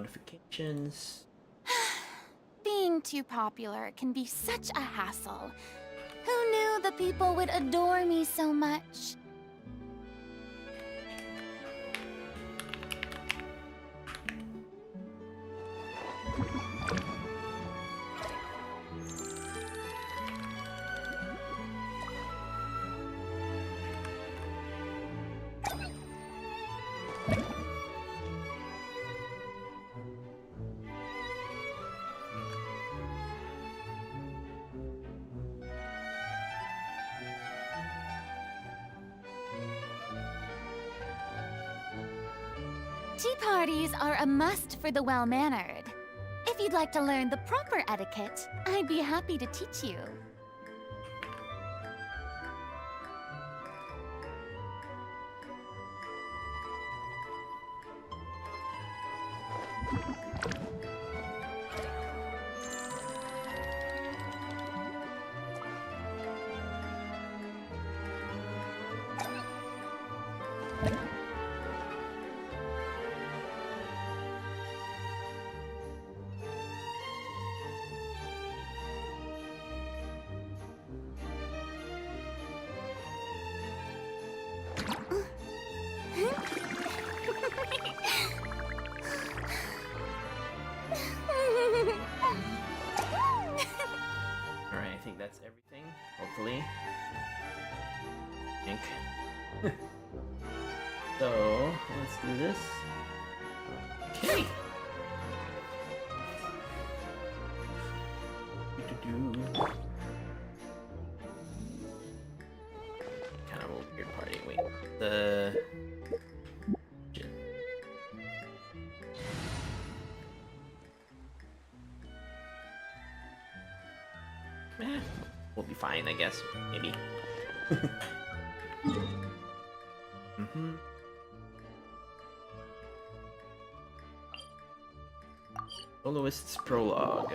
notifications. Being too popular can be such a hassle. Who knew the people would adore me so much? Tea parties are a must for the well-mannered. If you'd like to learn the proper etiquette, I'd be happy to teach you. Alright, I think that's everything. Hopefully. I think. So, let's do this. Okay. Kind of a weird party. Wait. The. We'll be fine, I guess. Maybe. Soloist's Prologue.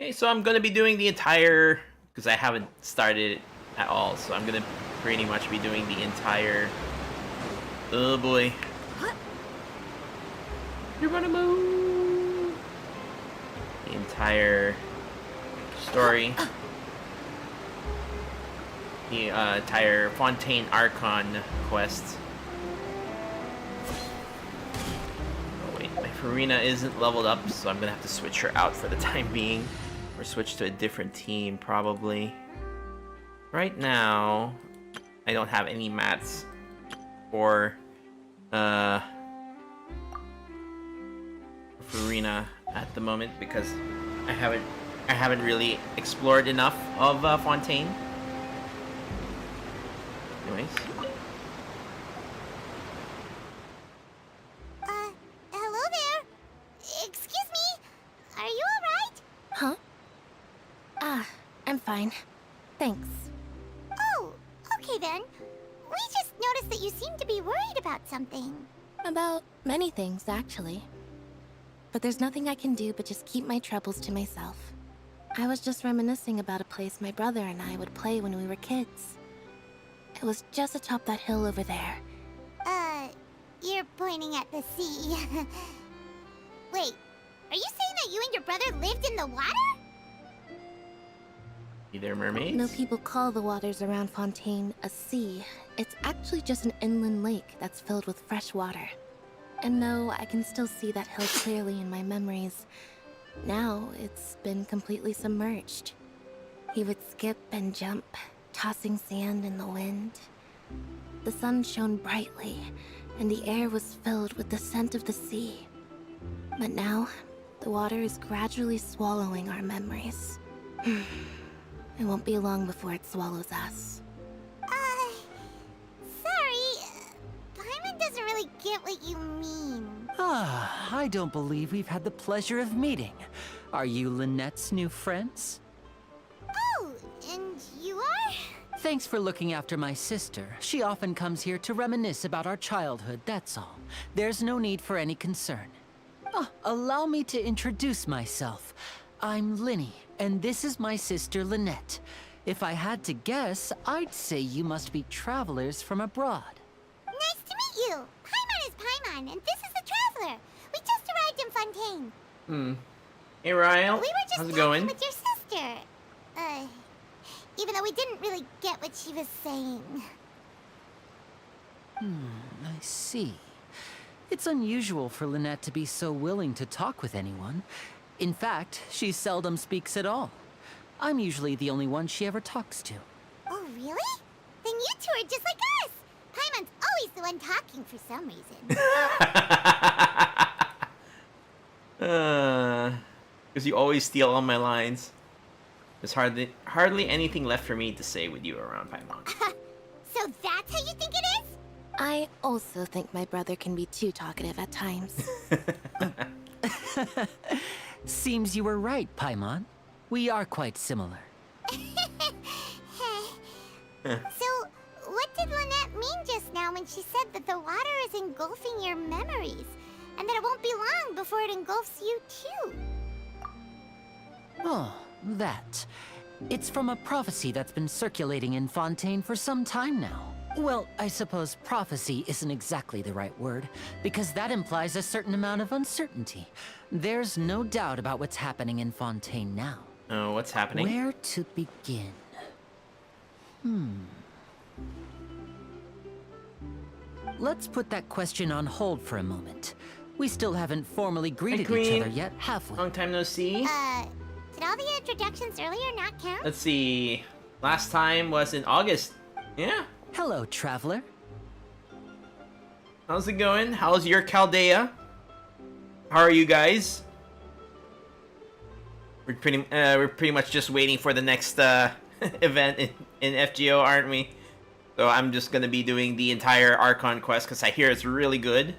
Okay, so I'm gonna be doing the entire... because I haven't started it at all, so I'm gonna pretty much be doing the entire... Oh boy. You're gonna move! The entire... story. The entire Fontaine Archon quest. Oh wait, my Farina isn't leveled up, so I'm gonna have to switch her out for the time being. Or switch to a different team, probably. Right now, I don't have any mats for Farina at the moment because I haven't really explored enough of Fontaine. Anyways. Hello there. Excuse me. Are you alright? Huh? I'm fine. Thanks. Oh, okay then. We just noticed that you seem to be worried about something. About many things, actually. But there's nothing I can do but just keep my troubles to myself. I was just reminiscing about a place my brother and I would play when we were kids. It was just atop that hill over there. You're pointing at the sea. Wait, are you saying that you and your brother lived in the water? Either mermaids? No people call the waters around Fontaine a sea. It's actually just an inland lake that's filled with fresh water. And no, I can still see that hill clearly in my memories. Now, it's been completely submerged. He would skip and jump, tossing sand in the wind. The sun shone brightly, and the air was filled with the scent of the sea. But now, the water is gradually swallowing our memories. It won't be long before it swallows us. Sorry. Paimon doesn't really get what you mean. I don't believe we've had the pleasure of meeting. Are you Lynette's new friends? Oh, and you are? Thanks for looking after my sister. She often comes here to reminisce about our childhood, that's all. There's no need for any concern. Allow me to introduce myself. I'm Linny, and this is my sister Lynette. If I had to guess, I'd say you must be travelers from abroad. Nice to meet you. Paimon is Paimon, and this is the Traveler. Fontaine. Hey, Ryle. We were just How's it talking going? with your sister. Even though we didn't really get what she was saying. I see. It's unusual for Lynette to be so willing to talk with anyone. In fact, she seldom speaks at all. I'm usually the only one she ever talks to. Oh, really? Then you two are just like us. Paimon's always the one talking for some reason. Because you always steal all my lines. There's hardly anything left for me to say with you around, Paimon. So that's how you think it is? I also think my brother can be too talkative at times. Seems you were right, Paimon. We are quite similar. So, what did Lynette mean just now when she said that the water is engulfing your memories? And that it won't be long before it engulfs you too? Oh, that. It's from a prophecy that's been circulating in Fontaine for some time now. Well, I suppose prophecy isn't exactly the right word, because that implies a certain amount of uncertainty. There's no doubt about what's happening in Fontaine now. Oh, what's happening? Where to begin? Let's put that question on hold for a moment. We still haven't formally greeted each Queen. other yet, have we? Long time no see. Did all the introductions earlier not count? Let's see. Last time was in August. Yeah. Hello, traveler. How's it going? How's your Chaldea? How are you guys? We're pretty much just waiting for the next event in FGO, aren't we? So I'm just gonna be doing the entire Archon quest because I hear it's really good.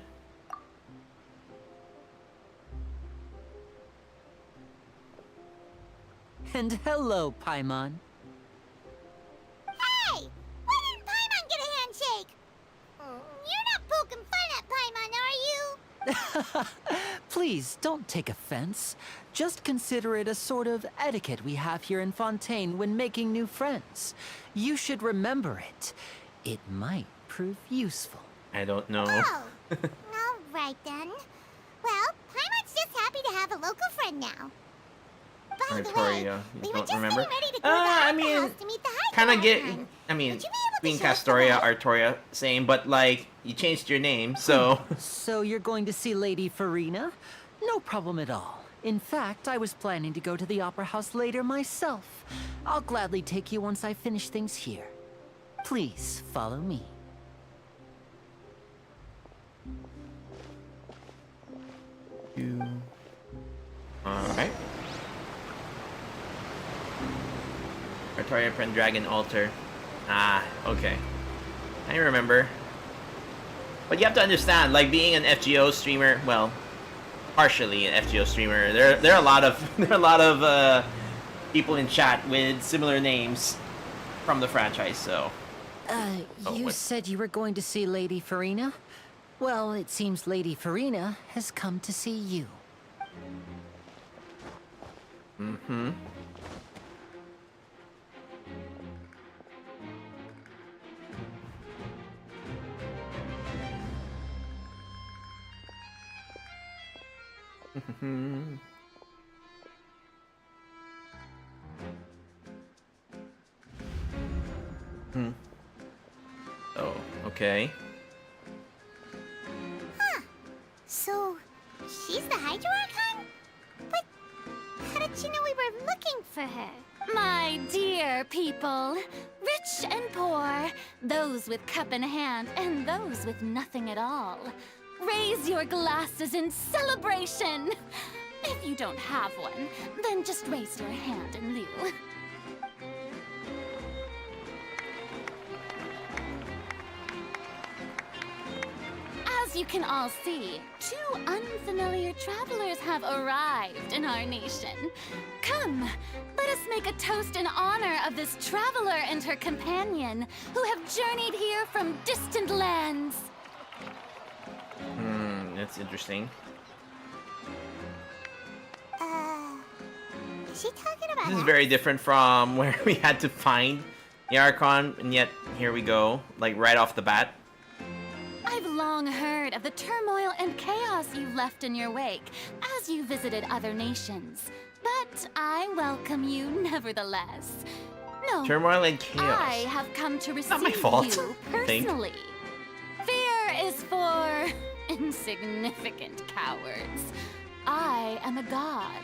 And hello, Paimon. Hey! Why didn't Paimon get a handshake? You're not poking fun at Paimon, are you? Please, don't take offense. Just consider it a sort of etiquette we have here in Fontaine when making new friends. You should remember it. It might prove useful. I don't know. Oh, alright then. Well, Paimon's just happy to have a local friend now. By the way, Artoria, we you were don't just remember? getting ready to go to the I opera mean, house to meet the high kind of get. Archon. I mean, Would you be able to being show us the Castoria, way? Artoria, same, but like you changed your name, so. So you're going to see Lady Farina? No problem at all. In fact, I was planning to go to the opera house later myself. I'll gladly take you once I finish things here. Please follow me. Alright. Artoria Pendragon Altar. Ah, okay. I remember. But you have to understand, like being an FGO streamer, well, partially an FGO streamer, there are a lot of people in chat with similar names from the franchise, so. You what? said you were going to see Lady Farina? Well, it seems Lady Farina has come to see you. Mm-hmm. Oh, okay. So, she's the Hydro Archon? But how did she know we were looking for her? My dear people, rich and poor, those with cup in hand and those with nothing at all, raise your glasses in celebration. If you don't have one, then just raise your hand in lieu. As you can all see, two unfamiliar travelers have arrived in our nation. Come, let us make a toast in honor of this traveler and her companion who have journeyed here from distant lands. That's interesting. Is she talking about This is us? very different from where we had to find the Archon, and yet here we go, like right off the bat. I've long heard of the turmoil and chaos you've left in your wake as you visited other nations. But I welcome you nevertheless. No, Turmoil and chaos. I have come to receive Not my fault, you I think. personally. Fear is for insignificant cowards. I am a god,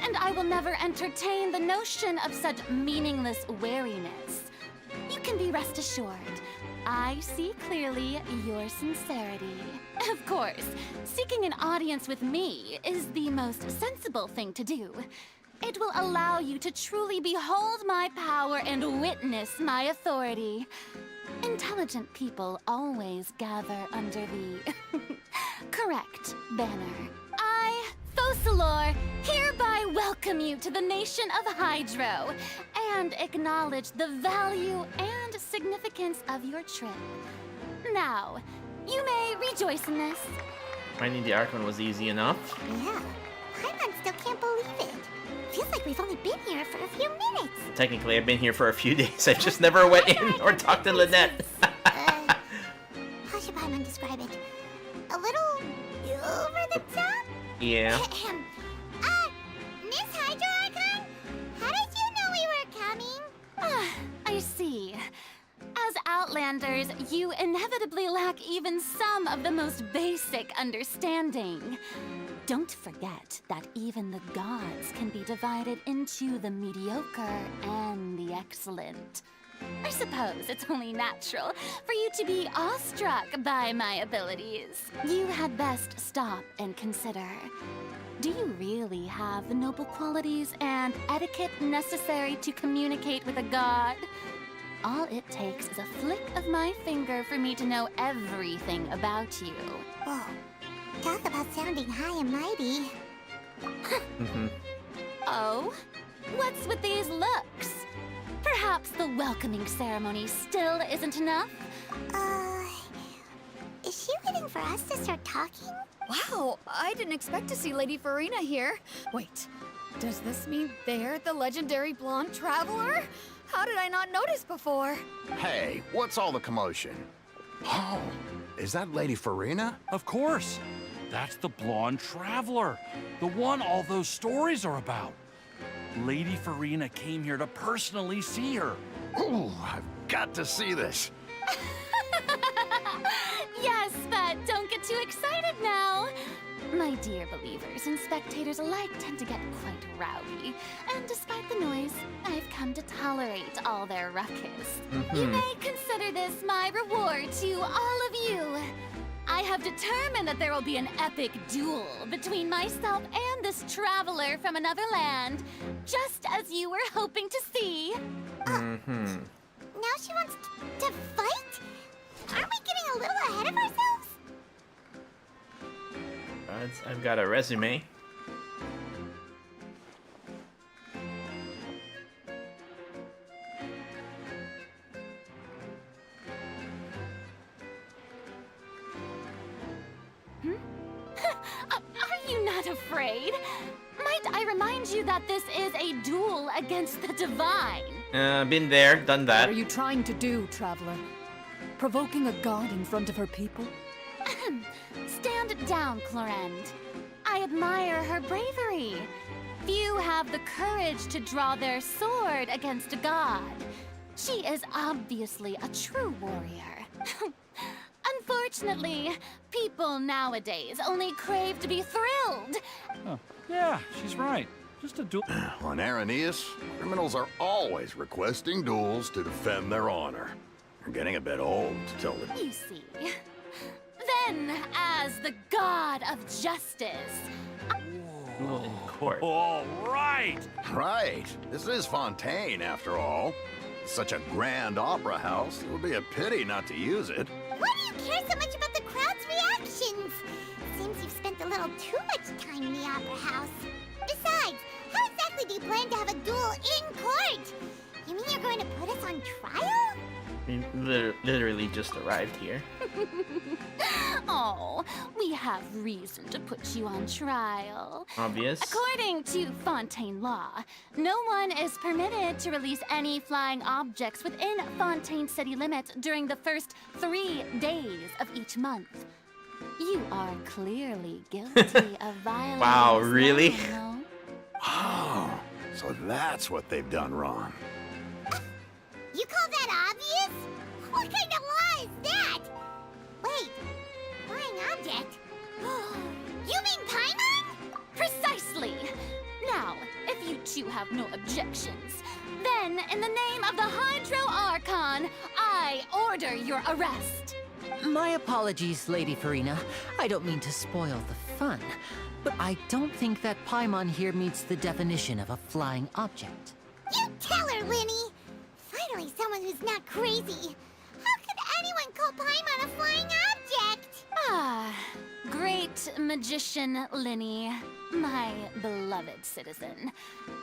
and I will never entertain the notion of such meaningless wariness. You can be rest assured, I see clearly your sincerity. Of course, seeking an audience with me is the most sensible thing to do. It will allow you to truly behold my power and witness my authority. Intelligent people always gather under the correct banner. I, Focalor, hereby welcome you to the nation of Hydro and acknowledge the value and significance of your trip. Now, you may rejoice in this. Finding the Archon was easy enough. Yeah, Paimon still can't believe it. Feels like we've only been here for a few minutes. Technically, I've been here for a few days. I just never went in or talked to Lynette. How should Paimon describe it? A little over the top? Yeah. Miss Hydro Archon? How did you know we were coming? I see. As Outlanders, you inevitably lack even some of the most basic understanding. Don't forget that even the gods can be divided into the mediocre and the excellent. I suppose it's only natural for you to be awestruck by my abilities. You had best stop and consider. Do you really have the noble qualities and etiquette necessary to communicate with a god? All it takes is a flick of my finger for me to know everything about you. Whoa. Talk about sounding high and mighty. Oh? What's with these looks? Perhaps the welcoming ceremony still isn't enough? Is she waiting for us to start talking? Wow, I didn't expect to see Lady Farina here. Wait, does this mean they're the legendary blonde traveler? How did I not notice before? Hey, what's all the commotion? Oh, is that Lady Farina? Of course. That's the blonde traveler. The one all those stories are about. Lady Farina came here to personally see her. Ooh, I've got to see this. Yes, but don't get too excited now. My dear believers and spectators alike tend to get quite rowdy, and despite the noise, I've come to tolerate all their ruckus. You may consider this my reward to all of you. I have determined that there will be an epic duel between myself and this traveler from another land, just as you were hoping to see. Now she wants to fight? Aren't we getting a little ahead of ourselves? I've got a resume. Are you not afraid? Might I remind you that this is a duel against the divine? Been there, done that. What are you trying to do, traveler? Provoking a god in front of her people? Stand down, Clorend. I admire her bravery. Few have the courage to draw their sword against a god. She is obviously a true warrior. Unfortunately, people nowadays only crave to be thrilled. Oh, yeah, she's right. Just a duel. On Araneus, criminals are always requesting duels to defend their honor. They're getting a bit old, to tell the... You see. Then, as the god of justice, Duel in court. All right. Right. This is Fontaine, after all. It's such a grand opera house, it would be a pity not to use it. Why do you care so much about the crowd's reactions? Seems you've spent a little too much time in the opera house. Besides, how exactly do you plan to have a duel in court? You mean you're going to put us on trial? I mean, literally just arrived here. Oh, we have reason to put you on trial. Obvious. According to Fontaine law, no one is permitted to release any flying objects within Fontaine city limits during the first 3 days of each month. You are clearly guilty of violating Wow, this really? law, no? Oh, so that's what they've done wrong. You call that obvious? What kind of law is that? Wait, flying object? You mean Paimon? Precisely! Now, if you two have no objections, then in the name of the Hydro Archon, I order your arrest. My apologies, Lady Farina. I don't mean to spoil the fun, but I don't think that Paimon here meets the definition of a flying object. You tell her, Linny! Finally someone who's not crazy. How could anyone call Paimon a flying object? Ah, great magician Linny, my beloved citizen.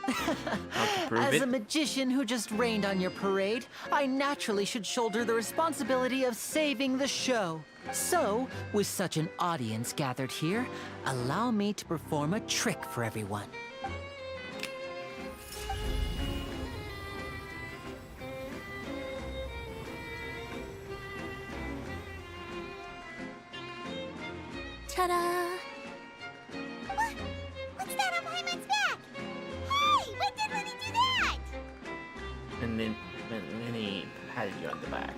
How to prove As it? a magician who just rained on your parade, I naturally should shoulder the responsibility of saving the show. So, with such an audience gathered here, allow me to perform a trick for everyone. Ta-da! What's that on Paimon's back? Hey, when did Linny do that? And then he patted you on the back.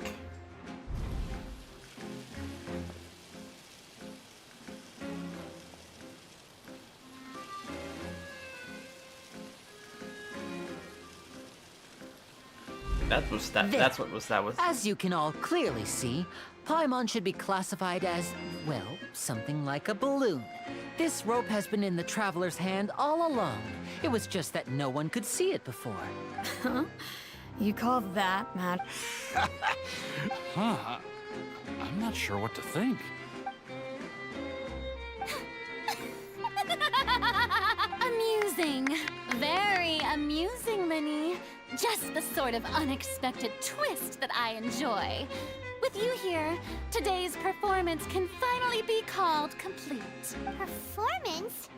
That's what that was. As you can all clearly see, Paimon should be classified as, well, something like a balloon. This rope has been in the Traveler's hand all along. It was just that no one could see it before. Huh? You call that mad? Huh? I'm not sure what to think. Amusing. Very amusing, Linny. Just the sort of unexpected twist that I enjoy. With you here, today's performance can finally be called complete. Performance?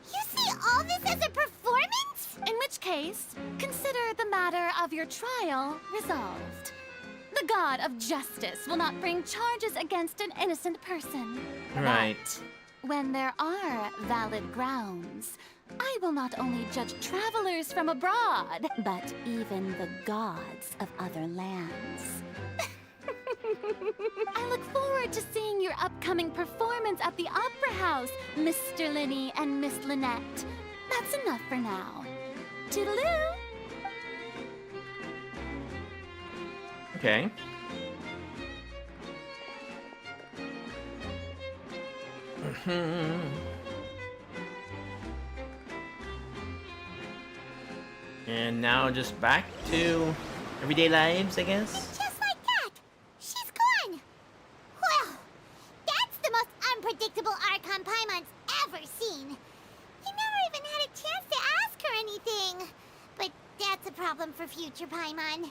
You see all this as a performance? In which case, consider the matter of your trial resolved. The god of justice will not bring charges against an innocent person. Right. But when there are valid grounds, I will not only judge travelers from abroad, but even the gods of other lands. I look forward to seeing your upcoming performance at the Opera House, Mr. Linny and Miss Lynette. That's enough for now. Toodaloo! Okay. And now just back to everyday lives, I guess. Just like that. She's gone. Well, that's the most unpredictable Archon Paimon's ever seen. You never even had a chance to ask her anything. But that's a problem for future Paimon.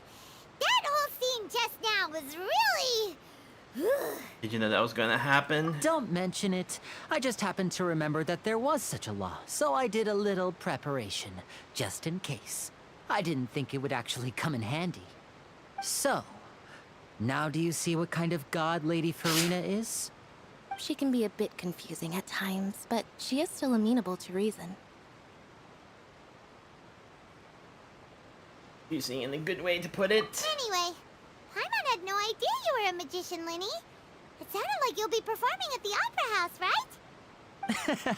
That whole scene just now was really... Did you know that was gonna happen? Don't mention it. I just happened to remember that there was such a law, so I did a little preparation, just in case. I didn't think it would actually come in handy. So, now do you see what kind of god Lady Farina is? She can be a bit confusing at times, but she is still amenable to reason. Using in a good way to put it. Anyway, Paimon had no idea you were a magician, Linny. It sounded like you'll be performing at the Opera House, right?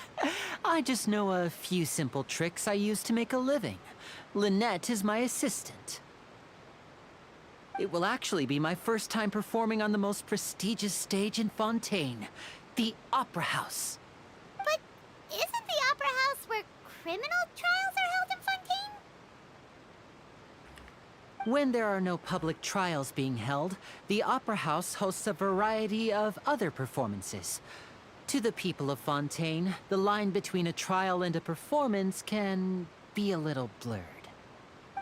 I just know a few simple tricks I use to make a living. Lynette is my assistant. It will actually be my first time performing on the most prestigious stage in Fontaine, the Opera House. But isn't the Opera House where criminal trials are held in Fontaine? When there are no public trials being held, the Opera House hosts a variety of other performances. To the people of Fontaine, the line between a trial and a performance can be a little blurred.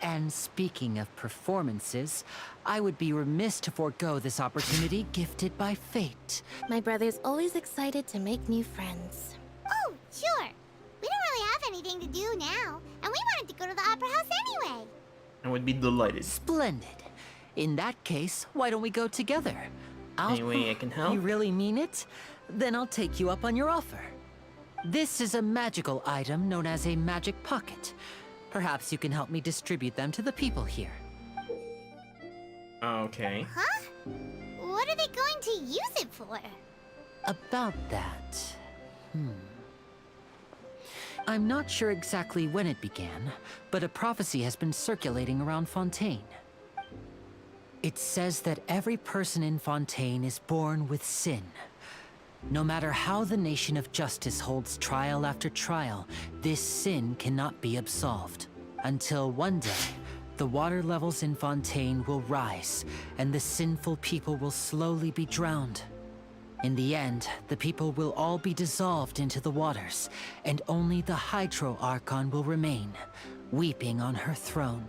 And speaking of performances, I would be remiss to forego this opportunity gifted by fate. My brother's always excited to make new friends. Oh, sure. We don't really have anything to do now, and we wanted to go to the Opera House anyway. I would be delighted. Splendid. In that case, why don't we go together? Any way I can help? You really mean it? Then I'll take you up on your offer. This is a magical item known as a magic pocket. Perhaps you can help me distribute them to the people here. Okay. Huh? What are they going to use it for? About that... I'm not sure exactly when it began, but a prophecy has been circulating around Fontaine. It says that every person in Fontaine is born with sin. No matter how the nation of justice holds trial after trial, this sin cannot be absolved. Until one day, the water levels in Fontaine will rise, and the sinful people will slowly be drowned. In the end, the people will all be dissolved into the waters, and only the Hydro Archon will remain, weeping on her throne.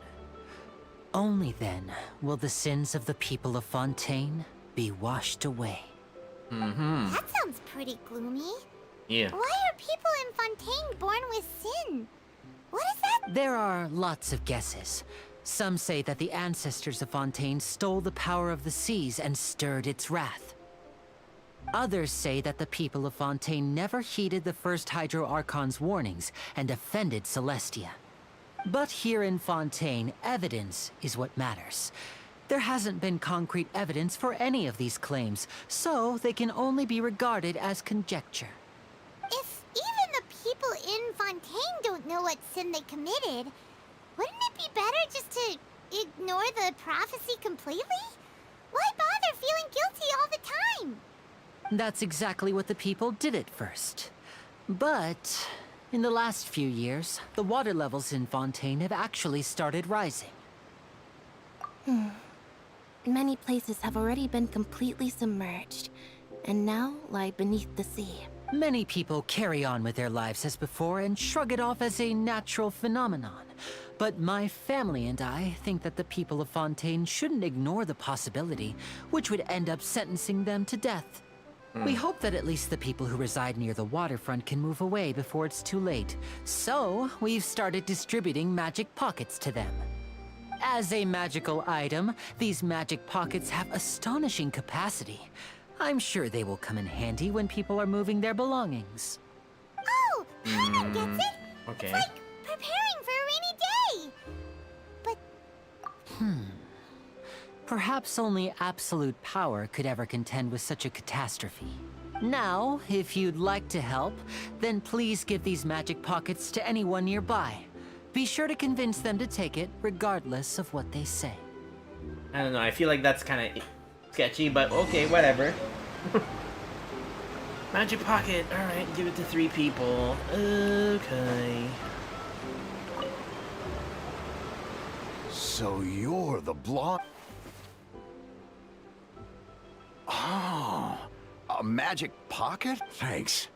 Only then will the sins of the people of Fontaine be washed away. That sounds pretty gloomy. Yeah. Why are people in Fontaine born with sin? What is that? There are lots of guesses. Some say that the ancestors of Fontaine stole the power of the seas and stirred its wrath. Others say that the people of Fontaine never heeded the first Hydro Archon's warnings and offended Celestia. But here in Fontaine, evidence is what matters. There hasn't been concrete evidence for any of these claims, so they can only be regarded as conjecture. If even the people in Fontaine don't know what sin they committed, wouldn't it be better just to ignore the prophecy completely? Why bother feeling guilty all the time? That's exactly what the people did at first. But in the last few years, the water levels in Fontaine have actually started rising. Many places have already been completely submerged, and now lie beneath the sea. Many people carry on with their lives as before and shrug it off as a natural phenomenon. But my family and I think that the people of Fontaine shouldn't ignore the possibility, which would end up sentencing them to death. We hope that at least the people who reside near the waterfront can move away before it's too late. So, we've started distributing magic pockets to them. As a magical item, these magic pockets have astonishing capacity. I'm sure they will come in handy when people are moving their belongings. Oh, Paimon gets it? Okay. It's like preparing for a rainy day. But Perhaps only absolute power could ever contend with such a catastrophe. Now, if you'd like to help, then please give these magic pockets to anyone nearby. Be sure to convince them to take it, regardless of what they say. I don't know, I feel like that's kind of sketchy, but okay, whatever. Magic pocket, alright, give it to 3 people. Okay. So you're the blonde... Oh, a magic pocket? Thanks.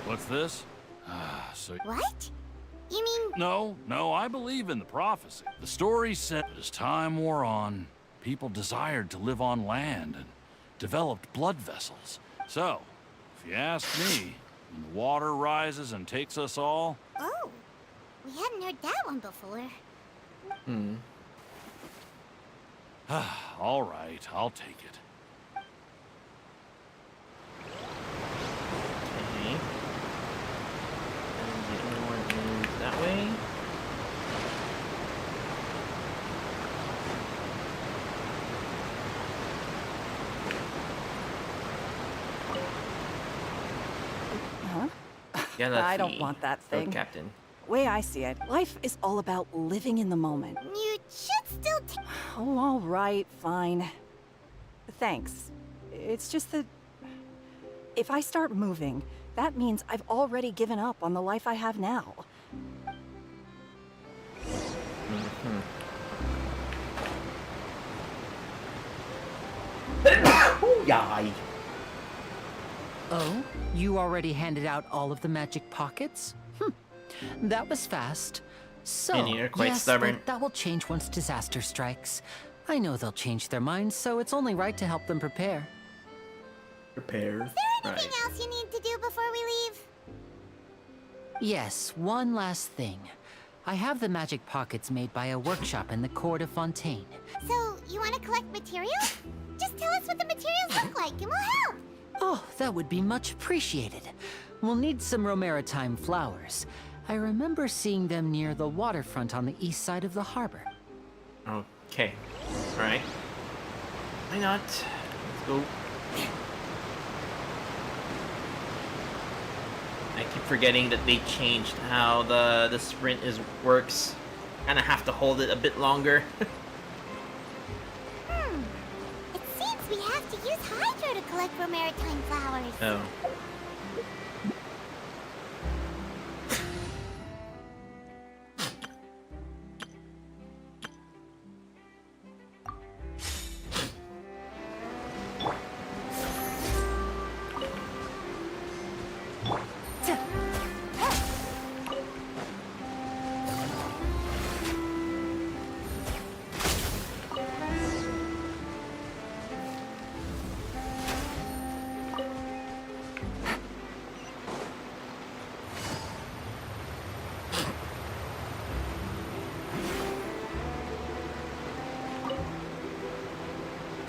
What's this? what? You mean No, I believe in the prophecy. The story said that as time wore on, people desired to live on land and developed blood vessels. So, if you ask me, when the water rises and takes us all, Oh, we hadn't heard that one before. all right, I'll take it. Okay. And the other one is that way. Huh? Yeah, that's I don't want that thing. Captain. Way I see it, life is all about living in the moment. You should still take... Oh, all right, fine. Thanks. It's just that if I start moving, that means I've already given up on the life I have now. Yeah. Oh? You already handed out all of the magic pockets? That was fast. So, And you're quite yes, stubborn. but that will change once disaster strikes. I know they'll change their minds, so it's only right to help them prepare. Prepare. Is there anything else you need to do before we leave? Yes, one last thing. I have the magic pockets made by a workshop in the court of Fontaine. So, you want to collect materials? Just tell us what the materials look like and we'll help. Oh, that would be much appreciated. We'll need some Romaritime flowers. I remember seeing them near the waterfront on the east side of the harbor. Okay. Alright. Why not? Let's go. I keep forgetting that they changed how the sprint works. Kinda have to hold it a bit longer. It seems we have to use Hydro to collect Romaritime flowers. Oh.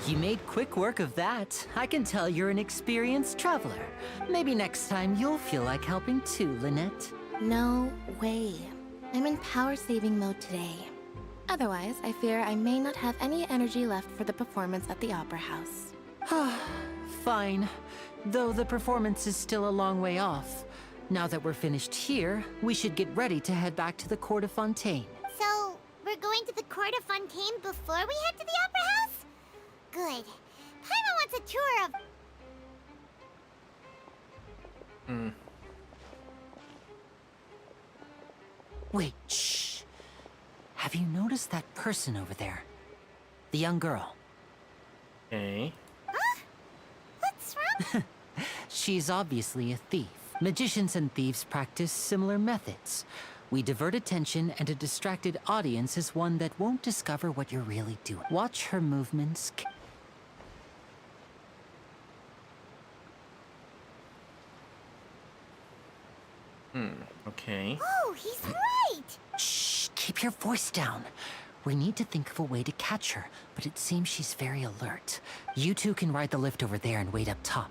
You made quick work of that. I can tell you're an experienced traveler. Maybe next time you'll feel like helping too, Lynette. No way. I'm in power-saving mode today. Otherwise, I fear I may not have any energy left for the performance at the Opera House. Fine. Though the performance is still a long way off. Now that we're finished here, we should get ready to head back to the court of Fontaine. So, we're going to the court of Fontaine before we head to the Opera House? Good. Paimon wants a tour of... Wait, shh. Have you noticed that person over there? The young girl. Okay. Huh? What's wrong? She's obviously a thief. Magicians and thieves practice similar methods. We divert attention, and a distracted audience is one that won't discover what you're really doing. Watch her movements. Okay. Oh, he's right! Shh, keep your voice down. We need to think of a way to catch her, but it seems she's very alert. You two can ride the lift over there and wait up top.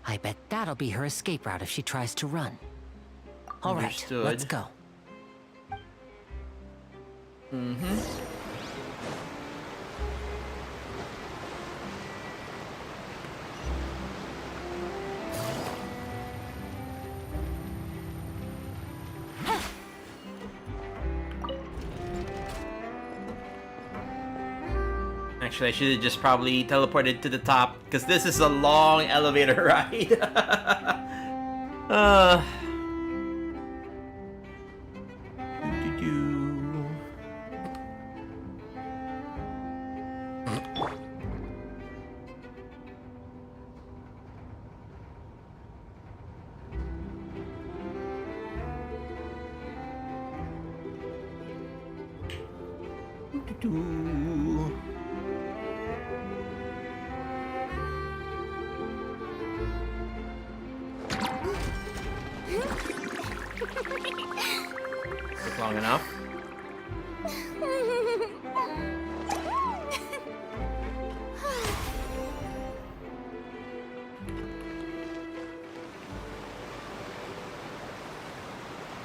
I bet that'll be her escape route if she tries to run. All right, Understood. let's go. Actually, I should have just probably teleported to the top, because this is a long elevator ride. Doo-doo-doo. Doo-doo-doo. Took long enough.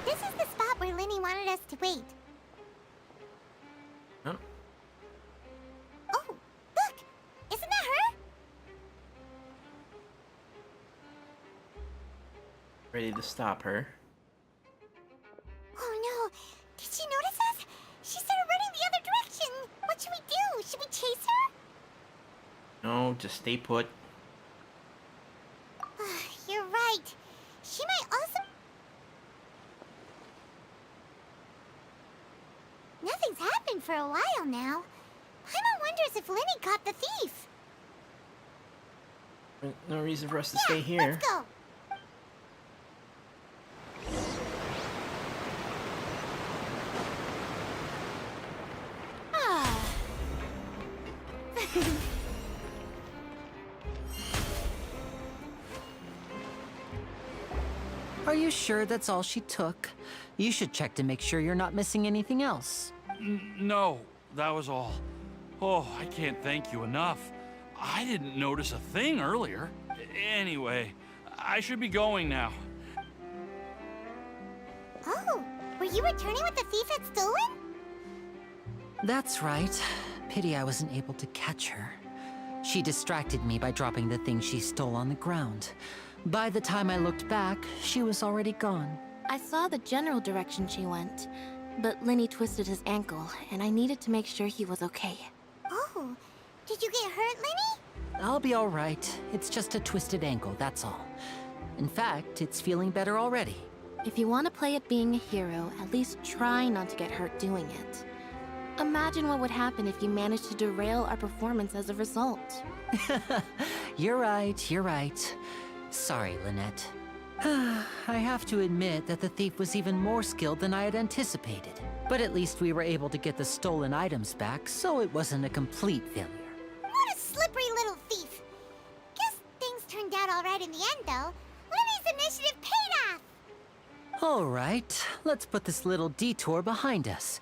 This is the spot where Linny wanted us to wait. Oh. Oh, look! Isn't that her? Ready to stop her. Oh no! Did she notice us? She started running the other direction! What should we do? Should we chase her? No, just stay put. You're right. She might also... Nothing's happened for a while now. Paimon wonders if Linny caught the thief. No reason for us to stay here. Let's go. Are you sure that's all she took? You should check to make sure you're not missing anything else. No, that was all. Oh, I can't thank you enough. I didn't notice a thing earlier. Anyway, I should be going now. Oh, were you returning what the thief had stolen? That's right. Pity I wasn't able to catch her. She distracted me by dropping the thing she stole on the ground. By the time I looked back, she was already gone. I saw the general direction she went, but Lenny twisted his ankle, and I needed to make sure he was okay. Oh, did you get hurt, Lenny? I'll be all right. It's just a twisted ankle, that's all. In fact, it's feeling better already. If you want to play at being a hero, at least try not to get hurt doing it. Imagine what would happen if you managed to derail our performance as a result. You're right, you're right. Sorry, Lynette. I have to admit that the thief was even more skilled than I had anticipated. But at least we were able to get the stolen items back, so it wasn't a complete failure. What a slippery little thief. Guess things turned out all right in the end, though. Lenny's initiative paid off. All right, let's put this little detour behind us.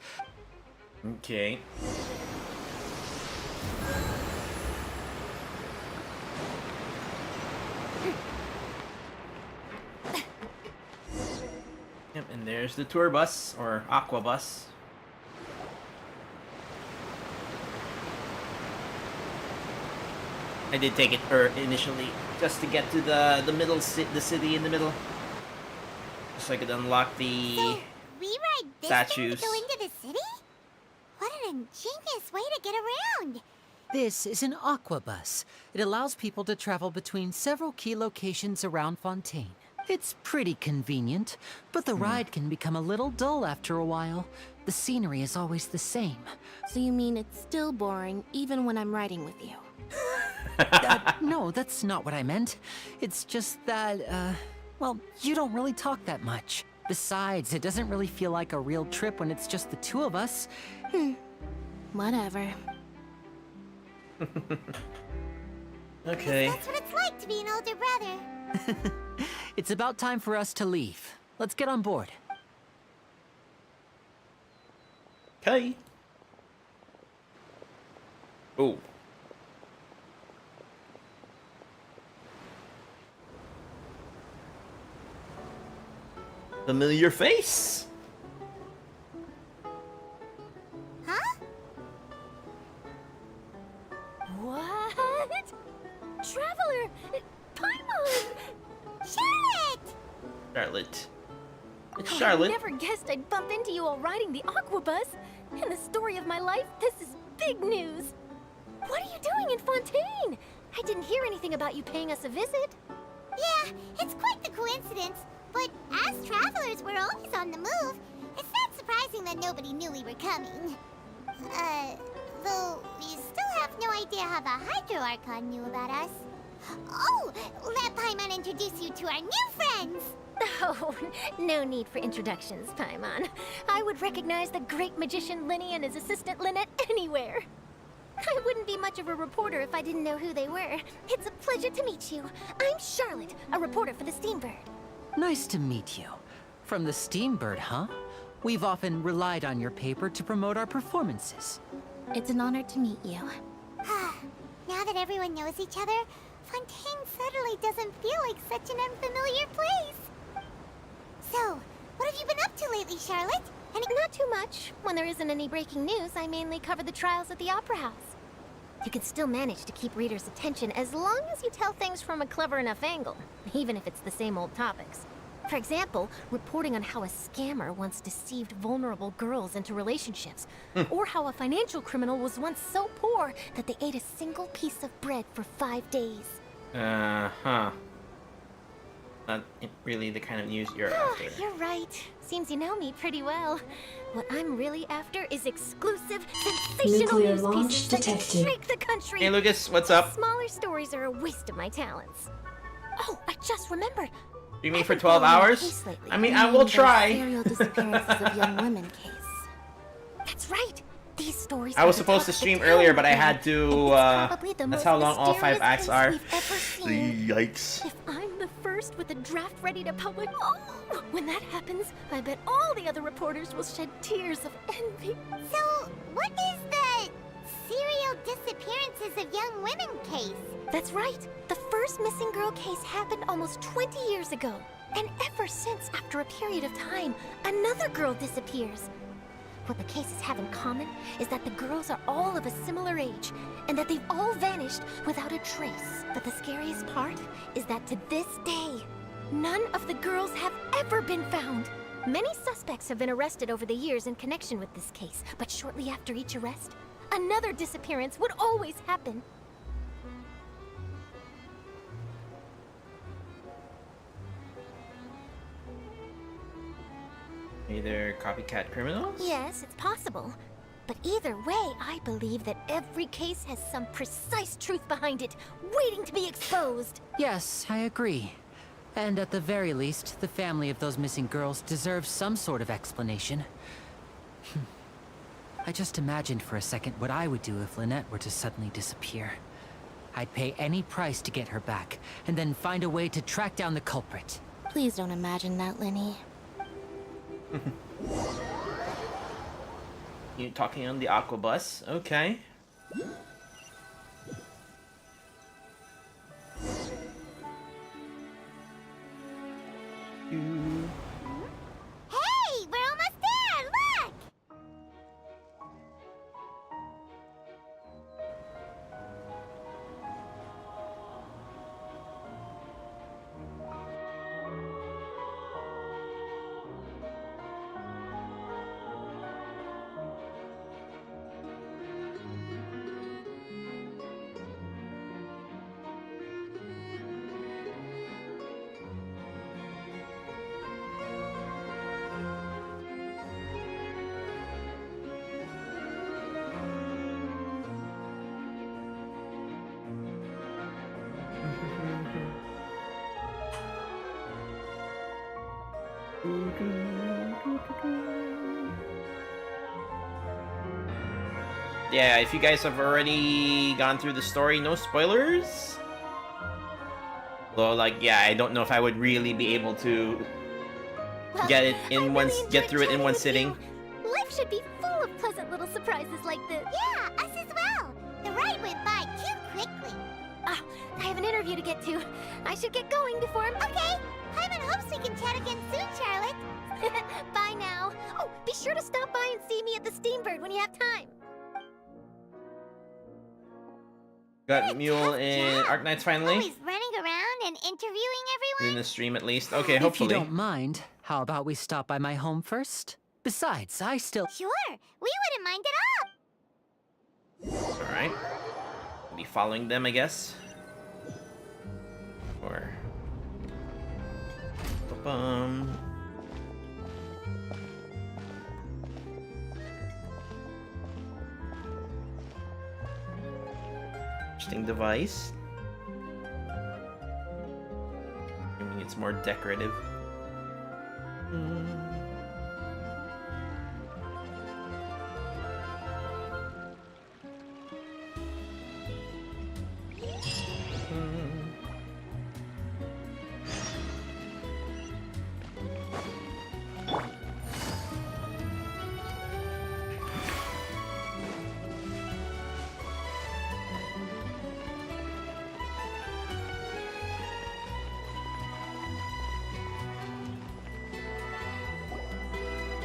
Okay. Yep, and there's the tour bus, or aqua bus. I did take it initially, just to get to the middle, the city in the middle. Just so I could unlock the So, we ride this statues. thing to go into the city? What an ingenious way to get around. This is an aqua bus. It allows people to travel between several key locations around Fontaine. It's pretty convenient, but the ride can become a little dull after a while. The scenery is always the same. So you mean it's still boring even when I'm riding with you? No, that's not what I meant. It's just that, well, you don't really talk that much. Besides, it doesn't really feel like a real trip when it's just the two of us. Whatever. Okay. That's what it's like to be an older brother. It's about time for us to leave. Let's get on board. Okay. Oh. Familiar face. Huh? What? Traveler! Paimon! Charlotte! Charlotte. It's Oh, Charlotte. I never guessed I'd bump into you while riding the aqua bus. In the story of my life, this is big news. What are you doing in Fontaine? I didn't hear anything about you paying us a visit. Yeah, it's quite the coincidence. But as travelers, we're always on the move. It's not surprising that nobody knew we were coming. Though we still have no idea how the Hydro Archon knew about us. Oh, let Paimon introduce you to our new friends. Oh, no need for introductions, Paimon. I would recognize the great magician Lenny and his assistant Lynette anywhere. I wouldn't be much of a reporter if I didn't know who they were. It's a pleasure to meet you. I'm Charlotte, a reporter for the Steambird. Nice to meet you. From the Steambird, huh? We've often relied on your paper to promote our performances. It's an honor to meet you. Now that everyone knows each other, Fontaine suddenly doesn't feel like such an unfamiliar place. So, what have you been up to lately, Charlotte? Not too much. When there isn't any breaking news, I mainly cover the trials at the Opera House. You can still manage to keep readers' attention as long as you tell things from a clever enough angle, even if it's the same old topics. For example, reporting on how a scammer once deceived vulnerable girls into relationships, or how a financial criminal was once so poor that they ate a single piece of bread for 5 days. Huh. Not really the kind of news you're after. You're right. Seems you know me pretty well. What I'm really after is exclusive, sensational Nuclear news launch pieces that detected. shake the country. Hey, Lucas, what's up? Smaller stories are a waste of my talents. Oh, I just remembered. You mean for I've been 12 following a hours? case lately. I mean, I will The try. serial disappearances of young women case. That's right. These stories I was supposed to stream earlier, but I had to, that's how long all 5 acts are. Yikes. If I'm the first with a draft ready to publish, when that happens, I bet all the other reporters will shed tears of envy. So, what is the serial disappearances of young women case? That's right. The first missing girl case happened almost 20 years ago. And ever since, after a period of time, another girl disappears. What the cases have in common is that the girls are all of a similar age, and that they've all vanished without a trace. But the scariest part is that to this day, none of the girls have ever been found. Many suspects have been arrested over the years in connection with this case, but shortly after each arrest, another disappearance would always happen. Either copycat criminals? Yes, it's possible. But either way, I believe that every case has some precise truth behind it, waiting to be exposed. Yes, I agree. And at the very least, the family of those missing girls deserves some sort of explanation. I just imagined for a second what I would do if Lynette were to suddenly disappear. I'd pay any price to get her back, and then find a way to track down the culprit. Please don't imagine that, Lenny. You talking on the aqua bus? Okay. Hey, we're almost there! Look! Yeah, if you guys have already gone through the story, no spoilers. Well, like, yeah, I don't know if I would really be able to get it in one, get through it in one sitting. Life should be full of pleasant little surprises like this. Yeah, us as well. The ride went by too quickly. Ah, I have an interview to get to. I should get going before I'm... Okay, Hyman hopes we can chat again soon, Charlotte. Bye now. Oh, be sure to stop by and see me at the Steambird when you have time. Got Mule and Arknights finally. Always running around and interviewing everyone. In the stream at least. Okay, If hopefully. you don't mind, how about we stop by my home first? Besides, I still... Sure, we wouldn't mind at all. Alright. Be following them, I guess. Or... Ba-bum. Interesting device. I mean, it's more decorative.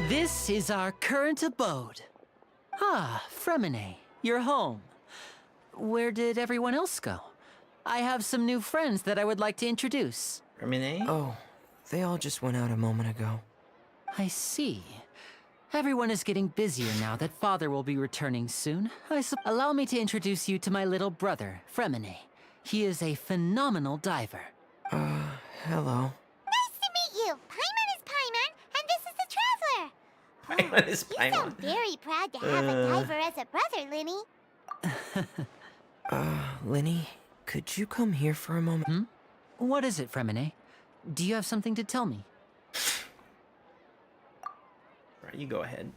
This is our current abode. Ah, Fremine, you're home. Where did everyone else go? I have some new friends that I would like to introduce. Hermine? Oh, they all just went out a moment ago. I see. Everyone is getting busier now that Father will be returning soon. Allow me to introduce you to my little brother, Fremine. He is a phenomenal diver. Hello. Nice to meet you. Paimon is Paimon, and this is the Traveler. Paimon is You Paimon. sound very proud to have a diver as a brother, Linny. Linny, could you come here for a moment? What is it, Fremine? Do you have something to tell me? Right, you go ahead.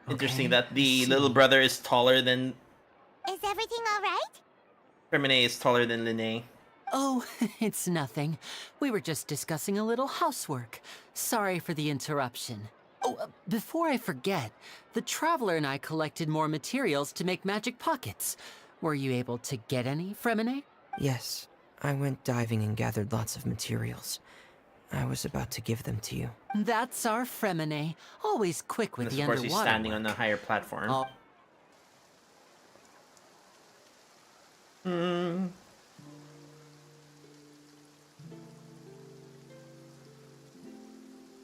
Interesting Okay, that the see. little brother is taller than Is everything alright? Femine is taller than Linné. Oh, it's nothing. We were just discussing a little housework. Sorry for the interruption. Oh, before I forget, the Traveler and I collected more materials to make magic pockets. Were you able to get any, Fremine? Yes, I went diving and gathered lots of materials. I was about to give them to you. That's our Fremine. Always quick with And the of course, underwater he's standing work. on a higher platform. Oh.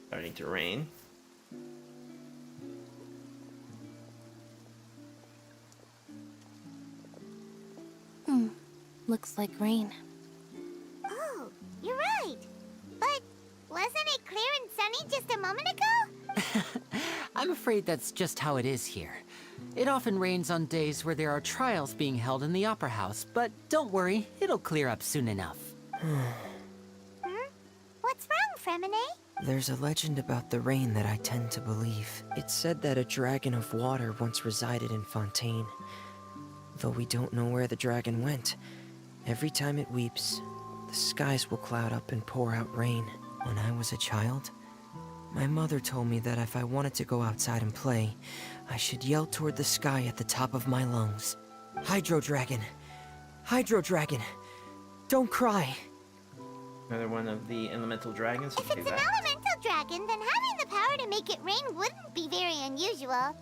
Starting to rain. Looks like rain. Oh, you're right. But wasn't it clear and sunny just a moment ago? I'm afraid that's just how it is here. It often rains on days where there are trials being held in the Opera House, but don't worry, it'll clear up soon enough. What's wrong, Fremine? There's a legend about the rain that I tend to believe. It's said that a dragon of water once resided in Fontaine. Though we don't know where the dragon went, every time it weeps, the skies will cloud up and pour out rain. When I was a child, my mother told me that if I wanted to go outside and play, I should yell toward the sky at the top of my lungs. Hydro Dragon! Hydro Dragon! Don't cry! Another one of the elemental dragons. If it's an elemental dragon, then having the power to make it rain wouldn't be very unusual.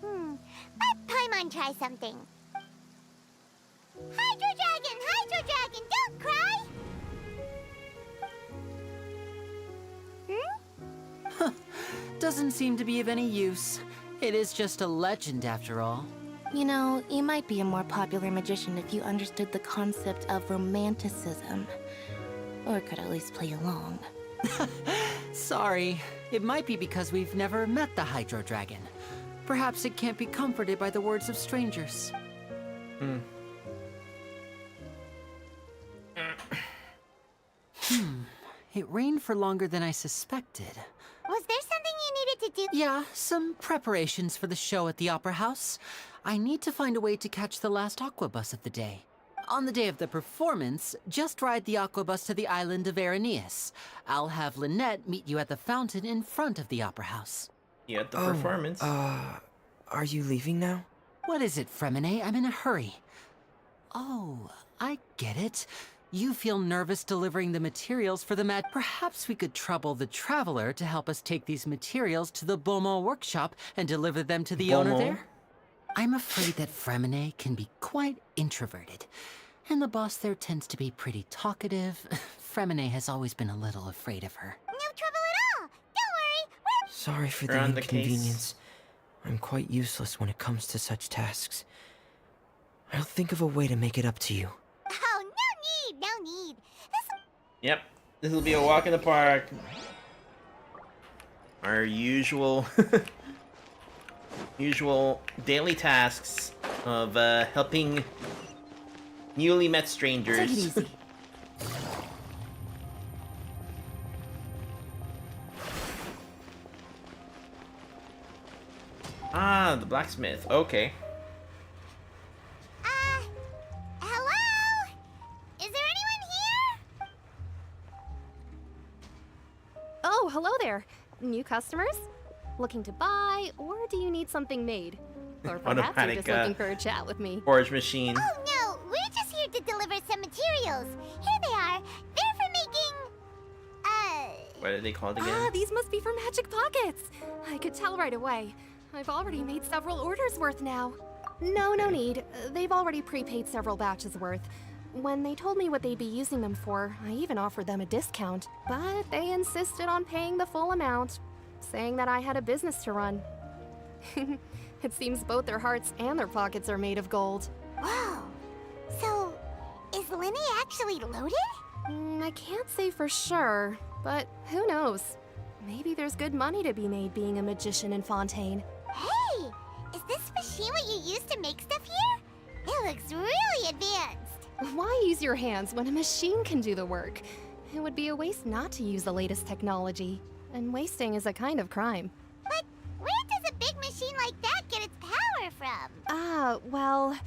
Let Paimon try something. Hydro Dragon, don't cry! Doesn't seem to be of any use. It is just a legend after all. You know, you might be a more popular magician if you understood the concept of romanticism. Or could at least play along. Sorry. It might be because we've never met the Hydro Dragon. Perhaps it can't be comforted by the words of strangers. It rained for longer than I suspected. Was there something you needed to do? Yeah, some preparations for the show at the Opera House. I need to find a way to catch the last aqua bus of the day. On the day of the performance, just ride the aqua bus to the island of Araneus. I'll have Lynette meet you at the fountain in front of the Opera House. Yeah, the performance. Are you leaving now? What is it, Fremine? I'm in a hurry. Oh, I get it. You feel nervous delivering the materials for the mat. Perhaps we could trouble the Traveler to help us take these materials to the Beaumont workshop and deliver them to the owner there? I'm afraid that Fremine can be quite introverted, and the boss there tends to be pretty talkative. Fremine has always been a little afraid of her. No trouble at all. Don't worry. Sorry for We're the on the inconvenience. I'm quite useless when it comes to such tasks. I'll think of a way to make it up to you. Oh, no need. Yep, this will be a walk in the park. Our usual, usual daily tasks of helping newly met strangers. Take it easy. Ah, the blacksmith. Okay. Hello? Is there anyone here? Oh, hello there. New customers? Looking to buy, or do you need something made? Or perhaps you're Automatic, just looking for a chat with me. Forge machine. Oh, no. We're just here to deliver some materials. Here they are. They're for making... What are they called again? Ah, these must be for magic pockets. I could tell right away. I've already made several orders worth now. No need. They've already prepaid several batches worth. When they told me what they'd be using them for, I even offered them a discount. But they insisted on paying the full amount, saying that I had a business to run. It seems both their hearts and their pockets are made of gold. Whoa. So, is Linné actually loaded? I can't say for sure, but who knows? Maybe there's good money to be made being a magician in Fontaine. Hey! Is this machine what you use to make stuff here? It looks really advanced. Why use your hands when a machine can do the work? It would be a waste not to use the latest technology. And wasting is a kind of crime. But where does from? Well,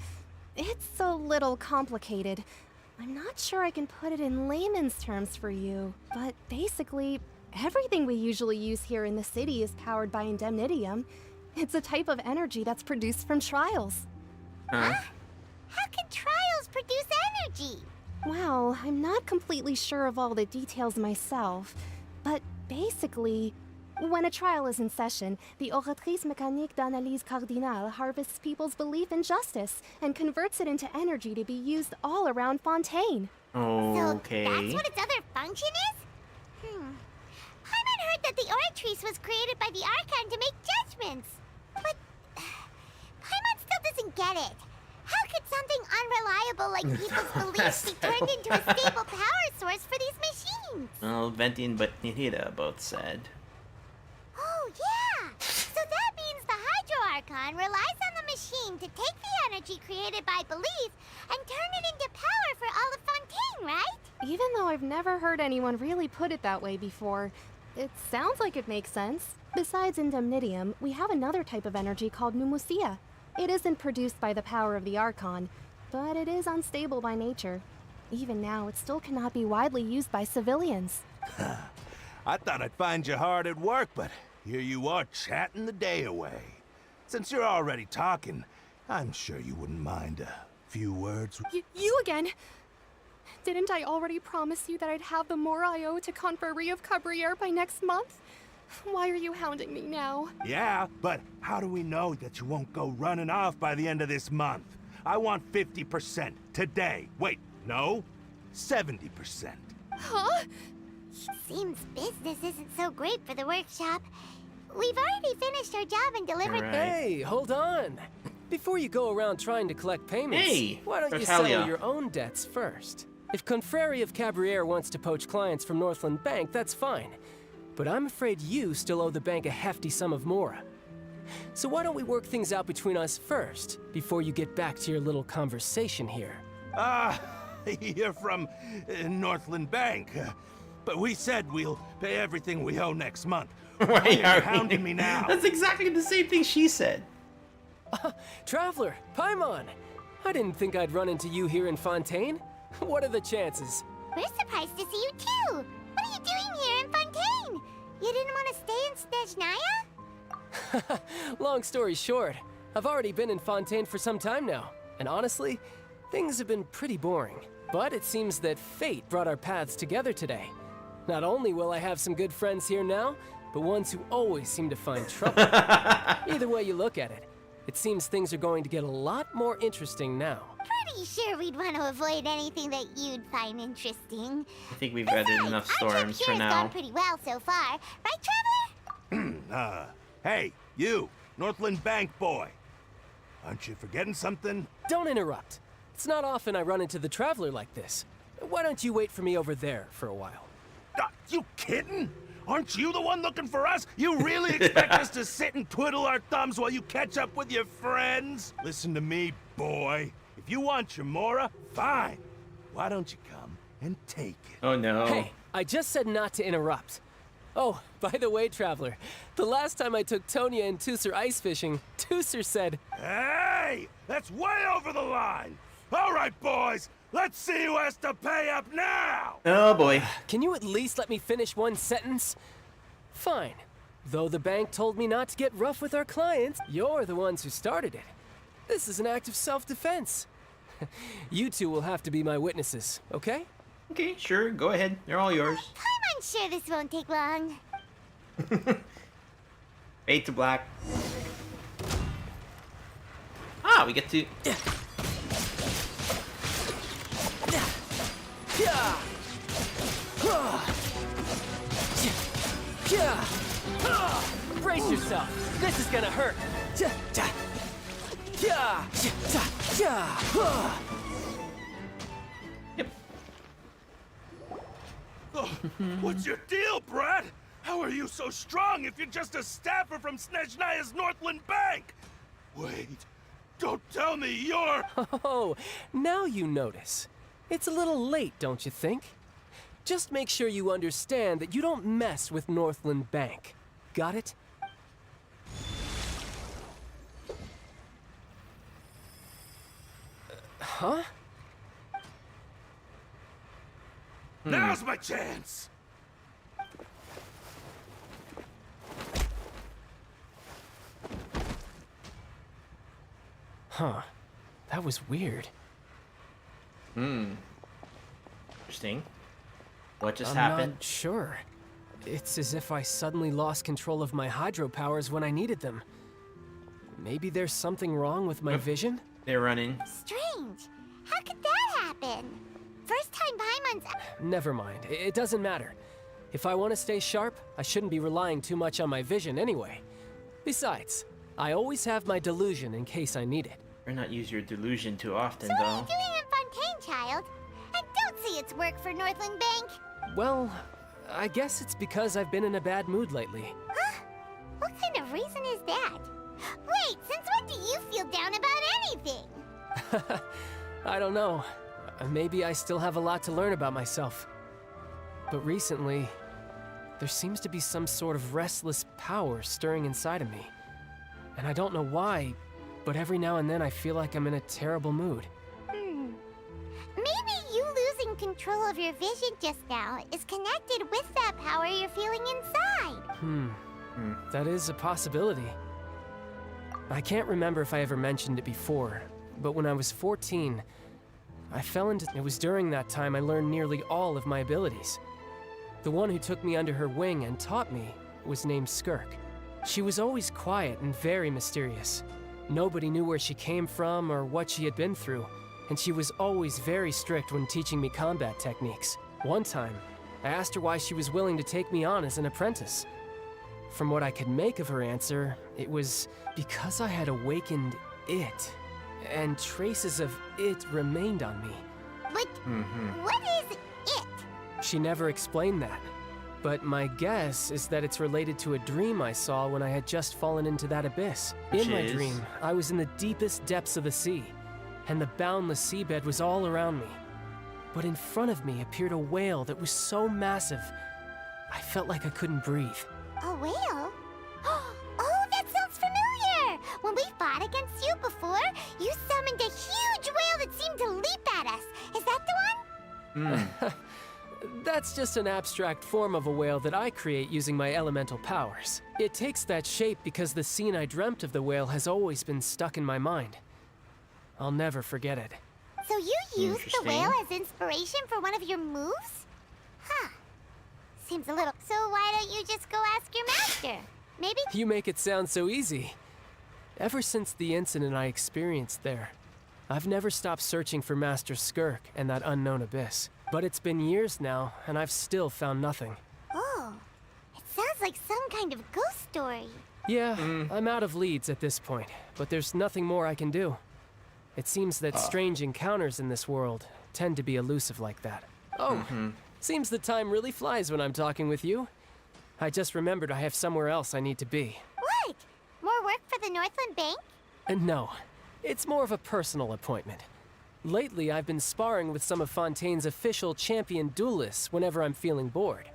it's a little complicated. I'm not sure I can put it in layman's terms for you, but basically, everything we usually use here in the city is powered by indemnitium. It's a type of energy that's produced from trials. Huh? How can trials produce energy? Well, I'm not completely sure of all the details myself, but basically, when a trial is in session, the Oratrice Mécanique d'Analyse Cardinale harvests people's belief in justice and converts it into energy to be used all around Fontaine. Okay. So that's what its other function is? Paimon heard that the Oratrice was created by the Archon to make judgments. But Paimon still doesn't get it. How could something unreliable like people's beliefs be turned into a stable power source for these machines? Well, Venti and Nihida both said. Oh, yeah! So that means the Hydro Archon relies on the machine to take the energy created by belief and turn it into power for all of Fontaine, right? Even though I've never heard anyone really put it that way before, it sounds like it makes sense. Besides indemnitium, we have another type of energy called pneumosia. It isn't produced by the power of the Archon, but it is unstable by nature. Even now, it still cannot be widely used by civilians. I thought I'd find you hard at work, but here you are chatting the day away. Since you're already talking, I'm sure you wouldn't mind a few words. You again? Didn't I already promise you that I'd have the more I owe to Confrérie of Cabriere by next month? Why are you hounding me now? Yeah, but how do we know that you won't go running off by the end of this month? I want 50% today. Wait, no, 70%. Huh? Seems business isn't so great for the workshop. We've already finished our job and delivered. Right. Hey, hold on. Before you go around trying to collect payments, Hey, why don't you Natalia. settle your own debts first? If Confrérie of Cabriere wants to poach clients from Northland Bank, that's fine. But I'm afraid you still owe the bank a hefty sum of mora. So why don't we work things out between us first, before you get back to your little conversation here? You're from Northland Bank. But we said we'll pay everything we owe next month. Why are you hounding me now? That's exactly the same thing she said. Traveler, Paimon! I didn't think I'd run into you here in Fontaine. What are the chances? We're surprised to see you too. What are you doing here in Fontaine? You didn't want to stay in Snezhnaya? Long story short, I've already been in Fontaine for some time now, and honestly, things have been pretty boring. But it seems that fate brought our paths together today. Not only will I have some good friends here now, but ones who always seem to find trouble. Either way you look at it, it seems things are going to get a lot more interesting now. Pretty sure we'd want to avoid anything that you'd find interesting. I think we've weathered enough storms for Our trip here has now. gone pretty well so far, right, Traveler? Hey, you, Northland Bank boy. Aren't you forgetting something? Don't interrupt. It's not often I run into the Traveler like this. Why don't you wait for me over there for a while? You kidding? Aren't you the one looking for us? You really expect us to sit and twiddle our thumbs while you catch up with your friends? Listen to me, boy. If you want your mora, fine. Why don't you come and take it? Oh no. Hey, I just said not to interrupt. Oh, by the way, Traveler, the last time I took Tonya and Tusser ice fishing, Tusser said, Hey! That's way over the line! All right, boys, let's see who has to pay up now! Oh boy. can you at least let me finish one sentence? Fine. Though the bank told me not to get rough with our clients, you're the ones who started it. This is an act of self-defense. You two will have to be my witnesses, okay? Okay, sure, go ahead. They're all yours. I'm sure this won't take long. Fade to black. Ah, we get to... Brace yourself. This is gonna hurt. Yep. What's your deal, Brad? How are you so strong if you're just a staffer from Snezhnaya's Northland Bank? Wait, don't tell me you're... Oh, now you notice. It's a little late, don't you think? Just make sure you understand that you don't mess with Northland Bank. Got it? Huh? Now's my chance! Huh. That was weird. Interesting. What just I'm happened? not sure. It's as if I suddenly lost control of my hydro powers when I needed them. Maybe there's something wrong with my vision? They're running. Strange. How could that happen? First time Paimons. Never mind. It doesn't matter. If I want to stay sharp, I shouldn't be relying too much on my vision anyway. Besides, I always have my delusion in case I need it. Better not use your delusion too often, So what are though. you doing in Fontaine, child? And don't say it's work for Northland Bank. Well, I guess it's because I've been in a bad mood lately. Huh? What kind of reason is that? Wait, since when do you feel down about anything? I don't know. Maybe I still have a lot to learn about myself. But recently, there seems to be some sort of restless power stirring inside of me. And I don't know why, but every now and then I feel like I'm in a terrible mood. Maybe you losing control of your vision just now is connected with that power you're feeling inside. That is a possibility. I can't remember if I ever mentioned it before, but when I was 14, I fell into... It was during that time I learned nearly all of my abilities. The one who took me under her wing and taught me was named Skirk. She was always quiet and very mysterious. Nobody knew where she came from or what she had been through, and she was always very strict when teaching me combat techniques. One time, I asked her why she was willing to take me on as an apprentice. From what I could make of her answer, it was because I had awakened it, and traces of it remained on me. But what is it? She never explained that, but my guess is that it's related to a dream I saw when I had just fallen into that abyss. Which In my is? dream, I was in the deepest depths of the sea, and the boundless seabed was all around me. But in front of me appeared a whale that was so massive, I felt like I couldn't breathe. A whale? Oh, that sounds familiar! When we fought against you before, you summoned a huge whale that seemed to leap at us. Is that the one? That's just an abstract form of a whale that I create using my elemental powers. It takes that shape because the scene I dreamt of the whale has always been stuck in my mind. I'll never forget it. So you used the Interesting. whale as inspiration for one of your moves? Huh. Seems a little... So why don't you just go ask your master? Maybe... You make it sound so easy. Ever since the incident I experienced there, I've never stopped searching for Master Skirk and that unknown abyss. But it's been years now, and I've still found nothing. Oh, it sounds like some kind of ghost story. Yeah, I'm out of leads at this point, but there's nothing more I can do. It seems that strange encounters in this world tend to be elusive like that. Oh, seems the time really flies when I'm talking with you. I just remembered I have somewhere else I need to be. What? More work for the Northland Bank? And no, it's more of a personal appointment. Lately, I've been sparring with some of Fontaine's official champion duelists whenever I'm feeling bored.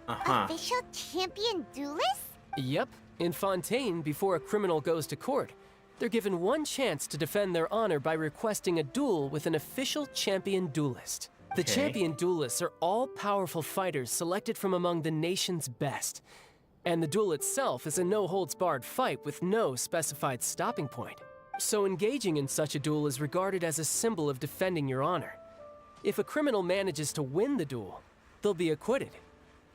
Official champion duelist? Yep, in Fontaine, before a criminal goes to court, they're given one chance to defend their honor by requesting a duel with an official champion duelist. The Okay. champion duelists are all powerful fighters selected from among the nation's best. And the duel itself is a no-holds-barred fight with no specified stopping point. So engaging in such a duel is regarded as a symbol of defending your honor. If a criminal manages to win the duel, they'll be acquitted.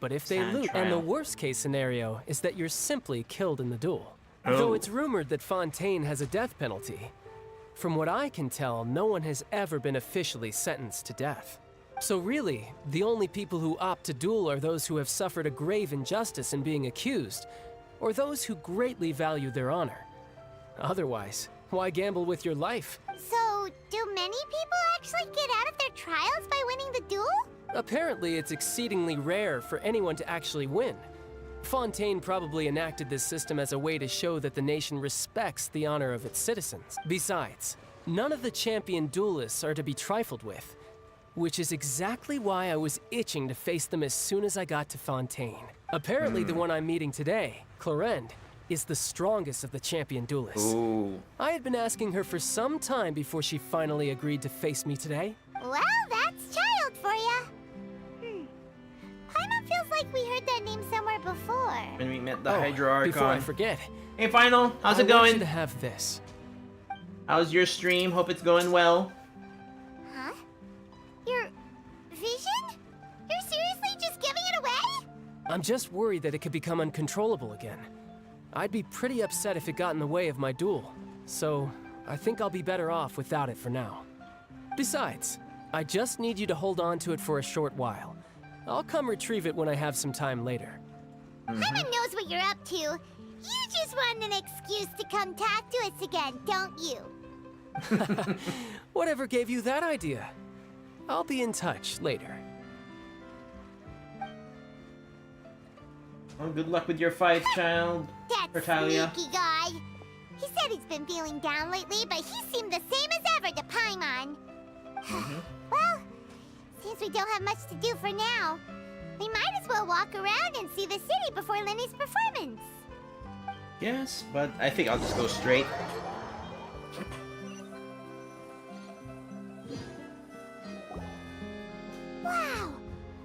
But if they Sad lose, trial. and the worst-case scenario is that you're simply killed in the duel. Though it's rumored that Fontaine has a death penalty, from what I can tell, no one has ever been officially sentenced to death. So really, the only people who opt to duel are those who have suffered a grave injustice in being accused, or those who greatly value their honor. Otherwise, why gamble with your life? So, do many people actually get out of their trials by winning the duel? Apparently, it's exceedingly rare for anyone to actually win. Fontaine probably enacted this system as a way to show that the nation respects the honor of its citizens. Besides, none of the champion duelists are to be trifled with, which is exactly why I was itching to face them as soon as I got to Fontaine. Apparently, the one I'm meeting today, Clorend, is the strongest of the champion duelists. Ooh. I had been asking her for some time before she finally agreed to face me today. Well, that's Child for ya. Paimon feels like we heard that name somewhere before. When we met the Hydro Archon. Before I forget. Hey, Final. How's it I want you going? to have this. How's your stream? Hope it's going well. Huh? Your vision? You're seriously just giving it away? I'm just worried that it could become uncontrollable again. I'd be pretty upset if it got in the way of my duel. So, I think I'll be better off without it for now. Besides, I just need you to hold on to it for a short while. I'll come retrieve it when I have some time later. Paimon knows what you're up to. You just want an excuse to come talk to us again, don't you? Whatever gave you that idea? I'll be in touch later. Well, good luck with your fight, child. That sneaky guy. He said he's been feeling down lately, but he seemed the same as ever to Paimon. Well, since we don't have much to do for now, we might as well walk around and see the city before Lenny's performance. Yes, but I think I'll just go straight. Wow!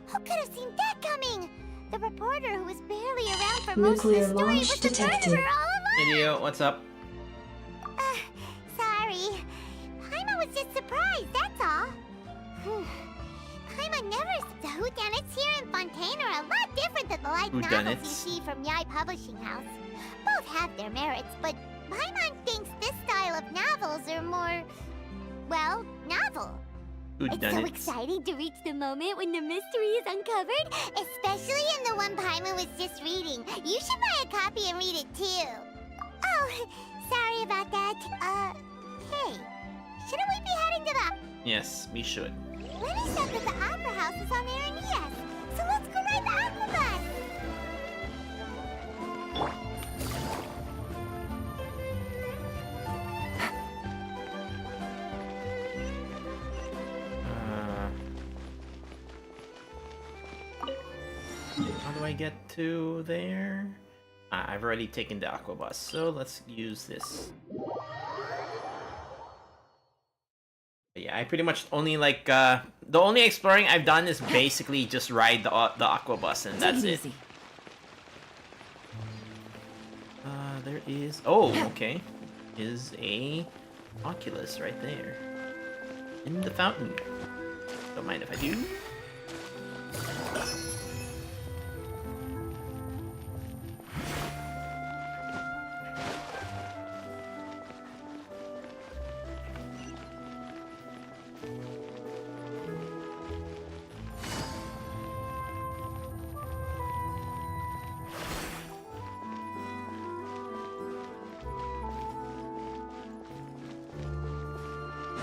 Who could have seen that coming? The reporter who was barely around for Nuclear most of the story launch was the detected. murderer all along! Video, what's up? Sorry. Paimon was just surprised, that's all. Paimon never... The whodunits here in Fontaine are a lot different than the light novels Whodunits? you see from Yai Publishing House. Both have their merits, but Paimon thinks this style of novels are more... well, novel. It's so Whodunits? exciting to reach the moment when the mystery is uncovered, especially in the one Paimon was just reading. You should buy a copy and read it too. Oh, sorry about that. Hey, shouldn't we be heading to the... Yes, we should. Lenny said that the Opera House is on Aranias, so let's go ride the Aqua Bus! How do I get to there? I've already taken the Aqua Bus, so let's use this. Yeah, I pretty much only like the only exploring I've done is basically just ride the Aqua Bus, and that's it. There is okay, is a Oculus right there in the fountain. Don't mind if I do.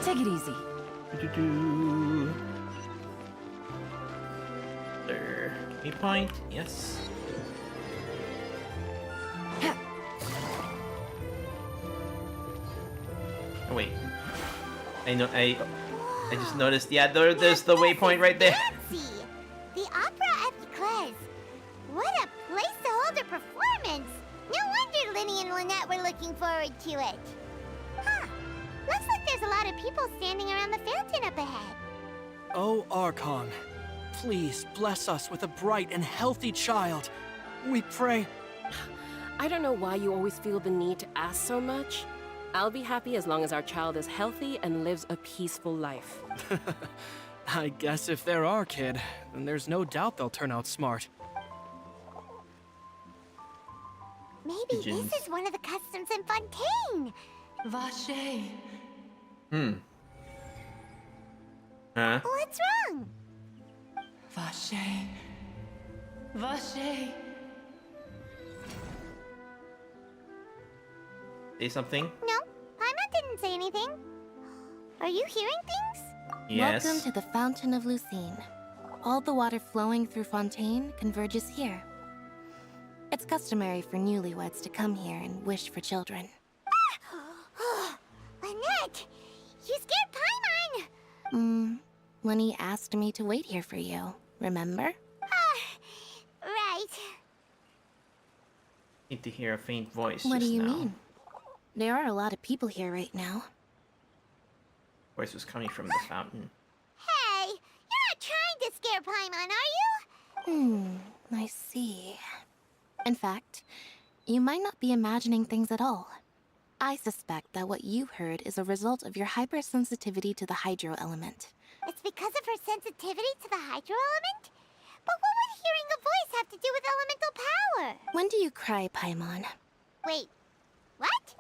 Take it easy. There. Waypoint, yes. Oh wait. I just noticed. Yeah, there's the waypoint right there. Fancy! The Opera at Eclairs. What a place to hold a performance! No wonder Lenny and Lynette were looking forward to it. Huh. Looks like there's a lot of people standing around the fountain up ahead. Oh, Archon, please bless us with a bright and healthy child. We pray. I don't know why you always feel the need to ask so much. I'll be happy as long as our child is healthy and lives a peaceful life. I guess if they're our kid, then there's no doubt they'll turn out smart. Maybe this is one of the customs in Fontaine. Vache. Huh? What's wrong? Vache. Vache. Say something? No, Paimon didn't say anything. Are you hearing things? Yes. Welcome to the Fountain of Lucine. All the water flowing through Fontaine converges here. It's customary for newlyweds to come here and wish for children. Lynette! You scared Paimon! Lenny asked me to wait here for you, remember? Right. Need to hear a faint voice. What do just you now. mean? There are a lot of people here right now. Voice was coming from the fountain. Hey, you're not trying to scare Paimon, are you? I see. In fact, you might not be imagining things at all. I suspect that what you heard is a result of your hypersensitivity to the hydro element. It's because of her sensitivity to the hydro element? But what would hearing a voice have to do with elemental power? When do you cry, Paimon? Wait, what?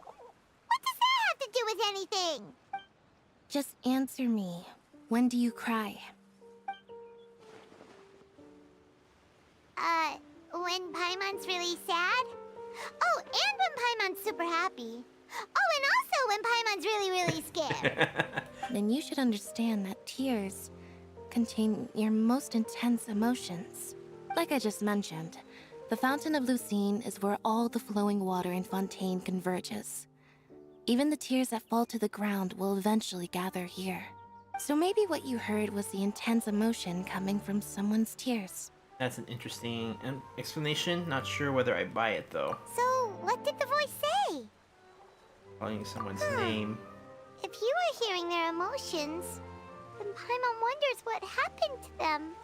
What does that have to do with anything? Just answer me. When do you cry? When Paimon's really sad? Oh, and when Paimon's super happy. Oh, and also when Paimon's really, really scared. Then you should understand that tears contain your most intense emotions. Like I just mentioned, the Fountain of Lucine is where all the flowing water in Fontaine converges. Even the tears that fall to the ground will eventually gather here. So maybe what you heard was the intense emotion coming from someone's tears. That's an interesting explanation. Not sure whether I buy it though. So, what did the voice say? Calling someone's name. If you were hearing their emotions, then Paimon wonders what happened to them.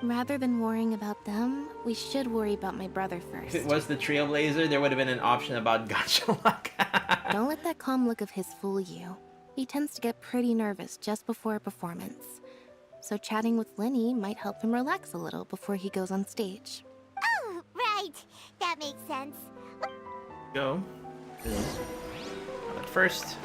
Rather than worrying about them, we should worry about my brother first. If it was the Trailblazer, there would have been an option about Gacha luck. Don't let that calm look of his fool you. He tends to get pretty nervous just before a performance. So chatting with Linny might help him relax a little before he goes on stage. Oh, right. That makes sense. Go. But first,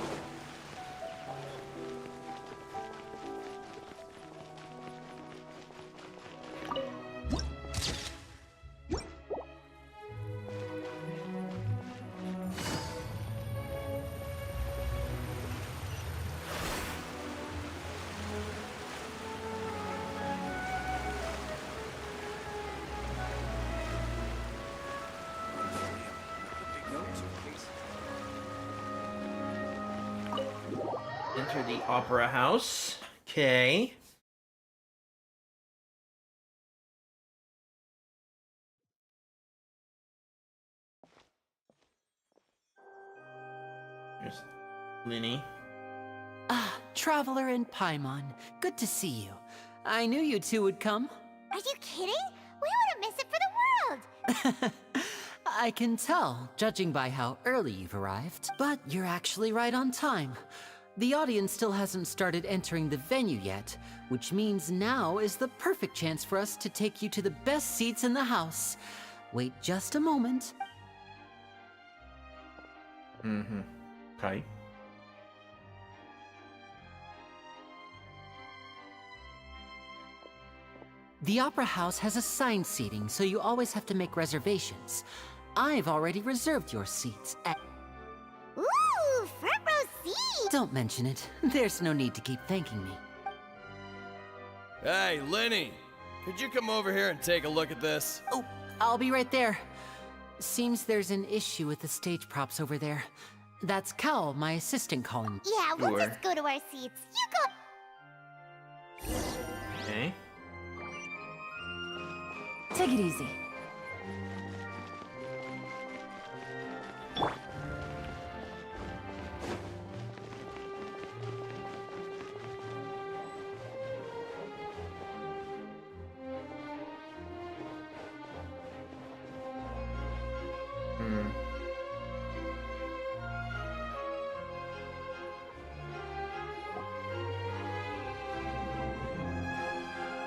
enter the opera house. Okay. There's Linny. Ah, Traveler and Paimon. Good to see you. I knew you two would come. Are you kidding? We wouldn't miss it for the world! I can tell, judging by how early you've arrived. But you're actually right on time. The audience still hasn't started entering the venue yet, which means now is the perfect chance for us to take you to the best seats in the house. Wait just a moment. Okay. The Opera House has assigned seating, so you always have to make reservations. I've already reserved your seats at... Ooh, front row seat! Don't mention it. There's no need to keep thanking me. Hey, Linny! Could you come over here and take a look at this? Oh, I'll be right there. Seems there's an issue with the stage props over there. That's Cal, my assistant, calling. Yeah, we'll just go to our seats. You go... Okay. Take it easy.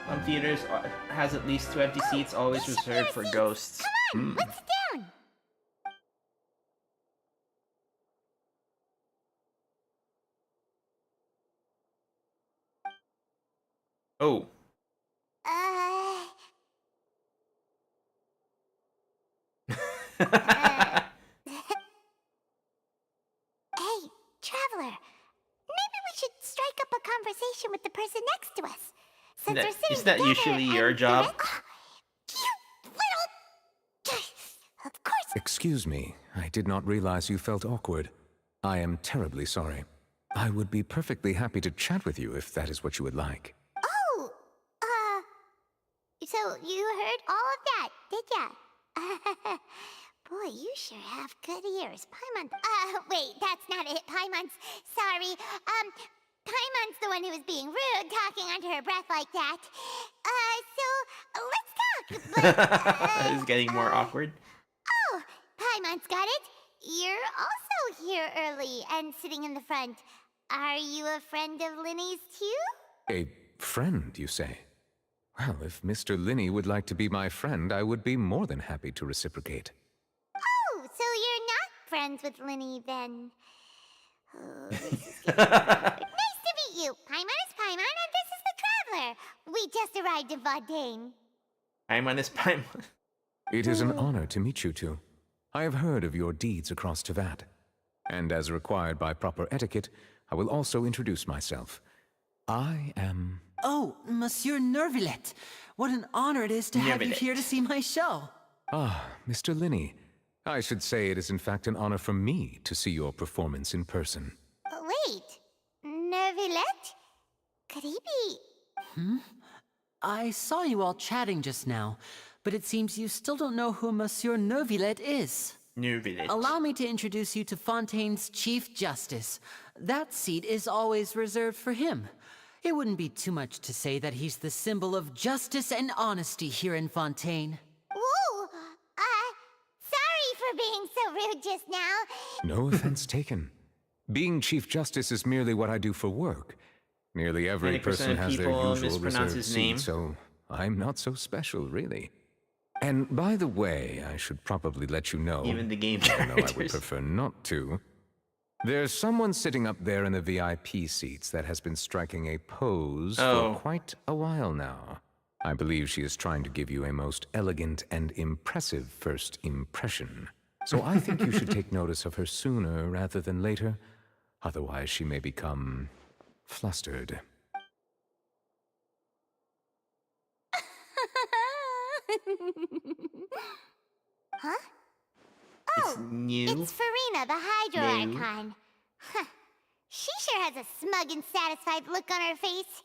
Some theaters has at least 2 empty seats, always reserved for ghosts. Come on, let's sit down! Oh. Hey, Traveler. Maybe we should strike up a conversation with the person next to us. Since we're sitting Isn't that together usually your job? You little... Of course... Excuse me, I did not realize you felt awkward. I am terribly sorry. I would be perfectly happy to chat with you if that is what you would like. Oh, so you heard all of that, did ya? Boy, you sure have good ears. Paimon's... wait, that's not it. Paimon's... Sorry. Paimon's the one who was being rude, talking under her breath like that. So, let's talk, but... This is getting more awkward. Oh, Paimon's got it. You're also here early and sitting in the front. Are you a friend of Linny's, too? A friend, you say? Well, if Mr. Linney would like to be my friend, I would be more than happy to reciprocate. Oh, so you're not friends with Linny, then. Oh, this is getting awkward. Nice to meet you. Paimon is Paimon, and this is the Traveler. We just arrived in Fontaine. Paimon is Paimon. It is an honor to meet you two. I have heard of your deeds across Tevat. And as required by proper etiquette, I will also introduce myself. I am... Oh, Monsieur Nervillet. What an honor it is to have you Nervillet. here to see my show. Ah, Mr. Linney. I should say it is in fact an honor for me to see your performance in person. Wait, Nervillet? Could he be... I saw you all chatting just now, but it seems you still don't know who Monsieur Nervillet is. Nervillet. Allow me to introduce you to Fontaine's Chief Justice. That seat is always reserved for him. It wouldn't be too much to say that he's the symbol of justice and honesty here in Fontaine. Whoa! Sorry for being so rude just now. No offense taken. Being Chief Justice is merely what I do for work. Nearly every 90% person of has their people usual mispronounce reserved his seat, name. so I'm not so special, really. And by the way, I should probably let you know, Even the game although I would characters. prefer not to, there's someone sitting up there in the VIP seats that has been striking a pose Oh. for quite a while now. I believe she is trying to give you a most elegant and impressive first impression. So I think you should take notice of her sooner rather than later. Otherwise, she may become flustered. Huh? It's Oh, new. it's Farina, the Hydro New. Archon. Huh. She sure has a smug and satisfied look on her face.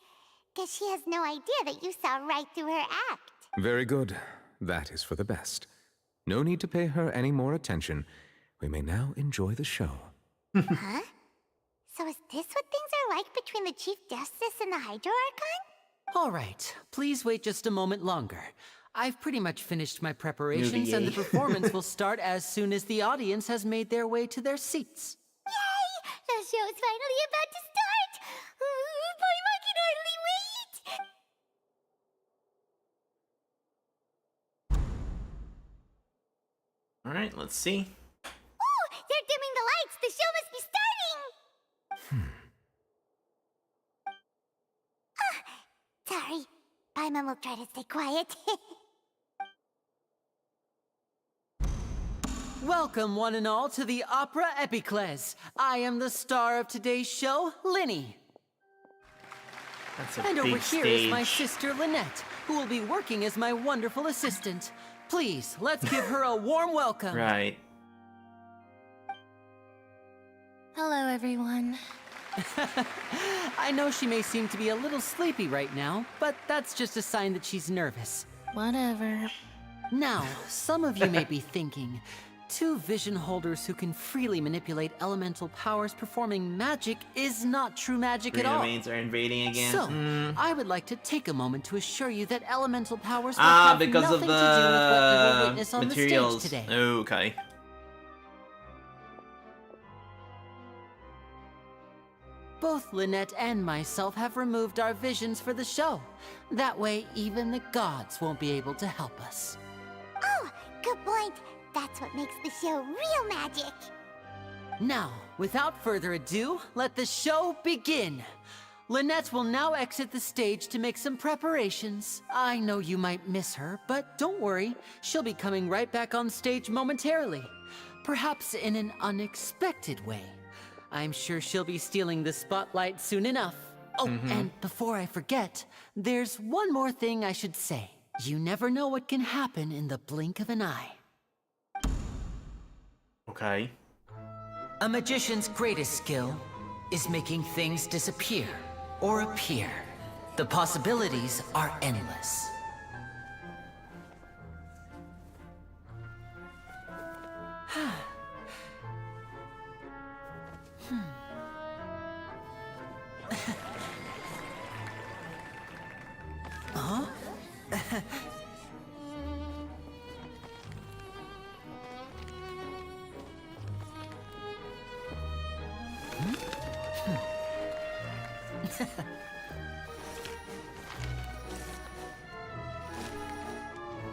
Guess she has no idea that you saw right through her act. Very good. That is for the best. No need to pay her any more attention. We may now enjoy the show. Huh? So is this what things are like between the Chief Justice and the Hydro Archon? All right, please wait just a moment longer. I've pretty much finished my preparations, and the Movie. performance will start as soon as the audience has made their way to their seats. Yay! The show's finally about to start! Paimon can hardly wait! All right, let's see. Oh, they're dimming the lights! The show must be starting! Sorry. Paimon will try to stay quiet. Welcome, one and all, to the Opera Epiclese. I am the star of today's show, Linny. That's a And big over here is my stage. sister, Lynette, who will be working as my wonderful assistant. Please, let's give her a warm welcome. Right. Hello, everyone. I know she may seem to be a little sleepy right now, but that's just a sign that she's nervous. Whatever. Now, some of you may be thinking, two vision holders who can freely manipulate elemental powers performing magic is not true magic Green at all. domains are invading again. So, Mm. I would like to take a moment to assure you that elemental powers will Ah, have because nothing of to do with what you will the witness on materials. the stage today. Okay. Both Lynette and myself have removed our visions for the show. That way, even the gods won't be able to help us. Oh, good point. That's what makes the show real magic. Now, without further ado, let the show begin. Lynette will now exit the stage to make some preparations. I know you might miss her, but don't worry. She'll be coming right back on stage momentarily. Perhaps in an unexpected way. I'm sure she'll be stealing the spotlight soon enough. Oh, and before I forget, there's one more thing I should say. You never know what can happen in the blink of an eye. Okay. A magician's greatest skill is making things disappear or appear. The possibilities are endless.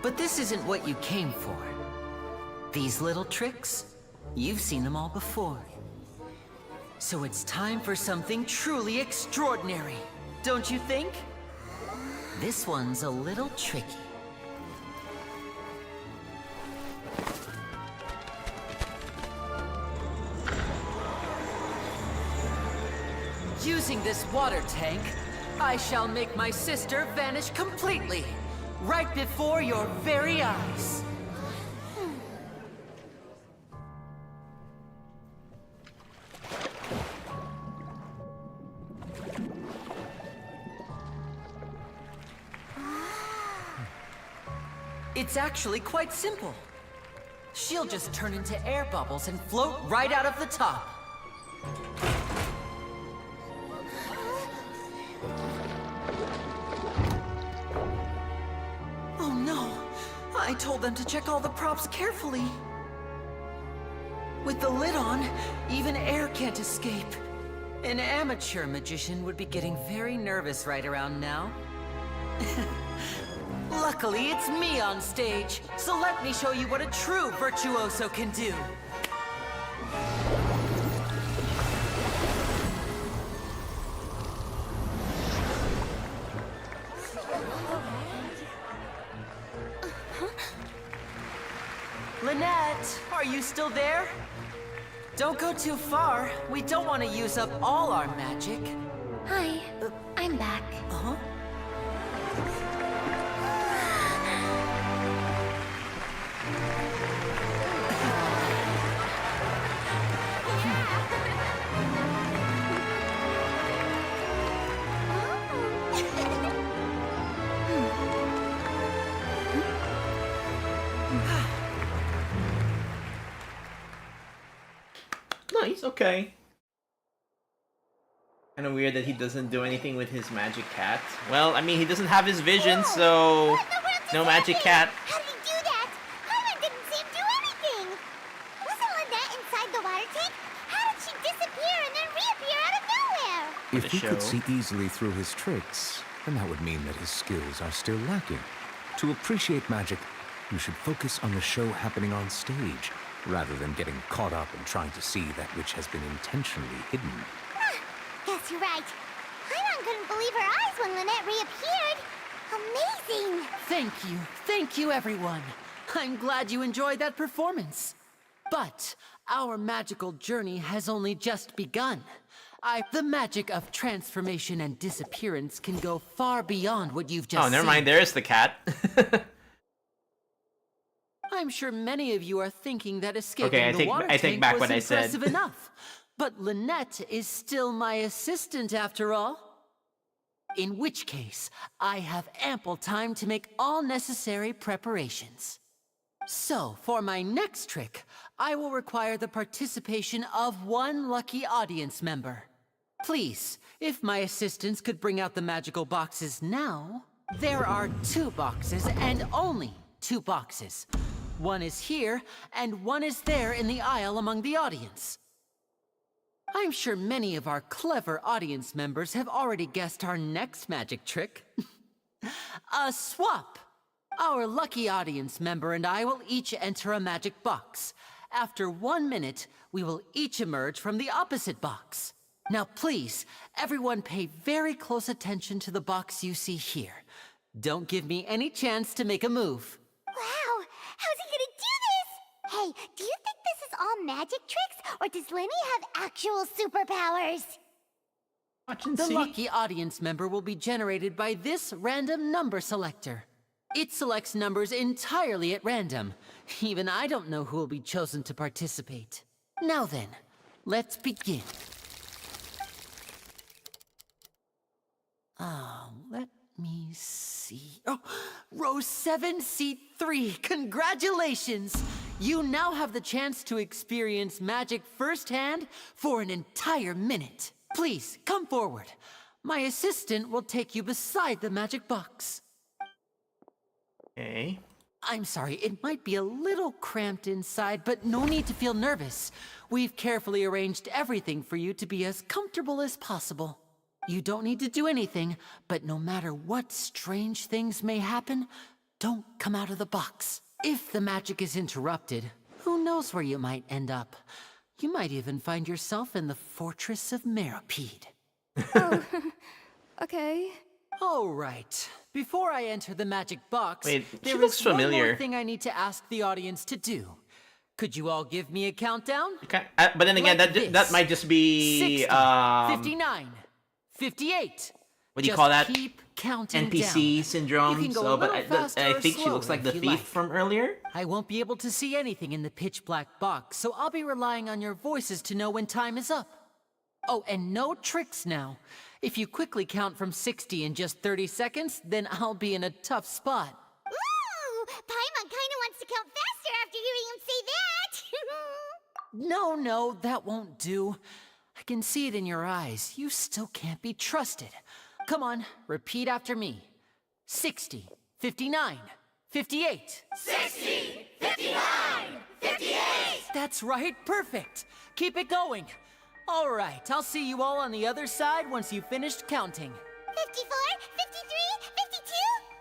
But this isn't what you came for. These little tricks, you've seen them all before. So it's time for something truly extraordinary, don't you think? This one's a little tricky. Using this water tank, I shall make my sister vanish completely, right before your very eyes. It's actually quite simple. She'll just turn into air bubbles and float right out of the top. Oh no! I told them to check all the props carefully. With the lid on, even air can't escape. An amateur magician would be getting very nervous right around now. Luckily, it's me on stage, so let me show you what a true virtuoso can do. Lynette, are you still there? Don't go too far. We don't want to use up all our magic. Hi, I'm back. Uh-huh. Nice, okay. Kind of weird that he doesn't do anything with his magic cat. Well, I mean, he doesn't have his vision, so no magic cat. How did he do that? Paimon didn't see him do anything. Wasn't Lynette inside the water tank? How did she disappear and then reappear out of nowhere? If he could see easily through his tricks, then that would mean that his skills are still lacking. To appreciate magic, you should focus on the show happening on stage, rather than getting caught up in trying to see that which has been intentionally hidden. Guess you're right. Paimon couldn't believe her eyes when Lynette reappeared. Amazing! Thank you everyone. I'm glad you enjoyed that performance. But our magical journey has only just begun. The magic of transformation and disappearance can go far beyond what you've just seen. Oh, never mind, there's the cat. I'm sure many of you are thinking that escaping Okay, the water I take tank back was what I said. impressive enough. But Lynette is still my assistant after all. In which case, I have ample time to make all necessary preparations. So, for my next trick, I will require the participation of one lucky audience member. Please, if my assistants could bring out the magical boxes now. There are 2 boxes and only 2 boxes. One is here, and one is there in the aisle among the audience. I'm sure many of our clever audience members have already guessed our next magic trick. A swap! Our lucky audience member and I will each enter a magic box. After 1 minute, we will each emerge from the opposite box. Now please, everyone pay very close attention to the box you see here. Don't give me any chance to make a move. Wow! How's he gonna do this? Hey, do you think this is all magic tricks, or does Lenny have actual superpowers? The lucky audience member will be generated by this random number selector. It selects numbers entirely at random. Even I don't know who will be chosen to participate. Now then, let's begin. Let me see. Oh, row 7, seat 3. Congratulations! You now have the chance to experience magic firsthand for an entire minute. Please, come forward. My assistant will take you beside the magic box. Okay. I'm sorry, it might be a little cramped inside, but no need to feel nervous. We've carefully arranged everything for you to be as comfortable as possible. You don't need to do anything, but no matter what strange things may happen, Don't come out of the box. If the magic is interrupted, who knows where you might end up? You might even find yourself in the Fortress of Meropide. Oh, okay. All right. Before I enter the magic box, Wait, she there looks is one familiar. more thing I need to ask the audience to do. Could you all give me a countdown? Okay. But then again, Like that might just be 60, 59, 58. what do you call that? Keep counting NPC down. syndrome. You can go So, a but little faster I or think she looks like the slower if you thief like. from earlier. I won't be able to see anything in the pitch black box, so I'll be relying on your voices to know when time is up. Oh, and no tricks now. If you quickly count from 60 in just 30 seconds, then I'll be in a tough spot. Ooh, Paimon kinda wants to count faster after hearing him say that. No, that won't do. I can see it in your eyes. You still can't be trusted. Come on, repeat after me. 60, 59, 58. 60, 59, 58! That's right, perfect. Keep it going. All right, I'll see you all on the other side once you've finished counting. 54,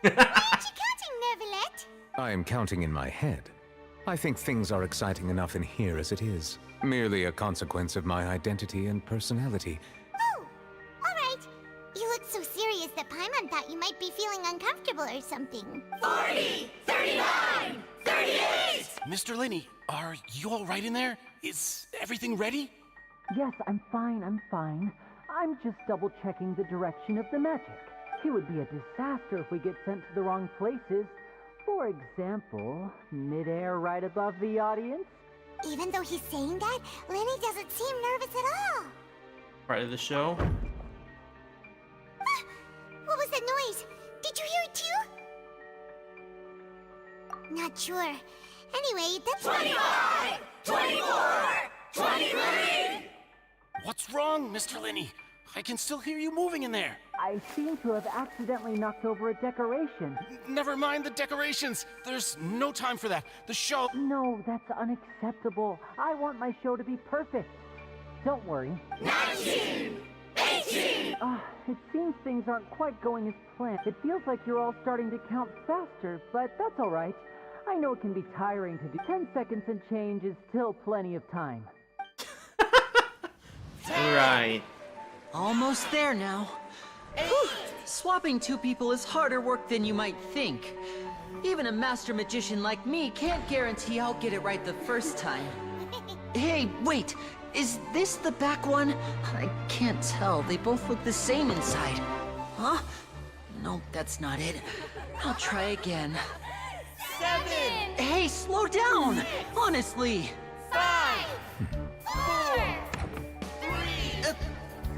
53, 52? Why aren't you counting, Nervalet? I am counting in my head. I think things are exciting enough in here as it is. Merely a consequence of my identity and personality. Oh, alright. You look so serious that Paimon thought you might be feeling uncomfortable or something. 40, 39, 38! Mr. Linney, are you all right in there? Is everything ready? Yes, I'm fine. I'm just double-checking the direction of the magic. It would be a disaster if we get sent to the wrong places. For example, midair right above the audience. Even though he's saying that, Lenny doesn't seem nervous at all. Part of the show. What was that noise? Did you hear it too? Not sure. Anyway, that's 25, 24, 23! What's wrong, Mr. Linney? I can still hear you moving in there. I seem to have accidentally knocked over a decoration. Never mind the decorations. There's no time for that. The show... No, that's unacceptable. I want my show to be perfect. Don't worry. 19! 18! It seems things aren't quite going as planned. It feels like you're all starting to count faster, but that's all right. I know it can be tiring to do. 10 seconds and change is still plenty of time. Right. Almost there now. Whew. Swapping two people is harder work than you might think. Even a master magician like me can't guarantee I'll get it right the first time. Hey, wait! Is this the back one? I can't tell. They both look the same inside. Huh? No, that's not it. I'll try again. 7! Hey, slow down! Honestly! 5! 4!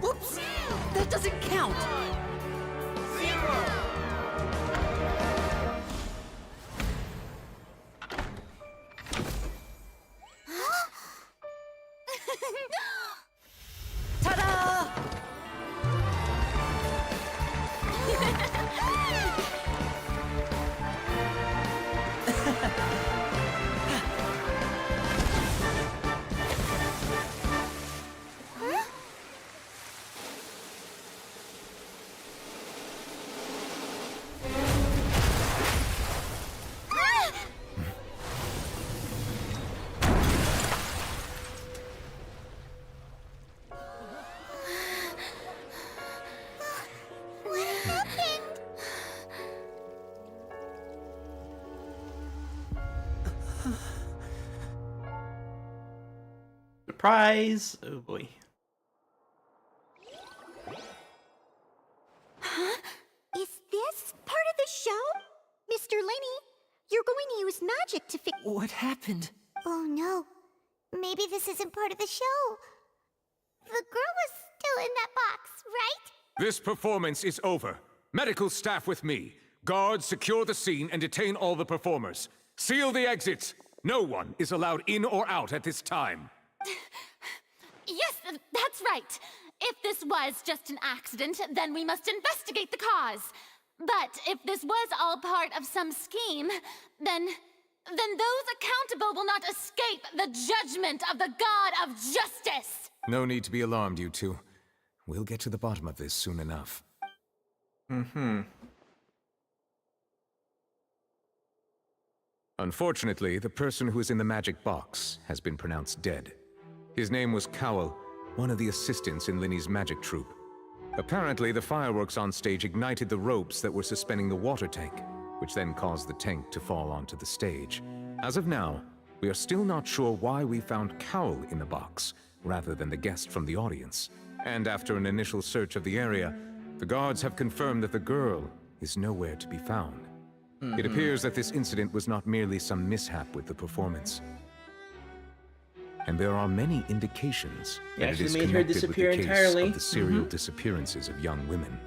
Whoops! That doesn't count! 0! Ta-da! What happened? Surprise! Oh boy. Huh? Is this part of the show? Mr. Linney, you're going to use magic to fix... What happened? Oh no. Maybe this isn't part of the show. The girl was still in that box, right? This performance is over. Medical staff with me. Guards, secure the scene and detain all the performers. Seal the exits. No one is allowed in or out at this time. Yes, that's right. If this was just an accident, then we must investigate the cause. But if this was all part of some scheme, then those accountable will not escape the judgment of the God of Justice. No need to be alarmed, you two. We'll get to the bottom of this soon enough. Mm-hmm. Unfortunately, the person who is in the magic box has been pronounced dead. His name was Cowell, one of the assistants in Linny's magic troupe. Apparently, the fireworks on stage ignited the ropes that were suspending the water tank, which then caused the tank to fall onto the stage. As of now, we are still not sure why we found Cowell in the box, rather than the guest from the audience. And after an initial search of the area, the guards have confirmed that the girl is nowhere to be found. It appears that this incident was not merely some mishap with the performance. And there are many indications that it is made her connected with the disappear case entirely. of the serial disappearances of young women.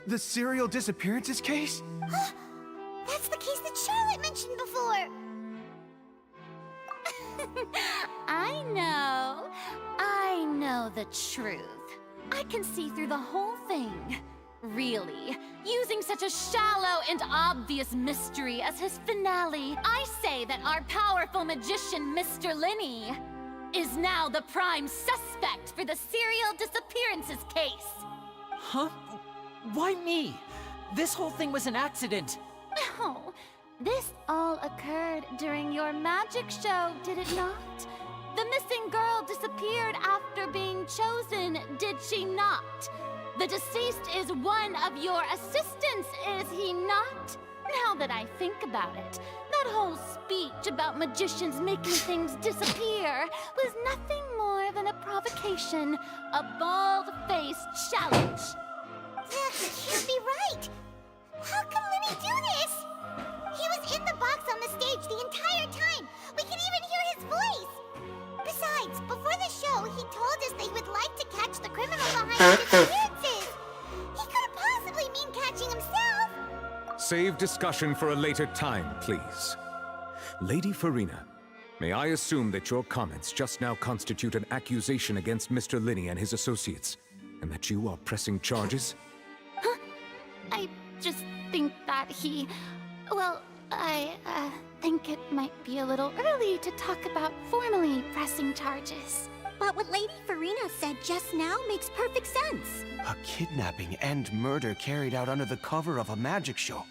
The serial disappearances case? That's the case that Charlotte mentioned before. I know the truth. I can see through the whole thing. Really, using such a shallow and obvious mystery as his finale, I say that our powerful magician, Mr. Linny, is now the prime suspect for the serial disappearances case. Huh? Why me? This whole thing was an accident. No, this all occurred during your magic show, did it not? The missing girl disappeared after being chosen, did she not? The deceased is one of your assistants, is he not? Now that I think about it, that whole speech about magicians making things disappear was nothing more than a provocation, a bald-faced challenge. That can't be right. How can Linny do this? He was in the box on the stage the entire time. We can even hear his voice. Besides, before the show, he told us they would like to catch the criminal behind the disappearances. He couldn't possibly mean catching himself. Save discussion for a later time, please. Lady Farina, may I assume that your comments just now constitute an accusation against Mr. Linny and his associates, and that you are pressing charges? I just think that I think it might be a little early to talk about formally pressing charges. But what Lady Farina said just now makes perfect sense. A kidnapping and murder carried out under the cover of a magic show.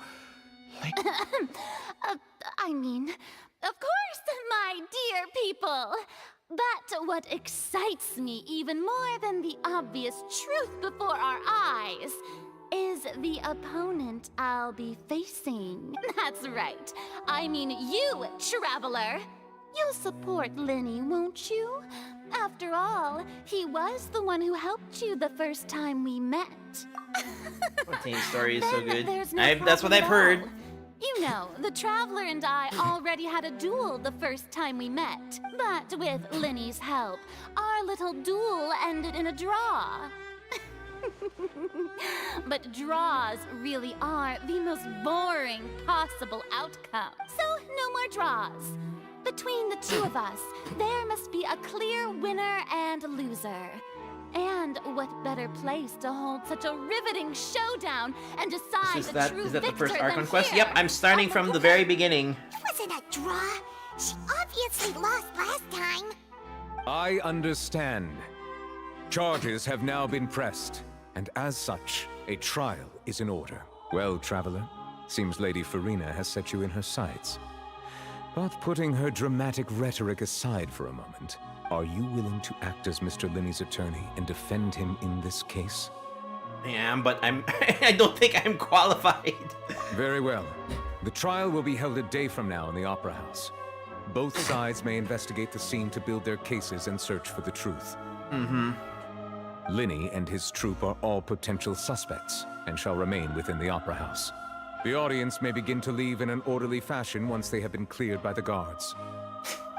I mean, of course, my dear people. But what excites me even more than the obvious truth before our eyes is the opponent I'll be facing. That's right. I mean you, Traveler. You'll support Linny, won't you? After all, he was the one who helped you the first time we met. Fontaine's story is so good. No That's what I've heard. You know, the Traveler and I already had a duel the first time we met. But with Linny's help, our little duel ended in a draw. But draws really are the most boring possible outcome. So, no more draws. Between the two of us, there must be a clear winner and loser. And what better place to hold such a riveting showdown and decide the true Is that the victor first Archon than quest? here? Yep, I'm starting from the very beginning. It wasn't a draw. She obviously lost last time. I understand. Charges have now been pressed, and as such, a trial is in order. Well, Traveler, seems Lady Farina has set you in her sights. But putting her dramatic rhetoric aside for a moment, are you willing to act as Mr. Linny's attorney and defend him in this case? I am, but I don't think I'm qualified. Very well. The trial will be held a day from now in the Opera House. Both sides may investigate the scene to build their cases and search for the truth. Linny and his troupe are all potential suspects and shall remain within the Opera House. The audience may begin to leave in an orderly fashion once they have been cleared by the guards.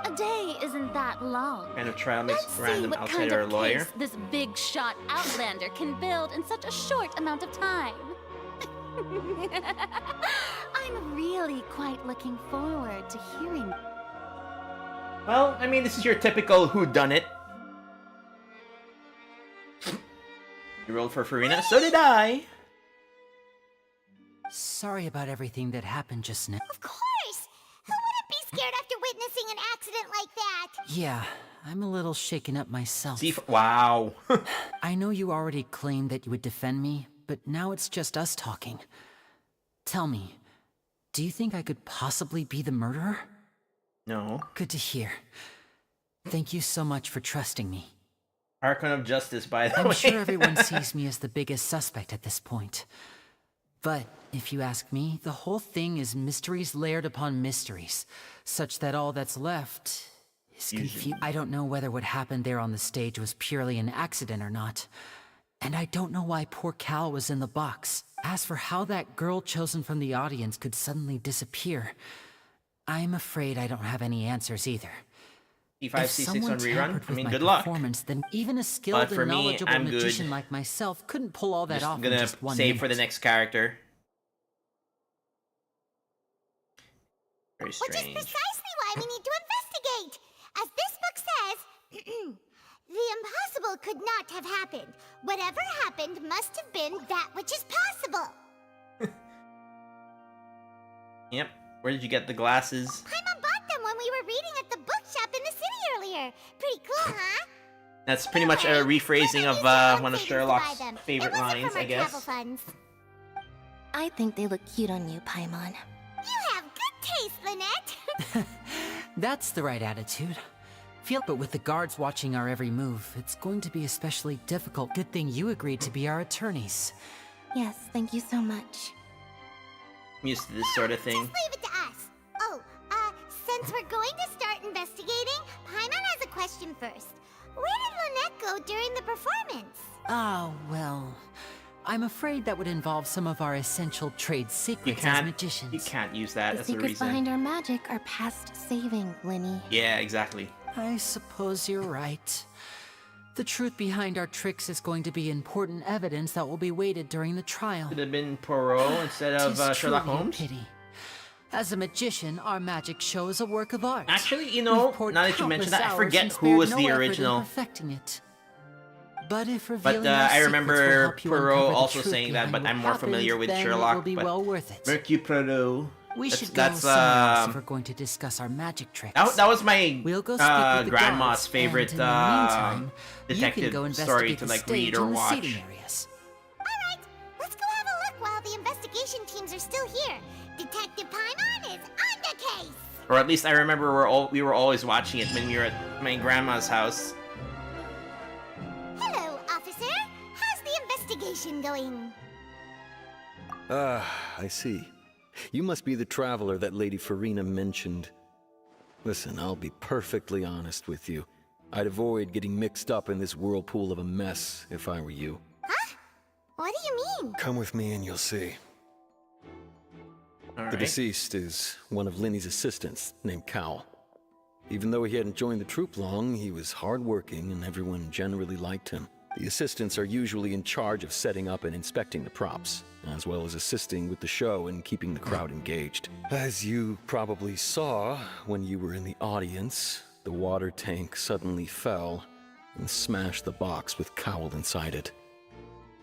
A day isn't that long. Kind of trial makes Let's see random what outsider kind a of lawyer. case this big shot outlander can build in such a short amount of time. I'm really quite looking forward to hearing. Well, I mean, this is your typical whodunit. You rolled for Farina, so did I. Sorry about everything that happened just now. Of course! Who wouldn't be scared after witnessing an accident like that? Yeah, I'm a little shaken up myself. Wow. I know you already claimed that you would defend me, but now it's just us talking. Tell me, Do you think I could possibly be the murderer? No. Good to hear. Thank you so much for trusting me. Archon of Justice, by the way. I'm sure everyone sees me as the biggest suspect at this point. But if you ask me, the whole thing is mysteries layered upon mysteries, such that all that's left is confusion. I don't know whether what happened there on the stage was purely an accident or not. And I don't know why poor Cal was in the box. As for how that girl chosen from the audience could suddenly disappear, I'm afraid I don't have any answers either. C5, If C6 someone on rerun? tampered I with mean, my good luck. performance, then even a But skilled for and me, knowledgeable I'm magician good. like myself couldn't pull all that Just off in gonna just 1 save minute. for the next character. Very Which is strange. precisely why we need to investigate. As this book says, the impossible could not have happened. Whatever happened must have been that which is possible. Yep. Where did you get the glasses? Paimon bought them when we were reading at the bookshop in the city earlier. Pretty cool, huh? That's pretty much a rephrasing of one of Sherlock's favorite lines, I guess. I think they look cute on you, Paimon. You have good taste, Lynette. That's the right attitude. But with the guards watching our every move, it's going to be especially difficult. Good thing you agreed to be our attorneys. Yes, thank you so much. I'm used to this sort of thing. Just leave it to us. Oh, since we're going to start investigating, Paimon has a question first. Where did Lynette go during the performance? Ah, well, I'm afraid that would involve some of our essential trade secrets as magicians. You can't use that The as a secrets reason. behind our magic are past saving, Linny. Yeah, exactly. I suppose you're right. The truth behind our tricks is going to be important evidence that will be weighted during the trial. Could have been Poirot instead of Tis Sherlock truly a Holmes. pity. As a magician, our magic show is a work of art. Actually, you know, We've poured now that you mention countless that, I hours forget and who spared was no the effort in original. perfecting it. But if But revealing our I secrets will remember help you Poirot uncover the also truth saying that, behind but what I'm more familiar happened, with then Sherlock. it will be but well worth it. Mercure Poirot. We That's- should go that's, somewhere else if we're going to discuss our magic tricks. That was my We'll go speak with the grandma's guards, favorite and in the meantime, detective you can go story investigate to the like stage read or and the watch. seating areas. Alright, let's go have a look while the investigation teams are still here. Detective Paimon is on the case. Or at least I remember we were always watching it when we were at my grandma's house. Hello, officer. How's the investigation going? I see. You must be the traveler that Lady Farina mentioned. Listen, I'll be perfectly honest with you. I'd avoid getting mixed up in this whirlpool of a mess if I were you. Huh? What do you mean? Come with me and you'll see. All The right. deceased is one of Linny's assistants, named Cal. Even though he hadn't joined the troupe long, he was hardworking and everyone generally liked him. The assistants are usually in charge of setting up and inspecting the props, as well as assisting with the show and keeping the crowd engaged. As you probably saw when you were in the audience, the water tank suddenly fell and smashed the box with Cowl inside it.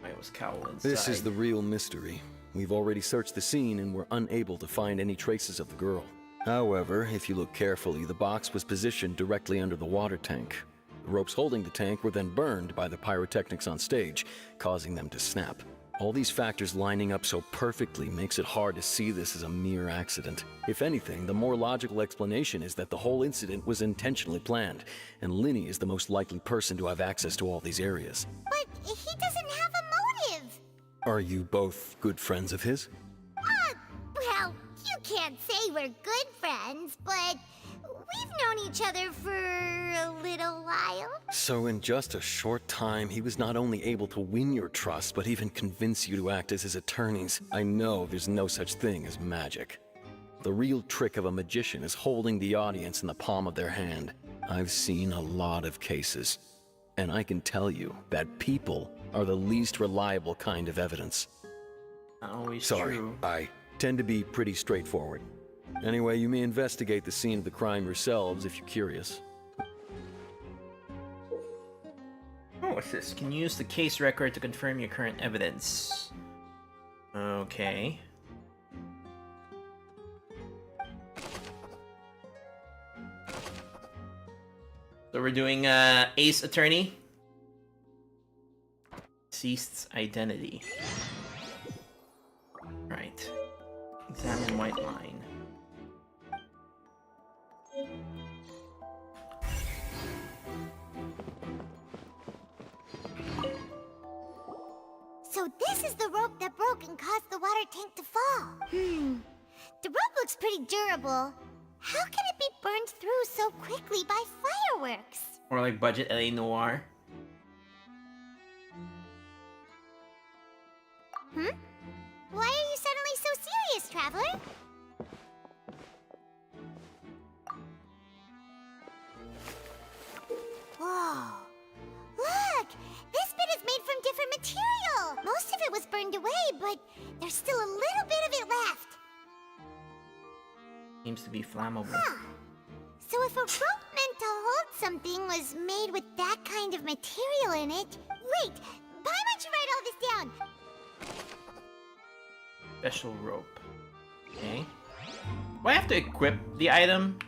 It was Cowl inside. This is the real mystery. We've already searched the scene and were unable to find any traces of the girl. However, if you look carefully, the box was positioned directly under the water tank. The ropes holding the tank were then burned by the pyrotechnics on stage, causing them to snap. All these factors lining up so perfectly makes it hard to see this as a mere accident. If anything, the more logical explanation is that the whole incident was intentionally planned, and Linny is the most likely person to have access to all these areas. But he doesn't have a motive. Are you both good friends of his? Well, you can't say we're good friends, but we've known each other for a little while. So in just a short time, he was not only able to win your trust, but even convince you to act as his attorneys. I know there's no such thing as magic. The real trick of a magician is holding the audience in the palm of their hand. I've seen a lot of cases, and I can tell you that people are the least reliable kind of evidence. Not always Sorry, true. I tend to be pretty straightforward. Anyway, you may investigate the scene of the crime yourselves if you're curious. Oh, what's this? Can you use the case record to confirm your current evidence? Okay. So we're doing Ace Attorney. Deceased's identity. Right. Examine white line. So this is the rope that broke and caused the water tank to fall. The rope looks pretty durable. How can it be burned through so quickly by fireworks? Or like budget LA Noir. Why are you suddenly so serious, Traveler? Whoa. Look! This bit is made from different material! Most of it was burned away, but there's still a little bit of it left. Seems to be flammable. So if a rope meant to hold something was made with that kind of material in it... Wait! Why don't you write all this down? Special rope. Okay. Do I have to equip the item?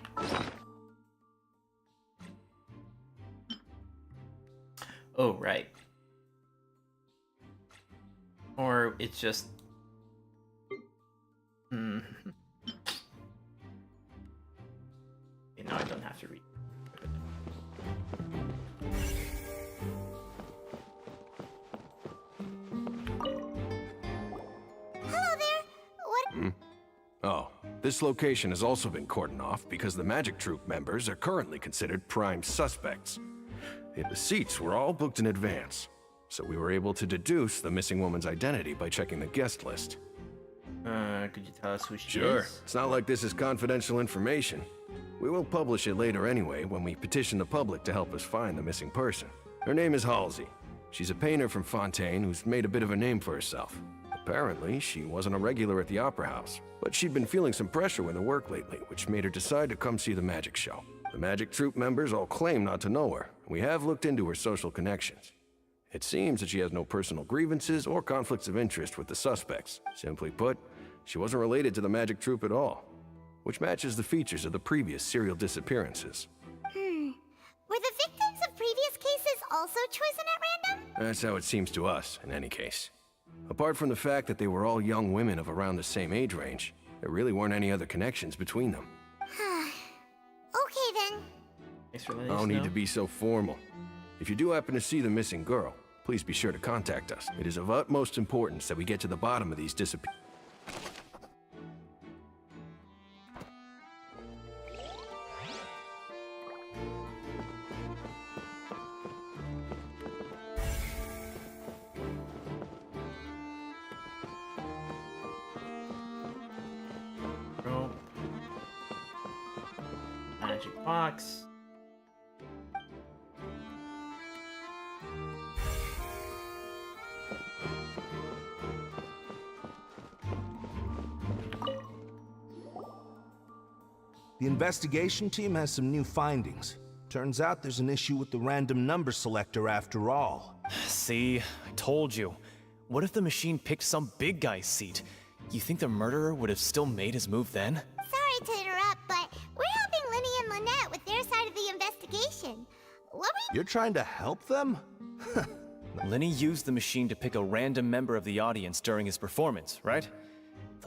Oh, right. Or it's just... Okay, now I don't have to read. Hello there! What... Oh, this location has also been cordoned off because the Magic Troop members are currently considered prime suspects. The seats were all booked in advance, so we were able to deduce the missing woman's identity by checking the guest list. Could you tell us who she Sure. is? It's not like this is confidential information. We will publish it later anyway when we petition the public to help us find the missing person. Her name is Halsey. She's a painter from Fontaine who's made a bit of a name for herself. Apparently, she wasn't a regular at the Opera House, but she'd been feeling some pressure with her work lately, which made her decide to come see the magic show. The Magic Troop members all claim not to know her. We have looked into her social connections. It seems that she has no personal grievances or conflicts of interest with the suspects. Simply put, she wasn't related to the Magic Troop at all, which matches the features of the previous serial disappearances. Were the victims of previous cases also chosen at random? That's how it seems to us, in any case. Apart from the fact that they were all young women of around the same age range, there really weren't any other connections between them. Okay then. Thanks for letting us No need know. to be so formal. If you do happen to see the missing girl, please be sure to contact us. It is of utmost importance that we get to the bottom of these disappearances. Rope. Magic box. The investigation team has some new findings. Turns out there's an issue with the random number selector after all. See, I told you. What if the machine picked some big guy's seat? You think the murderer would have still made his move then? Sorry to interrupt, but we're helping Linny and Lynette with their side of the investigation. What were You're trying to help them? Linny used the machine to pick a random member of the audience during his performance, right?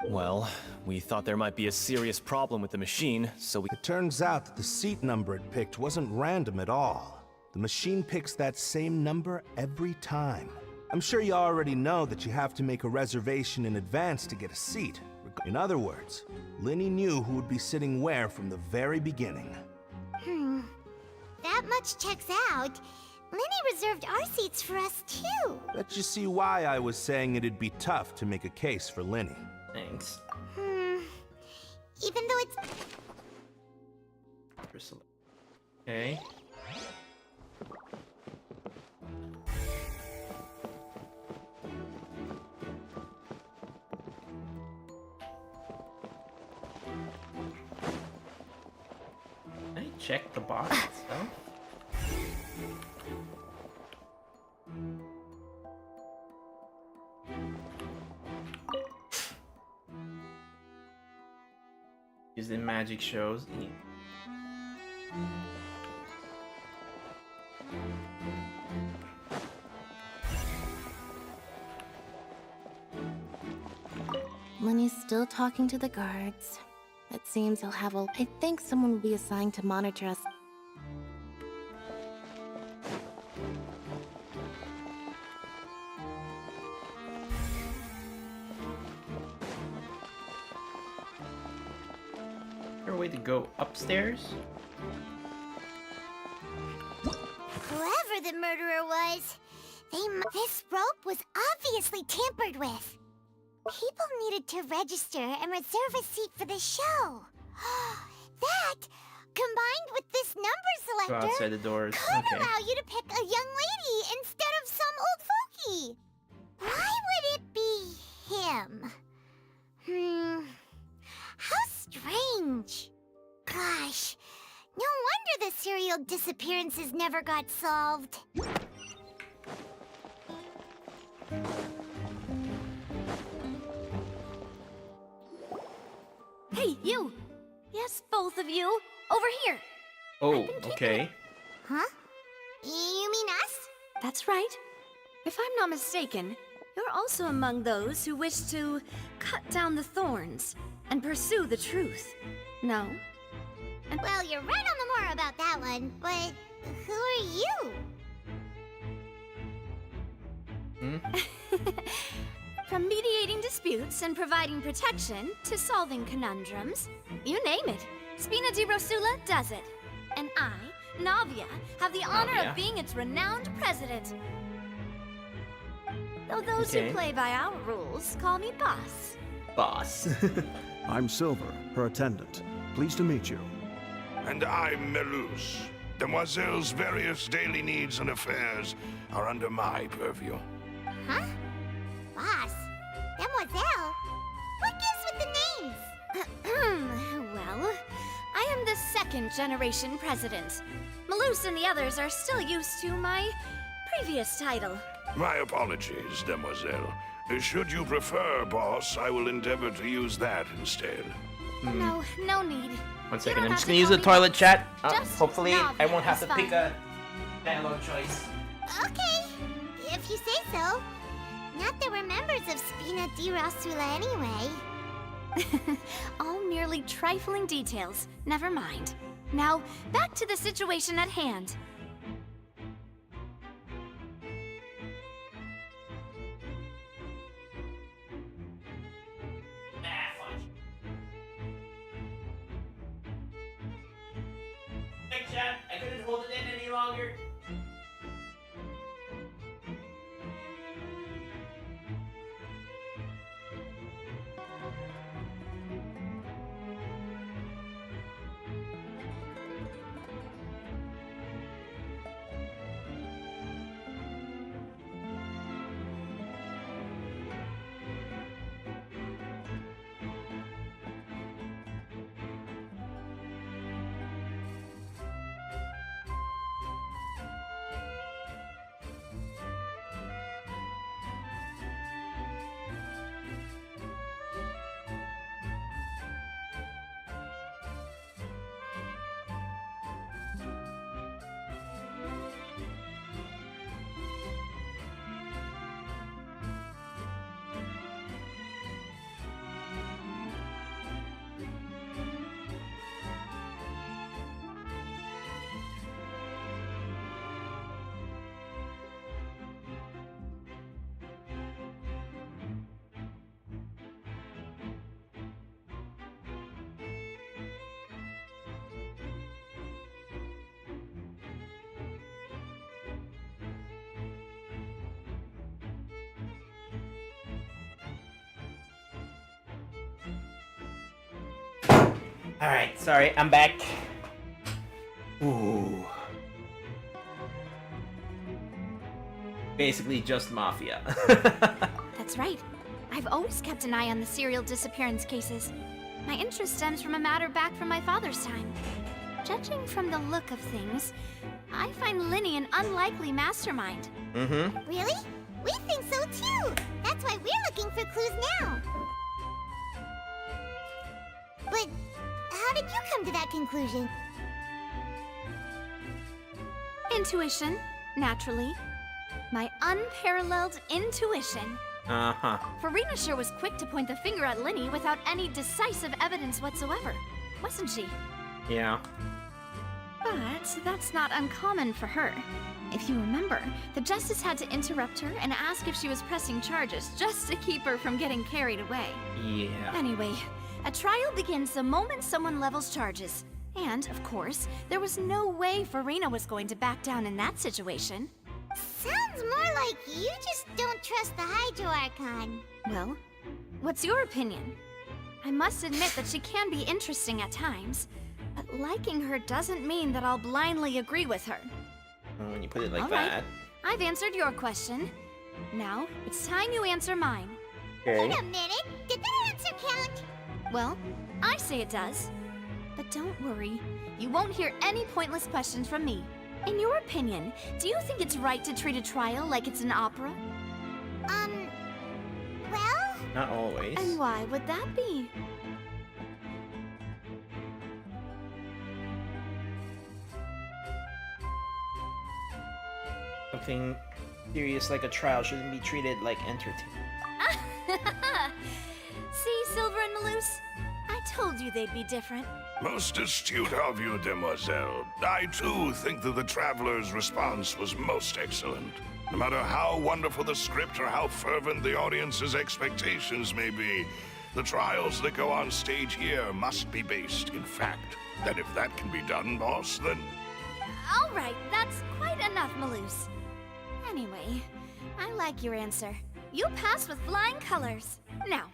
Well, we thought there might be a serious problem with the machine, so we... It turns out that the seat number it picked wasn't random at all. The machine picks that same number every time. I'm sure you already know that you have to make a reservation in advance to get a seat. In other words, Linny knew who would be sitting where from the very beginning. That much checks out. Linny reserved our seats for us too. Let you see why I was saying it'd be tough to make a case for Linny. Thanks. Even though it's... Okay. Can I check the box itself? Used in magic shows. Lenny's still talking to the guards. It seems he'll have I think someone will be assigned to monitor us. Is there a way to go upstairs? Whoever the murderer was, this rope was obviously tampered with. People needed to register and reserve a seat for the show. That, combined with this number Go selector, outside the doors. could Okay. allow you to pick a young lady instead of some old fogey. Why would it be him? How strange. Gosh, no wonder the serial disappearances never got solved. Hey, you! Yes, both of you! Over here! Oh, okay. Huh? You mean us? That's right. If I'm not mistaken, you're also among those who wish to cut down the thorns and pursue the truth. No? Well, you're right on the more about that one, but who are you? From mediating disputes and providing protection to solving conundrums, you name it, Spina di Rosula does it. And I, Navia, have the honor Navia. of being its renowned president. Though those Okay. who play by our rules call me boss. Boss. I'm Silver, her attendant. Pleased to meet you. And I'm Melus. Demoiselle's various daily needs and affairs are under my purview. Huh? Boss? Demoiselle? What gives with the names? Well, I am the second generation president. Malus and the others are still used to my previous title. My apologies, Demoiselle. Should you prefer, boss, I will endeavor to use that instead. No, no need. One second, don't I'm have just to gonna use call the me toilet chat. Just Hopefully, I Navia won't have is to pick fine. a dialogue choice. Okay, if you say so. Not that we're members of Spina di Rosula anyway. All merely trifling details. Never mind. Now, back to the situation at hand. Hey, chat, I couldn't hold it in any longer. Alright, sorry, I'm back. Ooh. Basically just Mafia. That's right. I've always kept an eye on the serial disappearance cases. My interest stems from a matter back from my father's time. Judging from the look of things, I find Linny an unlikely mastermind. Mm-hmm. Really? We think so too. That's why we're looking for clues now. But how did you come to that conclusion? Intuition, naturally. My unparalleled intuition. Uh-huh. Farina sure was quick to point the finger at Linny without any decisive evidence whatsoever, wasn't she? Yeah. But that's not uncommon for her. If you remember, the Justice had to interrupt her and ask if she was pressing charges just to keep her from getting carried away. Yeah. Anyway, a trial begins the moment someone levels charges. And, of course, there was no way Farina was going to back down in that situation. Sounds more like you just don't trust the Hydro Archon. Well, what's your opinion? I must admit that she can be interesting at times, but liking her doesn't mean that I'll blindly agree with her. When you put it like All right. that. I've answered your question. Now, it's time you answer mine. Okay. Wait a minute, did that answer count? Well, I say it does. But don't worry, you won't hear any pointless questions from me. In your opinion, do you think it's right to treat a trial like it's an opera? Well? Not always. And why would that be? Something serious like a trial shouldn't be treated like entertainment. See, Silver and Maloose? I told you they'd be different. Most astute of you, demoiselle. I too think that the Traveler's response was most excellent. No matter how wonderful the script or how fervent the audience's expectations may be, the trials that go on stage here must be based in fact. And if that can be done, boss, then... All right, that's quite enough, Maloose. Anyway, I like your answer. You passed with flying colors. Now,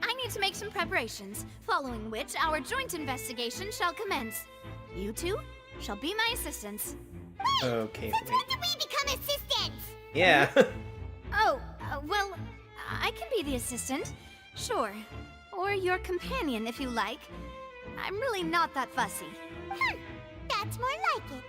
I need to make some preparations, following which our joint investigation shall commence. You two shall be my assistants. Okay, Since when did we become assistants? Yeah. Oh, well, I can be the assistant. Sure. Or your companion, if you like. I'm really not that fussy. That's more like it.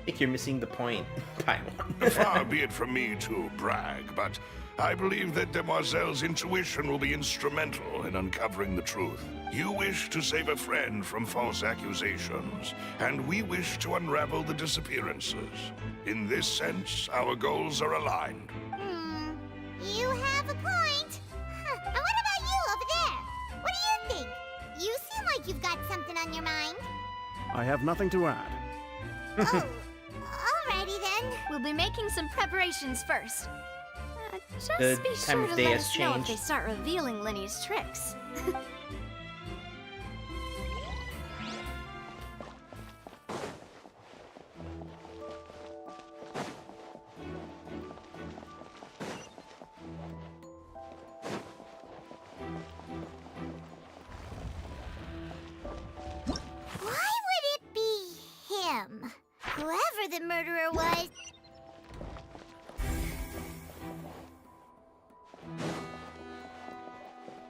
I think you're missing the point, Paimon. Far be it from me to brag, but I believe that Demoiselle's intuition will be instrumental in uncovering the truth. You wish to save a friend from false accusations, and we wish to unravel the disappearances. In this sense, our goals are aligned. You have a point. And what about you over there? What do you think? You seem like you've got something on your mind. I have nothing to add. Oh, alrighty then. We'll be making some preparations first. Just The be time sure of to day let has us know if changed. they start revealing Linny's tricks. Why would it be him? Whoever the murderer was.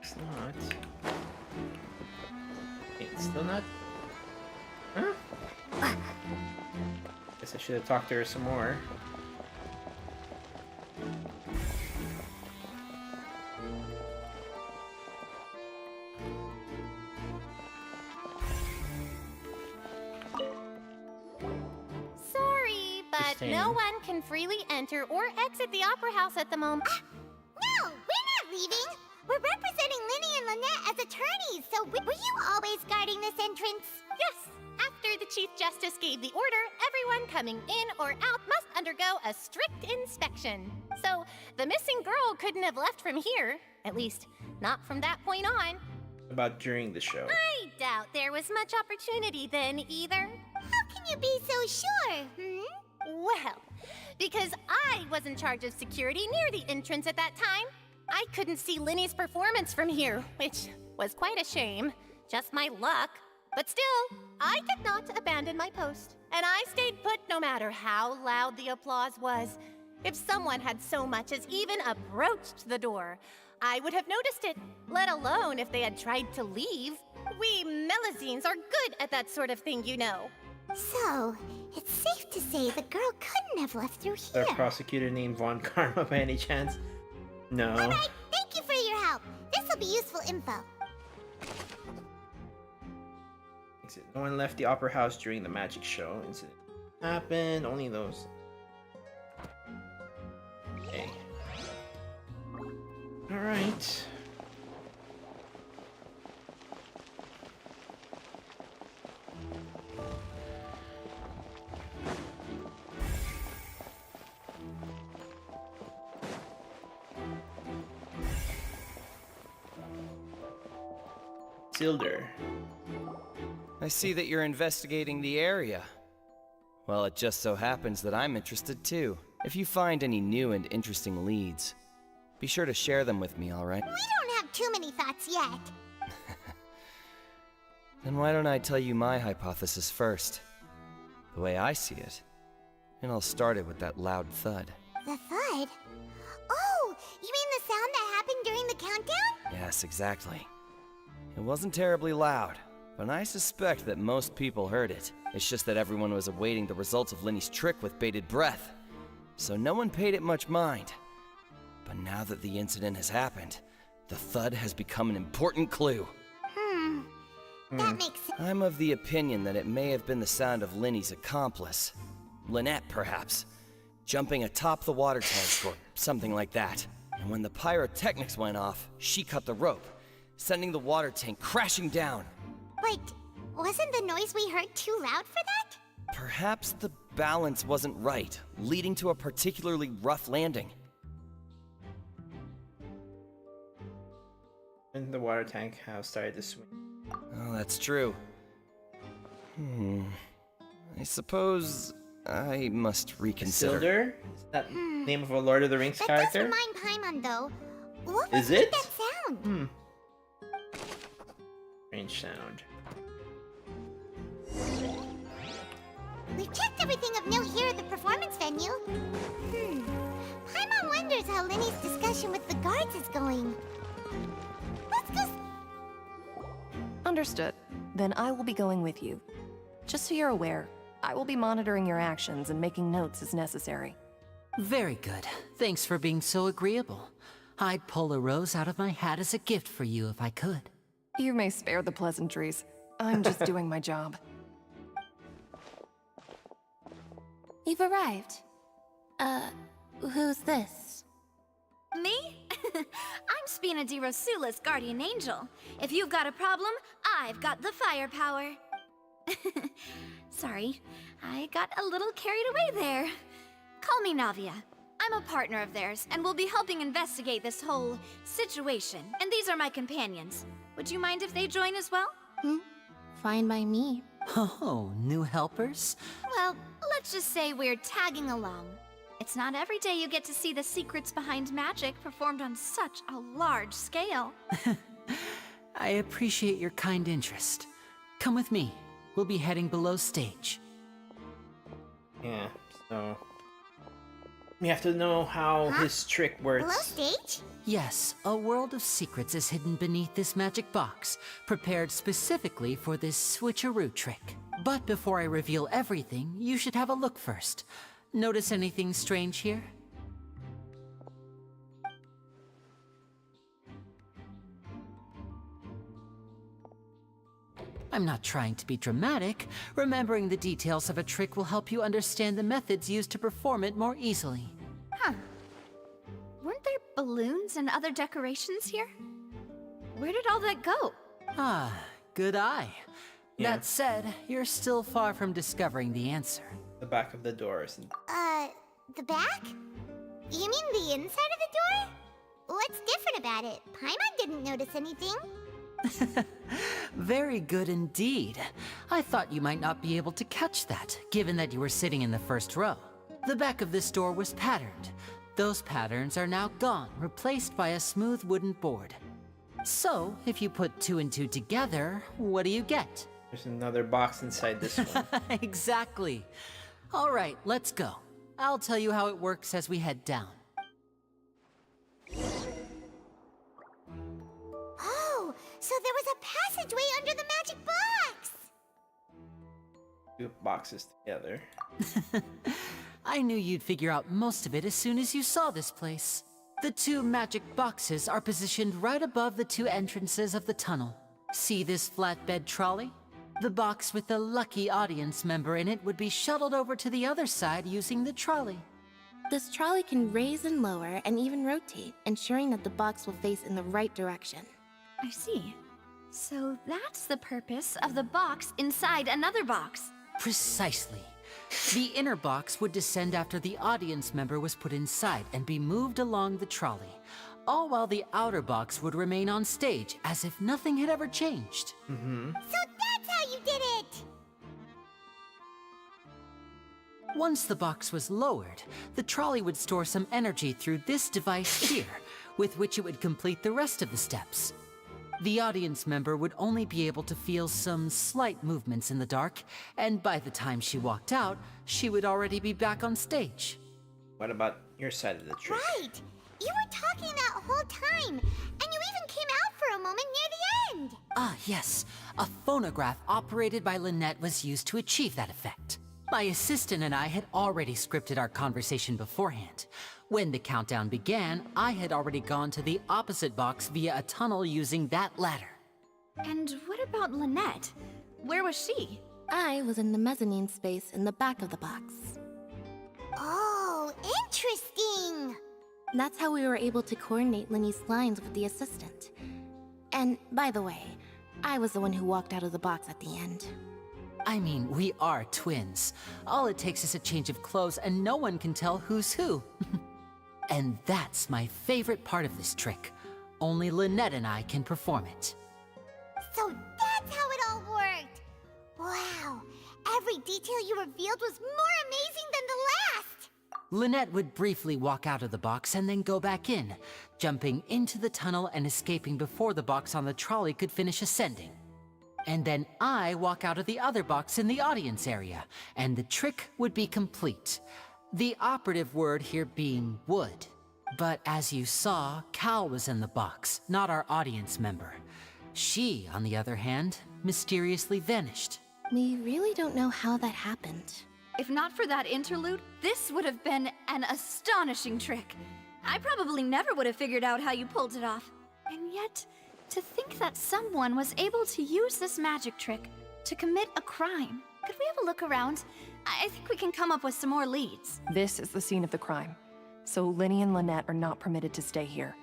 It's not. It's still not. Huh? Guess I should have talked to her some more. Sorry, but Interesting. no one can freely enter or exit the Opera House at the moment. No, we're not leaving. We're representing Linny and Lynette as attorneys, so were you always guarding this entrance? Yes, after the Chief Justice gave the order, everyone coming in or out must undergo a strict inspection. So, the missing girl couldn't have left from here. At least, not from that point on. About during the show. I doubt there was much opportunity then either. How can you be so sure, Well, because I was in charge of security near the entrance at that time. I couldn't see Linny's performance from here, which was quite a shame. Just my luck. But still, I did not abandon my post. And I stayed put no matter how loud the applause was. If someone had so much as even approached the door, I would have noticed it, let alone if they had tried to leave. We Melazines are good at that sort of thing, you know. So, it's safe to say the girl couldn't have left through Is here. there a prosecutor named Von Karma by any chance? No. Alright, thank you for your help. This will be useful info. No one left the Opera House during the magic show. Incident happened. Only those. Okay. Alright. Silder. I see that you're investigating the area. Well, it just so happens that I'm interested too. If you find any new and interesting leads, be sure to share them with me, alright? We don't have too many thoughts yet. Then why don't I tell you my hypothesis first? The way I see it. And I'll start it with that loud thud. The thud? Oh, you mean the sound that happened during the countdown? Yes, exactly. It wasn't terribly loud, but I suspect that most people heard it. It's just that everyone was awaiting the results of Linny's trick with bated breath, so no one paid it much mind. But now that the incident has happened, the thud has become an important clue. That makes sense. I'm of the opinion that it may have been the sound of Linny's accomplice. Lynette, perhaps. Jumping atop the water tank or something like that. And when the pyrotechnics went off, she cut the rope, sending the water tank crashing down. Wait, wasn't the noise we heard too loud for that? Perhaps the balance wasn't right, leading to a particularly rough landing. And the water tank house started to swing. Oh, that's true. I suppose I must reconsider. Silder? Is that name of a Lord of the Rings character? That does remind Paimon, though. What Is was it? that sound? Strange sound. We've checked everything of note here at the performance venue. Paimon wonders how Linny's discussion with the guards is going. Let's go. Understood. Then I will be going with you. Just so you're aware, I will be monitoring your actions and making notes as necessary. Very good. Thanks for being so agreeable. I'd pull a rose out of my hat as a gift for you if I could. You may spare the pleasantries. I'm just doing my job. You've arrived. Who's this? Me? I'm Spina di Rosula's guardian angel. If you've got a problem, I've got the firepower. Sorry, I got a little carried away there. Call me Navia. I'm a partner of theirs, and will be helping investigate this whole situation. And these are my companions. Would you mind if they join as well? Fine by me. Oh, new helpers? Well, let's just say we're tagging along. It's not every day you get to see the secrets behind magic performed on such a large scale. I appreciate your kind interest. Come with me. We'll be heading below stage. Yeah, so... we have to know how his trick works. Below stage? Yes, a world of secrets is hidden beneath this magic box, prepared specifically for this switcheroo trick. But before I reveal everything, you should have a look first. Notice anything strange here? I'm not trying to be dramatic. Remembering the details of a trick will help you understand the methods used to perform it more easily. Huh. Weren't there balloons and other decorations here? Where did all that go? Ah, good eye. Yeah. That said, you're still far from discovering the answer. The back of the doors. The back? You mean the inside of the door? What's different about it? Paimon didn't notice anything. Very good indeed. I thought you might not be able to catch that, given that you were sitting in the first row. The back of this door was patterned. Those patterns are now gone, replaced by a smooth wooden board. So, if you put 2 and 2 together, what do you get? There's another box inside this one. Exactly. All right, let's go. I'll tell you how it works as we head down. Oh, so there was a passageway under the magic box! 2 boxes together. I knew you'd figure out most of it as soon as you saw this place. The 2 magic boxes are positioned right above the 2 entrances of the tunnel. See this flatbed trolley? The box with the lucky audience member in it would be shuttled over to the other side using the trolley. This trolley can raise and lower and even rotate, ensuring that the box will face in the right direction. I see. So that's the purpose of the box inside another box. Precisely. The inner box would descend after the audience member was put inside and be moved along the trolley, all while the outer box would remain on stage as if nothing had ever changed. So that's how you did it! Once the box was lowered, the trolley would store some energy through this device here, with which it would complete the rest of the steps. The audience member would only be able to feel some slight movements in the dark, and by the time she walked out, she would already be back on stage. What about your side of the trick? Right! You were talking that whole time, and you even came out for a moment near the end! Ah, yes. A phonograph operated by Lynette was used to achieve that effect. My assistant and I had already scripted our conversation beforehand. When the countdown began, I had already gone to the opposite box via a tunnel using that ladder. And what about Lynette? Where was she? I was in the mezzanine space in the back of the box. Oh, interesting! That's how we were able to coordinate Linny's lines with the assistant. And, by the way, I was the one who walked out of the box at the end. I mean, we are twins. All it takes is a change of clothes and no one can tell who's who. And that's my favorite part of this trick. Only Lynette and I can perform it. So that's how it all worked! Wow, every detail you revealed was more amazing than the last! Lynette would briefly walk out of the box and then go back in, jumping into the tunnel and escaping before the box on the trolley could finish ascending. And then I walk out of the other box in the audience area, and the trick would be complete. The operative word here being would. But as you saw, Cal was in the box, not our audience member. She, on the other hand, mysteriously vanished. We really don't know how that happened. If not for that interlude, this would have been an astonishing trick. I probably never would have figured out how you pulled it off. And yet, to think that someone was able to use this magic trick to commit a crime. Could we have a look around? I think we can come up with some more leads. This is the scene of the crime, so Linny and Lynette are not permitted to stay here.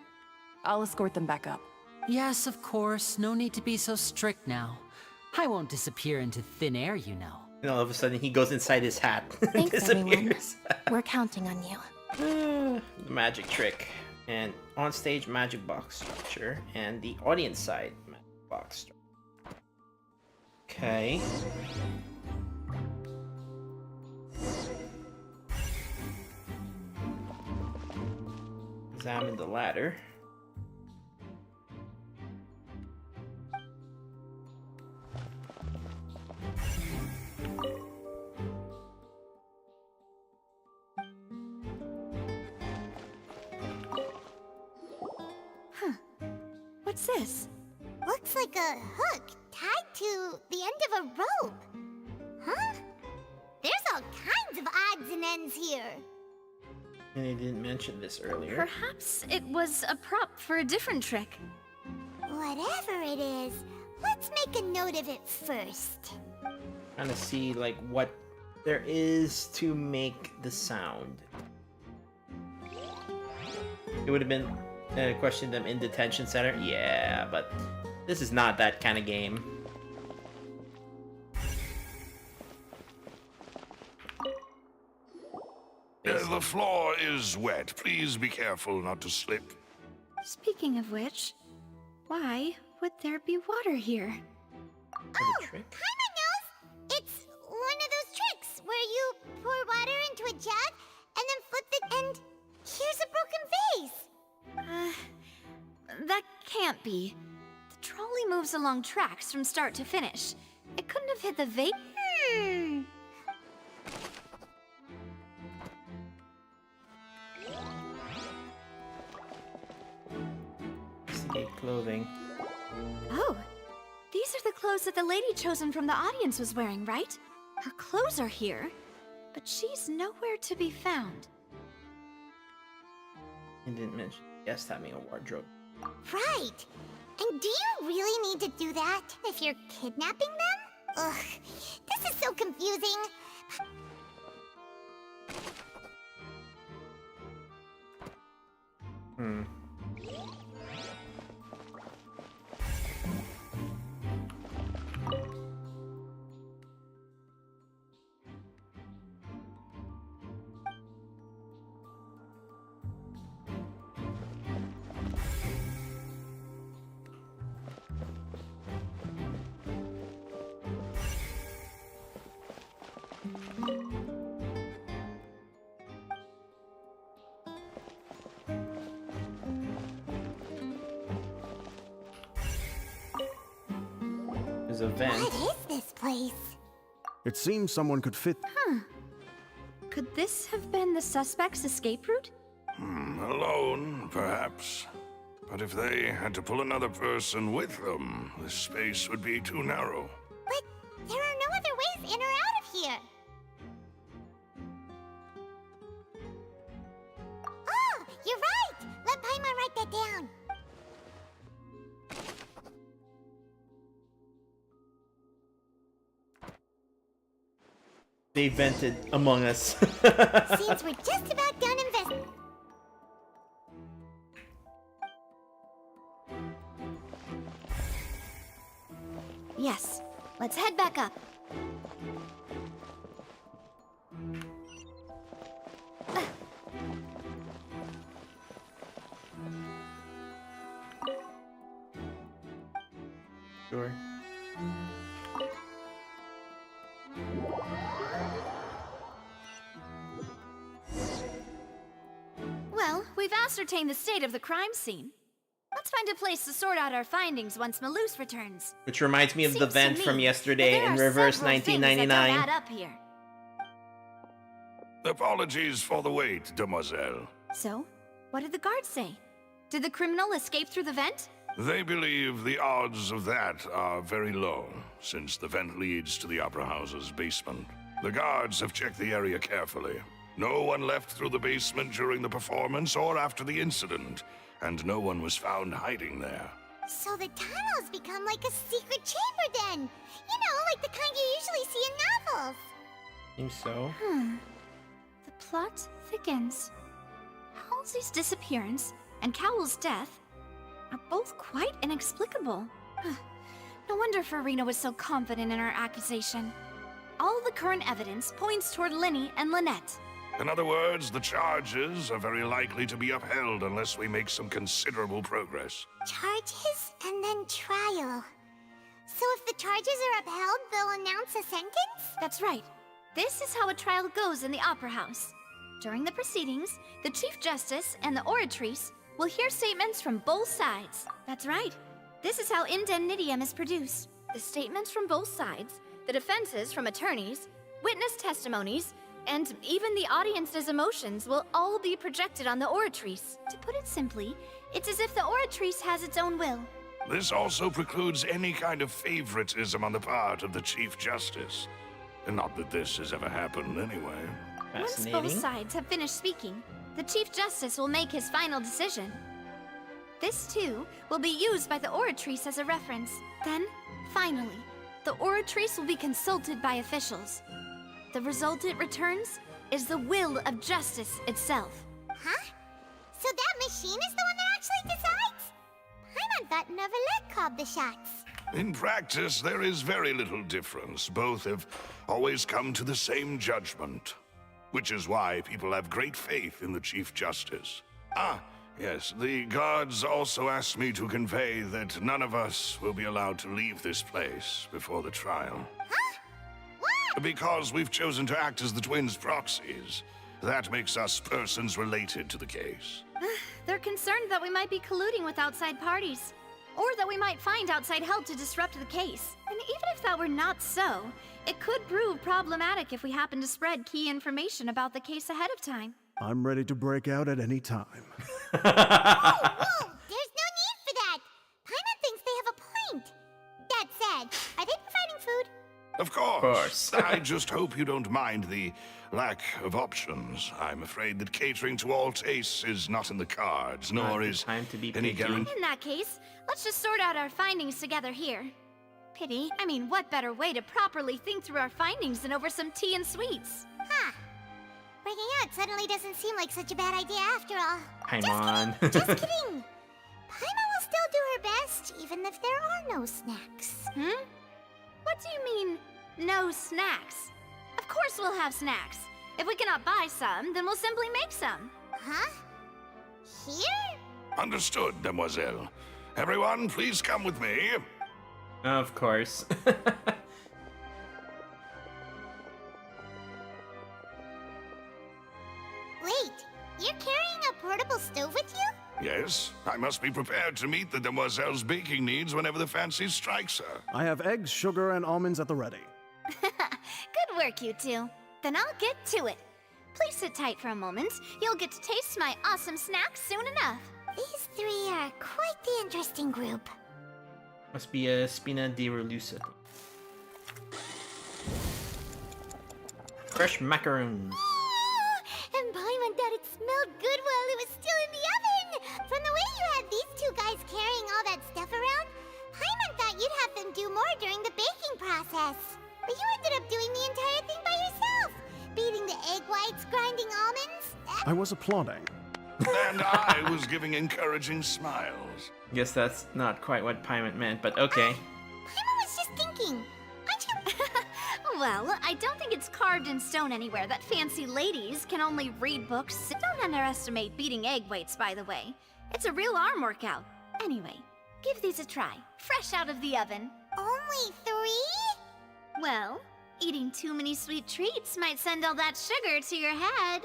I'll escort them back up. Yes, of course. No need to be so strict now. I won't disappear into thin air, you know. And all of a sudden, he goes inside his hat. Thanks, everyone. We're counting on you. The magic trick. And on-stage magic box structure. And the audience side magic box structure. Okay. Examine the ladder. What's this? Looks like a hook tied to the end of a rope. Huh? There's all kinds of odds and ends here. And they didn't mention this earlier. Perhaps it was a prop for a different trick. Whatever it is, let's make a note of it first. Trying to see like what there is to make the sound. It would have been question them in detention center. Yeah, but this is not that kind of game. The floor is wet. Please be careful not to slip. Speaking of which, why would there be water here? Oh, Paimon knows! It's one of those tricks where you pour water into a jug and then flip it and here's a broken vase. That can't be. The trolley moves along tracks from start to finish. It couldn't have hit the vase. Investigate clothing. Oh, these are the clothes that the lady chosen from the audience was wearing, right? Her clothes are here, but she's nowhere to be found. I didn't mention guest having a wardrobe. Right. And do you really need to do that if you're kidnapping them? Ugh, this is so confusing. There's a vent. What is this place? It seems someone could fit. Could this have been the suspect's escape route? Alone, perhaps. But if they had to pull another person with them, this space would be too narrow. But there are no other ways in or out of here. Oh, you're right! Let Paimon write that down. They vented among us. Seems we're just about done investing. Yes. Let's head back up. Sure. Well, we've ascertained the state of the crime scene. Let's find a place to sort out our findings once Malus returns. Which reminds me of the Seems to vent me from that yesterday there in are reverse several things that don't 1999. add up here. Apologies for the wait, demoiselle. So, what did the guards say? Did the criminal escape through the vent? They believe the odds of that are very low, since the vent leads to the Opera House's basement. The guards have checked the area carefully. No one left through the basement during the performance or after the incident, and no one was found hiding there. So the tunnels become like a secret chamber then. You know, like the kind you usually see in novels. Seems so. The plot thickens. Halsey's disappearance and Cowell's death are both quite inexplicable. No wonder Farina was so confident in her accusation. All the current evidence points toward Linny and Lynette. In other words, the charges are very likely to be upheld unless we make some considerable progress. Charges and then trial. So if the charges are upheld, they'll announce a sentence? That's right. This is how a trial goes in the Opera House. During the proceedings, the Chief Justice and the Oratrice will hear statements from both sides. That's right. This is how indemnitium is produced. The statements from both sides, the defenses from attorneys, witness testimonies, and even the audience's emotions will all be projected on the Oratrice. To put it simply, it's as if the Oratrice has its own will. This also precludes any kind of favoritism on the part of the Chief Justice. And not that this has ever happened anyway. Once both sides have finished speaking, the Chief Justice will make his final decision. This, too, will be used by the Oratrice as a reference. Then, finally, the Oratrice will be consulted by officials. The result it returns is the will of justice itself. Huh? So that machine is the one that actually decides? Paimon thought Neuvillette called the shots. In practice, there is very little difference. Both have always come to the same judgment. Which is why people have great faith in the Chief Justice. Ah, yes, the guards also asked me to convey that none of us will be allowed to leave this place before the trial. Huh? What? Because we've chosen to act as the twins' proxies. That makes us persons related to the case. They're concerned that we might be colluding with outside parties, or that we might find outside help to disrupt the case. And even if that were not so, it could prove problematic if we happen to spread key information about the case ahead of time. I'm ready to break out at any time. Whoa! There's no need for that! Paimon thinks they have a point. That said, are they providing food? Of course. I just hope you don't mind the lack of options. I'm afraid that catering to all tastes is not in the cards, nor is any guarantee. In that case, let's just sort out our findings together here. Pity. I mean, what better way to properly think through our findings than over some tea and sweets? Huh. breaking out suddenly doesn't seem like such a bad idea after all. Paimon. Just kidding. Paimon will still do her best, even if there are no snacks. What do you mean, no snacks? Of course we'll have snacks. If we cannot buy some, then we'll simply make some. Huh? Here? Understood, demoiselle. Everyone, please come with me. Of course. Wait, you're carrying a portable stove with you? Yes, I must be prepared to meet the demoiselle's baking needs whenever the fancy strikes her. I have eggs, sugar, and almonds at the ready. Good work, you two. Then I'll get to it. Please sit tight for a moment. You'll get to taste my awesome snacks soon enough. These three are quite the interesting group. Must be a spina di relusa. Fresh macaroons. And Paimon thought it smelled good while it was still in the oven! From the way you had these two guys carrying all that stuff around, Paimon thought you'd have them do more during the baking process. But you ended up doing the entire thing by yourself! Beating the egg whites, grinding almonds. I was applauding. And I was giving encouraging smiles. Guess that's not quite what Paimon meant, but okay. Paimon was just thinking. Aren't you... Well, I don't think it's carved in stone anywhere that fancy ladies can only read books. Don't underestimate beating egg whites, by the way. It's a real arm workout. Anyway, give these a try. Fresh out of the oven. Only 3? Well, eating too many sweet treats might send all that sugar to your head.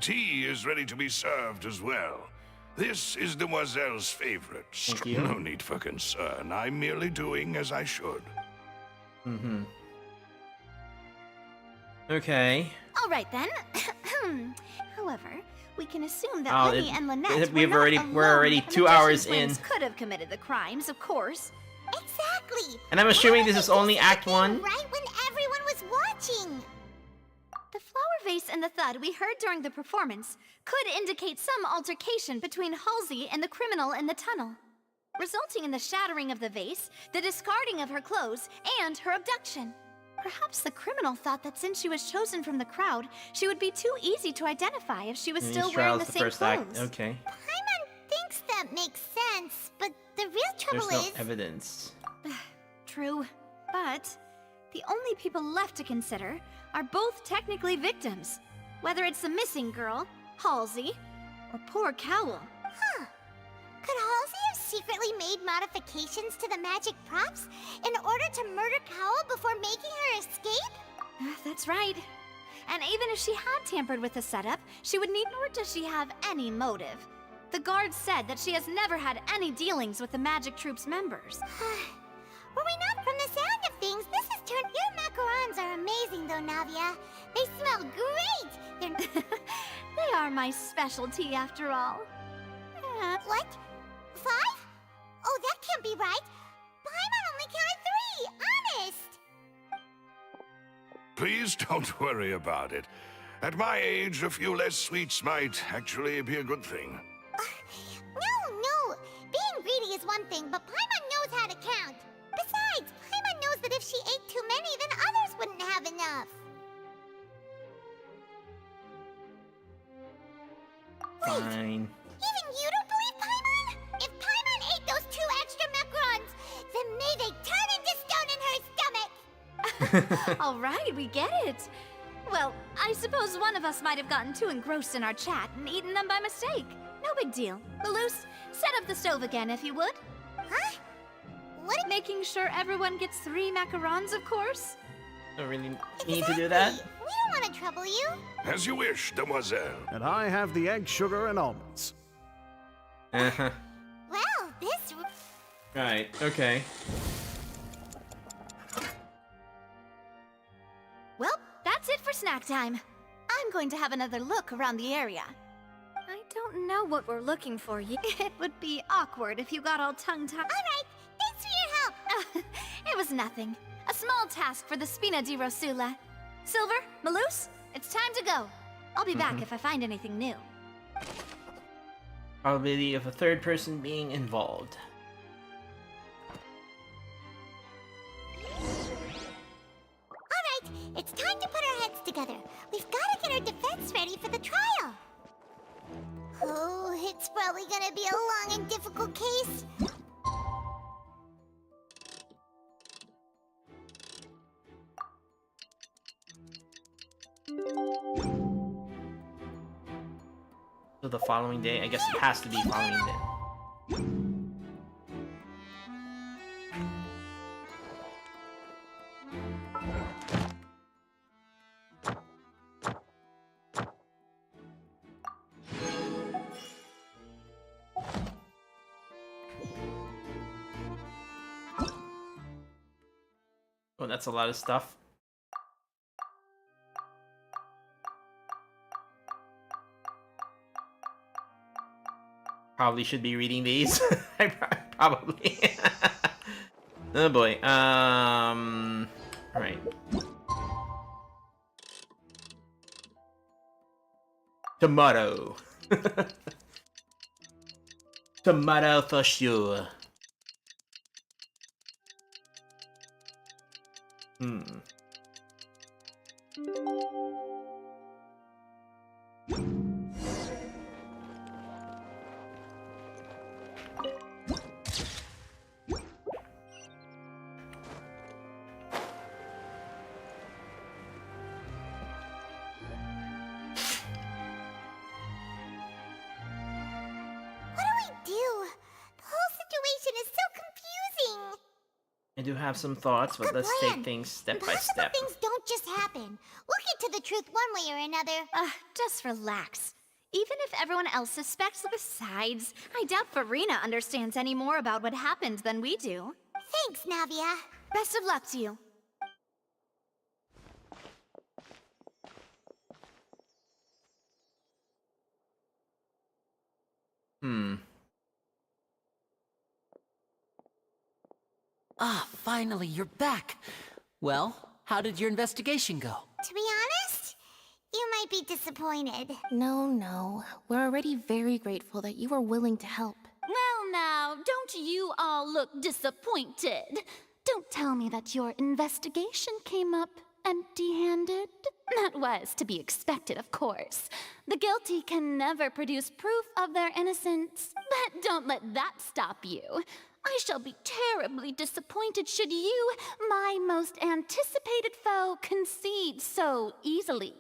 Tea is ready to be served as well. This is Demoiselle's favorite. Thank you. No need for concern. I'm merely doing as I should. Okay. All right then. However, we can assume that Oh, Lenny and Lynette we're already 2 hours in. Could have committed the crimes, of course. Exactly! And I'm assuming this is only Act 1. Right when everyone was watching! The flower vase and the thud we heard during the performance could indicate some altercation between Halsey and the criminal in the tunnel, resulting in the shattering of the vase, the discarding of her clothes, and her abduction. Perhaps the criminal thought that since she was chosen from the crowd, she would be too easy to identify if she was still wearing the same clothes. Okay. Paimon thinks that makes sense, but the real trouble There's no is... evidence. True, but the only people left to consider are both technically victims, whether it's the missing girl, Halsey, or poor Cowell. Huh. Could Halsey have secretly made modifications to the magic props in order to murder Cowell before making her escape? That's right. And even if she had tampered with the setup, she would need, nor does she have any motive. The guards said that she has never had any dealings with the magic troop's members. Were we not from the sound of things, this has turned... Your macarons are amazing though, Navia. They smell great! They're... They are my specialty after all. What? 5? Oh, that can't be right. Paimon only counted 3, honest! Please don't worry about it. At my age, a few less sweets might actually be a good thing. No. Being greedy is one thing, but Paimon knows how to count. Besides, Paimon knows that if she ate too many, then others wouldn't have enough. Fine. Even you don't believe Paimon? If Paimon ate those 2 extra macarons, then may they turn into stone in her stomach! All right, we get it. Well, I suppose one of us might have gotten too engrossed in our chat and eaten them by mistake. No big deal. Maloose, set up the stove again if you would. Huh? What? Making sure everyone gets 3 macarons, of course. Don't really need to do that. We don't want to trouble you. As you wish, demoiselle. And I have the egg, sugar, and almonds. Uh-huh. Well, this... Right, okay. Well, that's it for snack time. I'm going to have another look around the area. I don't know what we're looking for. It would be awkward if you got all tongue-tied. All right, thanks for your help. It was nothing. A small task for the Spina di Rosula. Silver, Maloose, it's time to go. I'll be back if I find anything new. Probability of a third person being involved. All right, It's time to put our heads together. We've got to get our defense ready for the trial. Oh, it's probably gonna be a long and difficult case. So the following day, I guess it has to be following day. Oh, that's a lot of stuff. Probably should be reading these. I probably. Oh boy. Alright. Tomato. Tomato for sure. I do have some thoughts, but let's take things step by step. Things don't just happen. We'll get to the truth one way or another. Just relax. Even if everyone else suspects, besides, I doubt Farina understands any more about what happened than we do. Thanks, Navia. Best of luck to you. Ah, finally, you're back. Well, how did your investigation go? To be honest, you might be disappointed. No. We're already very grateful that you were willing to help. Well now, don't you all look disappointed? Don't tell me that your investigation came up empty-handed. That was to be expected, of course. The guilty can never produce proof of their innocence. But don't let that stop you. I shall be terribly disappointed should you, my most anticipated foe, concede so easily.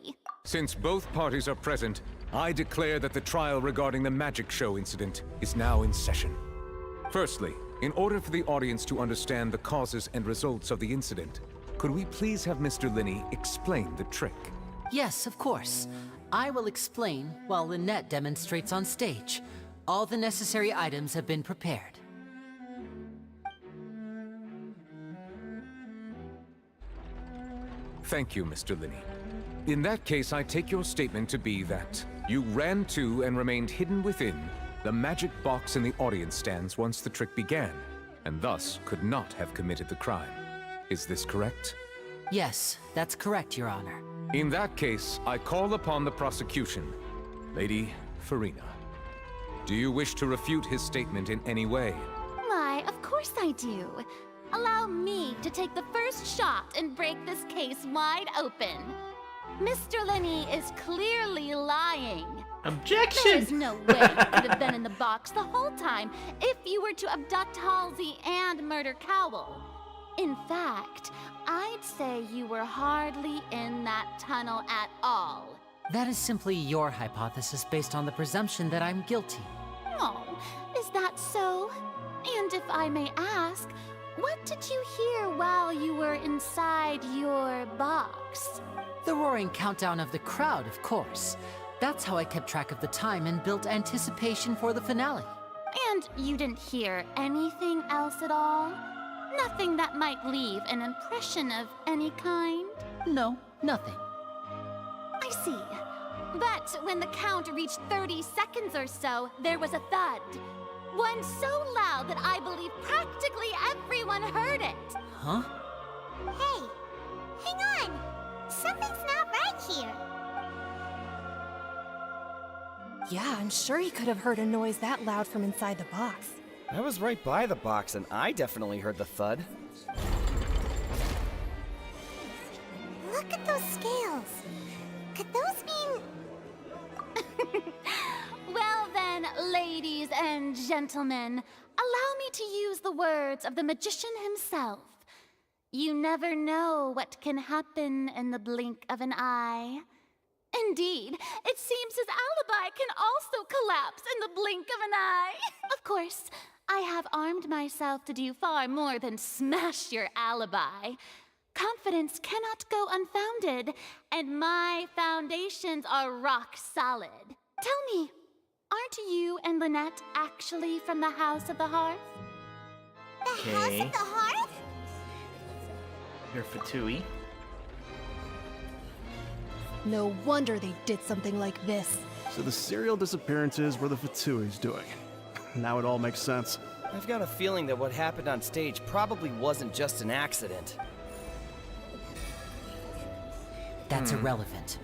Since both parties are present, I declare that the trial regarding the magic show incident is now in session. Firstly, in order for the audience to understand the causes and results of the incident, could we please have Mr. Linney explain the trick? Yes, of course. I will explain while Lynette demonstrates on stage. All the necessary items have been prepared. Thank you, Mr. Linney. In that case, I take your statement to be that you ran to and remained hidden within the magic box in the audience stands once the trick began, and thus could not have committed the crime. Is this correct? Yes, that's correct, Your Honor. In that case, I call upon the prosecution. Lady Farina, do you wish to refute his statement in any way? Why, of course I do. Allow me to take the first shot and break this case wide open. Mr. Linney is clearly lying. Objection! There's no way you could have been in the box the whole time if you were to abduct Halsey and murder Cowell. In fact, I'd say you were hardly in that tunnel at all. That is simply your hypothesis based on the presumption that I'm guilty. Oh, is that so? And if I may ask, what did you hear while you were inside your box? The roaring countdown of the crowd, of course. That's how I kept track of the time and built anticipation for the finale. And you didn't hear anything else at all? Nothing that might leave an impression of any kind? No, nothing. I see. But when the count reached 30 seconds or so, there was a thud. One so loud that I believe practically everyone heard it. Huh? Hey, hang on. Something's not right here. Yeah, I'm sure he could have heard a noise that loud from inside the box. I was right by the box, and I definitely heard the thud. Look at those scales. Could those mean... Well then, ladies and gentlemen, allow me to use the words of the magician himself. You never know what can happen in the blink of an eye. Indeed, it seems his alibi can also collapse in the blink of an eye. Of course, I have armed myself to do far more than smash your alibi. Confidence cannot go unfounded, and my foundations are rock solid. Tell me, aren't you and Lynette actually from the House of the Hearth? The House of the Hearth? You're Fatui. No wonder they did something like this. So the serial disappearances were the Fatui's doing. Now it all makes sense. I've got a feeling that what happened on stage probably wasn't just an accident. That's irrelevant.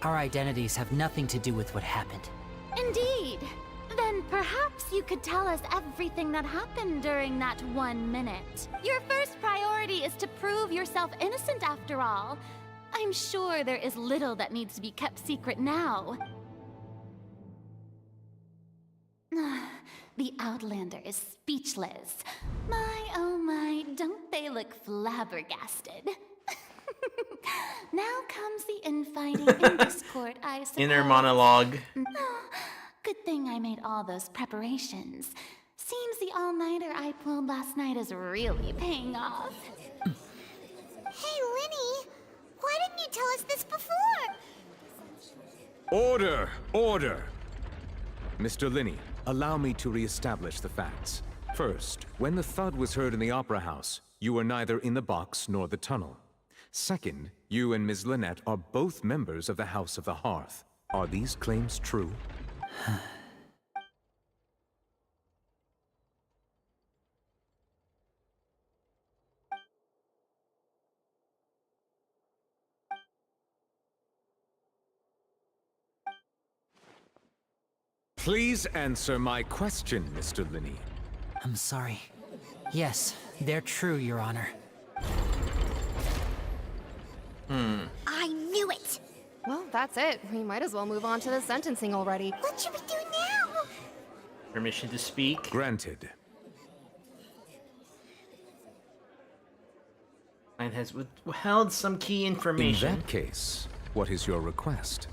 Our identities have nothing to do with what happened. Indeed. Then perhaps you could tell us everything that happened during that 1 minute. Your first priority is to prove yourself innocent after all. I'm sure there is little that needs to be kept secret now. The Outlander is speechless. My, oh my, don't they look flabbergasted? Now comes the infighting and discord, I suppose. Inner monologue. Good thing I made all those preparations. Seems the all-nighter I pulled last night is really paying off. Hey, Linny! Why didn't you tell us this before? Order! Order! Mr. Linney, allow me to reestablish the facts. First, when the thud was heard in the Opera House, you were neither in the box nor the tunnel. Second, you and Ms. Lynette are both members of the House of the Hearth. Are these claims true? Please answer my question, Mr. Linney. I'm sorry. Yes, they're true, Your Honor. I knew it! Well, that's it. We might as well move on to the sentencing already. What should we do now? Permission to speak. Granted. Client has withheld some key information. In that case, what is your request?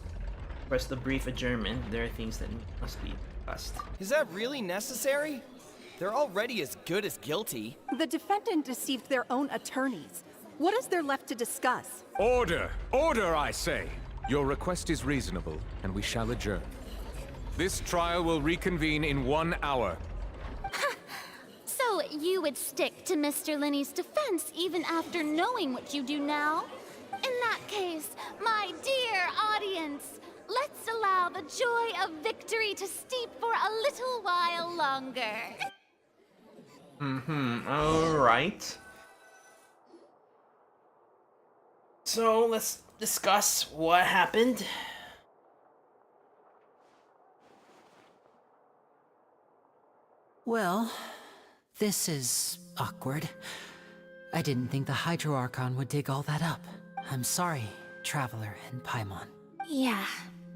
Press the brief adjournment. There are things that must be discussed. Is that really necessary? They're already as good as guilty. The defendant deceived their own attorneys. What is there left to discuss? Order! Order, I say! Your request is reasonable, and we shall adjourn. This trial will reconvene in 1 hour. So you would stick to Mr. Linney's defense even after knowing what you do now? In that case, my dear audience, let's allow the joy of victory to steep for a little while longer. Alright. So, let's discuss what happened. Well, this is awkward. I didn't think the Hydro Archon would dig all that up. I'm sorry, Traveler and Paimon. Yeah,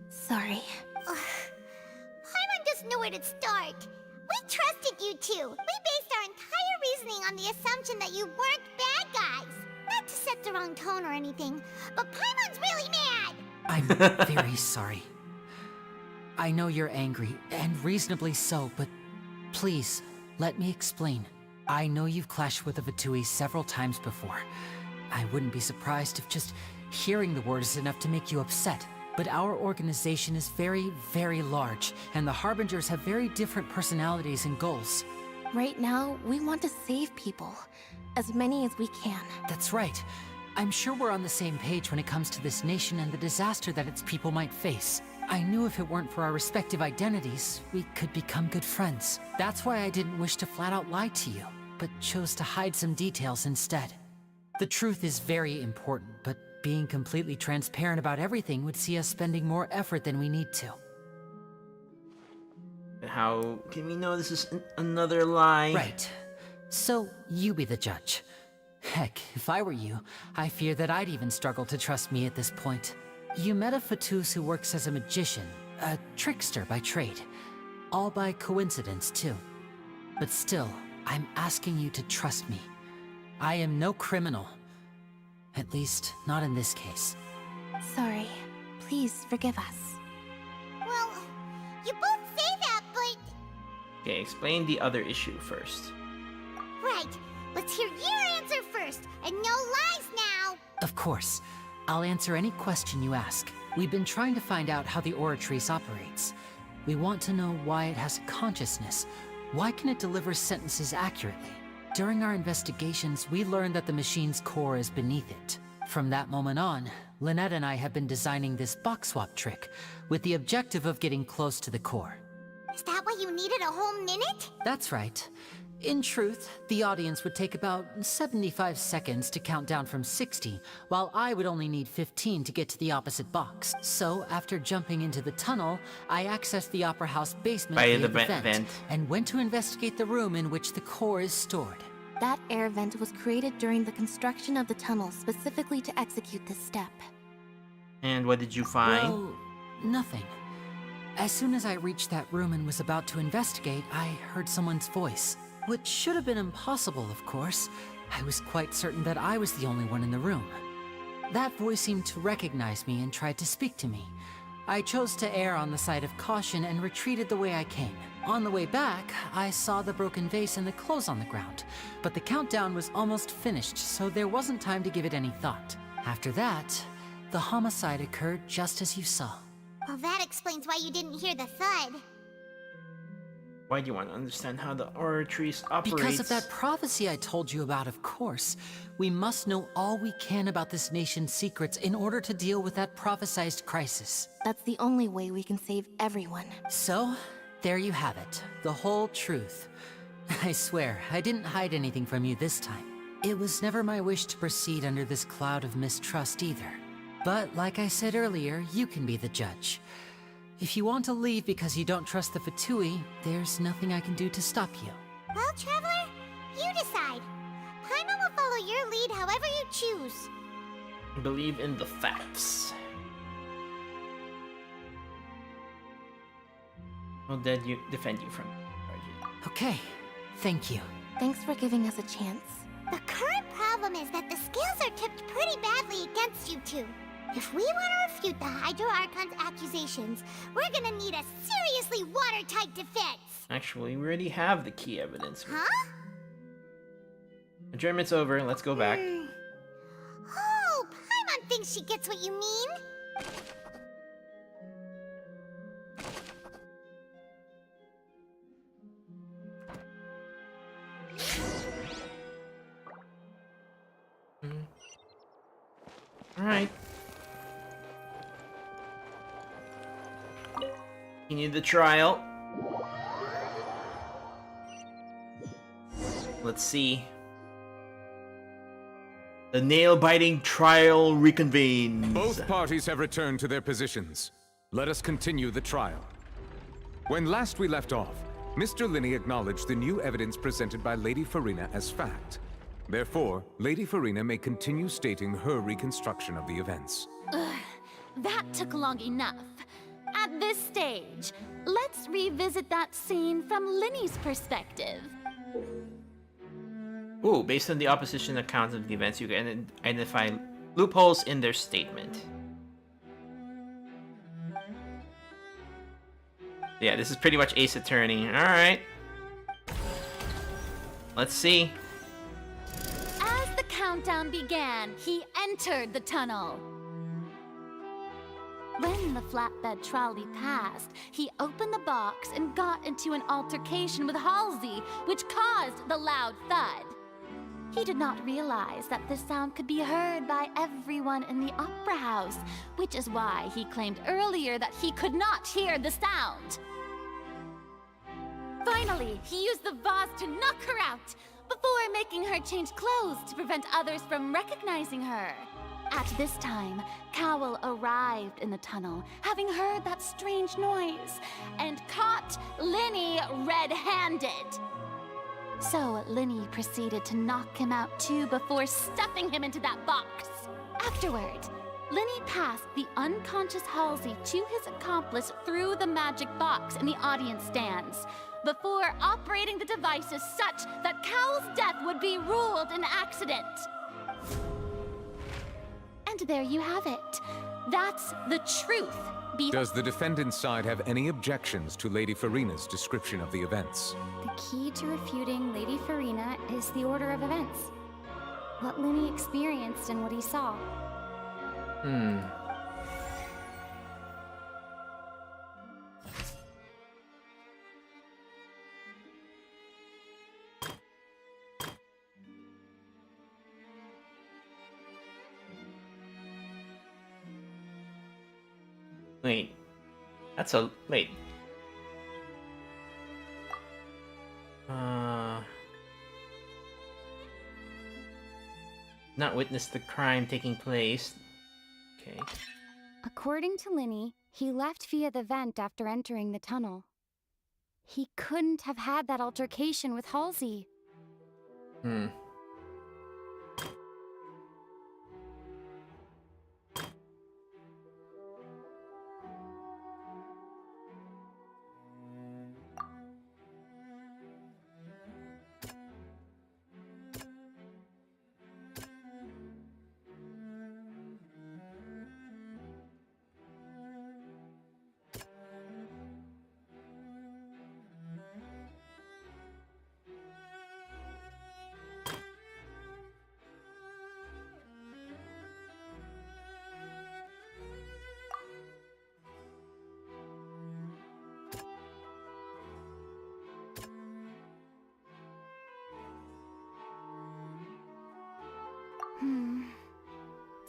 sorry. Paimon doesn't know where to start. We trusted you two. We based our entire reasoning on the assumption that you weren't bad guys. Not to set the wrong tone or anything, but Paimon's really mad! I'm very sorry. I know you're angry, and reasonably so, but please, let me explain. I know you've clashed with the Fatui several times before. I wouldn't be surprised if just hearing the word is enough to make you upset. But our organization is very, very large, and the Harbingers have very different personalities and goals. Right now, we want to save people. As many as we can. That's right. I'm sure we're on the same page when it comes to this nation and the disaster that its people might face. I knew if it weren't for our respective identities, we could become good friends. That's why I didn't wish to flat out lie to you, but chose to hide some details instead. The truth is very important, but being completely transparent about everything would see us spending more effort than we need to. How can we know this is another lie? Right. So, you be the judge. Heck, if I were you, I fear that I'd even struggle to trust me at this point. You met a Fatus who works as a magician, a trickster by trade. All by coincidence, too. But still, I'm asking you to trust me. I am no criminal. At least, not in this case. Sorry. Please forgive us. Well, you both say that, but... Okay, explain the other issue first. Right. Let's hear your answer first, and no lies now! Of course. I'll answer any question you ask. We've been trying to find out how the Oratrice operates. We want to know why it has consciousness. Why can it deliver sentences accurately? During our investigations, we learned that the machine's core is beneath it. From that moment on, Lynette and I have been designing this box swap trick, with the objective of getting close to the core. Is that why you needed a whole minute? That's right. In truth, the audience would take about 75 seconds to count down from 60, while I would only need 15 to get to the opposite box. So, after jumping into the tunnel, I accessed the Opera House basement via the vent, and went to investigate the room in which the core is stored. That air vent was created during the construction of the tunnel specifically to execute this step. And what did you find? Well, nothing. As soon as I reached that room and was about to investigate, I heard someone's voice. Which should have been impossible, of course. I was quite certain that I was the only one in the room. That voice seemed to recognize me and tried to speak to me. I chose to err on the side of caution and retreated the way I came. On the way back, I saw the broken vase and the clothes on the ground, but the countdown was almost finished, so there wasn't time to give it any thought. After that, the homicide occurred just as you saw. Well, that explains why you didn't hear the thud. Why do you want to understand how the Oratrice operates? Because of that prophecy I told you about, of course. We must know all we can about this nation's secrets in order to deal with that prophesized crisis. That's the only way we can save everyone. So, there you have it. The whole truth. I swear, I didn't hide anything from you this time. It was never my wish to proceed under this cloud of mistrust either. But like I said earlier, you can be the judge. If you want to leave because you don't trust the Fatui, there's nothing I can do to stop you. Well, Traveler, you decide. Paimon will follow your lead however you choose. Believe in the facts. I'll defend you from charges. Okay, thank you. Thanks for giving us a chance. The current problem is that the scales are tipped pretty badly against you two. If we want to refute the Hydro Archon's accusations, we're gonna need a seriously watertight defense! Actually, we already have the key evidence. Huh? Adjournment's over, let's go back. Oh, Paimon thinks she gets what you mean! Alright. Continue the trial. Let's see. The nail-biting trial reconvenes. Both parties have returned to their positions. Let us continue the trial. When last we left off, Mr. Linney acknowledged the new evidence presented by Lady Farina as fact. Therefore, Lady Farina may continue stating her reconstruction of the events. Ugh, that took long enough. At this stage, let's revisit that scene from Linney's perspective. Ooh, based on the opposition accounts of the events, you can identify loopholes in their statement. Yeah, this is pretty much Ace Attorney. Alright. Let's see. As the countdown began, he entered the tunnel. When the flatbed trolley passed, he opened the box and got into an altercation with Halsey, which caused the loud thud. He did not realize that the sound could be heard by everyone in the opera house, which is why he claimed earlier that he could not hear the sound. Finally, he used the vase to knock her out, before making her change clothes to prevent others from recognizing her. At this time, Cowell arrived in the tunnel, having heard that strange noise, and caught Linney red-handed. So Linny proceeded to knock him out too before stuffing him into that box. Afterward, Linny passed the unconscious Halsey to his accomplice through the magic box in the audience stands, before operating the devices such that Cowl's death would be ruled an accident. And there you have it. That's the truth. Does the defendant's side have any objections to Lady Farina's description of the events? The key to refuting Lady Farina is the order of events. What Linny experienced and what he saw. Wait. That's a... Wait. Not witness the crime taking place. Okay. According to Linny, he left via the vent after entering the tunnel. He couldn't have had that altercation with Halsey.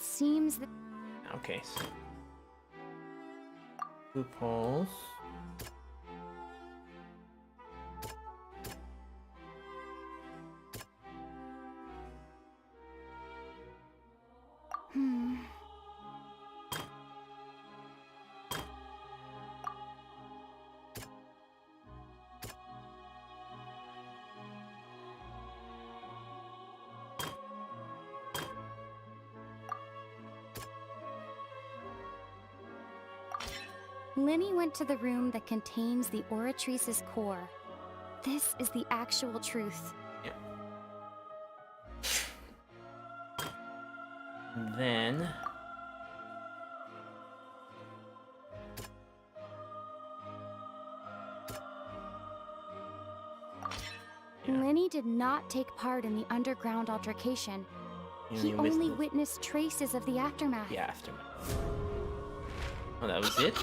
Seems that... Okay, so... loopholes. Linny went to the room that contains the Oratrice's core. This is the actual truth. Yeah. And then... Linny did not take part in the underground altercation. He only witnessed traces of the aftermath. Yeah, aftermath. Oh, that was it?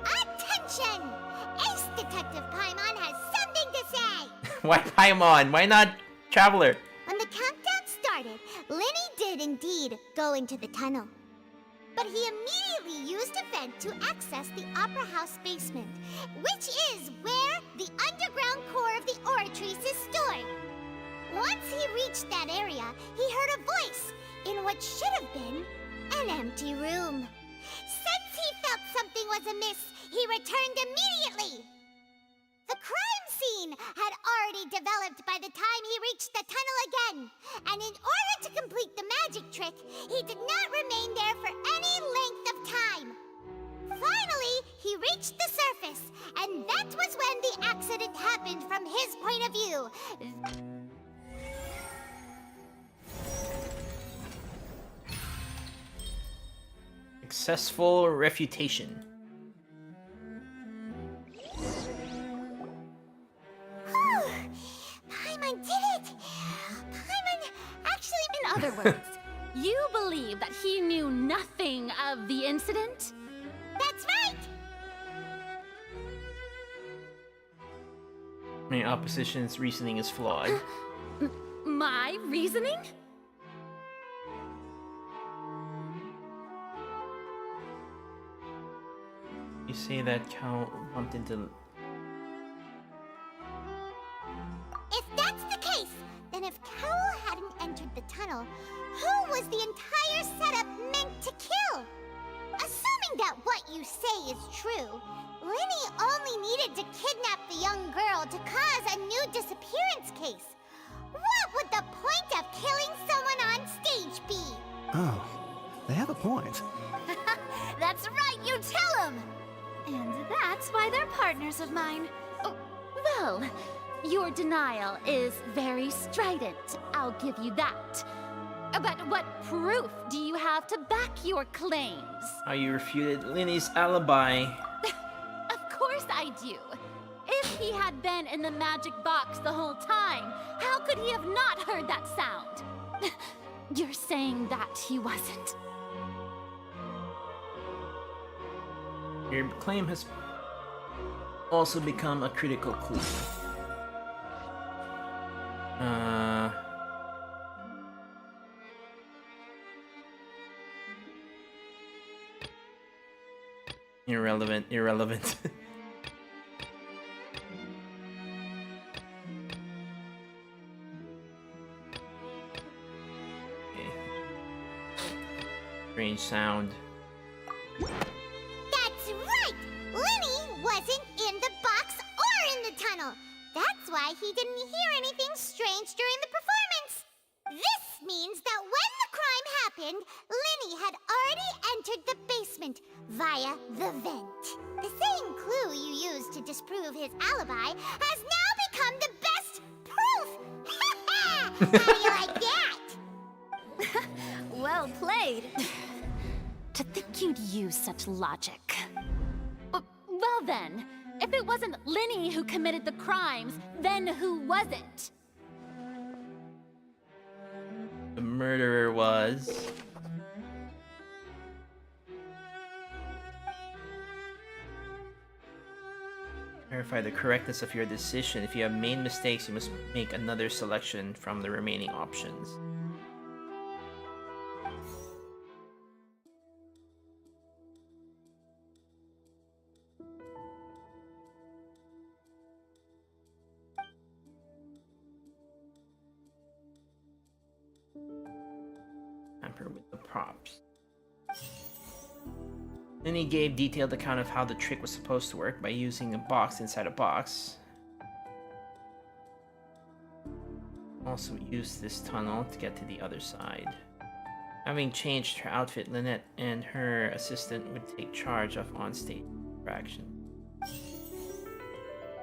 Attention! Ace Detective Paimon has something to say! Why Paimon? Why not Traveler? When the countdown started, Linny did indeed go into the tunnel. But he immediately used a vent to access the Opera House basement, which is where the underground core of the Oratrice is stored. Once he reached that area, he heard a voice in what should have been an empty room. Since he felt something was amiss, he returned immediately. The crime scene had already developed by the time he reached the tunnel again, and in order to complete the magic trick, he did not remain there for any length of time. Finally, he reached the surface, and that was when the accident happened from his point of view. Successful refutation. Paimon did it! Paimon actually... In other words, you believe that he knew nothing of the incident? That's right! My opposition's reasoning is flawed. My reasoning? You say that Cal bumped into... If that's the case, then if Cowell hadn't entered the tunnel, who was the entire setup meant to kill? Assuming Assuming that what you say is true, Linny only needed to kidnap the young girl to cause a new disappearance case. What would the point of killing someone on stage be? Oh, they have a point. That's right, you tell him! And that's why they're partners of mine. Oh, well, your denial is very strident, I'll give you that. But what proof do you have to back your claims? How you refuted Linny's alibi. Of course I do. If he had been in the magic box the whole time, how could he have not heard that sound? You're saying that he wasn't. Your claim has also become a critical clue. Irrelevant. Okay. Strange sound. That's right! Linny wasn't in the box or in the tunnel. That's why he didn't hear anything strange during the performance. This means that when the crime happened, Linny had already entered the basement via the vent. The same clue you used to disprove his alibi has now become the best proof! How do you like that? Well played. To think you'd use such logic. Well then, if it wasn't Linny who committed the crimes, then who was it? The murderer was... Verify the correctness of your decision. If you have made mistakes, you must make another selection from the remaining options. Tamper with the props. Then he gave detailed account of how the trick was supposed to work by using a box inside a box. Also used this tunnel to get to the other side. Having changed her outfit, Lynette and her assistant would take charge of on-stage interaction.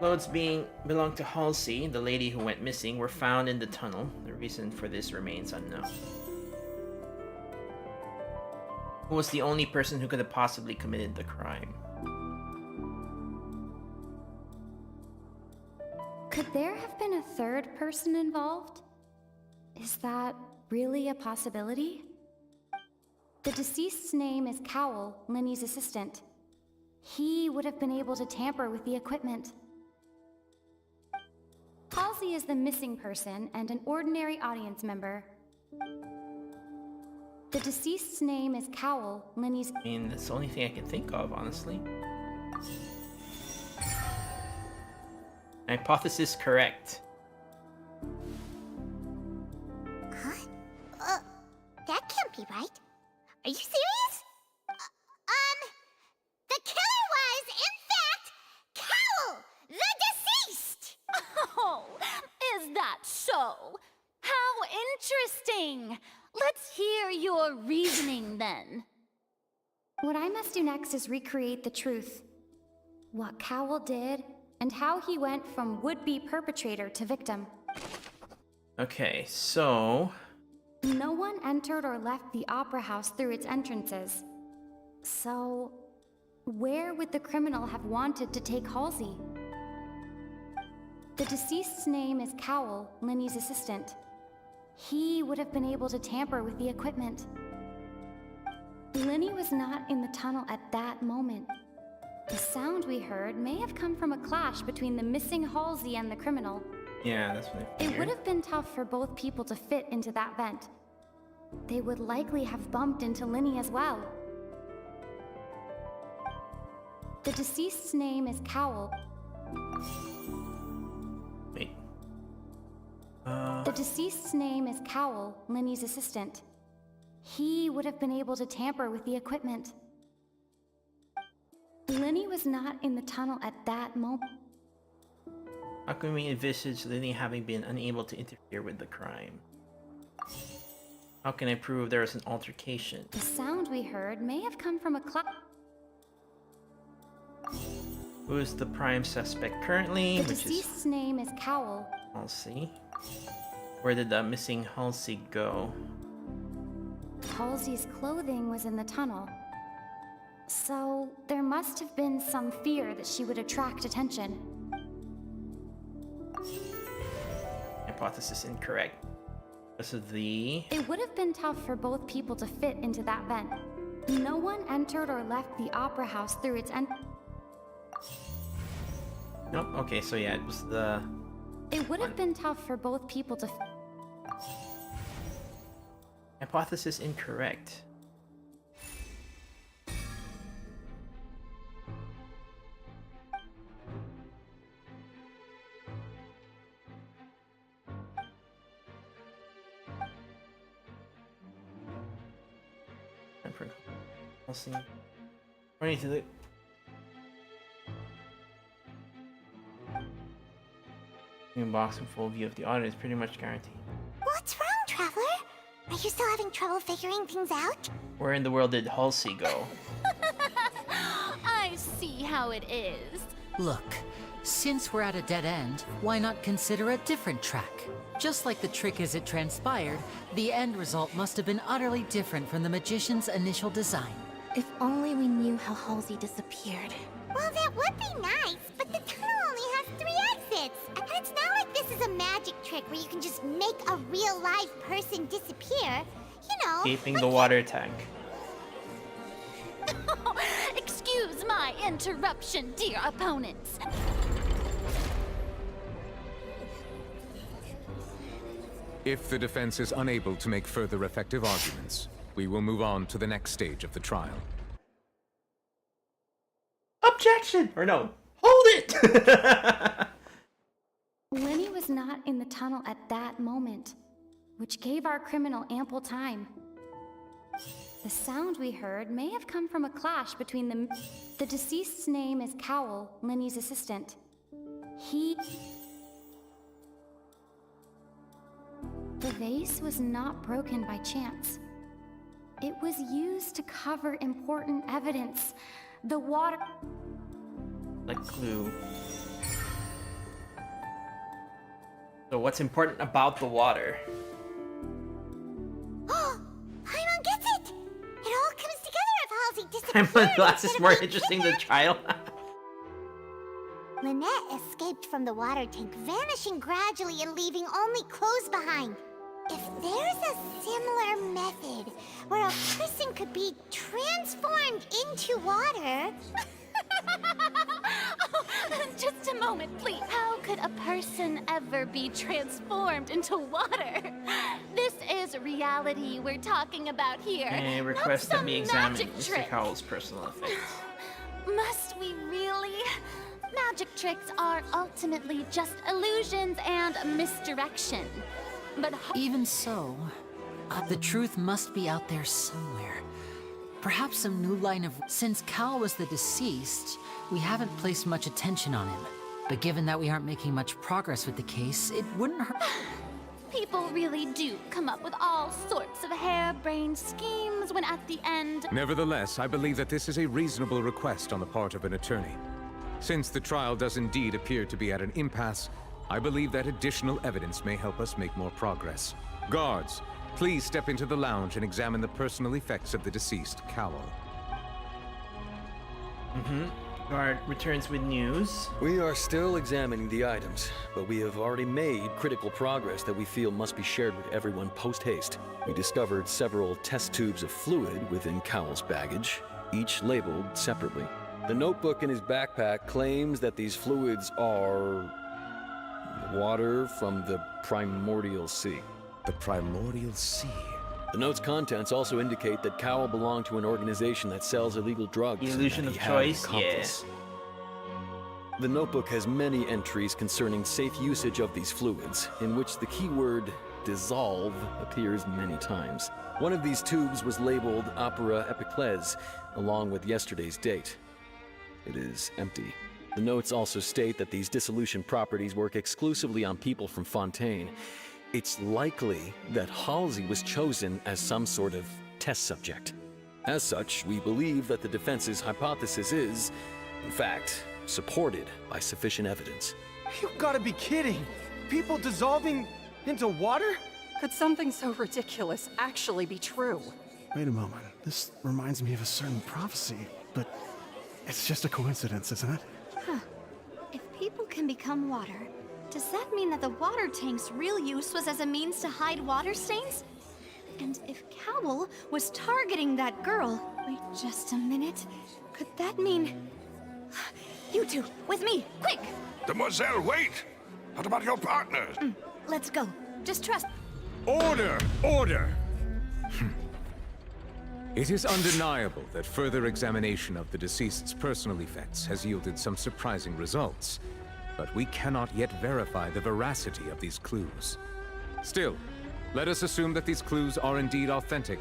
Clothes belonged to Halsey, the lady who went missing, were found in the tunnel. The reason for this remains unknown. Who was the only person who could have possibly committed the crime? Could there have been a third person involved? Is that really a possibility? The deceased's name is Cowell, Linny's assistant. He would have been able to tamper with the equipment. Halsey is the missing person and an ordinary audience member. The deceased's name is Cowell, Linny's... I mean, that's the only thing I can think of, honestly. Hypothesis correct. Huh? That can't be right. Are you serious? The killer was, in fact, Cowell, the deceased! Oh, is that so? How interesting! Let's hear your reasoning then. What I must do next is recreate the truth. What Cowell did, and how he went from would-be perpetrator to victim. Okay, so... No one entered or left the Opera House through its entrances. So, where would the criminal have wanted to take Halsey? The deceased's name is Cowell, Linny's assistant. He would have been able to tamper with the equipment. Linny was not in the tunnel at that moment. The sound we heard may have come from a clash between the missing Halsey and the criminal. Yeah, that's what I It figured. would have been tough for both people to fit into that vent. They would likely have bumped into Linny as well. The deceased's name is Cowell. Wait. The deceased's name is Cowell, Linny's assistant. He would have been able to tamper with the equipment. Lenny was not in the tunnel at that moment. How can we envisage Lenny having been unable to interfere with the crime? How can I prove there was an altercation? The sound we heard may have come from a cloud. Who is the prime suspect currently? The deceased's name is Cowell. Halsey. Where did the missing Halsey go? Halsey's clothing was in the tunnel. So, there must have been some fear that she would attract attention. Hypothesis incorrect. This is the... It would have been tough for both people to fit into that vent. No one entered or left the opera house through its end. Nope, okay, so yeah, it was the... It would have been tough for both people to... Hypothesis incorrect. According to the... New box in full view of the audit is pretty much guaranteed. What's wrong, Traveler? Are you still having trouble figuring things out? Where in the world did Halsey go? I see how it is. Look, since we're at a dead end, why not consider a different track? Just like the trick as it transpired, the end result must have been utterly different from the magician's initial design. If only we knew how Halsey disappeared. Well, that would be nice, but the tunnel only has 3 exits. And it's not like this is a magic trick where you can just make a real live person disappear. You know, Escaping the water tank. Excuse my interruption, dear opponents. If the defense is unable to make further effective arguments, we will move on to the next stage of the trial. Objection! Or no, hold it! Lenny was not in the tunnel at that moment, which gave our criminal ample time. The sound we heard may have come from a clash between them. The deceased's name is Cowell, Lenny's assistant. The vase was not broken by chance. It was used to cover important evidence. The water... Like clue. So what's important about the water? Paimon gets it! It all comes together if Halsey disappeared. Paimon glass is more interesting than trial. Lynette escaped from the water tank, vanishing gradually and leaving only clothes behind. If there's a similar method where a person could be transformed into water... Just a moment, please. How could a person ever be transformed into water? This is reality we're talking about here. I request that we examine Mr. Cowell's personal effects. Must we really? Magic tricks are ultimately just illusions and misdirection. But even so, the truth must be out there somewhere. Perhaps some new line of... Since Cal was the deceased, we haven't placed much attention on him. But given that we aren't making much progress with the case, it wouldn't hurt... People really do come up with all sorts of harebrained schemes when at the end... Nevertheless, I believe that this is a reasonable request on the part of an attorney. Since the trial does indeed appear to be at an impasse, I believe that additional evidence may help us make more progress. Guards, please step into the lounge and examine the personal effects of the deceased Cowell. Guard returns with news. We are still examining the items, but we have already made critical progress that we feel must be shared with everyone post-haste. We discovered several test tubes of fluid within Cowell's baggage, each labeled separately. The notebook in his backpack claims that these fluids are... water from the primordial sea. The primordial sea? The note's contents also indicate that Cowell belonged to an organization that sells illegal drugs. The illusion of choice, yeah. The notebook has many entries concerning safe usage of these fluids, in which the keyword dissolve appears many times. One of these tubes was labeled Opera Epiclese, along with yesterday's date. it is empty. The notes also state that these dissolution properties work exclusively on people from Fontaine. It's likely that Halsey was chosen as some sort of test subject. As such, we believe that the defense's hypothesis is, in fact, supported by sufficient evidence. You've gotta be kidding! People dissolving into water? Could something so ridiculous actually be true? Wait a moment. This reminds me of a certain prophecy, but it's just a coincidence, isn't it? Huh. If people can become water, does that mean that the water tank's real use was as a means to hide water stains? And if Cowl was targeting that girl... Wait just a minute. Could that mean... You two, with me, quick! Demoiselle, wait! What about your partners? Let's go. Just trust... Order! Order! It is undeniable that further examination of the deceased's personal effects has yielded some surprising results, but we cannot yet verify the veracity of these clues. Still, let us assume that these clues are indeed authentic,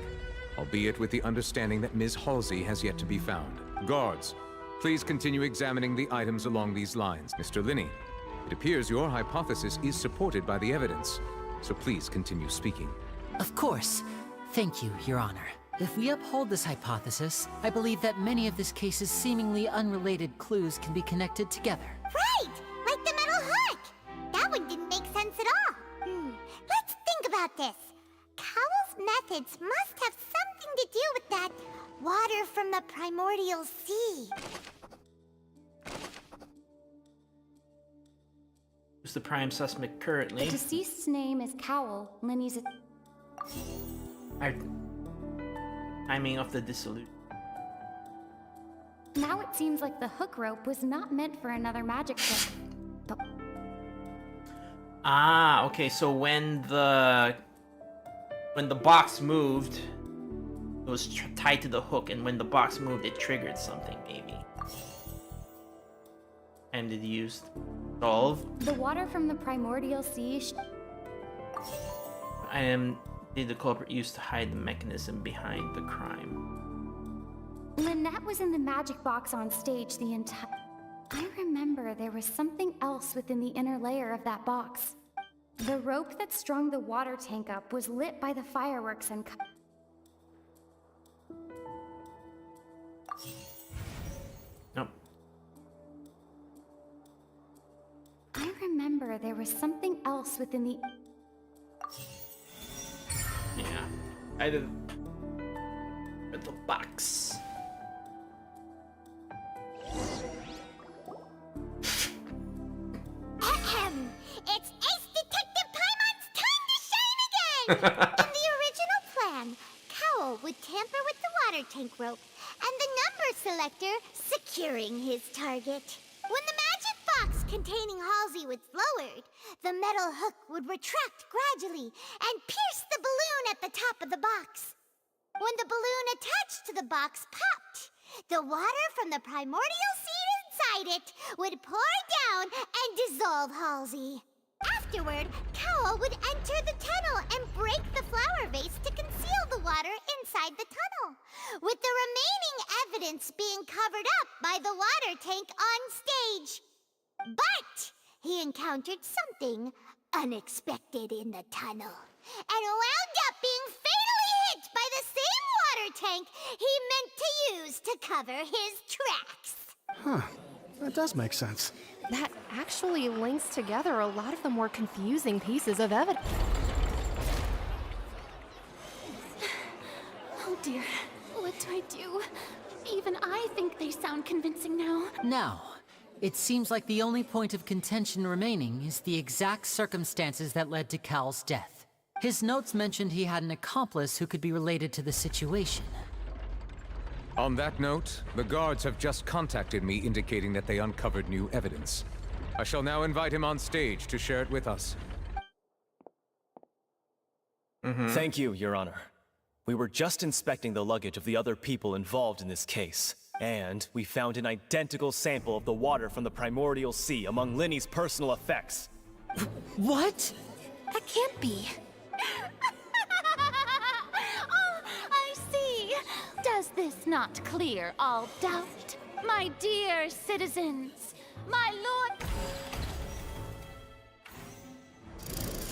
albeit with the understanding that Ms. Halsey has yet to be found. Guards, please continue examining the items along these lines. Mr. Linney, it appears your hypothesis is supported by the evidence, so please continue speaking. Of course. Thank you, Your Honor. If we uphold this hypothesis, I believe that many of this case's seemingly unrelated clues can be connected together. Right! Like the metal hook! That one didn't make sense at all. Let's think about this. Cowell's methods must have something to do with that water from the primordial sea. Who's the prime suspect currently? The deceased's name is Cowl. Linny's Timing of the dissolution. Now it seems like the hook rope was not meant for another magic trick. But Ah, okay, so when the box moved, it was tied to the hook, and when the box moved, it triggered something, maybe. And did you solve? the water from the primordial sea Did the culprit use to hide the mechanism behind the crime? Lynette was in the magic box on stage the entire... I remember there was something else within the inner layer of that box. The rope that strung the water tank up was lit by the fireworks and... Nope. I remember there was something else within the... Yeah. I did. With the box. It's Ace Detective Paimon's time to shine again! In the original plan, Cowell would tamper with the water tank rope and the number selector securing his target. When the magic box containing Halsey was lowered, the metal hook would retract gradually and pierce the balloon at the top of the box. When the balloon attached to the box popped, the water from the primordial seed inside it would pour down and dissolve Halsey. Afterward, Cowell would enter the tunnel and break the flower vase to conceal the water inside the tunnel, with the remaining evidence being covered up by the water tank on stage. But he encountered something unexpected in the tunnel, and wound up being fatally hit by the same water tank he meant to use to cover his tracks. Huh. That does make sense. That actually links together a lot of the more confusing pieces of evidence. Oh dear, what do I do? Even I think they sound convincing now. Now, it seems like the only point of contention remaining is the exact circumstances that led to Cal's death. His notes mentioned he had an accomplice who could be related to the situation. On that note, the guards have just contacted me indicating that they uncovered new evidence. I shall now invite him on stage to share it with us. Thank you, Your Honor. We were just inspecting the luggage of the other people involved in this case, and we found an identical sample of the water from the primordial sea among Linny's personal effects. What? That can't be. Oh, I see. Does this not clear all doubt? My dear citizens, my lord...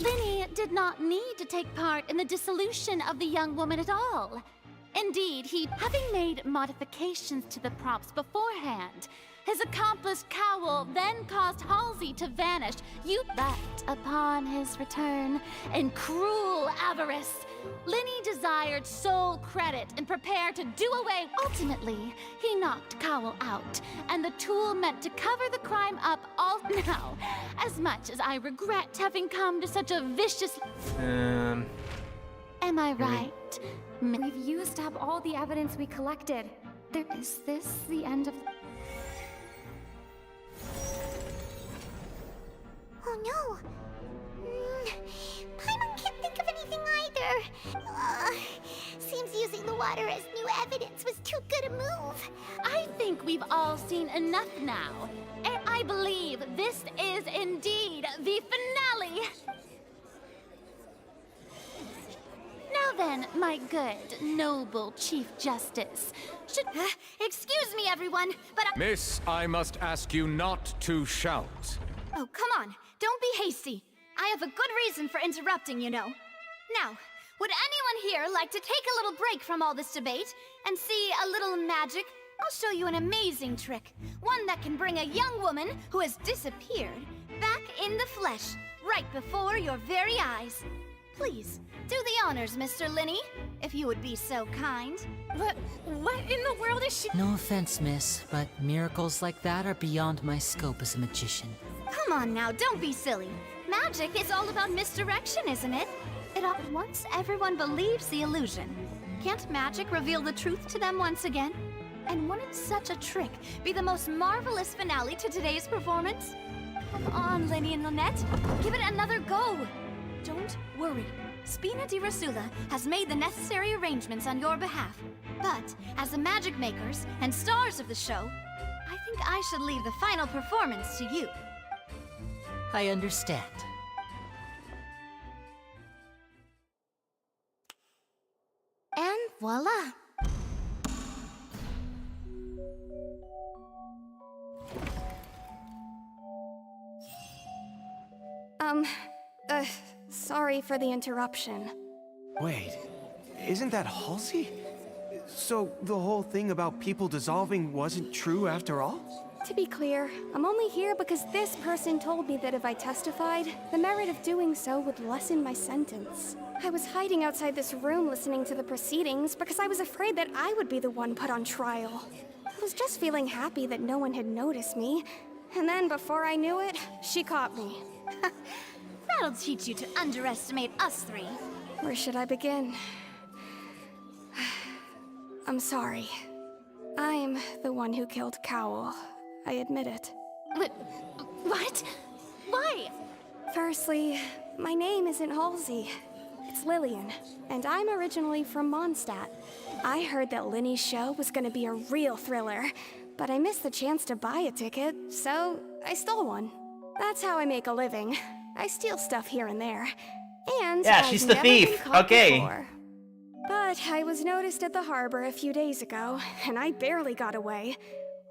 Linny did not need to take part in the dissolution of the young woman at all. Indeed, having made modifications to the props beforehand, his accomplice Cowell then caused Halsey to vanish. But upon his return, in cruel avarice, Linny desired sole credit and prepared to do away. Ultimately, he knocked Cowell out, and the tool meant to cover the crime up all now. As much as I regret having come to such a vicious... Am I right? We've used up all the evidence we collected. Is this the end of... Oh no! Paimon can't think of anything either. Seems using the water as new evidence was too good a move. I think we've all seen enough now. And I believe this is indeed the finale. Now then, my good, noble Chief Justice, excuse me, everyone, but Miss, I must ask you not to shout. Oh, come on. Don't be hasty. I have a good reason for interrupting, you know. Now, would anyone here like to take a little break from all this debate and see a little magic? I'll show you an amazing trick. One that can bring a young woman who has disappeared back in the flesh, right before your very eyes. Please, do the honors, Mr. Linny, if you would be so kind. What in the world is she... No offense, miss, but miracles like that are beyond my scope as a magician. Come on now, don't be silly. Magic is all about misdirection, isn't it? Once everyone believes the illusion, can't magic reveal the truth to them once again? And wouldn't such a trick be the most marvelous finale to today's performance? Come on, Linny and Lynette, give it another go. Don't worry. Spina di Rasula has made the necessary arrangements on your behalf. But, as the magic makers and stars of the show, I think I should leave the final performance to you. I understand. And voila! Sorry for the interruption. Wait, isn't that Halsey? So the whole thing about people dissolving wasn't true after all? To be clear, I'm only here because this person told me that if I testified, the merit of doing so would lessen my sentence. I was hiding outside this room listening to the proceedings because I was afraid that I would be the one put on trial. I was just feeling happy that no one had noticed me. And then before I knew it, she caught me. That'll teach you to underestimate us three. Where should I begin? I'm sorry. I'm the one who killed Cowell. I admit it. What? Why? Firstly, my name isn't Halsey. It's Lillian, and I'm originally from Mondstadt. I heard that Linny's show was gonna be a real thriller, but I missed the chance to buy a ticket, so I stole one. That's how I make a living. I steal stuff here and there. And yeah, I've she's the never thief. been caught Okay. before. But I was noticed at the harbor a few days ago, and I barely got away.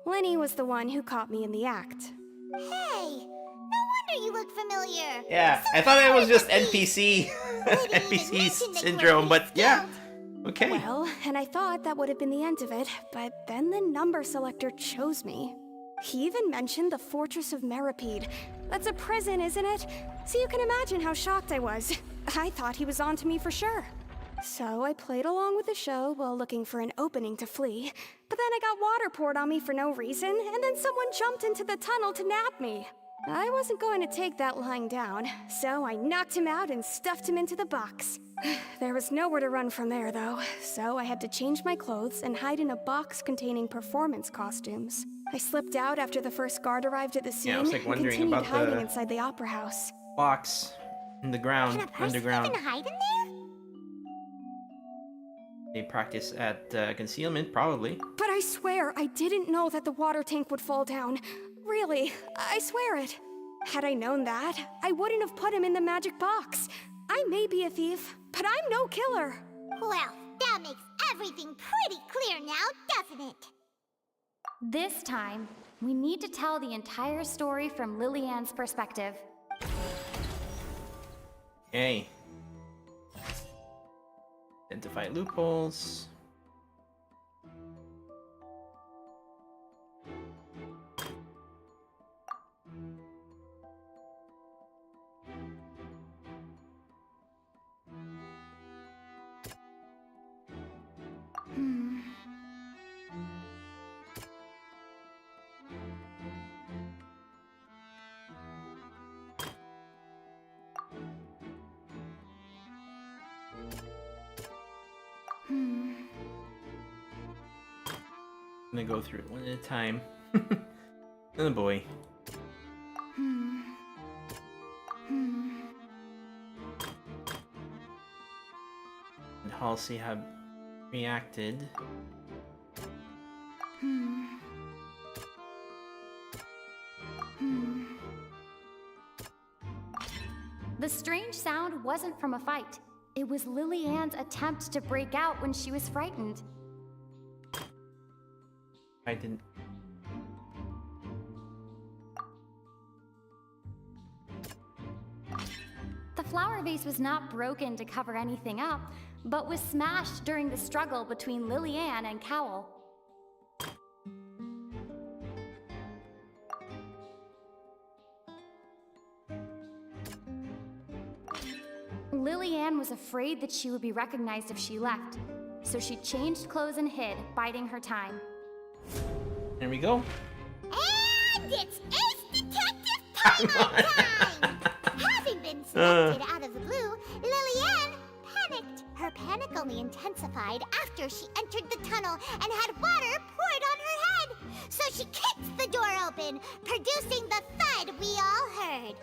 Linny was the one who caught me in the act. Hey, no wonder you look familiar. Yeah, I thought it was just NPC NPC syndrome, but yeah. Okay. Well, and I thought that would have been the end of it, but then the number selector chose me. He even mentioned the Fortress of Meripede. That's a prison, isn't it? So you can imagine how shocked I was. I thought he was onto me for sure. So I played along with the show while looking for an opening to flee. But then I got water poured on me for no reason, and then someone jumped into the tunnel to nab me. I wasn't going to take that lying down, so I knocked him out and stuffed him into the box. There was nowhere to run from there, though, so I had to change my clothes and hide in a box containing performance costumes. I slipped out after the first guard arrived at the scene I was like and wondering continued about hiding the inside the opera house. box in the ground, underground. Even hide in there? They practice at concealment, probably. But I swear I didn't know that the water tank would fall down. Really, I swear it. Had I known that, I wouldn't have put him in the magic box. I may be a thief, but I'm no killer. Well, that makes everything pretty clear now, doesn't it? This time, we need to tell the entire story from Lillian's perspective. Okay. Identify loopholes. I'm gonna go through it one at a time. Oh boy. And Halsey have reacted. The strange sound wasn't from a fight. It was Lillian's attempt to break out when she was frightened. I didn't. The flower vase was not broken to cover anything up, but was smashed during the struggle between Lillian and Cowell. Lillian was afraid that she would be recognized if she left, so she changed clothes and hid, biding her time. There we go. And it's Ace Detective Paimon time! Having been selected out of the blue, Lillian panicked. Her panic only intensified after she entered the tunnel and had water poured on her head. So she kicked the door open, producing the thud we all heard.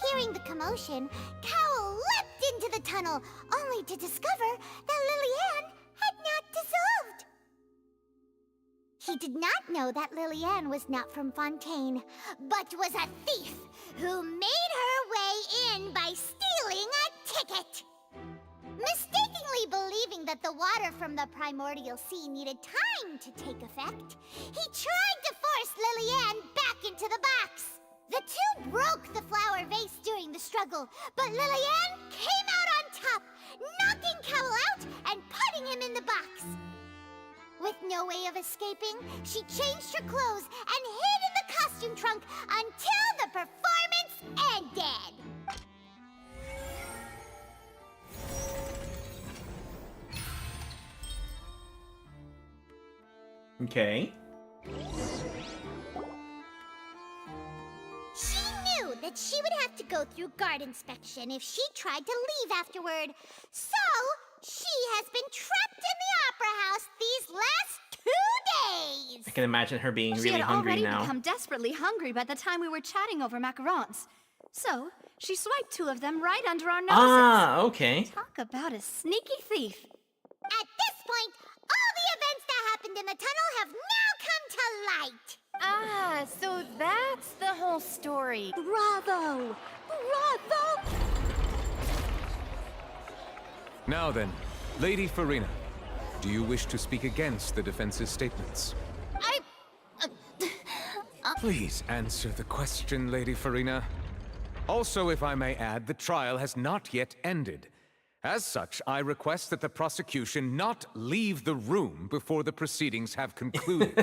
Hearing the commotion, Cowell leapt into the tunnel, only to discover that Lillian had not dissolved. He did not know that Lillian was not from Fontaine, but was a thief who made her way in by stealing a ticket. Mistakenly believing that the water from the primordial sea needed time to take effect, he tried to force Lillian back into the box. The two broke the flower vase during the struggle, but Lillian came out on top, knocking Cowell out and putting him in the box. With no way of escaping, she changed her clothes and hid in the costume trunk until the performance ended. Okay. She knew that she would have to go through guard inspection if she tried to leave afterward. So, she has been trapped in the Opera House these last 2 days. I can imagine her being She really had hungry already now. become desperately hungry by the time we were chatting over macarons. So, she swiped 2 of them right under our noses. Ah, okay. Talk about a sneaky thief. At this point, all the events that happened in the tunnel have now come to light. Ah, so that's the whole story. Bravo! Bravo! Now then, Lady Farina, do you wish to speak against the defense's statements? Please answer the question, Lady Farina. Also, if I may add, the trial has not yet ended. As such, I request that the prosecution not leave the room before the proceedings have concluded.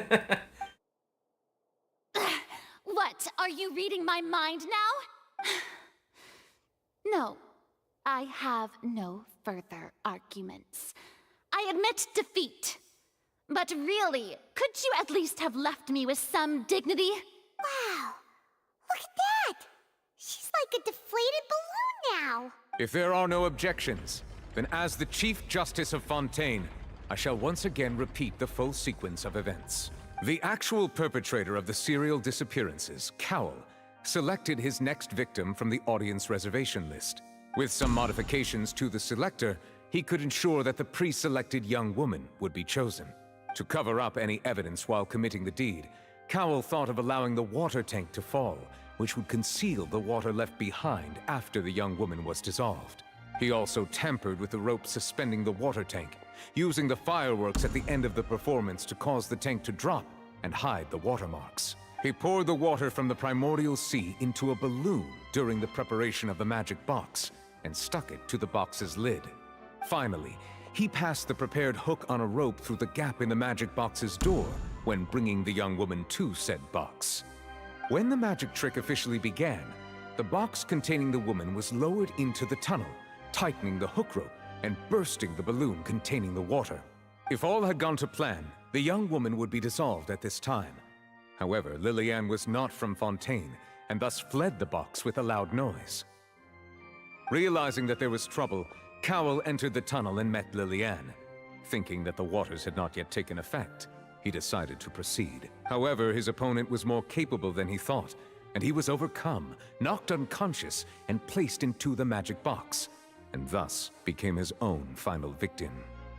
What? Are you reading my mind now? No, I have no further arguments. I admit defeat. But really, could you at least have left me with some dignity? Wow, look at that! She's like a deflated balloon now. If there are no objections, then as the Chief Justice of Fontaine, I shall once again repeat the full sequence of events. The actual perpetrator of the serial disappearances, Cowell, selected his next victim from the audience reservation list. With some modifications to the selector, he could ensure that the pre-selected young woman would be chosen. To cover up any evidence while committing the deed, Cowell thought of allowing the water tank to fall, which would conceal the water left behind after the young woman was dissolved. He also tampered with the rope suspending the water tank, using the fireworks at the end of the performance to cause the tank to drop and hide the watermarks. He poured the water from the primordial sea into a balloon during the preparation of the magic box and stuck it to the box's lid. Finally, he passed the prepared hook on a rope through the gap in the magic box's door when bringing the young woman to said box. When the magic trick officially began, the box containing the woman was lowered into the tunnel, tightening the hook rope and bursting the balloon containing the water. If all had gone to plan, the young woman would be dissolved at this time. However, Lillian was not from Fontaine, and thus fled the box with a loud noise. Realizing that there was trouble, Cowell entered the tunnel and met Lillian. Thinking that the waters had not yet taken effect, he decided to proceed. However, his opponent was more capable than he thought, and he was overcome, knocked unconscious, and placed into the magic box, and thus became his own final victim.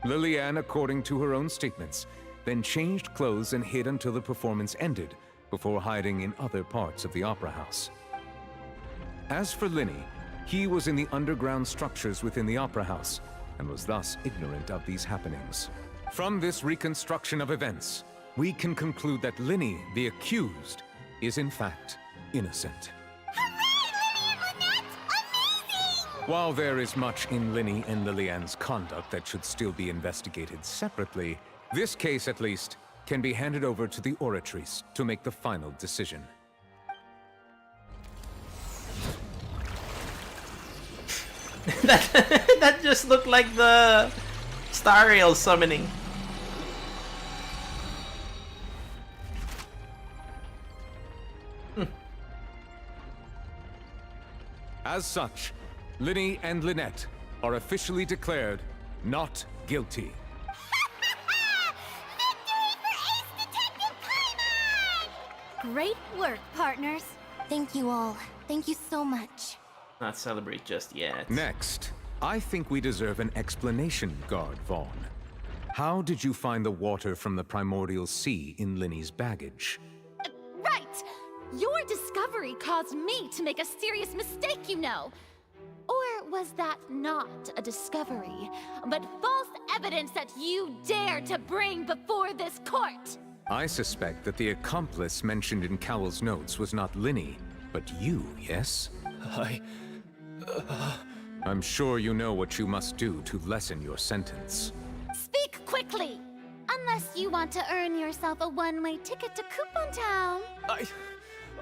Lillian, according to her own statements, then changed clothes and hid until the performance ended, before hiding in other parts of the opera house. As for Linny, he was in the underground structures within the opera house, and was thus ignorant of these happenings. From this reconstruction of events, we can conclude that Linny, the accused, is in fact innocent. While there is much in Linny and Lillian's conduct that should still be investigated separately, this case, at least, can be handed over to the Oratrice to make the final decision. That just looked like the Stariel summoning. As such, Linny and Lynette are officially declared not guilty. Great work, partners. Thank you all. Thank you so much. Not celebrate just yet. Next, I think we deserve an explanation, Guard Vaughn. How did you find the water from the primordial sea in Linny's baggage? Right! Your discovery caused me to make a serious mistake, you know. Or was that not a discovery, but false evidence that you dared to bring before this court? I suspect that the accomplice mentioned in Cowell's notes was not Linny, but you, yes? I'm sure you know what you must do to lessen your sentence. Speak quickly! Unless you want to earn yourself a one-way ticket to Coupon Town.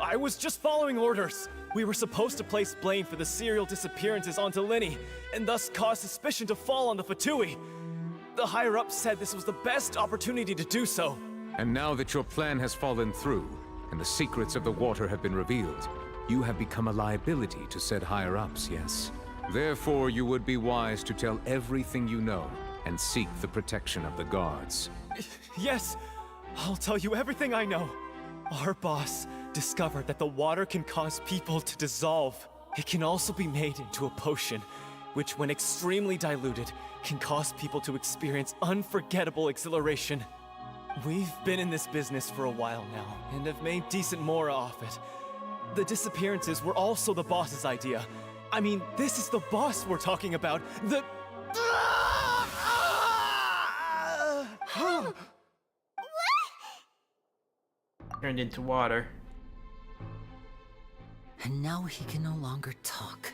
I was just following orders. We were supposed to place blame for the serial disappearances onto Linny, and thus cause suspicion to fall on the Fatui. The higher-ups said this was the best opportunity to do so. And now that your plan has fallen through, and the secrets of the water have been revealed, you have become a liability to said higher-ups, yes? Therefore, you would be wise to tell everything you know, and seek the protection of the guards. Yes, I'll tell you everything I know. Our boss discovered that the water can cause people to dissolve. It can also be made into a potion, which when extremely diluted, can cause people to experience unforgettable exhilaration. We've been in this business for a while now, and have made decent more off it. The disappearances were also the boss's idea. I mean, this is the boss we're talking about. The... Turned into water. And now he can no longer talk.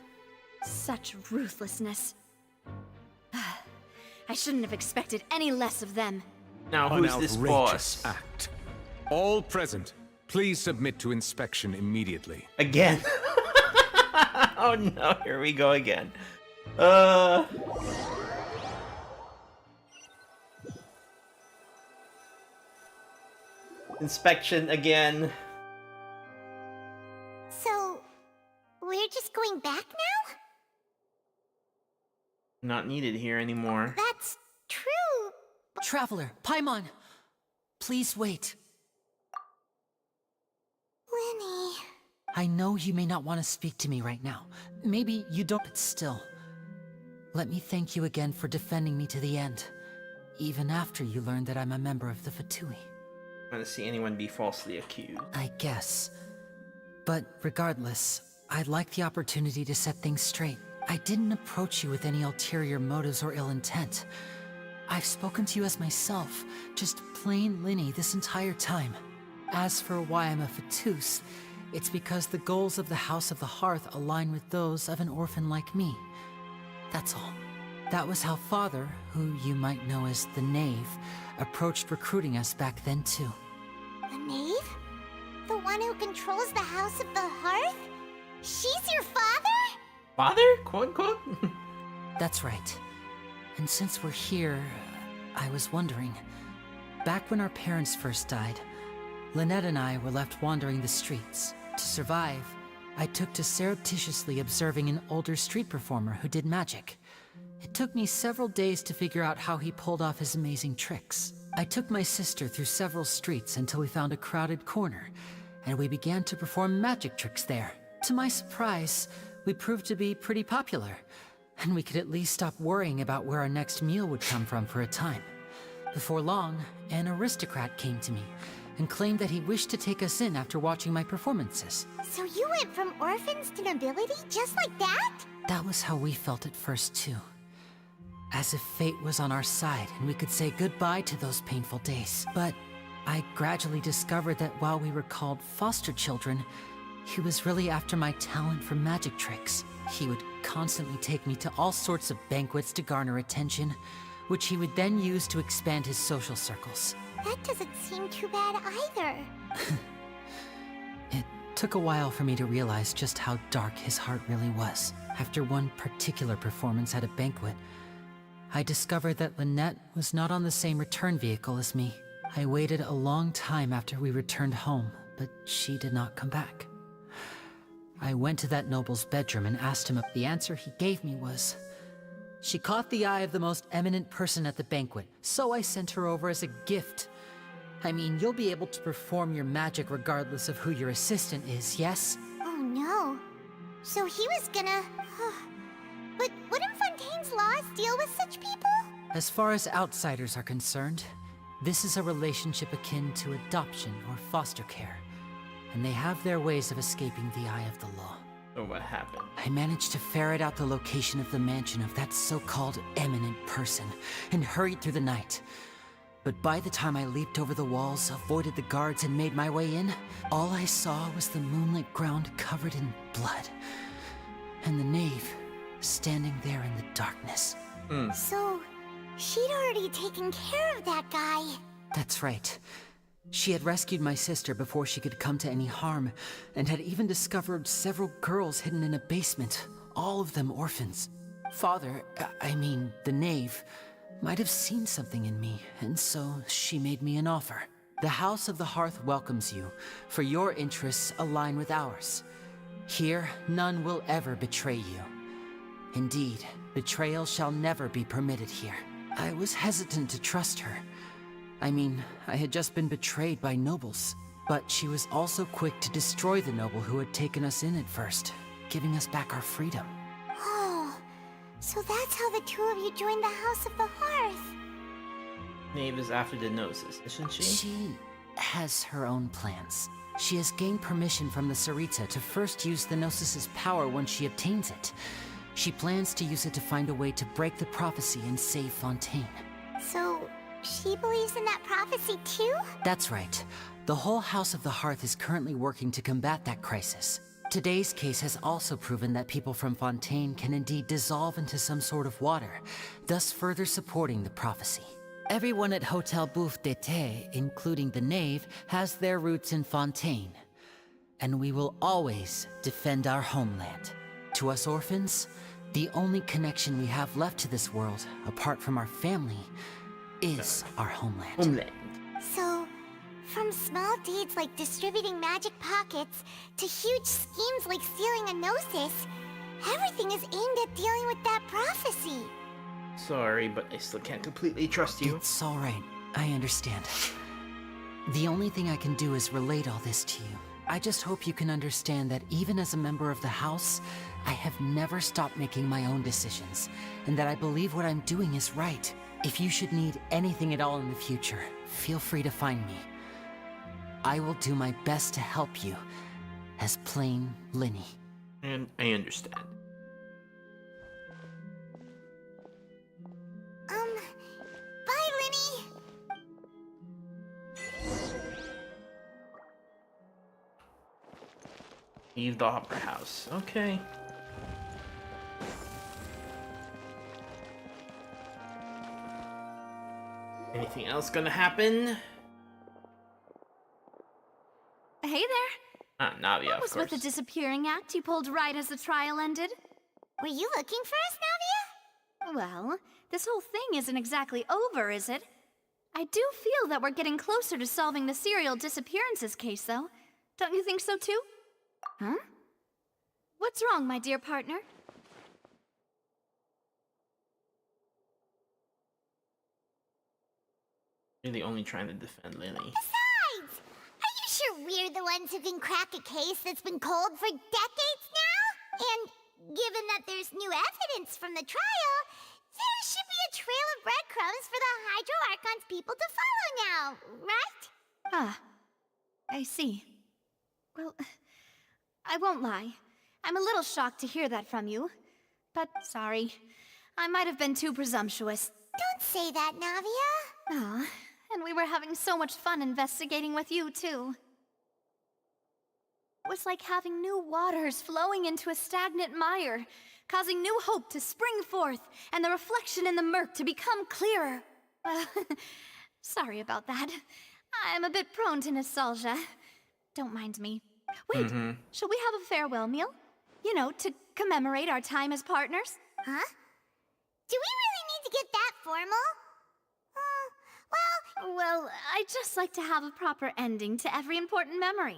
Such ruthlessness. I shouldn't have expected any less of them. Now, who's this boss? Act. All present, please submit to inspection immediately. Again? Oh no, here we go again. Inspection again. So, we're just going back now? Not needed here anymore. That's true. Traveler, Paimon, please wait. Linny. I know you may not want to speak to me right now. Maybe you don't, but still. Let me thank you again for defending me to the end, even after you learned that I'm a member of the Fatui. I want to see anyone be falsely accused. I guess. But regardless, I'd like the opportunity to set things straight. I didn't approach you with any ulterior motives or ill intent. I've spoken to you as myself, just plain Linny this entire time. As for why I'm a Fatus, it's because the goals of the House of the Hearth align with those of an orphan like me. That's all. That was how Father, who you might know as the Knave, approached recruiting us back then too. The Knave? The one who controls the House of the Hearth? She's your father? Father? Quote unquote? That's right. And since we're here, I was wondering, back when our parents first died, Lynette and I were left wandering the streets. To survive, I took to surreptitiously observing an older street performer who did magic. It took me several days to figure out how he pulled off his amazing tricks. I took my sister through several streets until we found a crowded corner, and we began to perform magic tricks there. To my surprise, we proved to be pretty popular, and we could at least stop worrying about where our next meal would come from for a time. Before long, an aristocrat came to me and claimed that he wished to take us in after watching my performances. So you went from orphans to nobility just like that? That was how we felt at first too. As if fate was on our side and we could say goodbye to those painful days. But I gradually discovered that while we were called foster children, he was really after my talent for magic tricks. He would constantly take me to all sorts of banquets to garner attention, which he would then use to expand his social circles. That doesn't seem too bad either. It took a while for me to realize just how dark his heart really was. After one particular performance at a banquet, I discovered that Lynette was not on the same return vehicle as me. I waited a long time after we returned home, but she did not come back. I went to that noble's bedroom and asked him if the answer he gave me was, "She caught the eye of the most eminent person at the banquet, so I sent her over as a gift." I mean, you'll be able to perform your magic regardless of who your assistant is, yes? Oh no. So he was gonna... But wouldn't Fontaine's laws deal with such people? As far as outsiders are concerned, this is a relationship akin to adoption or foster care, and they have their ways of escaping the eye of the law. So what happened? I managed to ferret out the location of the mansion of that so-called eminent person and hurried through the night. But by the time I leaped over the walls, avoided the guards, and made my way in, all I saw was the moonlit ground covered in blood, and the Knave standing there in the darkness. So, she'd already taken care of that guy. That's right. She had rescued my sister before she could come to any harm, and had even discovered several girls hidden in a basement, all of them orphans. Father, I mean, the Knave, might have seen something in me, and so she made me an offer. The House of the Hearth welcomes you, for your interests align with ours. Here, none will ever betray you. Indeed, betrayal shall never be permitted here. I was hesitant to trust her. I mean, I had just been betrayed by nobles. But she was also quick to destroy the noble who had taken us in at first, giving us back our freedom. Oh, so that's how the two of you joined the House of the Hearth. Knave is after the Gnosis, isn't she? She has her own plans. She has gained permission from the Sarita to first use the Gnosis's power when she obtains it. She plans to use it to find a way to break the prophecy and save Fontaine. So, she believes in that prophecy too? That's right. The whole House of the Hearth is currently working to combat that crisis. Today's case has also proven that people from Fontaine can indeed dissolve into some sort of water, thus further supporting the prophecy. Everyone at Hotel Bouffe d'été, including the Knave, has their roots in Fontaine. And we will always defend our homeland. To us orphans, the only connection we have left to this world, apart from our family, is our homeland. So, from small deeds like distributing magic pockets to huge schemes like stealing a Gnosis, everything is aimed at dealing with that prophecy. Sorry, but I still can't completely trust you. It's all right. I understand. The only thing I can do is relate all this to you. I just hope you can understand that even as a member of the House, I have never stopped making my own decisions, and that I believe what I'm doing is right. If you should need anything at all in the future, feel free to find me. I will do my best to help you, as plain Linny. And I understand. Bye, Linny! Leave the opera house. Okay. Anything else gonna happen? Hey there. Ah, Navia, What of was course. with the disappearing act you pulled right as the trial ended? Were you looking for us, Navia? Well, this whole thing isn't exactly over, is it? I do feel that we're getting closer to solving the serial disappearances case, though. Don't you think so, too? Huh? What's wrong, my dear partner? Really only trying to defend Lily. Besides, are you sure we're the ones who can crack a case that's been cold for decades now? And given that there's new evidence from the trial, there should be a trail of breadcrumbs for the Hydro Archon's people to follow now, right? Ah, I see. Well, I won't lie. I'm a little shocked to hear that from you. But sorry, I might have been too presumptuous. Don't say that, Navia. Ah, and we were having so much fun investigating with you, too. It was like having new waters flowing into a stagnant mire, causing new hope to spring forth, and the reflection in the murk to become clearer. Sorry about that. I'm a bit prone to nostalgia. Don't mind me. Wait, shall we have a farewell meal? You know, to commemorate our time as partners? Huh? Do we really need to get that formal? Well, I'd just like to have a proper ending to every important memory.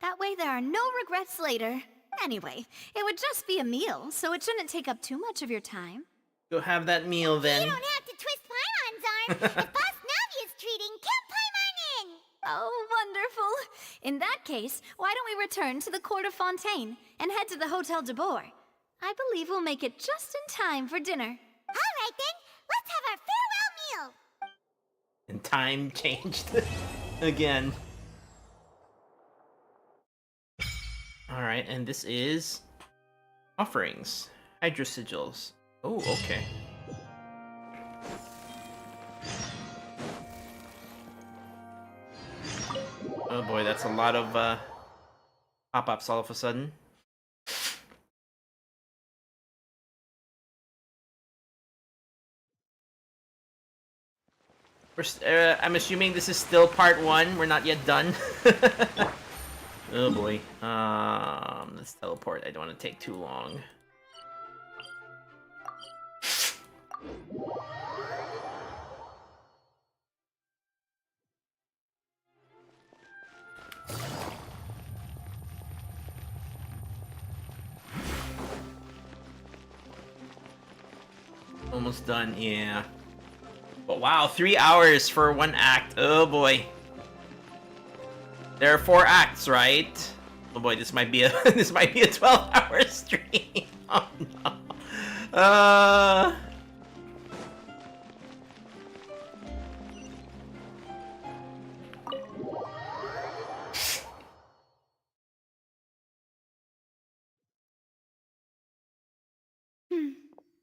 That way there are no regrets later. Anyway, it would just be a meal, so it shouldn't take up too much of your time. Go have that meal then. You don't have to twist Paimon's arm. If Boss Navia's treating, count Paimon in! Oh, wonderful. In that case, why don't we return to the court of Fontaine and head to the Hotel de Boer? I believe we'll make it just in time for dinner. All right then, let's have our farewell meal. And time changed again. Alright, and this is offerings. Hydro sigils. Oh, okay. Oh boy, that's a lot of pop-ups all of a sudden. I'm assuming this is still part 1. We're not yet done. Oh boy. Let's teleport. I don't want to take too long. Almost done, yeah. But wow, 3 hours for 1 act. Oh boy. There are 4 acts, right? Oh boy, this might be a this might be a 12-hour stream. Oh no.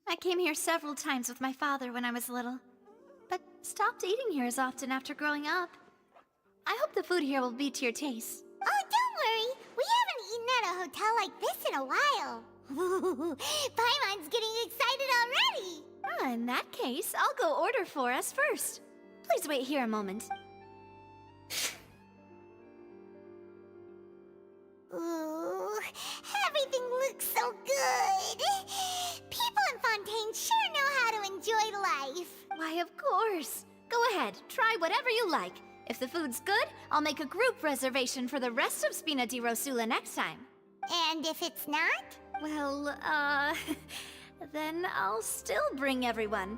I came here several times with my father when I was little, but stopped eating here as often after growing up. I hope the food here will be to your taste. Oh, don't worry. We haven't eaten at a hotel like this in a while. Paimon's getting excited already. In that case, I'll go order for us first. Please wait here a moment. Ooh, everything looks so good. People in Fontaine sure know how to enjoy life. Why, of course. Go ahead, try whatever you like. If the food's good, I'll make a group reservation for the rest of Spina di Rosula next time. And if it's not? Well, then I'll still bring everyone.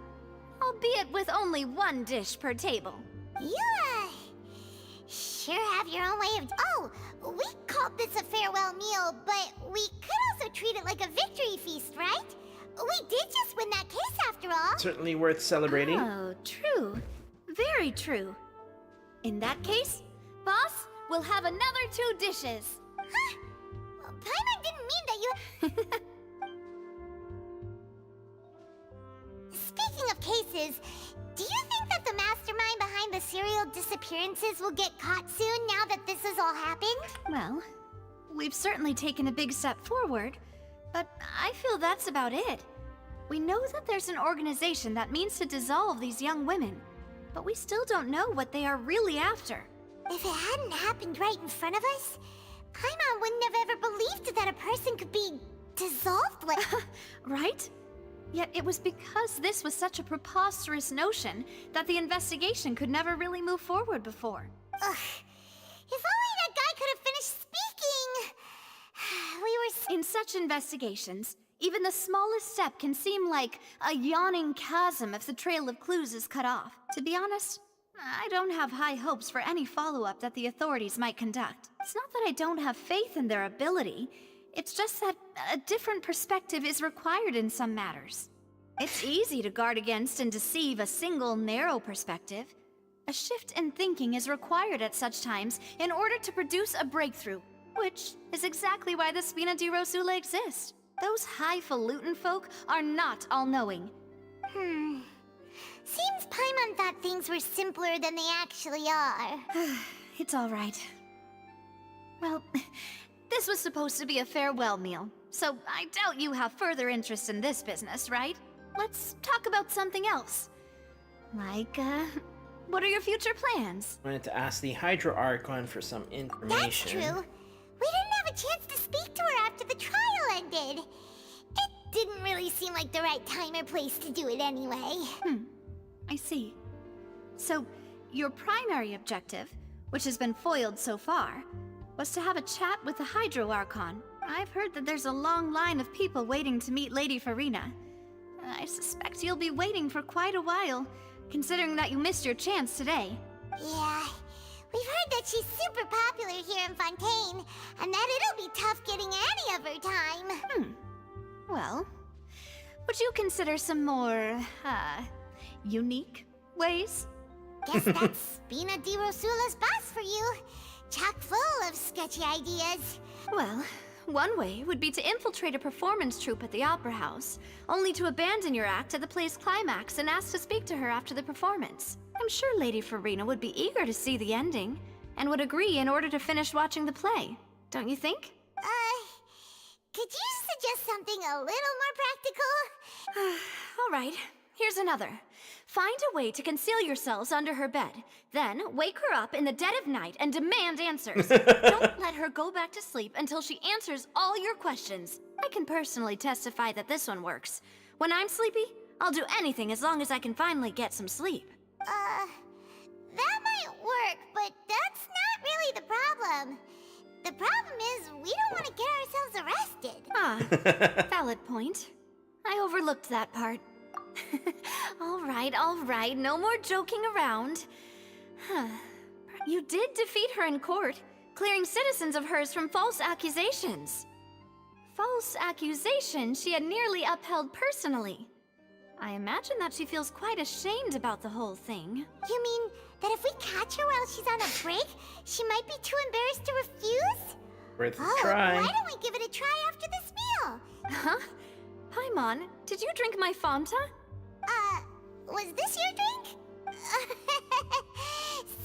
Albeit with only 1 dish per table. You, sure have your own way of... Oh, we called this a farewell meal, but we could also treat it like a victory feast, right? We did just win that case after all. Certainly worth celebrating. Oh, true. Very true. In that case, boss, we'll have another 2 dishes. Huh? Paimon didn't mean that you... Speaking of cases, do you think that the mastermind behind the serial disappearances will get caught soon now that this has all happened? Well, we've certainly taken a big step forward, but I feel that's about it. We know that there's an organization that means to dissolve these young women, but we still don't know what they are really after. If it hadn't happened right in front of us, Paimon wouldn't have ever believed that a person could be dissolved like... Right? Yet it was because this was such a preposterous notion that the investigation could never really move forward before. Ugh. If only that guy could have finished speaking! We were... In such investigations, even the smallest step can seem like a yawning chasm if the trail of clues is cut off. To be honest, I don't have high hopes for any follow-up that the authorities might conduct. It's not that I don't have faith in their ability, it's just that a different perspective is required in some matters. It's easy to guard against and deceive a single narrow perspective. A shift in thinking is required at such times in order to produce a breakthrough, which is exactly why the Spina di Rosula exist. Those highfalutin folk are not all-knowing. Seems Paimon thought things were simpler than they actually are. It's all right. Well, this was supposed to be a farewell meal, so I doubt you have further interest in this business, right? Let's talk about something else. Like, what are your future plans? I wanted to ask the Hydro Archon for some information. That's true. We didn't have a chance to speak to her after the trial ended. It didn't really seem like the right time or place to do it anyway. I see. So, your primary objective, which has been foiled so far, was to have a chat with the Hydro Archon. I've heard that there's a long line of people waiting to meet Lady Farina. I suspect you'll be waiting for quite a while, considering that you missed your chance today. Yeah, we've heard that she's super popular here in Fontaine, and that it'll be tough getting any of her time. Well, would you consider some more, unique ways? Guess that's Spina di Rosula's boss for you. Chock full of sketchy ideas. Well, one way would be to infiltrate a performance troupe at the Opera House, only to abandon your act at the play's climax and ask to speak to her after the performance. I'm sure Lady Farina would be eager to see the ending, and would agree in order to finish watching the play. Don't you think? Could you suggest something a little more practical? All right, here's another. Find a way to conceal yourselves under her bed. Then wake her up in the dead of night and demand answers. Don't let her go back to sleep until she answers all your questions. I can personally testify that this one works. When I'm sleepy, I'll do anything as long as I can finally get some sleep. That might work, but that's not really the problem. The problem is we don't want to get ourselves arrested. Valid point. I overlooked that part. All right, no more joking around. You did defeat her in court, clearing citizens of hers from false accusations. False accusations she had nearly upheld personally. I imagine that she feels quite ashamed about the whole thing. You mean that if we catch her while she's on a break, she might be too embarrassed to refuse? Worth a try. Why don't we give it a try after this meal? Huh? Paimon, did you drink my Fanta? Was this your drink?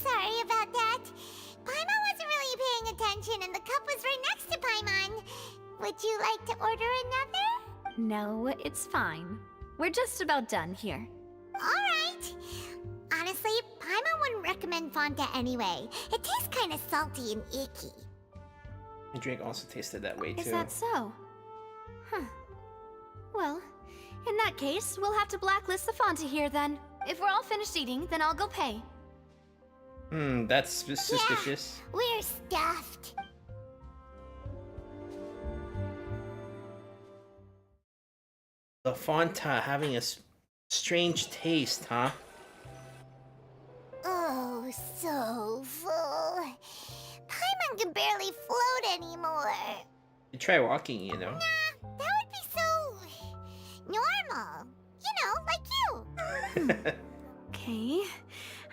Sorry about that. Paimon wasn't really paying attention and the cup was right next to Paimon. Would you like to order another? No, it's fine. We're just about done here. Alright. Honestly, Paimon wouldn't recommend Fanta anyway. It tastes kind of salty and icky. The drink also tasted that way too. Is that so? Well, in that case, we'll have to blacklist the Fanta here then. If we're all finished eating, then I'll go pay. That's suspicious. Yeah, we're stuffed. The Fanta having a strange taste, huh? Oh, so full. Paimon can barely float anymore. You try walking, you know. Nah, that would be so normal. You know, like you. Okay.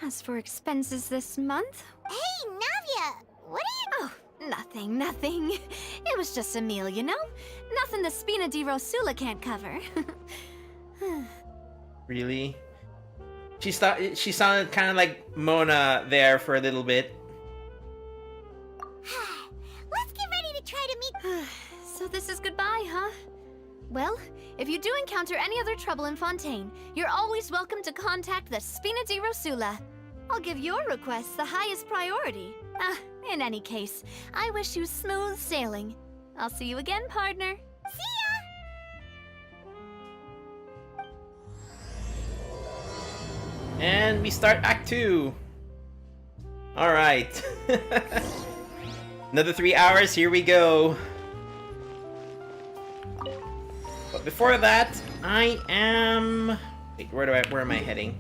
As for expenses this month... Hey, Navia! What are you... Oh, nothing. It was just a meal, you know? Nothing the Spina di Rosula can't cover. Really? She sounded kind of like Mona there for a little bit. Let's get ready to try So this is goodbye, huh? Well, if you do encounter any other trouble in Fontaine, you're always welcome to contact the Spina di Rosula. I'll give your requests the highest priority. In any case, I wish you smooth sailing. I'll see you again, partner. See ya! And we start Act 2. Alright. Another 3 hours, here we go. But before that, I am... Wait, where am I heading?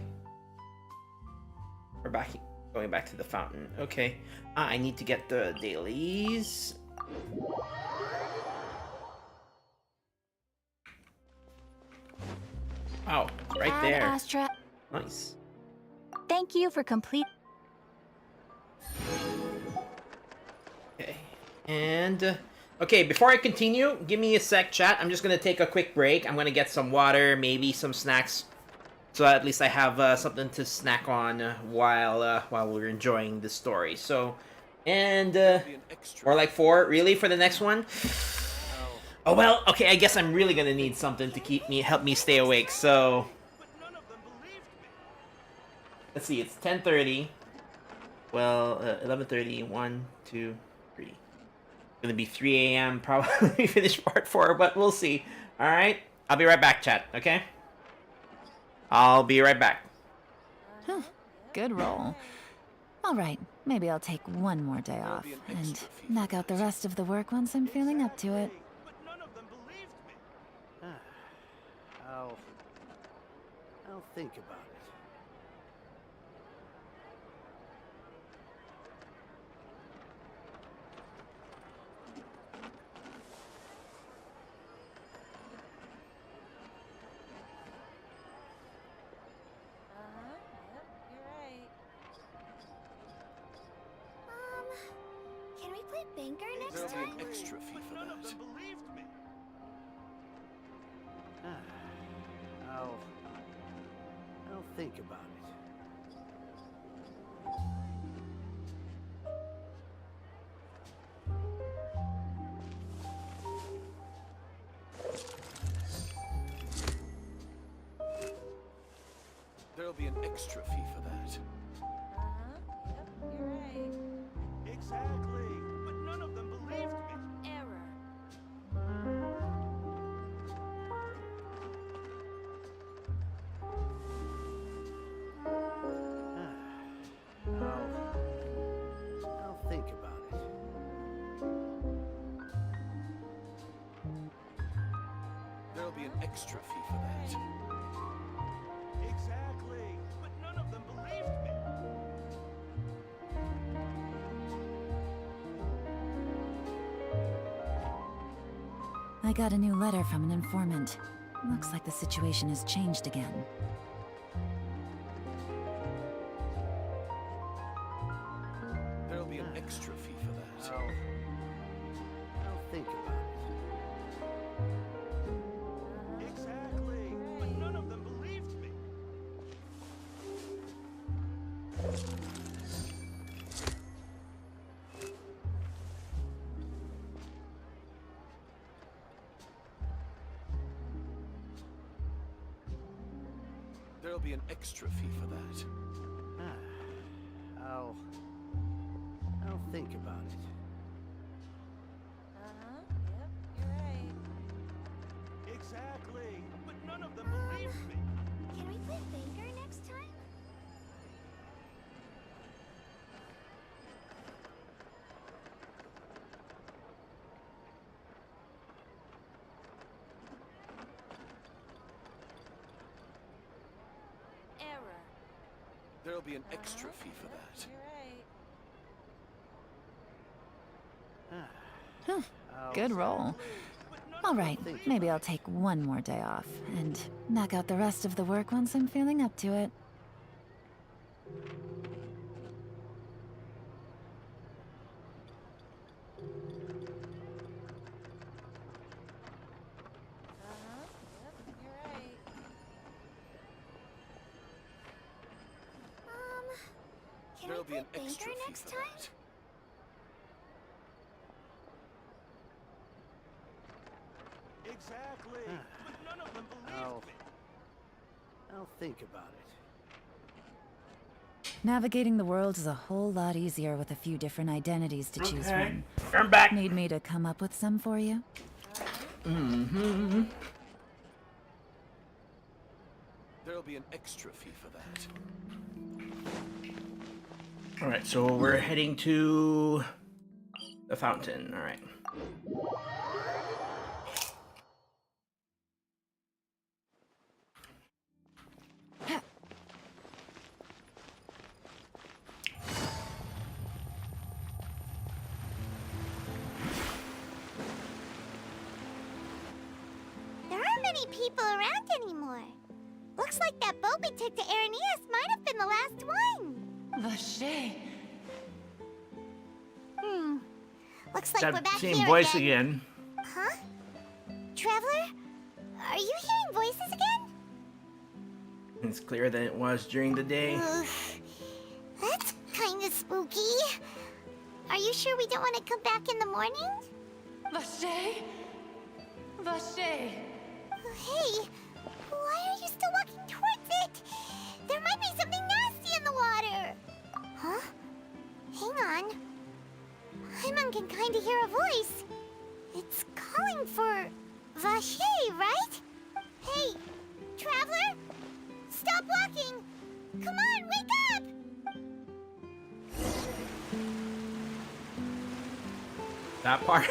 We're going back to the fountain. Okay. I need to get the dailies. Oh, right Ad there. Astra. Nice. Thank you for complete. Okay. And okay, before I continue, give me a sec, chat. I'm just gonna take a quick break. I'm gonna get some water, maybe some snacks, so at least I have something to snack on while we're enjoying the story. So, and more like 4, really, for the next one. Oh well, okay. I guess I'm really gonna need something to help me stay awake. So, let's see. It's 10:30. Well, 11:30. 1, 2, 3. Gonna be 3 a.m. probably finish part 4, but we'll see. All right. I'll be right back, chat. Okay. I'll be right back. Good roll. All right, maybe I'll take one more day off and knock out the rest of the work once I'm feeling up to it. I'll think about it. Can we play banker next time? There'll be an extra fee for that. None of them believed me. I'll think about it. There'll be an extra fee for that. Yep, you're right. Exactly. But none of them believed me. Error. I'll think about it. There'll be an extra fee for that. Exactly. But none of them believed me. I got a new letter from an informant. Looks like the situation has changed again. There'll be an extra fee for that. I'll think about it. Exactly. But none of them believed me. There'll be an extra fee for that. I'll think about it. Yep, you're right. Exactly. But none of them believed me. Can we play banker next time? Error. There'll be an extra fee for that. You're right. Good roll. All right, maybe I'll take one more day off and knock out the rest of the work once I'm feeling up to it. Can There'll we be play an extra banker fee next for time? that. Exactly. But none of them believed me. I'll think about it. Navigating the world is a whole lot easier with a few different identities to choose Okay. from. I'm back. Need me to come up with some for you? Mm-hmm. There'll be an extra fee for that. Alright, so we're heading to the fountain. Alright. There aren't many people around anymore. Looks like that boat we took to Araneus might have been the last one. Vache. Looks like we're That back same here voice again. again. Huh? Traveler? Are you hearing voices again? It's clearer than it was during the day. Ugh, that's kinda spooky. Are you sure we don't want to come back in the morning? Vache? Vache. Hey, why are you still walking towards it? There might be something nasty in the water. Huh? Hang on. Paimon can kinda hear a voice. It's calling for Vache, right? Hey, Traveler? Stop walking! Come on, wake up! That part.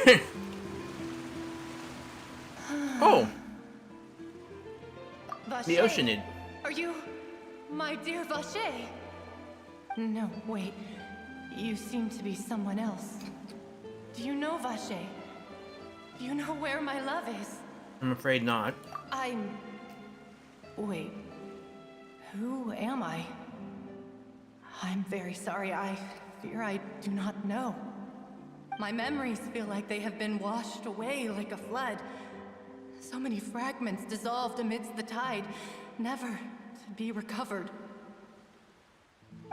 Oh! The Oceanid. Are you my dear Vache? No, wait. You seem to be someone else. Do you know Vache? Do you know where my love is? I'm afraid not. Wait. Who am I? I'm very sorry. I fear I do not know. My memories feel like they have been washed away like a flood. So many fragments dissolved amidst the tide, never to be recovered.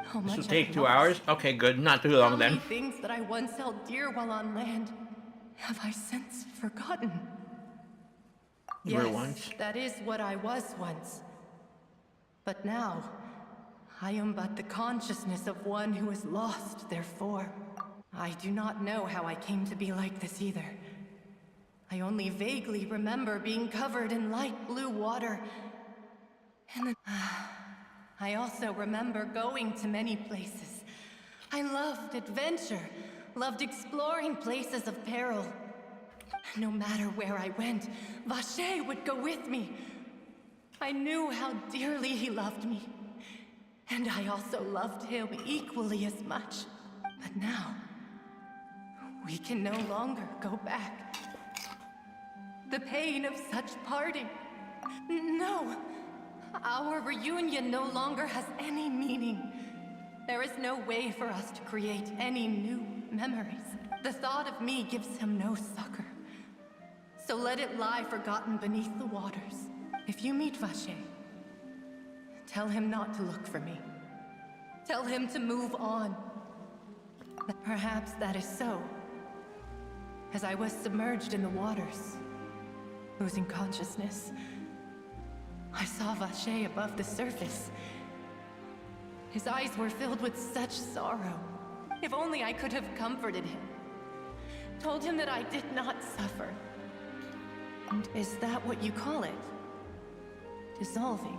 How much This will I've take 2 lost. hours? Okay, good. Not too long How many then. things that I once held dear while on land have I since forgotten? You were Yes, once. that is what I was once. But now, I am but the consciousness of one who is lost, therefore. I do not know how I came to be like this either. I only vaguely remember being covered in light blue water. And then I also remember going to many places. I loved adventure, loved exploring places of peril. No matter where I went, Vache would go with me. I knew how dearly he loved me. And I also loved him equally as much. But now, we can no longer go back. The pain of such parting. No, our reunion no longer has any meaning. There is no way for us to create any new memories. The thought of me gives him no succor. So let it lie forgotten beneath the waters. If you meet Vache, tell him not to look for me. Tell him to move on. Perhaps that is so. As I was submerged in the waters, losing consciousness, I saw Vache above the surface. His eyes were filled with such sorrow. If only I could have comforted him. Told him that I did not suffer. And is that what you call it? Dissolving.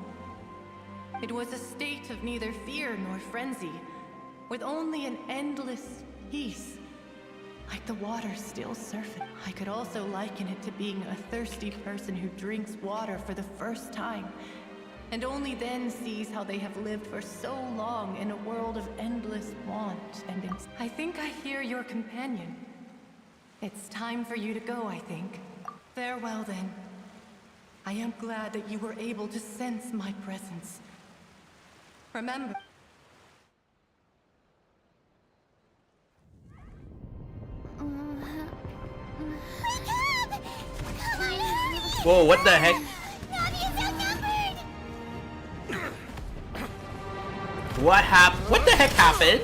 It was a state of neither fear nor frenzy, with only an endless peace, like the water still surfing. I could also liken it to being a thirsty person who drinks water for the first time, and only then sees how they have lived for so long in a world of endless want and I think I hear your companion. It's time for you to go, I think. Farewell, then. I am glad that you were able to sense my presence. Remember... Whoa, what the heck? What happened? What the heck happened?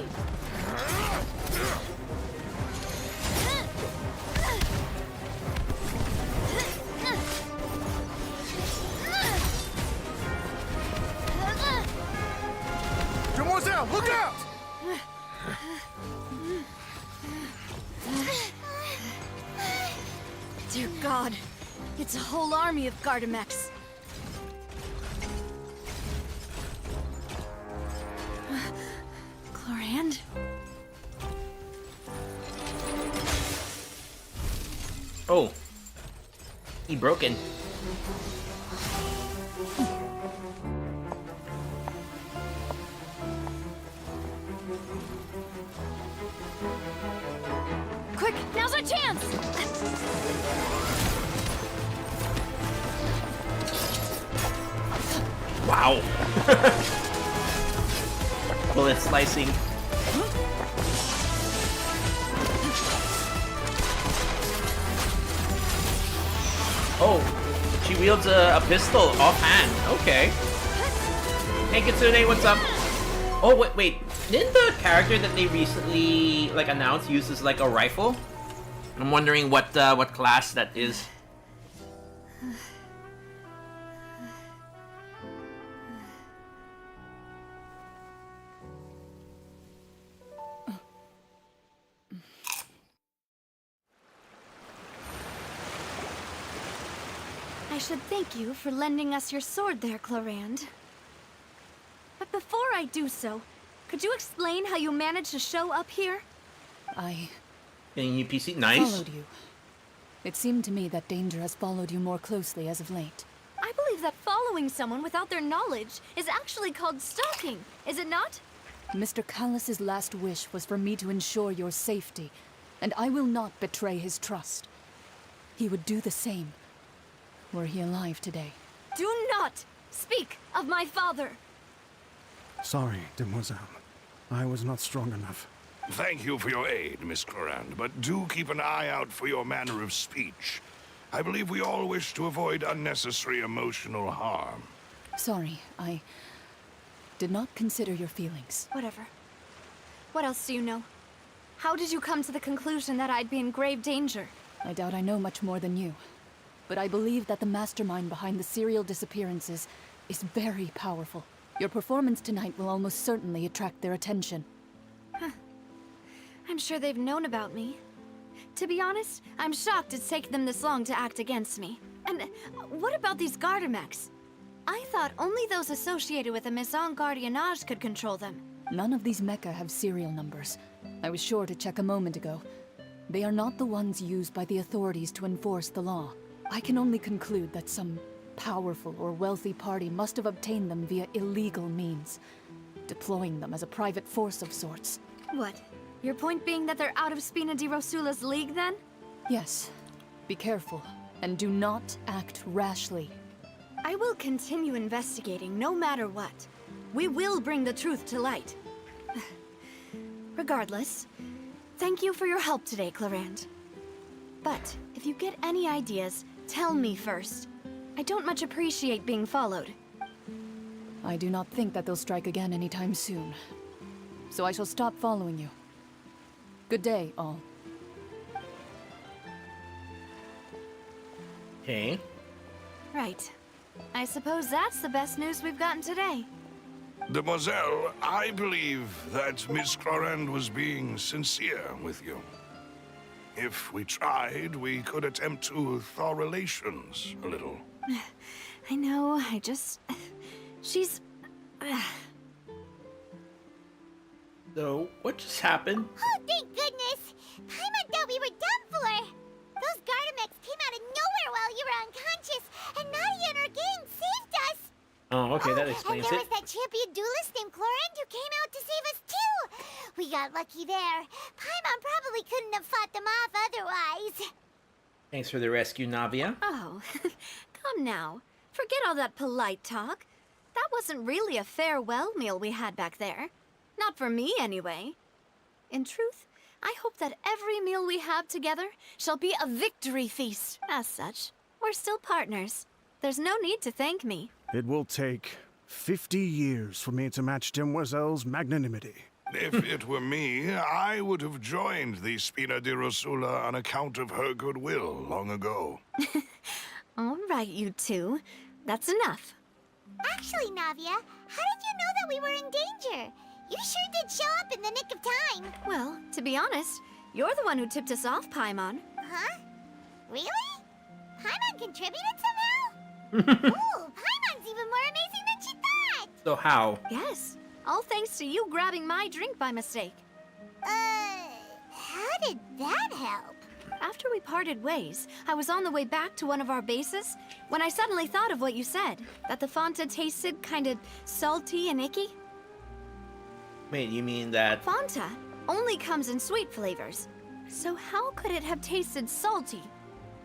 Dear God, it's a whole army of Gardamex. Chlorand? Oh. He broken. Quick, now's our chance! Wow. Bullet slicing. Oh, she wields a pistol offhand. Okay. Hey Kitsune, what's up? Oh wait. Didn't the character that they recently announced uses like a rifle? I'm wondering what class that is. I should thank you for lending us your sword there, Chlorand. But before I do so, could you explain how you managed to show up here? Getting new PC, nice. Followed you. It seemed to me that danger has followed you more closely as of late. I believe that following someone without their knowledge is actually called stalking, is it not? Mr. Callus's last wish was for me to ensure your safety, and I will not betray his trust. He would do the same, were he alive today. Do not speak of my father! Sorry, Demoiselle. I was not strong enough. Thank you for your aid, Miss Clorand, but do keep an eye out for your manner of speech. I believe we all wish to avoid unnecessary emotional harm. Sorry, I did not consider your feelings. Whatever. What else do you know? How did you come to the conclusion that I'd be in grave danger? I doubt I know much more than you. But I believe that the mastermind behind the serial disappearances is very powerful. Your performance tonight will almost certainly attract their attention. Huh. I'm sure they've known about me. To be honest, I'm shocked it's taken them this long to act against me. And what about these Gardamex? I thought only those associated with the Maison Gardiennage could control them. None of these mecha have serial numbers. I was sure to check a moment ago. They are not the ones used by the authorities to enforce the law. I can only conclude that some powerful or wealthy party must have obtained them via illegal means, deploying them as a private force of sorts. What? Your point being that they're out of Spina di Rosula's league, then? Yes. Be careful, and do not act rashly. I will continue investigating, no matter what. We will bring the truth to light. Regardless, thank you for your help today, Clorand. But if you get any ideas, tell me first. I don't much appreciate being followed. I do not think that they'll strike again anytime soon. So I shall stop following you. Good day, all. Okay. Right. I suppose that's the best news we've gotten today. Demoiselle, I believe that Miss Clorand was being sincere with you. If we tried, we could attempt to thaw relations a little. I know, she's... So, what just happened? Oh, thank goodness! Paimon thought we were done for! Those Gardamex came out of nowhere while you were unconscious, and Nadia and her gang saved us! Oh, okay, that explains and there it. was that champion duelist named Clorand who came out to save us too! We got lucky there. Paimon probably couldn't have fought them off otherwise. Thanks for the rescue, Navia. Oh, come now. Forget all that polite talk. That wasn't really a farewell meal we had back there. Not for me, anyway. In truth, I hope that every meal we have together shall be a victory feast. As such, we're still partners. There's no need to thank me. It will take 50 years for me to match Demoiselle's magnanimity. If it were me, I would have joined the Spina di Rosula on account of her goodwill long ago. All right, you two. That's enough. Actually, Navia, how did you know that we were in danger? You sure did show up in the nick of time. Well, to be honest, you're the one who tipped us off, Paimon. Huh? Really? Paimon contributed somehow? Ooh, Paimon's even more amazing than she thought! So how? Yes, all thanks to you grabbing my drink by mistake. How did that help? After we parted ways, I was on the way back to one of our bases when I suddenly thought of what you said, that the Fanta tasted kind of salty and icky. Wait, you mean that... Fanta only comes in sweet flavors, so how could it have tasted salty?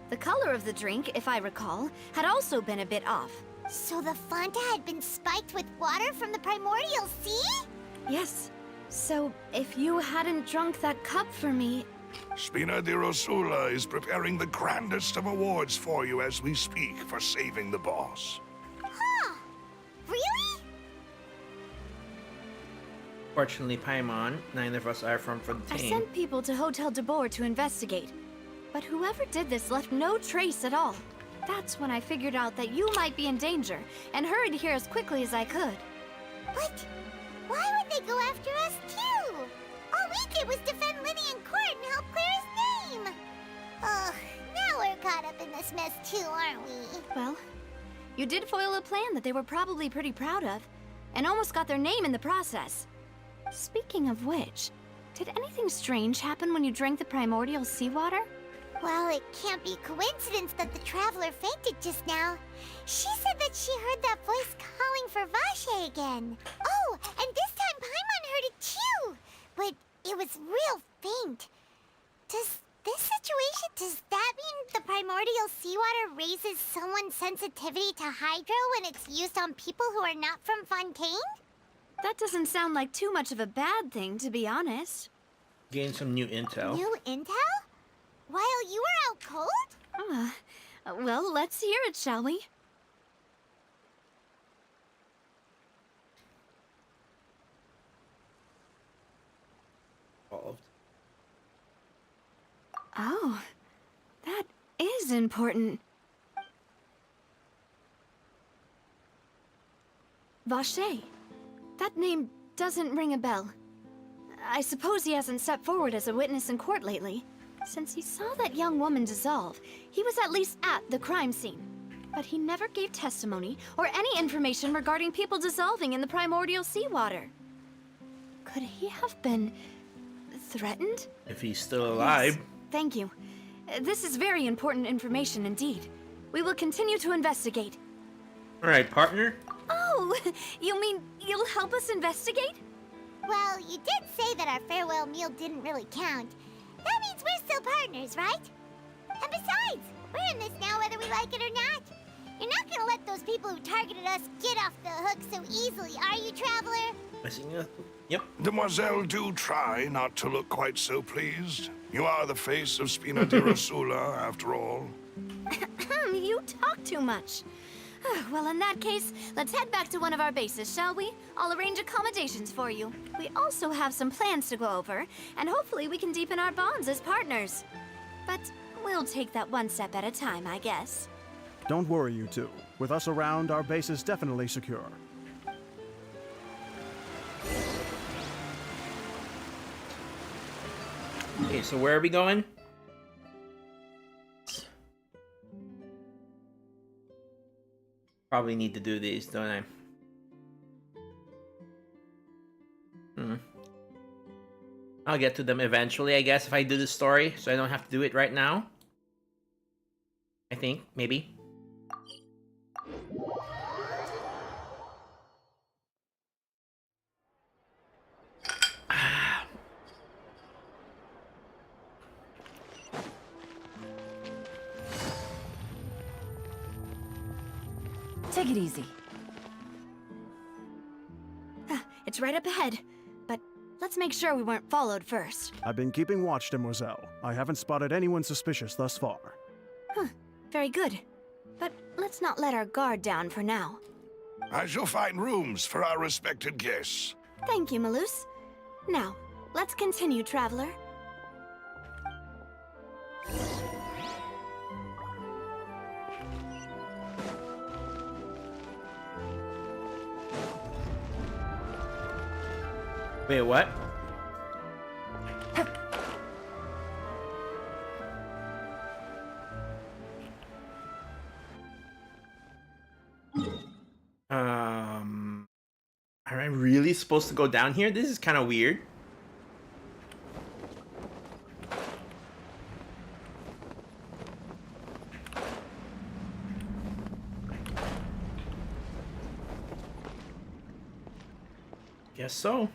The color of the drink, if I recall, had also been a bit off. So the Fanta had been spiked with water from the primordial sea? Yes. So, if you hadn't drunk that cup for me... Spina di Rosula is preparing the grandest of awards for you as we speak for saving the boss. Huh. Really? Fortunately, Paimon, neither of us are from Fontaine. I sent people to Hotel de Boer to investigate, but whoever did this left no trace at all. That's when I figured out that you might be in danger, and hurried here as quickly as I could. But why would they go after us too? All we did was defend Linny in court and help clear his name. Ugh, now we're caught up in this mess too, aren't we? Well, you did foil a plan that they were probably pretty proud of, and almost got their name in the process. Speaking of which, did anything strange happen when you drank the primordial seawater? Well, it can't be coincidence that the traveler fainted just now. She said that she heard that voice calling for Vache again. Oh, and this time Paimon heard it too, but it was real faint. Does that mean the primordial seawater raises someone's sensitivity to hydro when it's used on people who are not from Fontaine? That doesn't sound like too much of a bad thing, to be honest. Gain some new intel. New intel? While you were out cold? Well, let's hear it, shall we? Oh, that is important. Vache. That name doesn't ring a bell. I suppose he hasn't stepped forward as a witness in court lately. Since he saw that young woman dissolve, he was at least at the crime scene. But he never gave testimony or any information regarding people dissolving in the primordial seawater. Could he have been threatened? If he's still alive. Yes, thank you. This is very important information indeed. We will continue to investigate. Alright, partner. Oh, you mean you'll help us investigate? Well, you did say that our farewell meal didn't really count. That means we're still partners, right? And besides, we're in this now whether we like it or not. You're not gonna let those people who targeted us get off the hook so easily, are you, Traveler? I see. Yep. Demoiselle, do try not to look quite so pleased. You are the face of Spina di Rosula, after all. You talk too much. Well, in that case, let's head back to one of our bases, shall we? I'll arrange accommodations for you. We also have some plans to go over, and hopefully we can deepen our bonds as partners. But we'll take that one step at a time, I guess. Don't worry, you two. With us around, our base is definitely secure. Okay, so where are we going? Probably need to do these, don't I? I'll get to them eventually, I guess, if I do the story, so I don't have to do it right now. I think, maybe. Take it easy. It's right up ahead, but let's make sure we weren't followed first. I've been keeping watch, Demoiselle. I haven't spotted anyone suspicious thus far. Very good. But let's not let our guard down for now. I shall find rooms for our respected guests. Thank you, Malus. Now, let's continue, Traveler. Wait, what? Are I really supposed to go down here? This is kind of weird. Guess so.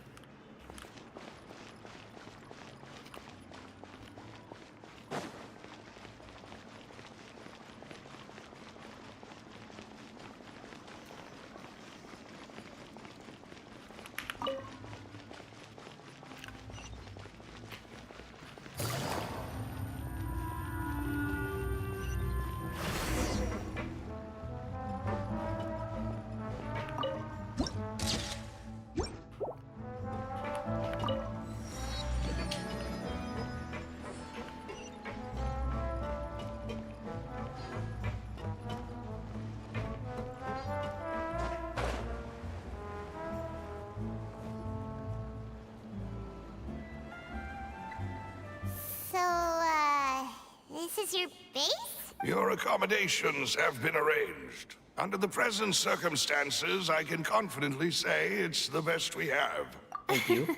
This is your base? Your accommodations have been arranged. Under the present circumstances, I can confidently say it's the best we have. Thank you.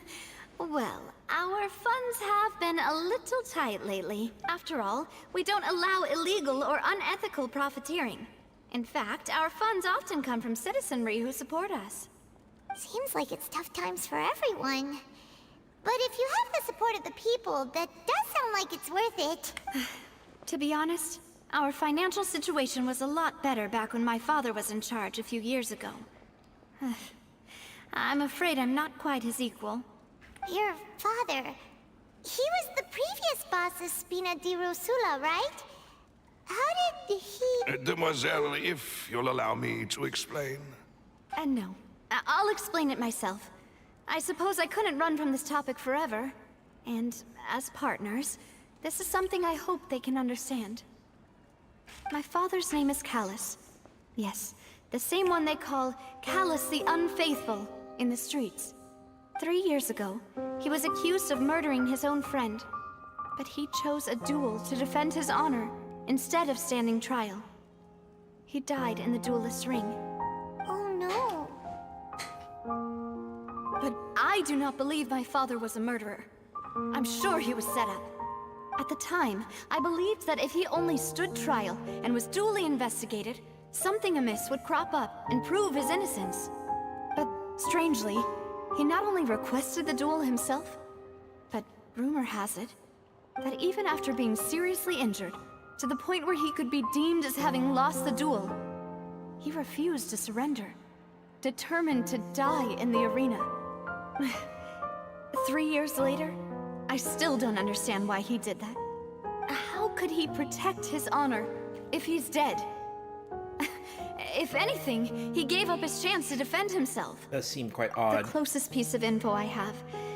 Well, our funds have been a little tight lately. After all, we don't allow illegal or unethical profiteering. In fact, our funds often come from citizenry who support us. Seems like it's tough times for everyone. But if you have the support of the people, that does sound like it's worth it. To be honest, our financial situation was a lot better back when my father was in charge a few years ago. I'm afraid I'm not quite his equal. Your father... he was the previous boss of Spina di Rosula, right? How did he... Demoiselle, if you'll allow me to explain. No. I'll explain it myself. I suppose I couldn't run from this topic forever. And as partners, this is something I hope they can understand. My father's name is Callus. Yes, the same one they call Callus the Unfaithful in the streets. 3 years ago, he was accused of murdering his own friend. But he chose a duel to defend his honor instead of standing trial. He died in the duelist's ring. Oh no. But I do not believe my father was a murderer. I'm sure he was set up. At the time, I believed that if he only stood trial and was duly investigated, something amiss would crop up and prove his innocence. But strangely, he not only requested the duel himself, but rumor has it that even after being seriously injured, to the point where he could be deemed as having lost the duel, he refused to surrender, determined to die in the arena. 3 years later, I still don't understand why he did that. How could he protect his honor if he's dead? If anything, he gave up his chance to defend himself. Does seem quite odd. The closest piece of info I have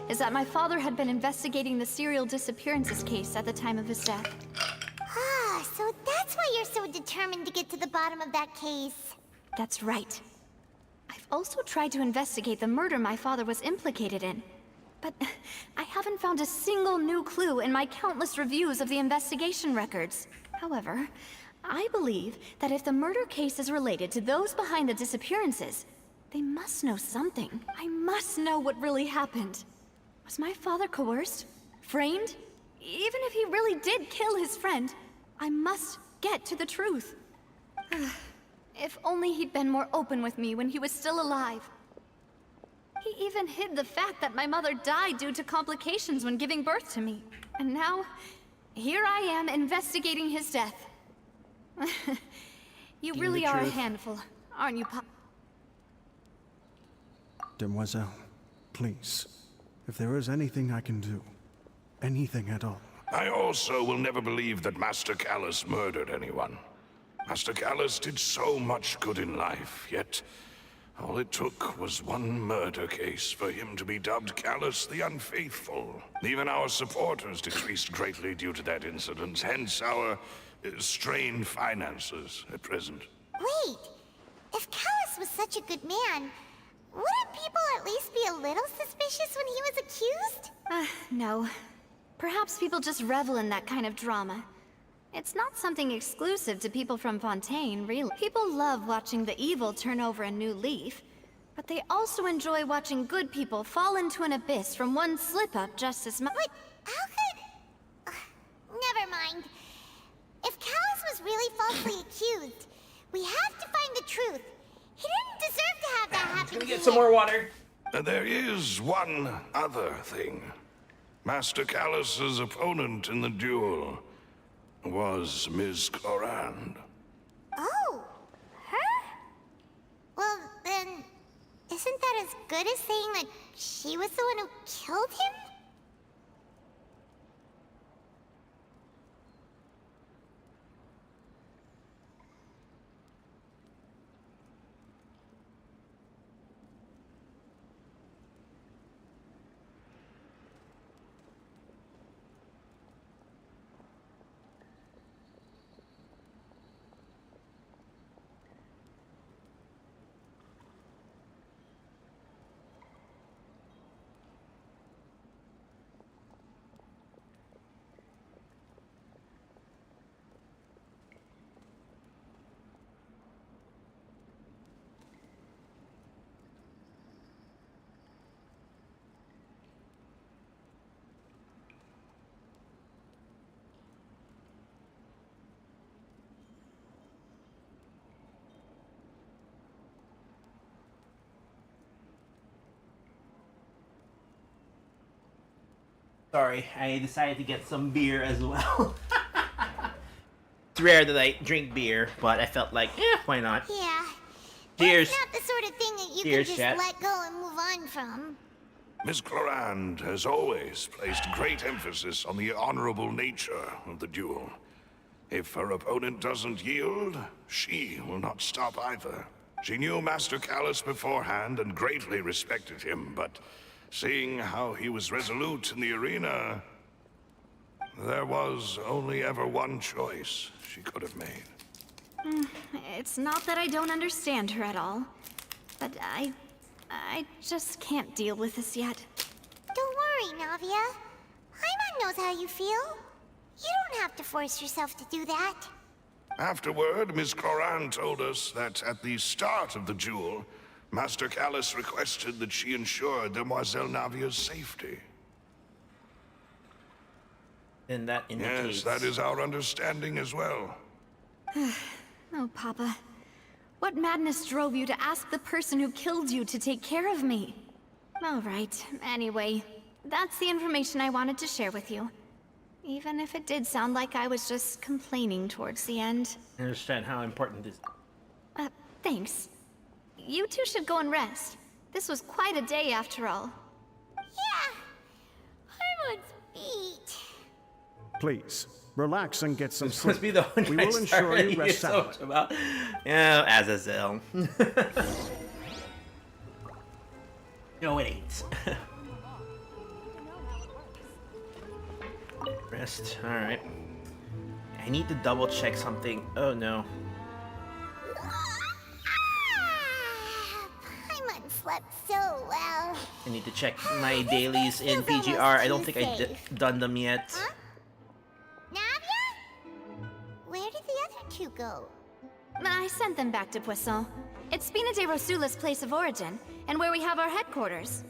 is that my father had been investigating the serial disappearances case at the time of his death. Ah, so that's why you're so determined to get to the bottom of that case. That's right. I've also tried to investigate the murder my father was implicated in. But I haven't found a single new clue in my countless reviews of the investigation records. However, I believe that if the murder case is related to those behind the disappearances, they must know something. I must know what really happened. Was my father coerced? Framed? Even if he really did kill his friend, I must get to the truth. If only he'd been more open with me when he was still alive. He even hid the fact that my mother died due to complications when giving birth to me. And now, here I am investigating his death. You really are a handful, aren't you, Pop? Demoiselle, please, if there is anything I can do, anything at all. I also will never believe that Master Callus murdered anyone. Master Callus did so much good in life, yet all it took was one murder case for him to be dubbed Callus the Unfaithful. Even our supporters decreased greatly due to that incident, hence our strained finances at present. Wait, if Callus was such a good man, wouldn't people at at least be a little suspicious when he was accused? No. Perhaps people just revel in that kind of drama. It's not something exclusive to people from Fontaine, really. People love watching the evil turn over a new leaf, but they also enjoy watching good people fall into an abyss from one slip-up just as much. But how could... never mind. If Callus was really falsely accused, we have to find the truth. He didn't deserve to have that happen. Gonna get some more water. There is one other thing. Master Callus's opponent in the duel was Ms. Clorand. Oh, her? Well, then, isn't that as good as saying that she was the one who killed him? Sorry, I decided to get some beer as well. It's rare that I drink beer, but I felt like, why not? Yeah. Cheers. It's not the sort of thing that you Cheers, can just chat. let go and move on from. Ms. Clorand has always placed great emphasis on the honorable nature of the duel. If her opponent doesn't yield, she will not stop either. She knew Master Callus beforehand and greatly respected him, but seeing how he was resolute in the arena, there was only ever one choice she could have made. It's not that I don't understand her at all, but I just can't deal with this yet. Don't worry, Navia. Paimon knows how you feel. You don't have to force yourself to do that. Afterward, Ms. Clorand told us that at the start of the duel, Master Callus requested that she ensure Demoiselle Navia's safety. And that indicates... Yes, that is our understanding as well. Oh, Papa. What madness drove you to ask the person who killed you to take care of me? All right, anyway, that's the information I wanted to share with you. Even if it did sound like I was just complaining towards the end. I understand how important this is. Thanks. You two should go and rest. This was quite a day after all. Yeah! Paimon's beat. Please, relax and get some This sleep. must be the one We I will ensure started you rest so sound. much about. Yeah, Azazel. No, it ain't. Rest. Alright. I need to double check something. Oh no. Paimon slept so well. I need to check my dailies in PGR. I don't think I done them yet. Huh? Navia? Where did the other two go? I sent them back to Poisson. It's Spina de Rosula's place of origin, and where we have our headquarters.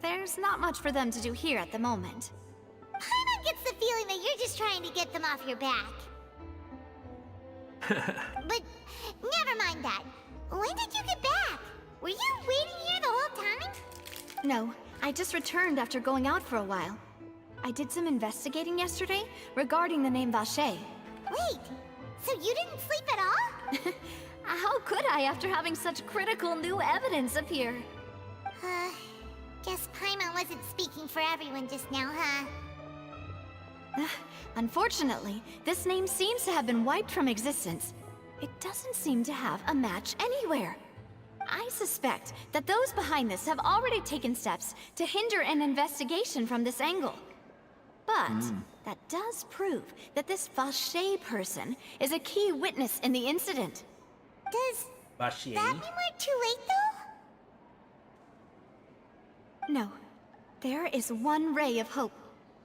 There's not much for them to do here at the moment. Paimon gets the feeling that you're just trying to get them off your back. But never mind that. When did you get back? Were you waiting here the whole time? No, I just returned after going out for a while. I did some investigating yesterday regarding the name Vacher. Wait, so you didn't sleep at all? How could I after having such critical new evidence appear? Guess Paimon wasn't speaking for everyone just now, huh? Unfortunately, this name seems to have been wiped from existence. It doesn't seem to have a match anywhere. I suspect that those behind this have already taken steps to hinder an investigation from this angle. But that does prove that this Vacher person is a key witness in the incident. Does Vacher? that mean we're too late, though? No. There is one ray of hope.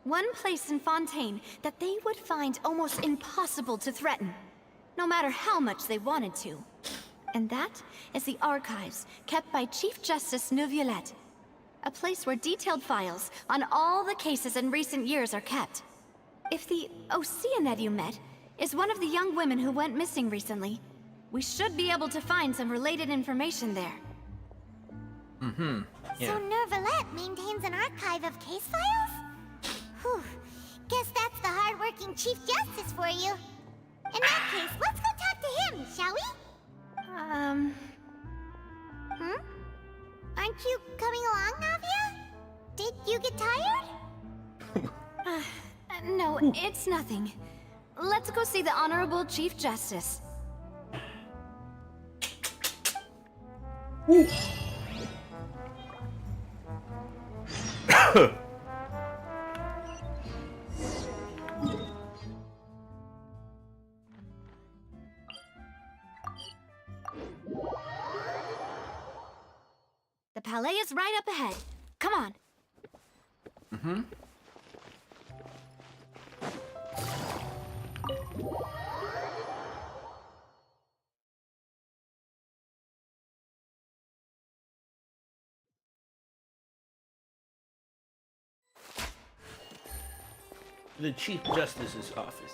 One place in Fontaine that they would find almost impossible to threaten, no matter how much they wanted to. And that is the archives kept by Chief Justice Neuvillette. A place where detailed files on all the cases in recent years are kept. If the Oceanid you met is one of the young women who went missing recently, we should be able to find some related information there. Mm-hmm. Yeah. So Neuvillette maintains an archive of case files? Whew. Guess that's the hard-working Chief Justice for you. In that case, let's go talk to him, shall we? Aren't you coming along, Navia? Did you get tired? No, it's nothing. Let's go see the Honorable Chief Justice. Ooh. The Palais is right up ahead. Come on. Mm-hmm. The Chief Justice's office.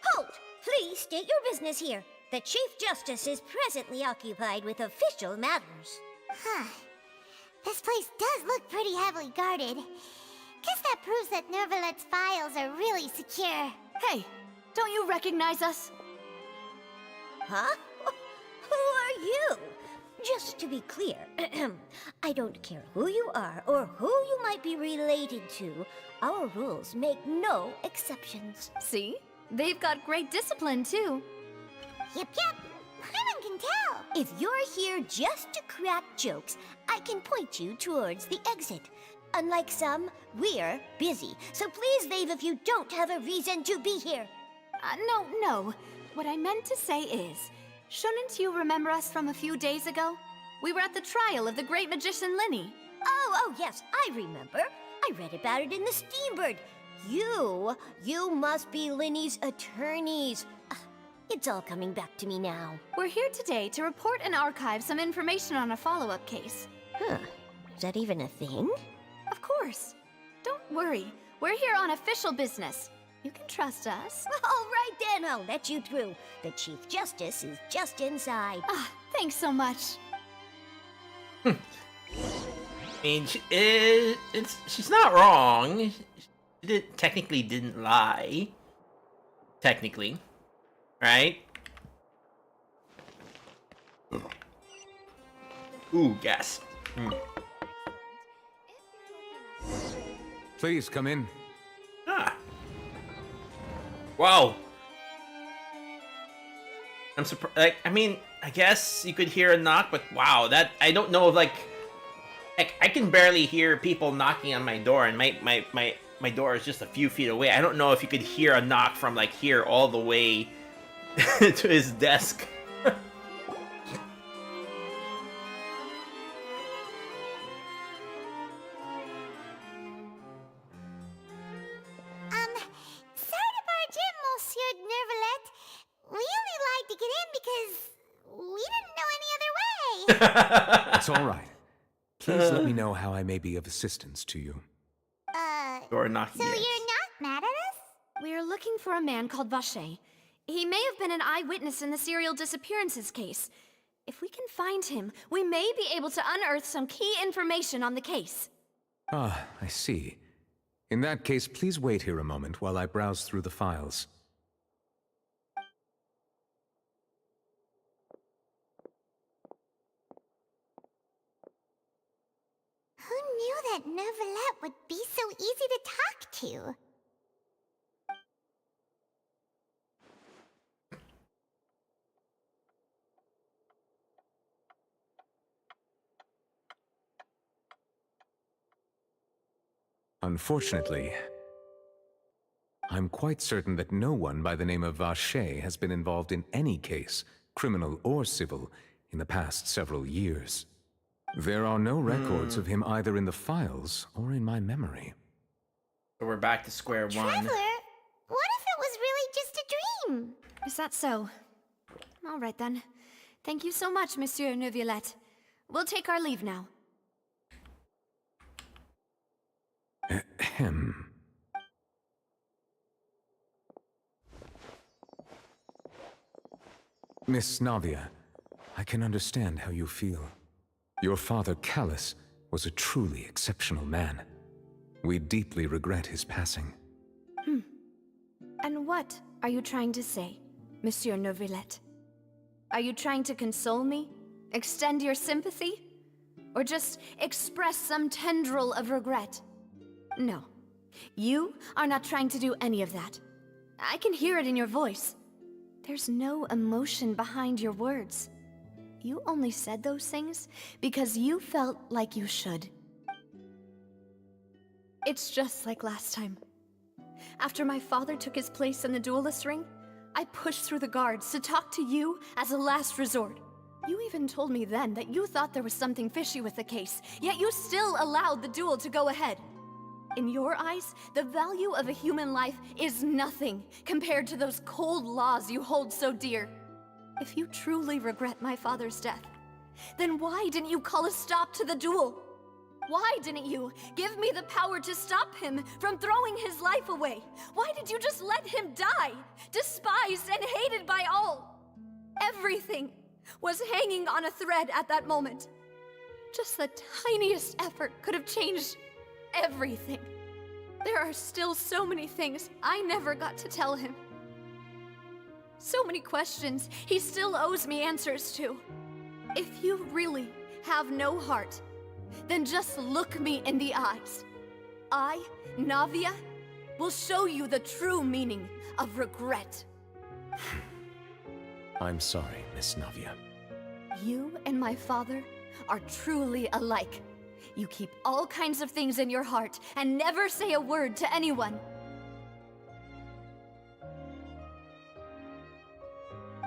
Halt! Please state your business here. The Chief Justice is presently occupied with official matters. Huh. This place does look pretty heavily guarded. Guess that proves that Neuvillette's files are really secure. Hey, don't you recognize us? Huh? Who are you? Just to be clear, I don't care who you are or who you might be related to. Our rules make no exceptions. See? They've got great discipline, too. Yep. Paimon can tell. If you're here just to crack jokes, I can point you towards the exit. Unlike some, we're busy. So please leave if you don't have a reason to be here. No. What I meant to say is, shouldn't you remember us from a few days ago? We were at the trial of the great magician Linny. Oh, yes, I remember. I read about it in the Steambird. You must be Linny's attorneys. It's all coming back to me now. We're here today to report and archive some information on a follow-up case. Huh. Is that even a thing? Of course. Don't worry. We're here on official business. You can trust us. All right then, I'll let you through. The Chief Justice is just inside. Thanks so much. I mean, she's not wrong. She technically didn't lie. Technically. Right? Ooh, gas. Please come in. Wow. I'm surprised. Like, I mean, I guess you could hear a knock, but wow, that I don't know if like I can barely hear people knocking on my door, and my door is just a few feet away. I don't know if you could hear a knock from like here all the way to his desk. Sorry to barge in, Monsieur Neuvillette. We only lied to get in because we didn't know any other way. It's all right. Please let me know how I may be of assistance to you. Door knocking. So you're not mad at us? We're looking for a man called Vacher. He may have been an eyewitness in the serial disappearances case. If we can find him, we may be able to unearth some key information on the case. Ah, I see. In that case, please wait here a moment while I browse through the files. Who knew that Neuvillette would be so easy to talk to? Unfortunately, I'm quite certain that no one by the name of Vacher has been involved in any case, criminal or civil, in the past several years. There are no records of him either in the files or in my memory. So we're back to square one. Traveler, what if it was really just a dream? Is that so? All right then. Thank you so much, Monsieur Neuvillette. We'll take our leave now. Ahem. Miss Navia, I can understand how you feel. Your father, Callus, was a truly exceptional man. We deeply regret his passing. And what are you trying to say, Monsieur Neuvillette? Are you trying to console me? Extend your sympathy? Or just express some tendril of regret? No. You are not trying to do any of that. I can hear it in your voice. There's no emotion behind your words. You only said those things because you felt like you should. It's just like last time. After my father took his place in the duelist ring, I pushed through the guards to talk to you as a last resort. You even told me then that you thought there was something fishy with the case, yet you still allowed the duel to go ahead. In your eyes, the value of a human life is nothing compared to those cold laws you hold so dear. If you truly regret my father's death, then why didn't you call a stop to the duel? Why didn't you give me the power to stop him from throwing his life away? Why did you just let him die, despised and hated by all? Everything was hanging on a thread at that moment. Just the tiniest effort could have changed everything. There are still so many things I never got to tell him. So many questions he still owes me answers to. If you really have no heart, then just look me in the eyes. I, Navia, will show you the true meaning of regret. I'm sorry, Miss Navia. You and my father are truly alike. You keep all kinds of things in your heart and never say a word to anyone.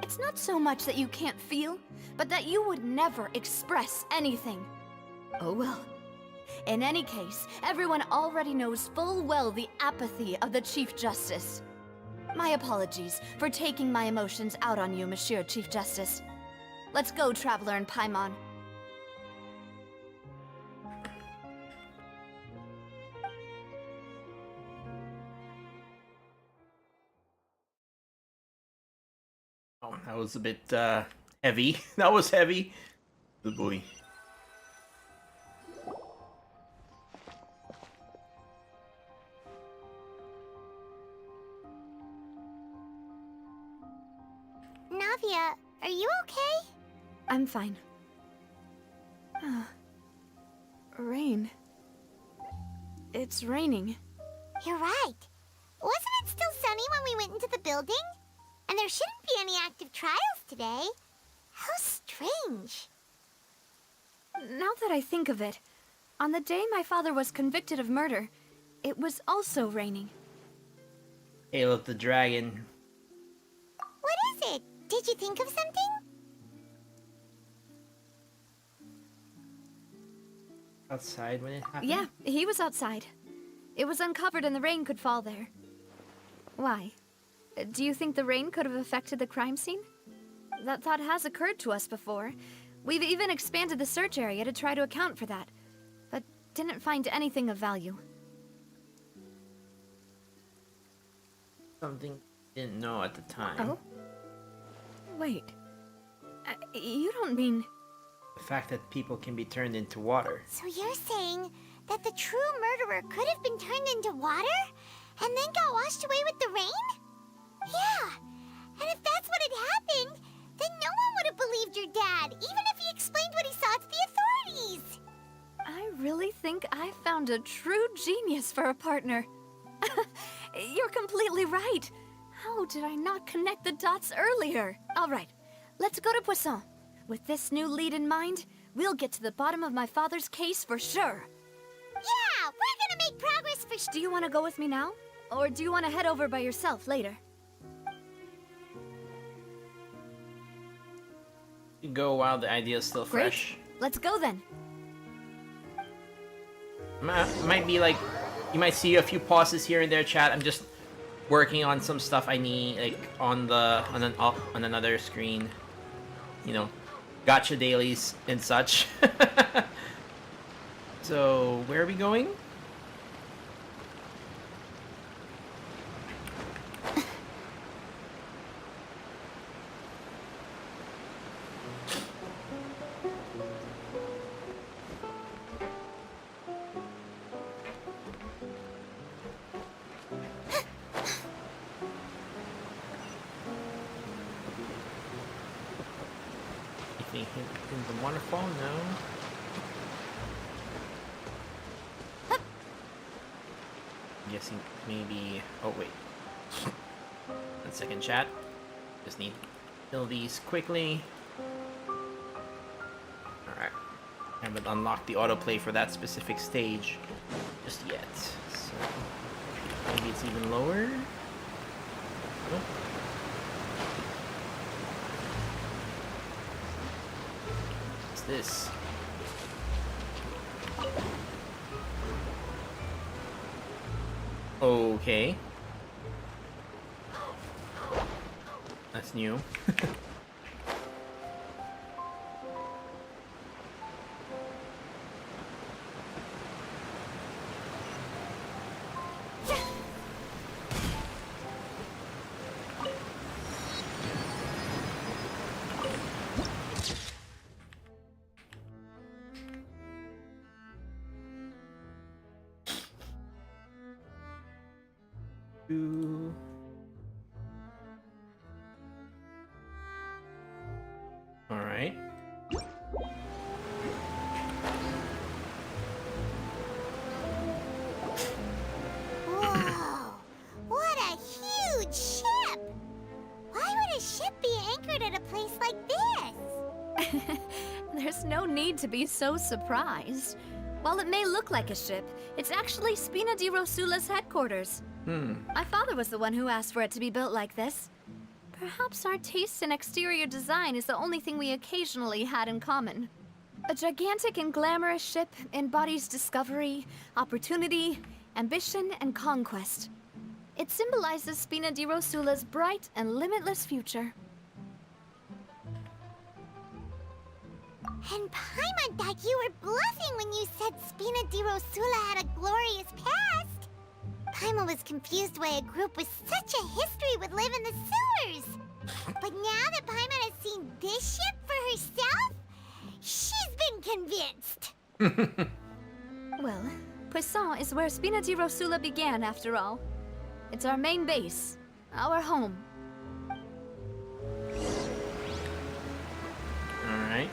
It's not so much that you can't feel, but that you would never express anything. Oh well. In any case, everyone already knows full well the apathy of the Chief Justice. My apologies for taking my emotions out on you, Monsieur Chief Justice. Let's go, Traveler and Paimon. Oh, that was a bit heavy. That was heavy. Good boy. Navia, are you okay? I'm fine. Rain. It's raining. You're right. Wasn't it still sunny when we went into the building? And there shouldn't be any active trials today. How strange. Now that I think of it, on the day my father was convicted of murder, it was also raining. Hail of the Dragon. What is it? Did you think of something? Outside when it happened? Yeah, he was outside. It was uncovered and the rain could fall there. Why? Do you think the rain could have affected the crime scene? That thought has occurred to us before. We've even expanded the search area to try to account for that, but didn't find anything of value. Something you didn't know at the time. Oh? Wait. You don't mean... The fact that people can be turned into water. So you're saying that the true murderer could have been turned into water? And then got washed away with the rain? Yeah. And if that's what had happened, then no one would have believed your dad, even if he explained what he saw to the authorities. I really think I found a true genius for a partner. You're completely right. How did I not connect the dots earlier? All right, let's go to Poisson. With this new lead in mind, we'll get to the bottom of my father's case for sure. Yeah, we're gonna make progress for Do you want to go with me now? Or do you want to head over by yourself later? You go while the idea is still Great. fresh. Let's go then. Might be like, you might see a few pauses here and there, chat. I'm just working on some stuff I need, like on another screen. You know, gotcha dailies and such. So where are we going? In the waterfall? No. I'm guessing maybe. Oh wait. 1 second, chat. Just need to fill these quickly. All right. I haven't unlocked the autoplay for that specific stage just yet. So maybe it's even lower. Oh. This. Okay. That's new. All right. Whoa! What a huge ship! Why would a ship be anchored at a place like this? There's no need to be so surprised. While it may look like a ship, it's actually Spina di Rosula's headquarters. My father was the one who asked for it to be built like this. Perhaps our taste in exterior design is the only thing we occasionally had in common. A gigantic and glamorous ship embodies discovery, opportunity, ambition, and conquest. It symbolizes Spina di Rosula's bright and limitless future. And Paimon thought you were bluffing when you said Spina di Rosula had a glorious past. Paimon was confused why a group with such a history would live in the sewers. But now that Paimon has seen this ship for herself, she's been convinced. Well, Poisson is where Spina di Rosula began, after all. It's our main base, our home. All right.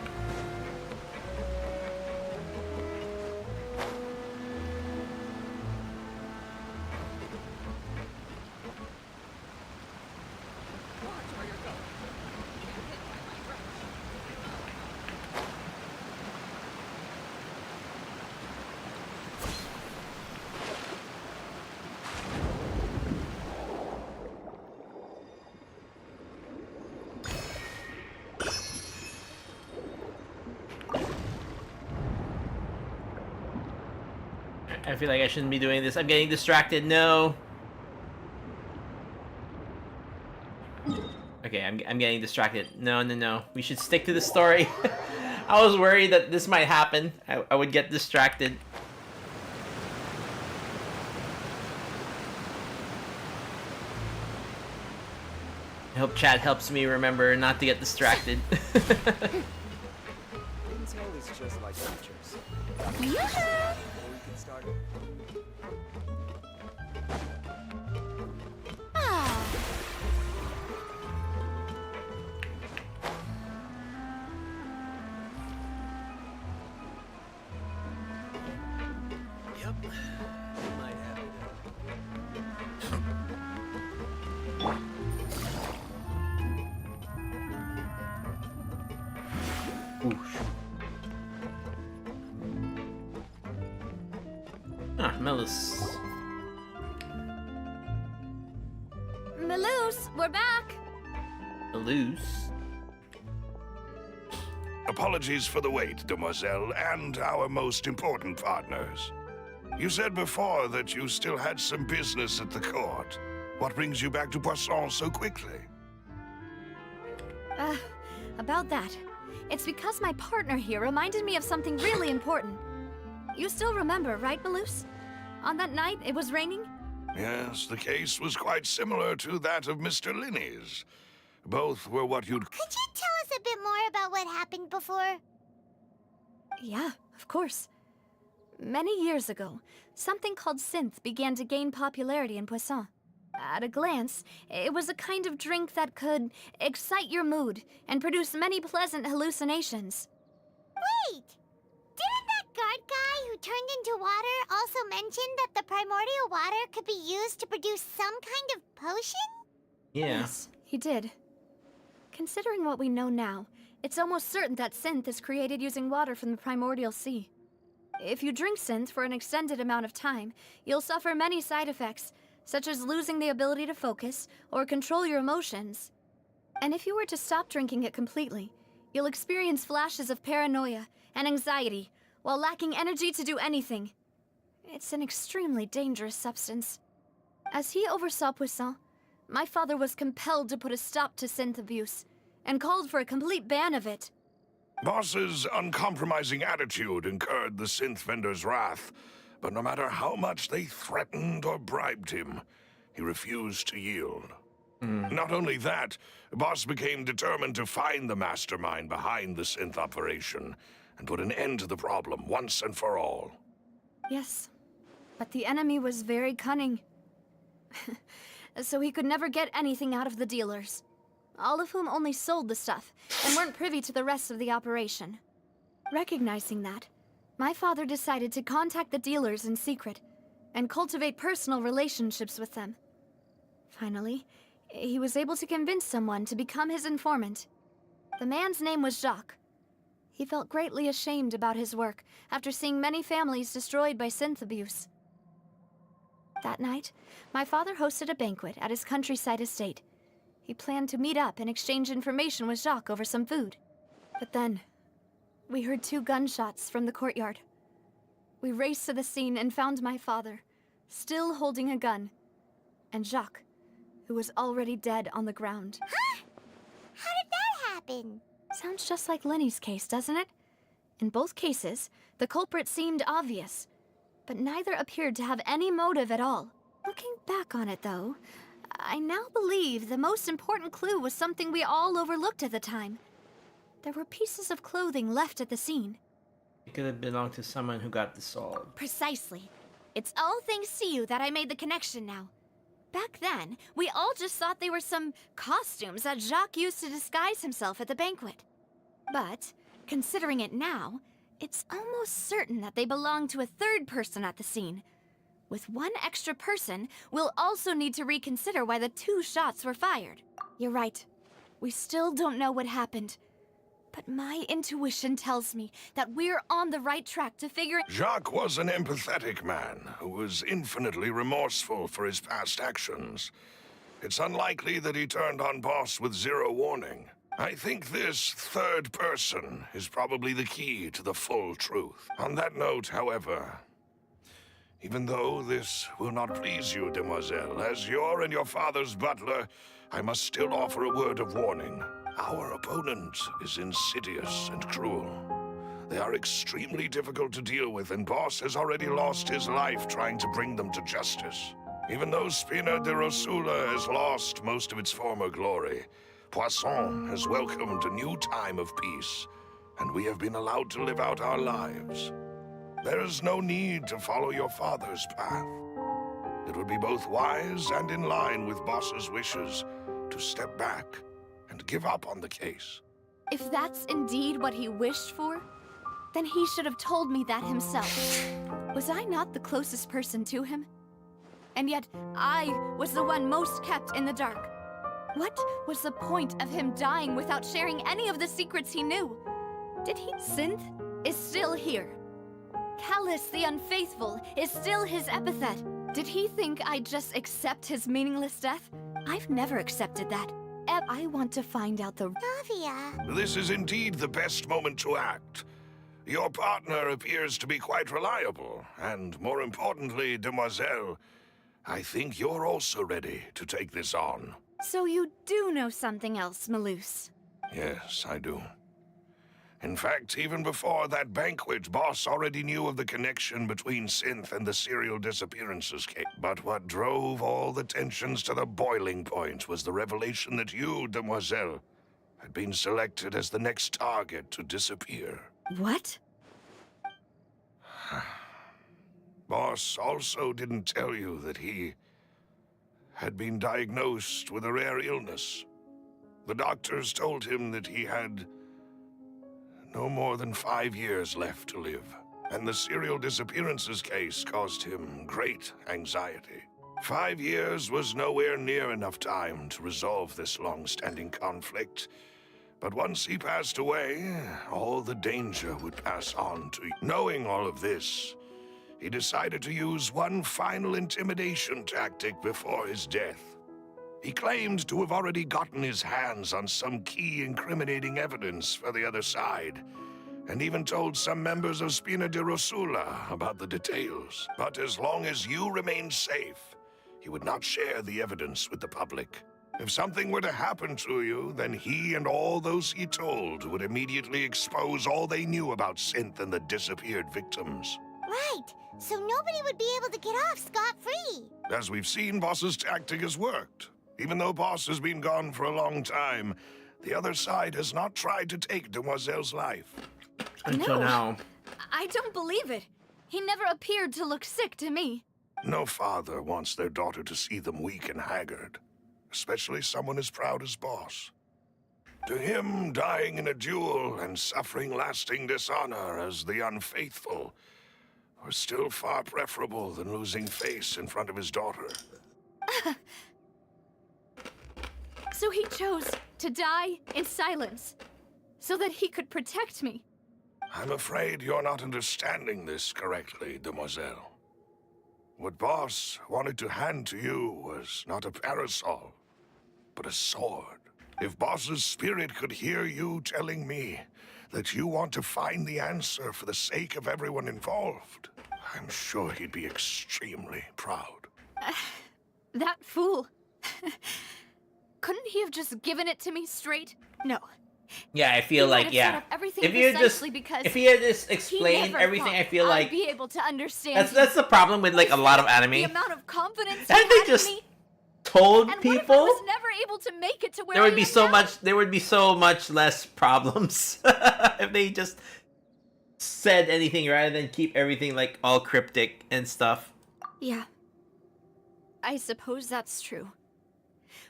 I feel like I shouldn't be doing this. I'm getting distracted. No. Okay, I'm getting distracted. No. We should stick to the story. I was worried that this might happen. I would get distracted. I hope chat helps me remember not to get distracted. Intel is just like teachers. Yeah. We can start. Yep. Might have it. Ah, Melis. we're back. Loose. Apologies for the wait, demoiselle, and our most important partners. You said before that you still had some business at the court. What brings you back to Poisson so quickly? About that. It's because my partner here reminded me of something really important. You still remember, right, Balus? On that night, it was raining? Yes, the case was quite similar to that of Mr. Linney's. Both were what you'd... Could you tell us a bit more about what happened before? Yeah, of course. Many years ago, something called synth began to gain popularity in Poisson. At a glance, it was a kind of drink that could excite your mood and produce many pleasant hallucinations. Wait! Didn't that guard guy who turned into water also mention that the primordial water could be used to produce some kind of potion? Yeah. Yes, he did. Considering what we know now, it's almost certain that synth is created using water from the primordial sea. If you drink synth for an extended amount of time, you'll suffer many side effects, such as losing the ability to focus or control your emotions. And if you were to stop drinking it completely, you'll experience flashes of paranoia and anxiety while lacking energy to do anything. It's an extremely dangerous substance. As he oversaw Poisson, my father was compelled to put a stop to synth abuse and called for a complete ban of it. Boss's uncompromising attitude incurred the synth vendor's wrath, but no matter how much they threatened or bribed him, he refused to yield. Not only that, Boss became determined to find the mastermind behind the synth operation and put an end to the problem once and for all. Yes, but the enemy was very cunning. So he could never get anything out of the dealers, all of whom only sold the stuff and weren't privy to the rest of the operation. Recognizing that, my father decided to contact the dealers in secret and cultivate personal relationships with them. Finally, he was able to convince someone to become his informant. The man's name was Jacques. He felt greatly ashamed about his work after seeing many families destroyed by synth abuse. That night, my father hosted a banquet at his countryside estate. He planned to meet up and exchange information with Jacques over some food. But then, we heard 2 gunshots from the courtyard. We raced to the scene and found my father, still holding a gun, and Jacques, who was already dead on the ground. Huh? How did that happen? Sounds just like Lenny's case, doesn't it? In both cases, the culprit seemed obvious, but neither appeared to have any motive at all. Looking back on it, though, I now believe the most important clue was something we all overlooked at the time. There were pieces of clothing left at the scene. It could have belonged to someone who got dissolved. Precisely. It's all thanks to you that I made the connection now. Back then, we all just thought they were some costumes that Jacques used to disguise himself at the banquet. But, considering it now, it's almost certain that they belong to a third person at the scene. With one extra person, we'll also need to reconsider why the 2 shots were fired. You're right. We still don't know what happened. But my intuition tells me that we're on the right track to figure... Jacques was an empathetic man who was infinitely remorseful for his past actions. It's unlikely that he turned on Boss with 0 warning. I think this third person is probably the key to the full truth. On that note, however, even though this will not please you, demoiselle, as your and your father's butler, I must still offer a word of warning. Our opponent is insidious and cruel. They are extremely difficult to deal with, and Boss has already lost his life trying to bring them to justice. Even though Spina de Rosula has lost most of its former glory, Poisson has welcomed a new time of peace, and we have been allowed to live out our lives. There is no need to follow your father's path. It would be both wise and in line with Boss's wishes to step back and give up on the case. If that's indeed what he wished for, then he should have told me that himself. Was I not the closest person to him? And yet, I was the one most kept in the dark. What was the point of him dying without sharing any of the secrets he knew? Did he... Synth is still here. Callous the Unfaithful is still his epithet. Did he think I'd just accept his meaningless death? I've never accepted that. I want to find out the... Navia. This is indeed the best moment to act. Your partner appears to be quite reliable, and more importantly, Demoiselle, I think you're also ready to take this on. So you do know something else, Malus? Yes, I do. In fact, even before that banquet, Boss already knew of the connection between Synth and the serial disappearances case. But what drove all the tensions to the boiling point was the revelation that you, Demoiselle, had been selected as the next target to disappear. What? Boss also didn't tell you that he had been diagnosed with a rare illness. The doctors told him that he had no more than 5 years left to live, and the serial disappearances case caused him great anxiety. 5 years was nowhere near enough time to resolve this long-standing conflict, but once he passed away, all the danger would pass on to you. Knowing all of this, he decided to use one final intimidation tactic before his death. He claimed to have already gotten his hands on some key incriminating evidence for the other side, and even told some members of Spina di Rosula about the details. But as long as you remained safe, he would not share the evidence with the public. If something were to happen to you, then he and all those he told would immediately expose all they knew about Synth and the disappeared victims. Right, so nobody would be able to get off scot-free. As we've seen, Boss's tactic has worked. Even though Boss has been gone for a long time, the other side has not tried to take Demoiselle's life. Until now. I don't believe it. He never appeared to look sick to me. No father wants their daughter to see them weak and haggard, especially someone as proud as Boss. To him, dying in a duel and suffering lasting dishonor as the unfaithful were still far preferable than losing face in front of his daughter. So he chose to die in silence, so that he could protect me. I'm afraid you're not understanding this correctly, Demoiselle. What Boss wanted to hand to you was not a parasol, but a sword. If Boss's spirit could hear you telling me that you want to find the answer for the sake of everyone involved, I'm sure he'd be extremely proud. That fool. Couldn't he have just given it to me straight? No. Yeah, I feel like, yeah. If he had just explained everything, I feel like I'd be able to understand. that's the problem with like a lot of anime. The amount of confidence Had they just told and people, what if I was never able to make it to where there would I be am so now? much. There would be so much less problems if they just said anything rather than keep everything like all cryptic and stuff. Yeah. I suppose that's true.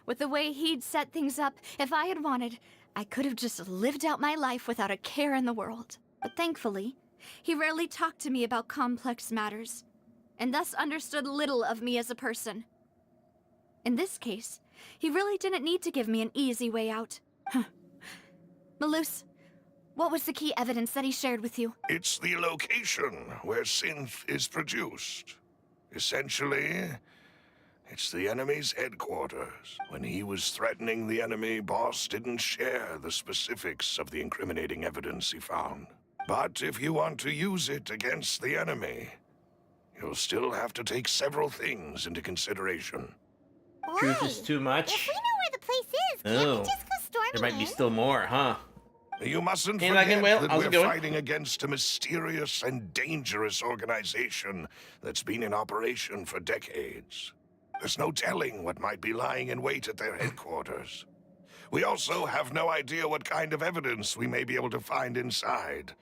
With the way he'd set things up, if I had wanted, I could have just lived out my life without a care in the world. But thankfully, he rarely talked to me about complex matters, and thus understood little of me as a person. In this case, he really didn't need to give me an easy way out. Malus, what was the key evidence that he shared with you? It's the location where Synth is produced. Essentially, it's the enemy's headquarters. When he was threatening the enemy, Boss didn't share the specifics of the incriminating evidence he found. But if you want to use it against the enemy, you'll still have to take several things into consideration. Truth is too much. If we know where the place is, can't we just go storming There might be in? still more, huh? You mustn't Hey, forget Megan, Will, that how's it we're going? fighting against a mysterious and dangerous organization that's been in operation for decades. There's no telling what might be lying in wait at their headquarters. We also have no idea what kind of evidence we may be able to find inside,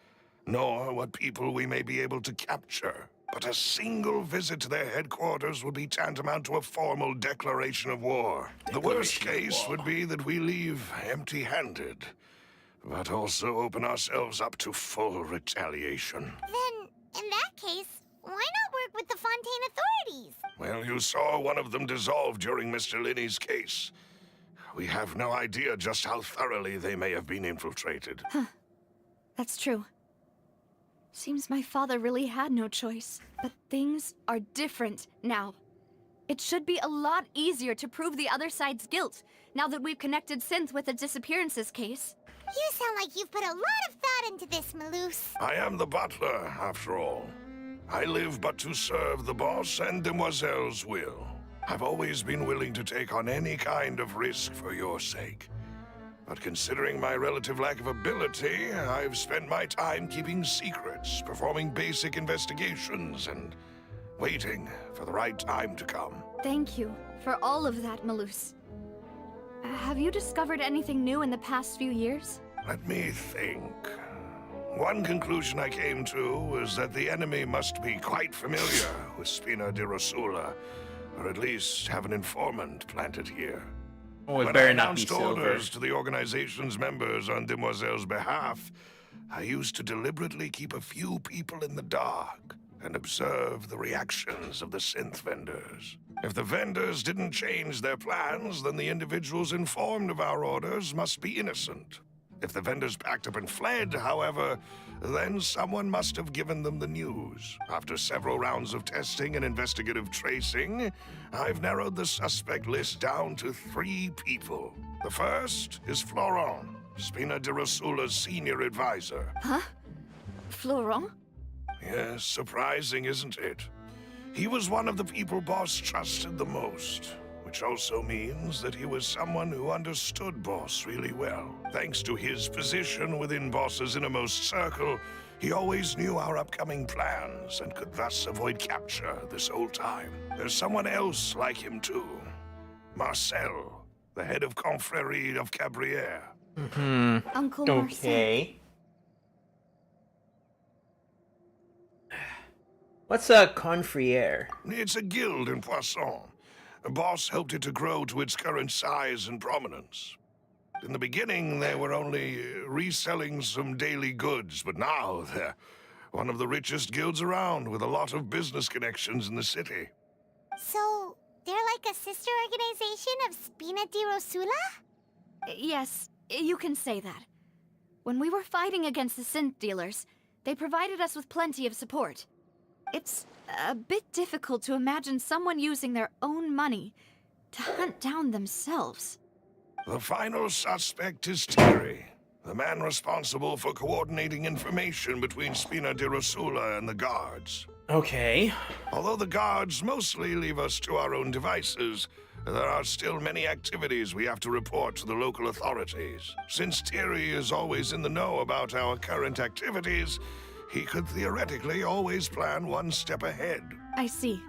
nor what people we may be able to capture. But a single visit to their headquarters would be tantamount to a formal declaration of war. The worst case would be that we leave empty-handed, but also open ourselves up to full retaliation. Then, in that case, why not work with the Fontaine authorities? Well, you saw one of them dissolve during Mr. Linney's case. We have no idea just how thoroughly they may have been infiltrated. That's true. Seems my father really had no choice. But things are different now. It should be a lot easier to prove the other side's guilt, now that we've connected Synth with the disappearances case. You sound like you've put a lot of thought into this, Maloose. I am the butler, after all. I live but to serve the boss and Demoiselle's will. I've always been willing to take on any kind of risk for your sake. But considering my relative lack of ability, I've spent my time keeping secrets, performing basic investigations, and waiting for the right time to come. Thank you for all of that, Maloose. Have you discovered anything new in the past few years? Let me think. One conclusion I came to was that the enemy must be quite familiar with Spina di Rosula, or at least have an informant planted here. Oh, it when better I not be announced Silver. orders to the organization's members on Demoiselle's behalf, I used to deliberately keep a few people in the dark and observe the reactions of the synth vendors. If the vendors didn't change their plans, then the individuals informed of our orders must be innocent. If the vendors packed up and fled, however, then someone must have given them the news. After several rounds of testing and investigative tracing, I've narrowed the suspect list down to 3 people. The first is Florent, Spina di Rosula's senior advisor. Huh? Florent? Yes, surprising, isn't it? He was one of the people Boss trusted the most, which also means that he was someone who understood Boss really well. Thanks to his position within Boss's innermost circle, he always knew our upcoming plans and could thus avoid capture this whole time. There's someone else like him too. Marcel, the head of Confrérie of Cabrières. Uncle Marcel. Okay. What's a confriere? It's a guild in Poisson. Boss helped it to grow to its current size and prominence. In the beginning, they were only reselling some daily goods, but now they're one of the richest guilds around with a lot of business connections in the city. So, they're like a sister organization of Spina di Rosula? Yes, you can say that. When we were fighting against the synth dealers, they provided us with plenty of support. It's a bit difficult to imagine someone using their own money to hunt down themselves. The final suspect is Thierry, the man responsible for coordinating information between Spina di Rosula and the guards. Okay. Although the guards mostly leave us to our own devices, there are still many activities we have to report to the local authorities. Since Thierry is always in the know about our current activities, he could theoretically always plan one step ahead. I see.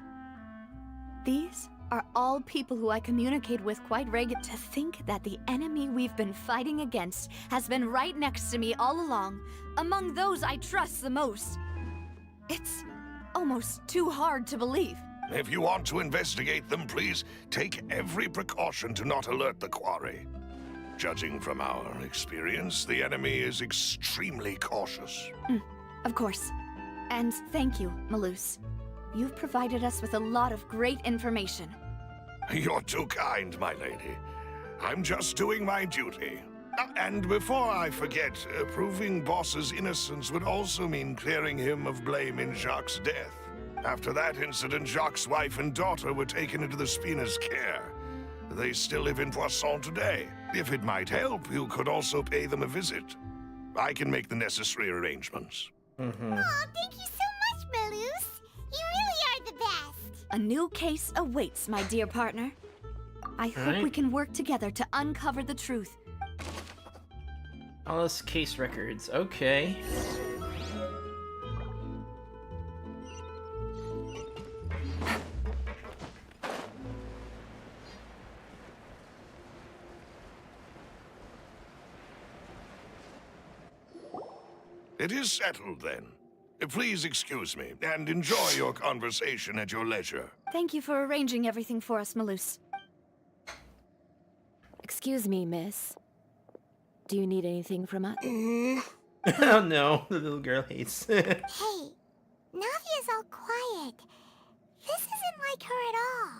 These are all people who I communicate with quite regularly. To think that the enemy we've been fighting against has been right next to me all along, among those I trust the most. It's almost too hard to believe. If you want to investigate them, please take every precaution to not alert the quarry. Judging from our experience, the enemy is extremely cautious. Of course. And thank you, Maloose. You've provided us with a lot of great information. You're too kind, my lady. I'm just doing my duty. And before I forget, proving Boss's innocence would also mean clearing him of blame in Jacques' death. After that incident, Jacques' wife and daughter were taken into the Spina's care. They still live in Poisson today. If it might help, you could also pay them a visit. I can make the necessary arrangements. Oh, thank you so much, Maloose. You really are the best. A new case awaits, my dear partner. I hope we can work together to uncover the truth. All this case records. Okay. It is settled, then. Please excuse me, and enjoy your conversation at your leisure. Thank you for arranging everything for us, Maloose. Excuse me, miss. Do you need anything from us? Oh no, the little girl hates. Hey, Navia's all quiet. This isn't like her at all.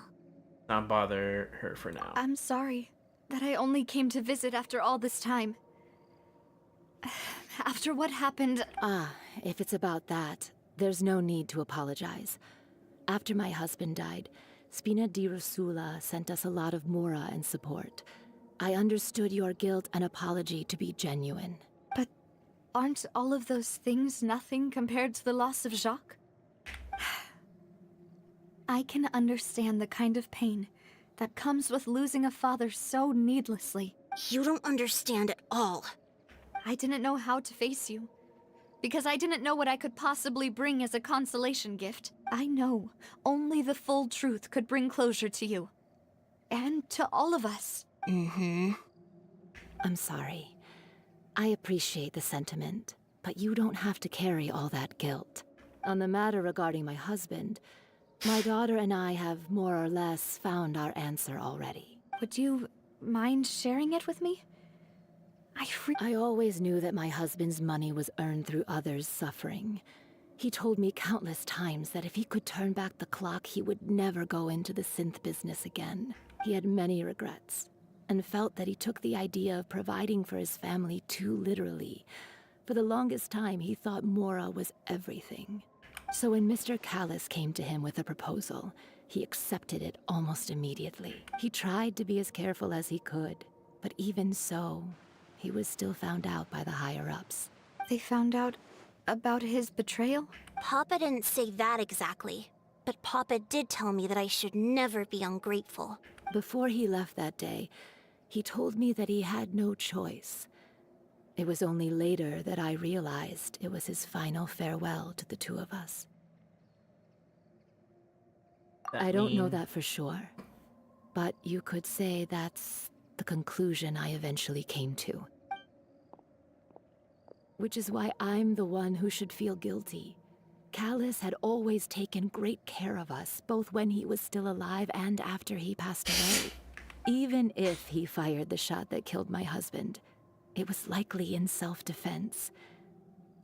Not bother her for now. I'm sorry that I only came to visit after all this time. After what happened... If it's about that, there's no need to apologize. After my husband died, Spina di Rosula sent us a lot of mora and support. I understood your guilt and apology to be genuine. But aren't all of those things nothing compared to the loss of Jacques? I can understand the kind of pain that comes with losing a father so needlessly. You don't understand at all. I didn't know how to face you, because I didn't know what I could possibly bring as a consolation gift. I know only the full truth could bring closure to you. And to all of us. I'm sorry. I appreciate the sentiment, but you don't have to carry all that guilt. On the matter regarding my husband, my daughter and I have more or less found our answer already. Would you mind sharing it with me? I always knew that my husband's money was earned through others' suffering. He told me countless times that if he could turn back the clock, he would never go into the synth business again. He had many regrets, and felt that he took the idea of providing for his family too literally. For the longest time, he thought Mora was everything. So when Mr. Callis came to him with a proposal, he accepted it almost immediately. He tried to be as careful as he could, but even so, he was still found out by the higher-ups. They found out about his betrayal? Papa didn't say that exactly, but Papa did tell me that I should never be ungrateful. Before he left that day, he told me that he had no choice. It was only later that I realized it was his final farewell to the two of us. I don't know that for sure, but you could say that's the conclusion I eventually came to. Which is why I'm the one who should feel guilty. Callis had always taken great care of us, both when he was still alive and after he passed away. Even if he fired the shot that killed my husband, it was likely in self-defense.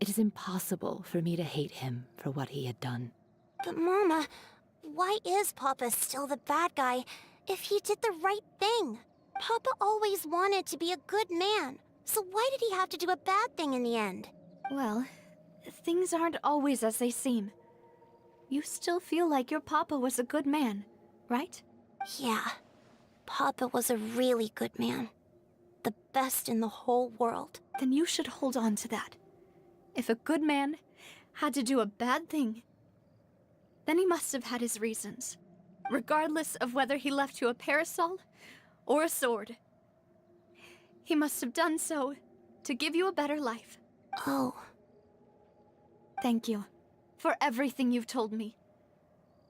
It is impossible for me to hate him for what he had done. But Mama, why is Papa still the bad guy if he did the right thing? Papa always wanted to be a good man, so why did he have to do a bad thing in the end? Well, things aren't always as they seem. You still feel like your Papa was a good man, right? Yeah, Papa was a really good man. The best in the whole world. Then you should hold on to that. If a good man had to do a bad thing, then he must have had his reasons, regardless of whether he left you a parasol or a sword. He must have done so to give you a better life. Oh. Thank you for everything you've told me.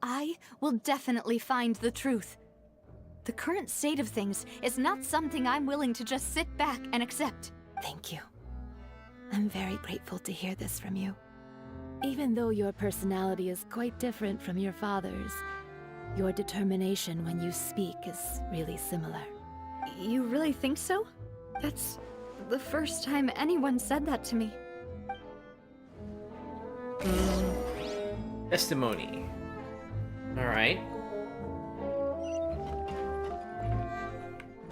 I will definitely find the truth. The current state of things is not something I'm willing to just sit back and accept. Thank you. I'm very grateful to hear this from you. Even though your personality is quite different from your father's, your determination when you speak is really similar. You really think so? That's the first time anyone said that to me. Testimony. Alright.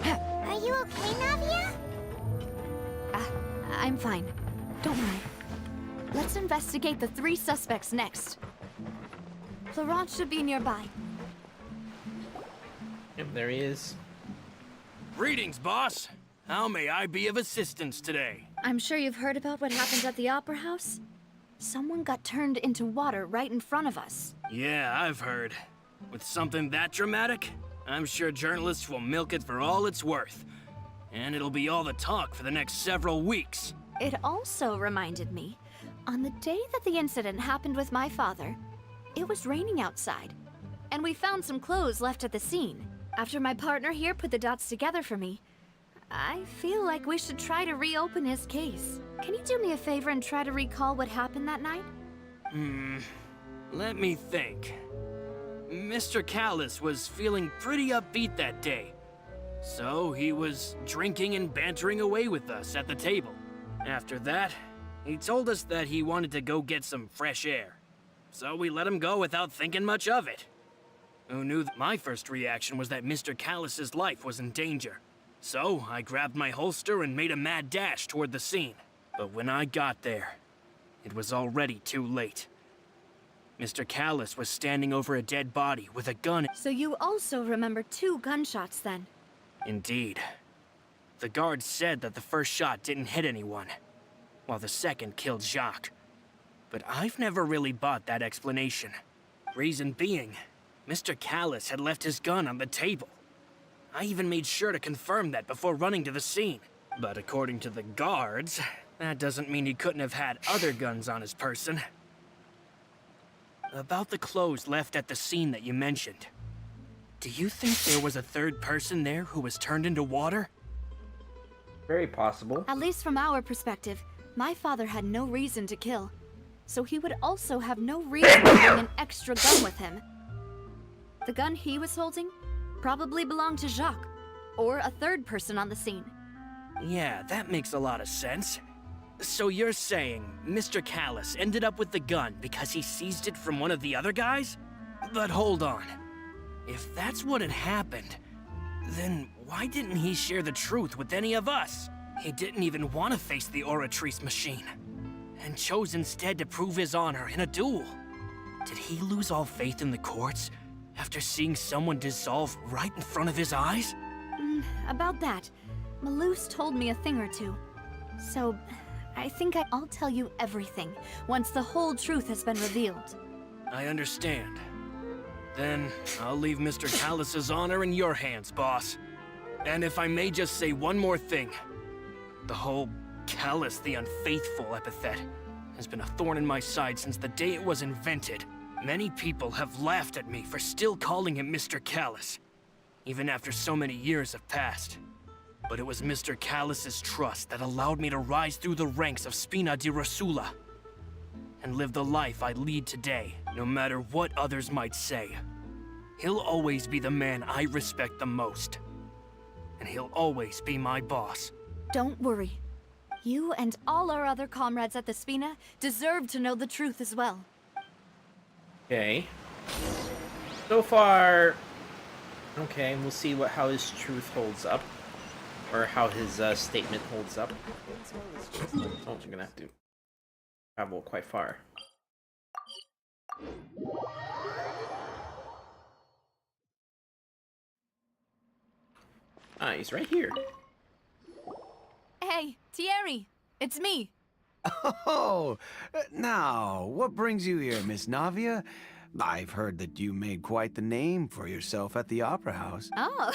Are you okay, Navia? I'm fine. Don't worry. Let's investigate the 3 suspects next. Laurent should be nearby. Yep, there he is. Greetings, boss. How may I be of assistance today? I'm sure you've heard about what happened at the Opera House. Someone got turned into water right in front of us. Yeah, I've heard. With something that dramatic, I'm sure journalists will milk it for all it's worth. And it'll be all the talk for the next several weeks. It also reminded me, on the day that the incident happened with my father, it was raining outside, and we found some clothes left at the scene. After my partner here put the dots together for me, I feel like we should try to reopen his case. Can you do me a favor and try to recall what happened that night? Let me think. Mr. Callis was feeling pretty upbeat that day. So he was drinking and bantering away with us at the table. After that, he told us that he wanted to go get some fresh air. So we let him go without thinking much of it. Who knew that my first reaction was that Mr. Callis's life was in danger. So I grabbed my holster and made a mad dash toward the scene. But when I got there, it was already too late. Mr. Callis was standing over a dead body with a gun. So you also remember 2 gunshots then? Indeed. The guard said that the first shot didn't hit anyone, while the second killed Jacques. But I've never really bought that explanation. Reason being, Mr. Callis had left his gun on the table. I even made sure to confirm that before running to the scene. But according to the guards, that doesn't mean he couldn't have had other guns on his person. About the clothes left at the scene that you mentioned. Do you think there was a third person there who was turned into water? Very possible. At least from our perspective, my father had no reason to kill. So he would also have no reason to bring an extra gun with him. The gun he was holding probably belonged to Jacques, or a third person on the scene. Yeah, that makes a lot of sense. So you're saying Mr. Callis ended up with the gun because he seized it from one of the other guys? But hold on. If that's what had happened, then why didn't he share the truth with any of us? He didn't even want to face the Oratrice machine, and chose instead to prove his honor in a duel. Did he lose all faith in the courts after seeing someone dissolve right in front of his eyes? About that, Malus told me a thing or two. So, I think I'll tell you everything once the whole truth has been revealed. I understand. Then, I'll leave Mr. Callis's honor in your hands, boss. And if I may just say one more thing. The whole Callis the Unfaithful epithet has been a thorn in my side since the day it was invented. Many people have laughed at me for still calling him Mr. Callis, even after so many years have passed. But it was Mr. Callis's trust that allowed me to rise through the ranks of Spina di Rosula and live the life I lead today, no matter what others might say. He'll always be the man I respect the most, and he'll always be my boss. Don't worry. You and all our other comrades at the Spina deserve to know the truth as well. Okay. So far, okay, we'll see how his truth holds up. Or how his statement holds up. Oh, you're gonna have to travel quite far. Ah, he's right here. Hey, Thierry, it's me. Oh, now, what brings you here, Miss Navia? I've heard that you made quite the name for yourself at the Opera House. Oh,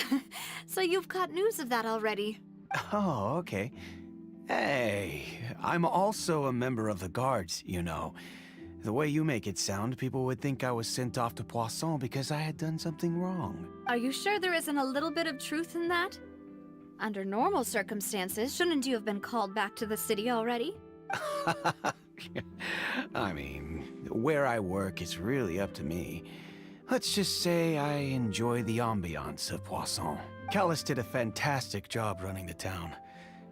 so you've got news of that already. Oh, okay. Hey, I'm also a member of the Guards, you know. The way you make it sound, people would think I was sent off to Poisson because I had done something wrong. Are you sure there isn't a little bit of truth in that? Under normal circumstances, shouldn't you have been called back to the city already? I mean, where I work is really up to me. Let's just say I enjoy the ambiance of Poisson. Callis did a fantastic job running the town.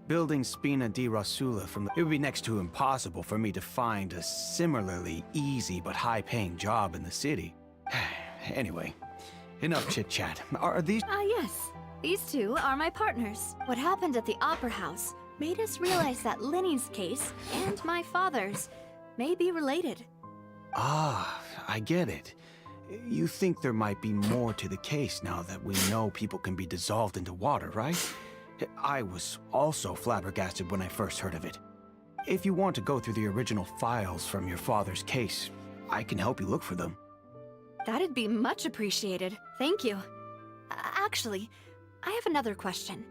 Building Spina di Rosula it would be next to impossible for me to find a similarly easy but high-paying job in the city. Anyway, enough chit-chat. Are these... Yes. These two are my partners. What happened at the Opera House made us realize that Linny's case and my father's may be related. Ah, I get it. You think there might be more to the case now that we know people can be dissolved into water, right? I was also flabbergasted when I first heard of it. If you want to go through the original files from your father's case, I can help you look for them. That'd be much appreciated. Thank you. Actually, I have another question.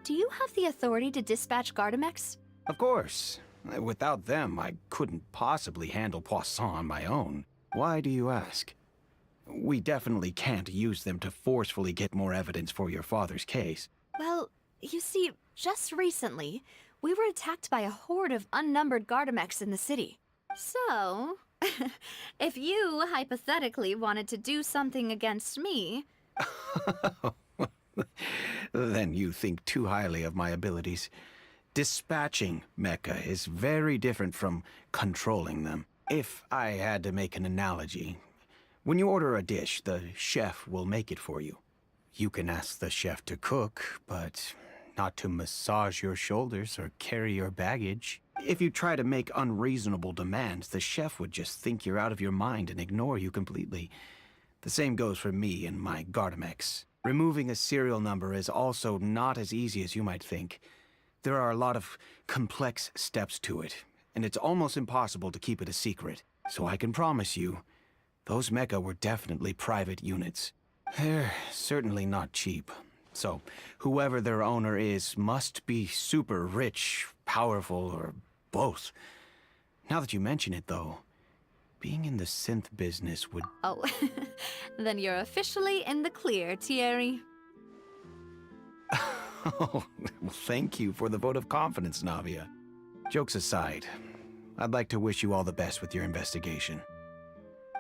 Do you have the authority to dispatch Gardamex? Of course. Without them, I couldn't possibly handle Poisson on my own. Why do you ask? We definitely can't use them to forcefully get more evidence for your father's case. Well, you see, just recently, we were attacked by a horde of unnumbered Gardamex in the city. So, if you hypothetically wanted to do something against me... Then you think too highly of my abilities. Dispatching mecha is very different from controlling them. If I had to make an analogy, when you order a dish, the chef will make it for you. You can ask the chef to cook, but not to massage your shoulders or carry your baggage. If you try to make unreasonable demands, the chef would just think you're out of your mind and ignore you completely. The same goes for me and my Gardamex. Removing a serial number is also not as easy as you might think. There are a lot of complex steps to it, and it's almost impossible to keep it a secret. So I can promise you, those mecha were definitely private units. They're certainly not cheap. So, whoever their owner is must be super rich, powerful, or both. Now that you mention it, though, being in the synth business would... Oh, then you're officially in the clear, Thierry. Oh, well, thank you for the vote of confidence, Navia. Jokes aside, I'd like to wish you all the best with your investigation.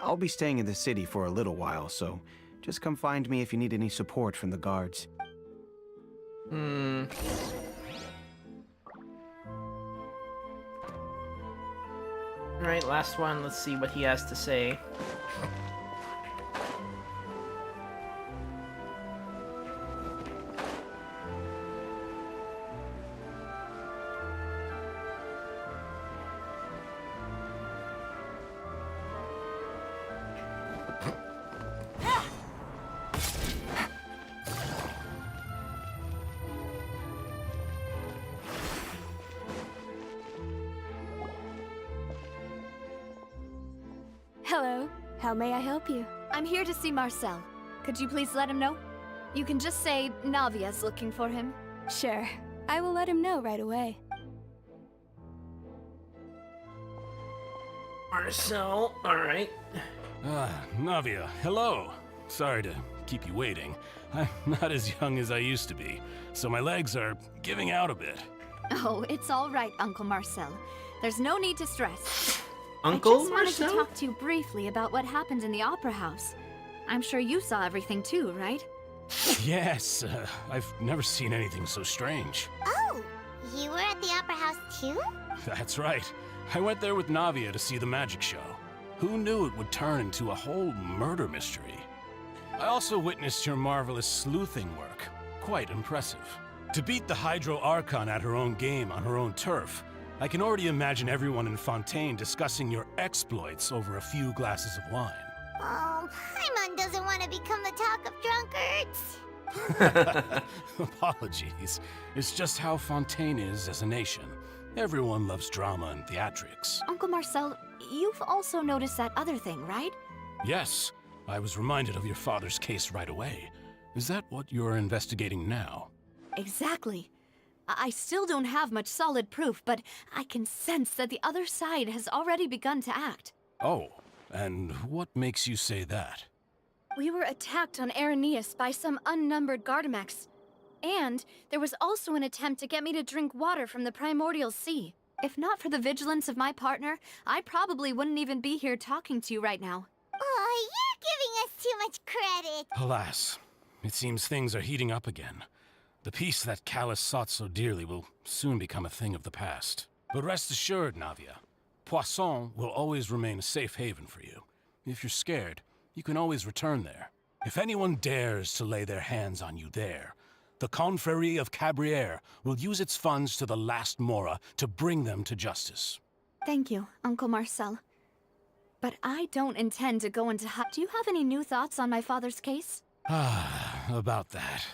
I'll be staying in the city for a little while, so just come find me if you need any support from the guards. Alright, last one. Let's see what he has to say. Hello. How may I help you? I'm here to see Marcel. Could you please let him know? You can just say Navia's looking for him. Sure. I will let him know right away. Marcel, alright. Navia, hello. Sorry to keep you waiting. I'm not as young as I used to be, so my legs are giving out a bit. Oh, it's all right, Uncle Marcel. There's no need to stress. Uncle I just wanted Marcel? to talk to you briefly about what happened in the Opera House. I'm sure you saw everything too, right? Yes, I've never seen anything so strange. Oh, you were at the Opera House too? That's right. I went there with Navia to see the magic show. Who knew it would turn into a whole murder mystery? I also witnessed your marvelous sleuthing work. Quite impressive. To beat the Hydro Archon at her own game on her own turf, I can already imagine everyone in Fontaine discussing your exploits over a few glasses of wine. Oh, Paimon doesn't want to become the talk of drunkards. Apologies. It's just how Fontaine is as a nation. Everyone loves drama and theatrics. Uncle Marcel, you've also noticed that other thing, right? Yes, I was reminded of your father's case right away. Is that what you're investigating now? Exactly. I still don't have much solid proof, but I can sense that the other side has already begun to act. Oh, and what makes you say that? We were attacked on Araneus by some unnumbered Gardamex. And there was also an attempt to get me to drink water from the primordial sea. If not for the vigilance of my partner, I probably wouldn't even be here talking to you right now. Oh, you're giving us too much credit. Alas, it seems things are heating up again. The peace that Callus sought so dearly will soon become a thing of the past. But rest assured, Navia, Poisson will always remain a safe haven for you. If you're scared, you can always return there. If anyone dares to lay their hands on you there, the Confrérie of Cabrières will use its funds to the last Mora to bring them to justice. Thank you, Uncle Marcel. But I don't intend to go into Do you have any new thoughts on my father's case? About that.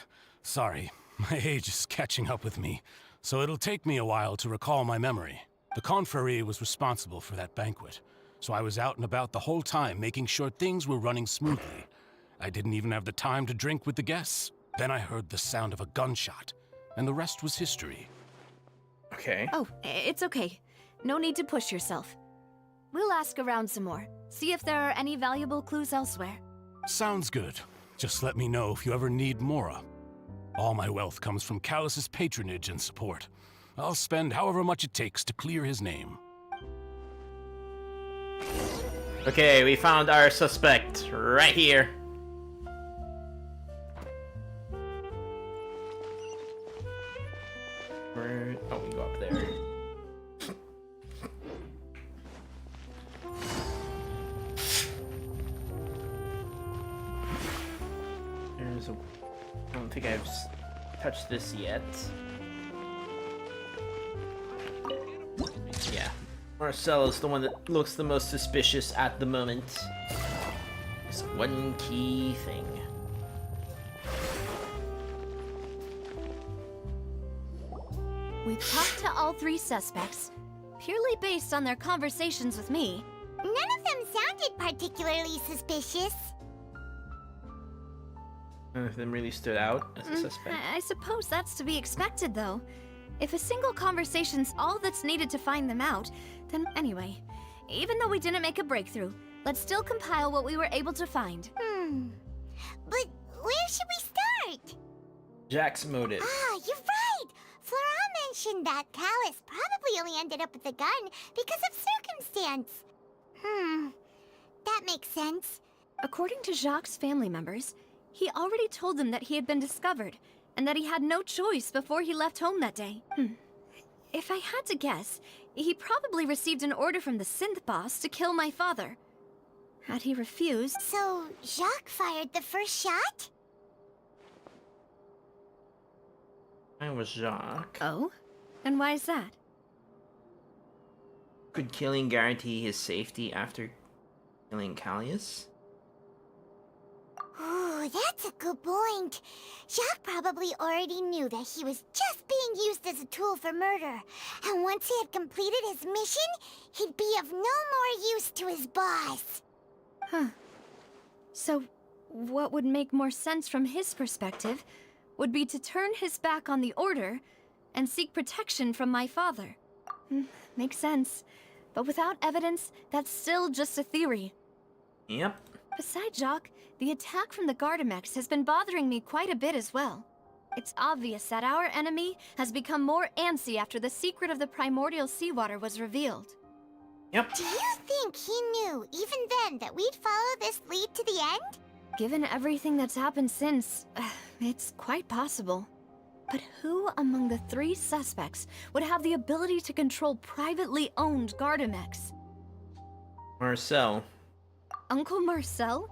Sorry, my age is catching up with me, so it'll take me a while to recall my memory. The Confrérie was responsible for that banquet, so I was out and about the whole time making sure things were running smoothly. I didn't even have the time to drink with the guests. Then I heard the sound of a gunshot, and the rest was history. Okay. Oh, it's okay. No need to push yourself. We'll ask around some more, see if there are any valuable clues elsewhere. Sounds good. Just let me know if you ever need Mora. All my wealth comes from Callus's patronage and support. I'll spend however much it takes to clear his name. Okay, we found our suspect right here. Oh, we go up there. There's a... I don't think I've touched this yet. Yeah, Marcel's the one that looks the most suspicious at the moment. Just one key thing. We've talked to all 3 suspects, purely based on their conversations with me. None of them sounded particularly suspicious. None of them really stood out as a suspect. I suppose that's to be expected, though. If a single conversation's all that's needed to find them out, then anyway, even though we didn't make a breakthrough, let's still compile what we were able to find. But where should we start? Jack's motive. Ah, you're right! Flora mentioned that Callus probably only ended up with the gun because of circumstance. That makes sense. According to Jacques' family members, he already told them that he had been discovered, and that he had no choice before he left home that day. If I had to guess, he probably received an order from the synth boss to kill my father. Had he refused... So, Jacques fired the first shot? I was Jacques. Oh? And why is that? Could killing guarantee his safety after killing Callius? Ooh, that's a good point. Jacques probably already knew that he was just being used as a tool for murder. And once he had completed his mission, he'd be of no more use to his boss. So, what would make more sense from his perspective would be to turn his back on the Order and seek protection from my father. Makes sense. But without evidence, that's still just a theory. Yep. Besides Jacques, the attack from the Gardamex has been bothering me quite a bit as well. It's obvious that our enemy has become more antsy after the secret of the primordial seawater was revealed. Yep. Do you think he knew, even then, that we'd follow this lead to the end? Given everything that's happened since, it's quite possible. But who among the 3 suspects would have the ability to control privately owned Gardamex? Marcel. Uncle Marcel?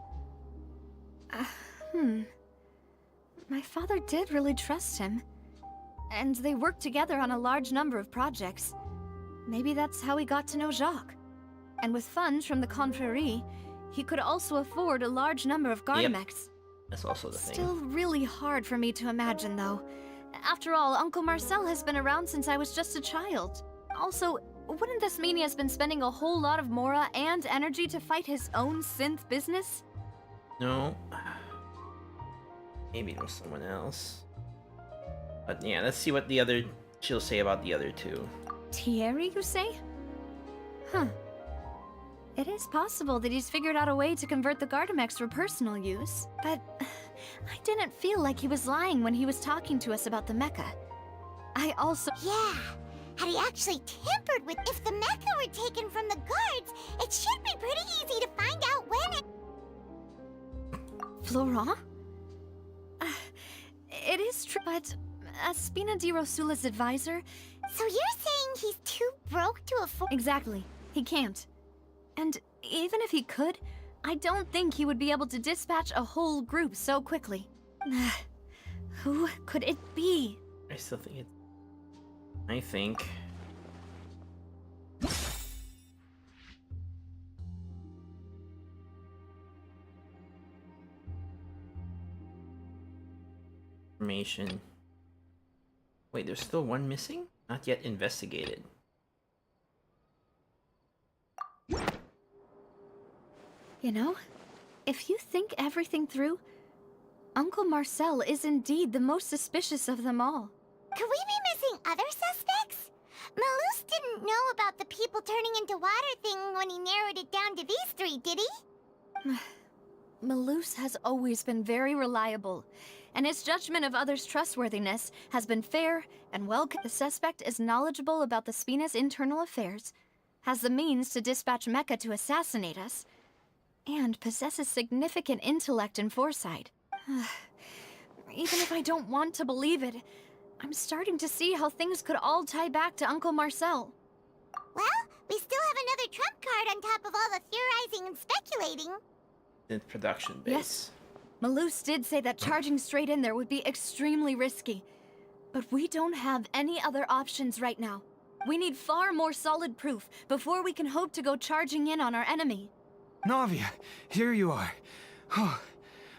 My father did really trust him. And they worked together on a large number of projects. Maybe that's how he got to know Jacques. And with funds from the Confrérie, he could also afford a large number of Gardamex. Yep. That's also the thing. Still really hard for me to imagine, though. After all, Uncle Marcel has been around since I was just a child. Also, wouldn't this mean he has been spending a whole lot of Mora and energy to fight his own synth business? No. Maybe it was someone else. But yeah, let's see what she'll say about the other 2. Thierry, you say? It is possible that he's figured out a way to convert the Gardamex for personal use, but I didn't feel like he was lying when he was talking to us about the mecha. I also... Yeah, had he actually tampered with... If the mecha were taken from the guards, it should be pretty easy to find out when it... Florent? It is true, but as Spina di Rosula's advisor... So you're saying he's too broke to afford... Exactly. He can't. And even if he could, I don't think he would be able to dispatch a whole group so quickly. Who could it be? I still think it's... I think... Information. Wait, there's still one missing? Not yet investigated. You know, if you think everything through, Uncle Marcel is indeed the most suspicious of them all. Could we be missing other suspects? Malus didn't know about the people turning into water thing when he narrowed it down to these 3, did he? Malus has always been very reliable, and his judgment of others' trustworthiness has been fair and well. The suspect is knowledgeable about the Spina's internal affairs, has the means to dispatch Mecha to assassinate us, and possesses significant intellect and foresight. Even if I don't want to believe it, I'm starting to see how things could all tie back to Uncle Marcel. Well, we still have another trump card on top of all the theorizing and speculating. In production base. Yes. Malus did say that charging straight in there would be extremely risky. But we don't have any other options right now. We need far more solid proof before we can hope to go charging in on our enemy. Navia, here you are. Oh,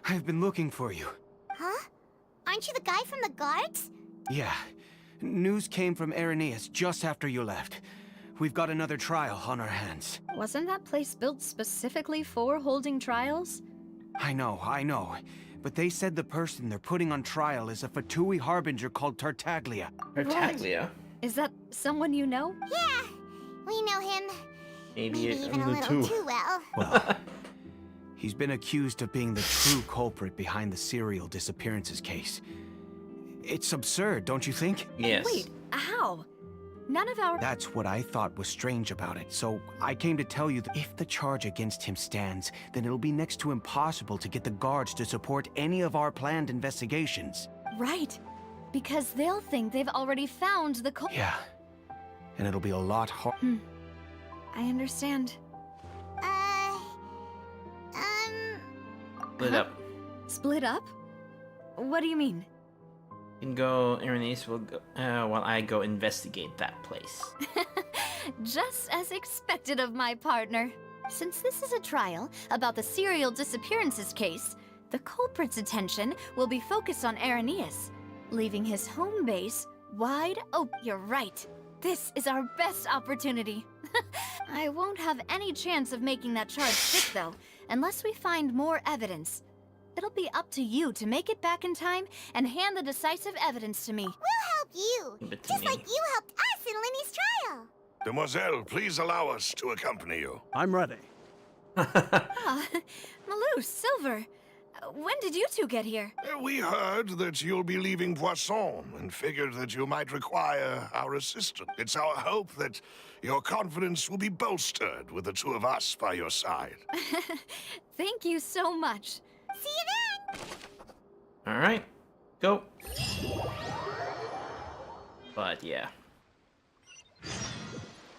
I've been looking for you. Huh? Aren't you the guy from the guards? Yeah. News came from Irenaeus just after you left. We've got another trial on our hands. Wasn't that place built specifically for holding trials? I know. But they said the person they're putting on trial is a Fatui harbinger called Tartaglia. Tartaglia? Is that someone you know? Yeah, we know him. Maybe even a little too well. Well, he's been accused of being the true culprit behind the serial disappearances case. It's absurd, don't you think? Yes. Wait, how? None of our— That's what I thought was strange about it, so I came to tell you that if the charge against him stands, then it'll be next to impossible to get the guards to support any of our planned investigations. Right. Because they'll think they've already found the Yeah. And it'll be a lot hard. I understand. Split up. Split up? What do you mean? You can go, Irenaeus will go, while I go investigate that place. Just as expected of my partner. Since this is a trial about the serial disappearances case, the culprit's attention will be focused on Irenaeus, leaving his home base wide open. You're right. This is our best opportunity. I won't have any chance of making that charge stick, though, unless we find more evidence. It'll be up to you to make it back in time and hand the decisive evidence to me. We'll help you, just like you helped us in Lenny's trial. Demoiselle, please allow us to accompany you. I'm ready. Malou, Silver, when did you two get here? We heard that you'll be leaving Poisson and figured that you might require our assistance. It's our hope that your confidence will be bolstered with the two of us by your side. Thank you so much. See you then! Alright, go. But yeah.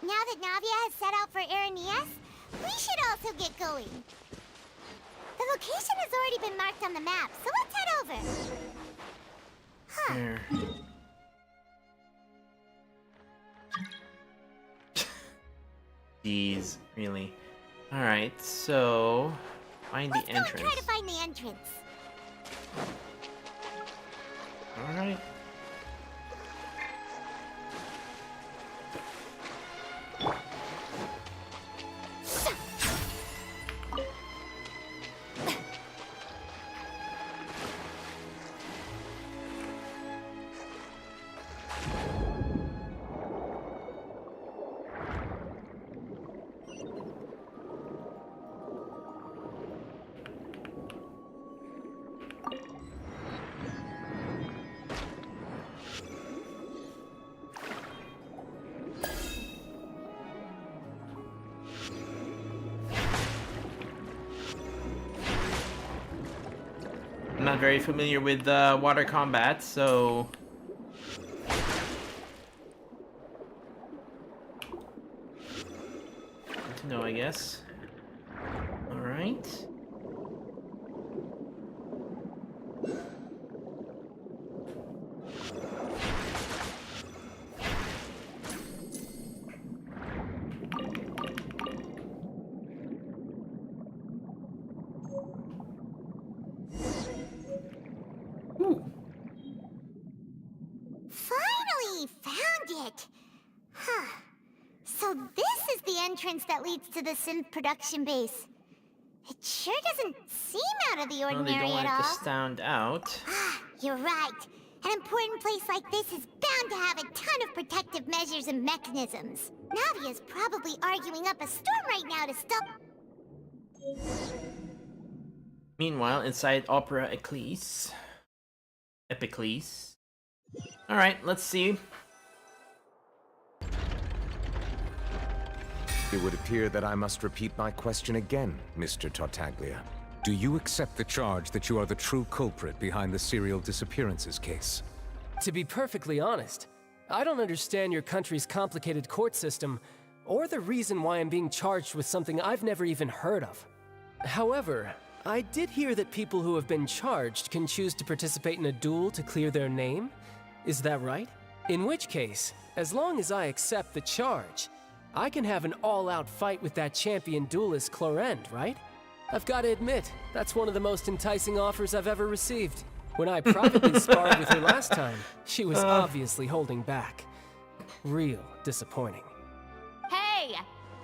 Now that Navia has set out for Irenaeus, we should also get going. The location has already been marked on the map, so let's head over. Huh. There. Jeez, really. Alright, so find the entrance. Let's go and try to find the entrance. Alright. I'm not very familiar with water combat, so good to know, I guess. All right. Finally found it! Huh. So this is the entrance that leads to the synth production base. It sure doesn't seem out of the Well, they ordinary don't want at it all. to stand out. You're right. An important place like this is bound to have a ton of protective measures and mechanisms. Navia's probably arguing up a storm right now to stop. Meanwhile, inside Opera Epiclese. Alright, let's see. It would appear that I must repeat my question again, Mr. Tartaglia. Do you accept the charge that you are the true culprit behind the serial disappearances case? To be perfectly honest, I don't understand your country's complicated court system, or the reason why I'm being charged with something I've never even heard of. However, I did hear that people who have been charged can choose to participate in a duel to clear their name. Is that right? In which case, As long as I accept the charge, I can have an all-out fight with that champion duelist Clorend, right? I've got to admit, that's one of the most enticing offers I've ever received. When I privately sparred with her last time, she was obviously holding back. Real disappointing. Hey!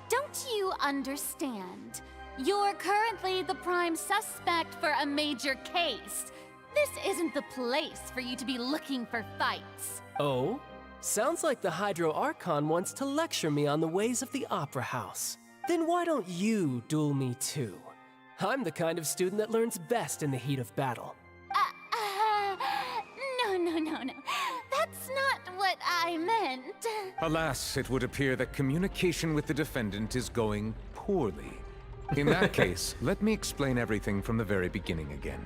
Don't you understand? You're currently the prime suspect for a major case. This isn't the place for you to be looking for fights. Oh? Sounds like the Hydro Archon wants to lecture me on the ways of the Opera House. Then why don't you duel me too? I'm the kind of student that learns best in the heat of battle. No. That's not what I meant. Alas, it would appear that communication with the defendant is going poorly. In that case, let me explain everything from the very beginning again.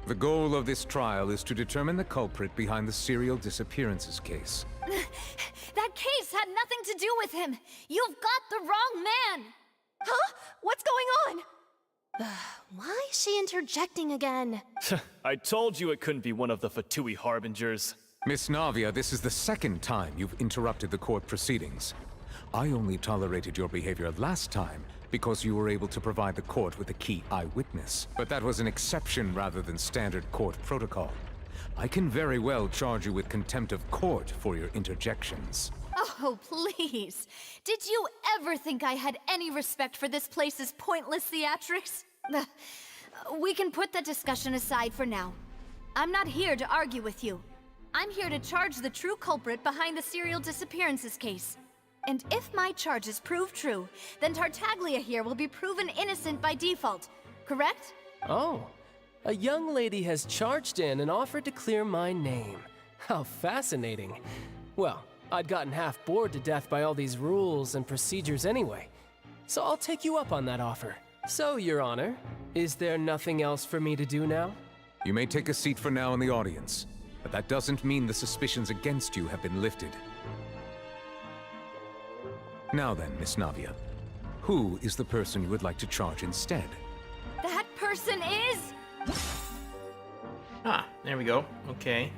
The goal of this trial is to determine the culprit behind the serial disappearances case. That case had nothing to do with him. You've got the wrong man. Huh? What's going on? Why is she interjecting again? I told you it couldn't be one of the Fatui Harbingers. Miss Navia, this is the second time you've interrupted the court proceedings. I only tolerated your behavior last time because you were able to provide the court with a key eyewitness. But that was an exception rather than standard court protocol. I can very well charge you with contempt of court for your interjections. Oh, please. Did you ever think I had any respect for this place's pointless theatrics? We can put that discussion aside for now. I'm not here to argue with you. I'm here to charge the true culprit behind the serial disappearances case. And if my charges prove true, then Tartaglia here will be proven innocent by default, correct? Oh, a young lady has charged in and offered to clear my name. How fascinating. Well, I'd gotten half bored to death by all these rules and procedures anyway. So I'll take you up on that offer. So, Your Honor, is there nothing else for me to do now? You may take a seat for now in the audience, but that doesn't mean the suspicions against you have been lifted. Now then, Miss Navia, who is the person you would like to charge instead? That person is... Ah, there we go. Okay.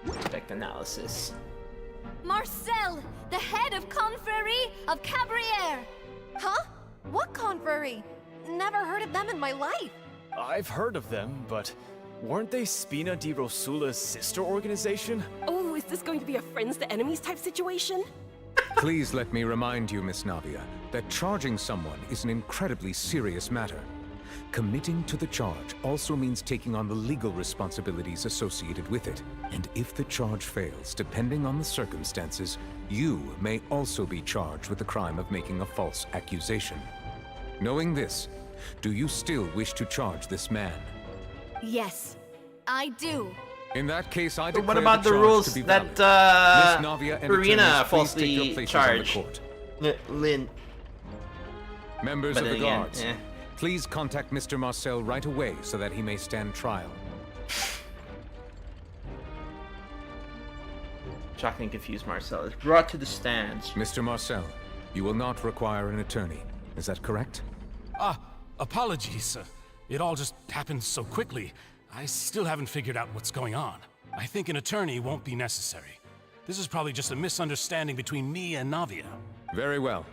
Expect analysis. Marcel, the head of Confrérie of Cabrières! Huh? What confrérie? Never heard of them in my life. I've heard of them, but weren't they Spina di Rosula's sister organization? Oh, is this going to be a friends to enemies type situation? Please let me remind you, Miss Navia, that charging someone is an incredibly serious matter. Committing to the charge also means taking on the legal responsibilities associated with it. And if the charge fails, depending on the circumstances, you may also be charged with the crime of making a false accusation. Knowing this, do you still wish to charge this man? Yes, I do. In that case, I But declare what about the charge rules to be that valid. Miss Navia and Farina attorneys, please take your falsely places on the charged? court. Lynn. Members But of the then again, guards, please contact Mr. Marcel right away so that he may stand trial. Shocked and confused Marcel is brought to the stands. Mr. Marcel, you will not require an attorney. Is that correct? Apologies. It all just happened so quickly. I still haven't figured out what's going on. I think an attorney won't be necessary. This is probably just a misunderstanding between me and Navia. Very well.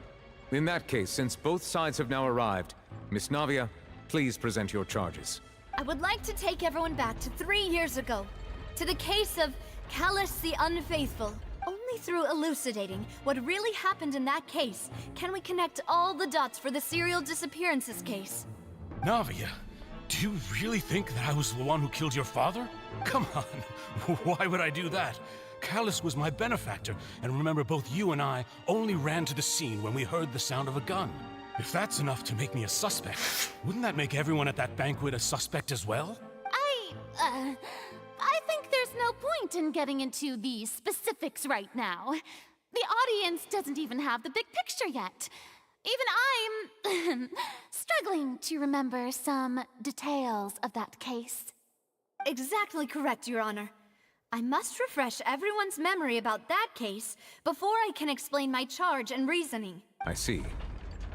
In that case, since both sides have now arrived, Miss Navia, please present your charges. I would like to take everyone back to 3 years ago, to the case of Callus the Unfaithful. Only through elucidating what really happened in that case can we connect all the dots for the serial disappearances case. Navia, do you really think that I was the one who killed your father? Come on, why would I do that? Callus was my benefactor, and remember both you and I only ran to the scene when we heard the sound of a gun. If that's enough to make me a suspect, wouldn't that make everyone at that banquet a suspect as well? I think there's no point in getting into the specifics right now. The audience doesn't even have the big picture yet. Even I'm struggling to remember some details of that case. Exactly correct, Your Honor. I must refresh everyone's memory about that case before I can explain my charge and reasoning. I see.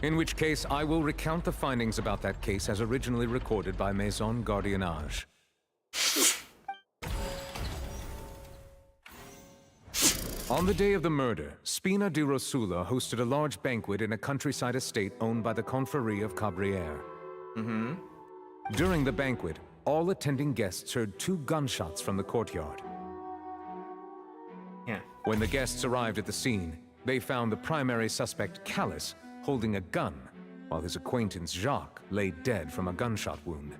In which case, I will recount the findings about that case as originally recorded by Maison Gardiennage. On the day of the murder, Spina di Rosula hosted a large banquet in a countryside estate owned by the Confrérie of Cabrières. During the banquet, all attending guests heard 2 gunshots from the courtyard. When the guests arrived at the scene, they found the primary suspect, Callus, holding a gun, while his acquaintance Jacques lay dead from a gunshot wound.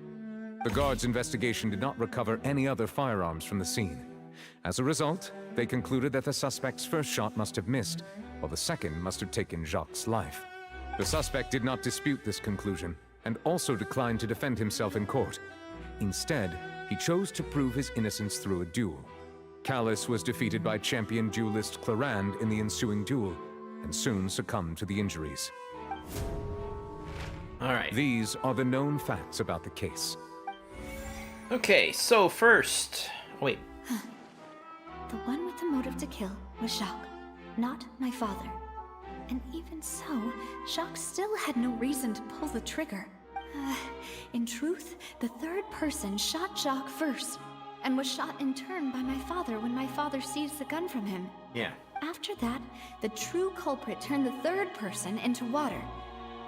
The guards' investigation did not recover any other firearms from the scene. As a result, they concluded that the suspect's first shot must have missed, while the second must have taken Jacques' life. The suspect did not dispute this conclusion, and also declined to defend himself in court. Instead, he chose to prove his innocence through a duel. Callus was defeated by champion duelist Clarand in the ensuing duel, and soon succumbed to the injuries. Alright. These are the known facts about the case. Okay, so first... Wait. The one with the motive to kill was Jacques, not my father. And even so, Jacques still had no reason to pull the trigger. In truth, the third person shot Jacques first, and was shot in turn by my father when my father seized the gun from him. Yeah. After that, the true culprit turned the third person into water,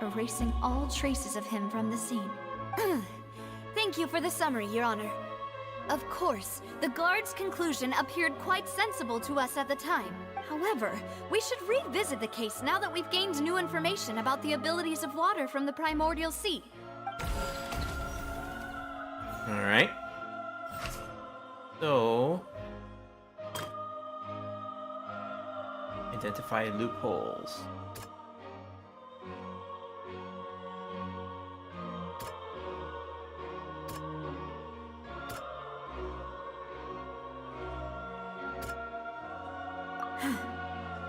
erasing all traces of him from the scene. Thank you for the summary, Your Honor. Of course, the guard's conclusion appeared quite sensible to us at the time. However, we should revisit the case now that we've gained new information about the abilities of water from the primordial sea. Alright. So... identify loopholes.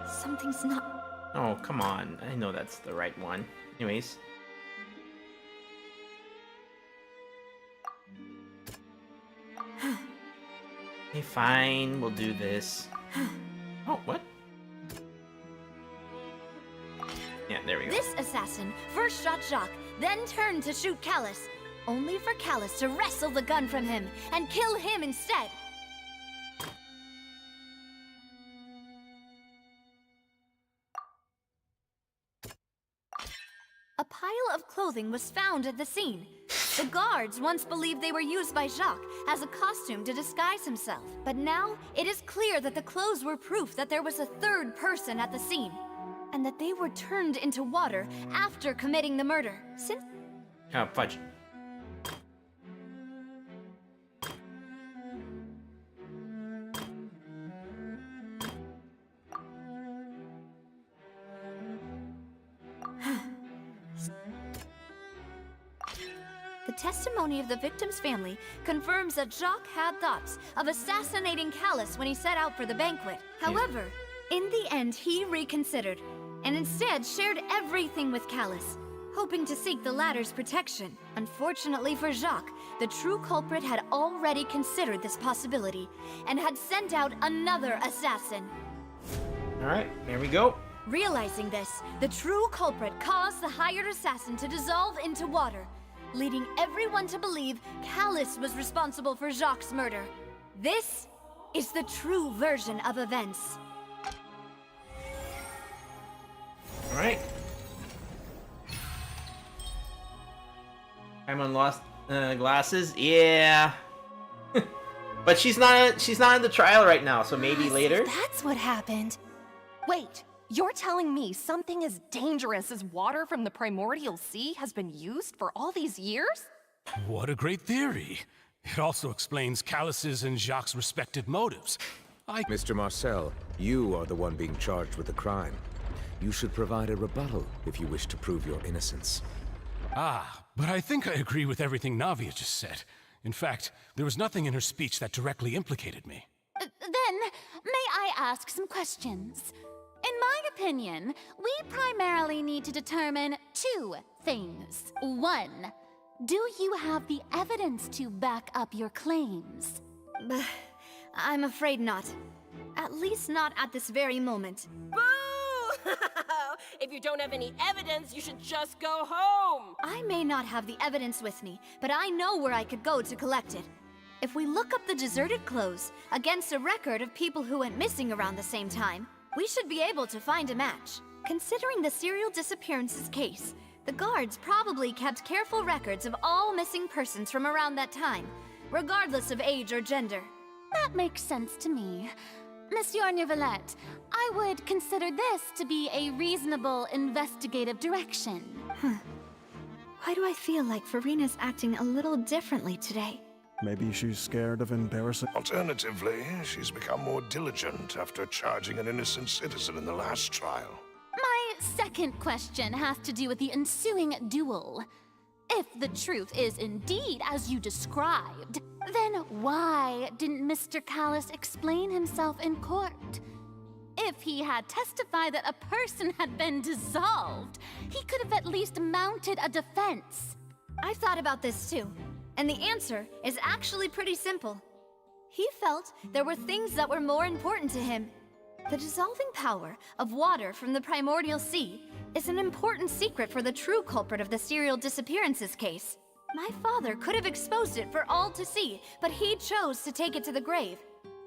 Something's not... Oh, come on. I know that's the right one. Anyways. Okay, fine. We'll do this. Oh, what? Yeah, there we go. This assassin first shot Jacques, then turned to shoot Callus, only for Callus to wrestle the gun from him and kill him instead. A pile of clothing was found at the scene. The guards once believed they were used by Jacques as a costume to disguise himself. But now, it is clear that the clothes were proof that there was a third person at the scene, and that they were turned into water after committing the murder. Since... Oh, fudge. The testimony of the victim's family confirms that Jacques had thoughts of assassinating Callus when he set out for the banquet. However, in the end, he reconsidered, and instead shared everything with Callus, hoping to seek the latter's protection. Unfortunately for Jacques, the true culprit had already considered this possibility, and had sent out another assassin. Alright, here we go. Realizing this, the true culprit caused the hired assassin to dissolve into water, leading everyone to believe Callus was responsible for Jacques' murder. This is the true version of events. Alright. I'm on lost glasses. Yeah. But she's not in the trial right now, so maybe later. That's what happened. Wait, you're telling me something as dangerous as water from the primordial sea has been used for all these years? What a great theory. It also explains Callus's and Jacques' respective motives. Mr. Marcel, you are the one being charged with the crime. You should provide a rebuttal if you wish to prove your innocence. Ah, but I think I agree with everything Navia just said. In fact, there was nothing in her speech that directly implicated me. Then, may I ask some questions? In my opinion, we primarily need to determine two things. One, do you have the evidence to back up your claims? I'm afraid not. At least not at this very moment. Boo! If you don't have any evidence, you should just go home! I may not have the evidence with me, but I know where I could go to collect it. If we look up the deserted clothes against a record of people who went missing around the same time, we should be able to find a match. Considering the serial disappearances case, the guards probably kept careful records of all missing persons from around that time, regardless of age or gender. That makes sense to me. Monsieur Neuvillette, I would consider this to be a reasonable investigative direction. Why do I feel like Farina's acting a little differently today? Maybe she's scared of embarrassing. Alternatively, she's become more diligent after charging an innocent citizen in the last trial. My second question has to do with the ensuing duel. If the truth is indeed as you described, then why didn't Mr. Callus explain himself in court? If he had testified that a person had been dissolved, he could have at least mounted a defense. I've thought about this too, and the answer is actually pretty simple. He felt there were things that were more important to him. The dissolving power of water from the primordial sea is an important secret for the true culprit of the serial disappearances case. My father could have exposed it for all to see, but he chose to take it to the grave.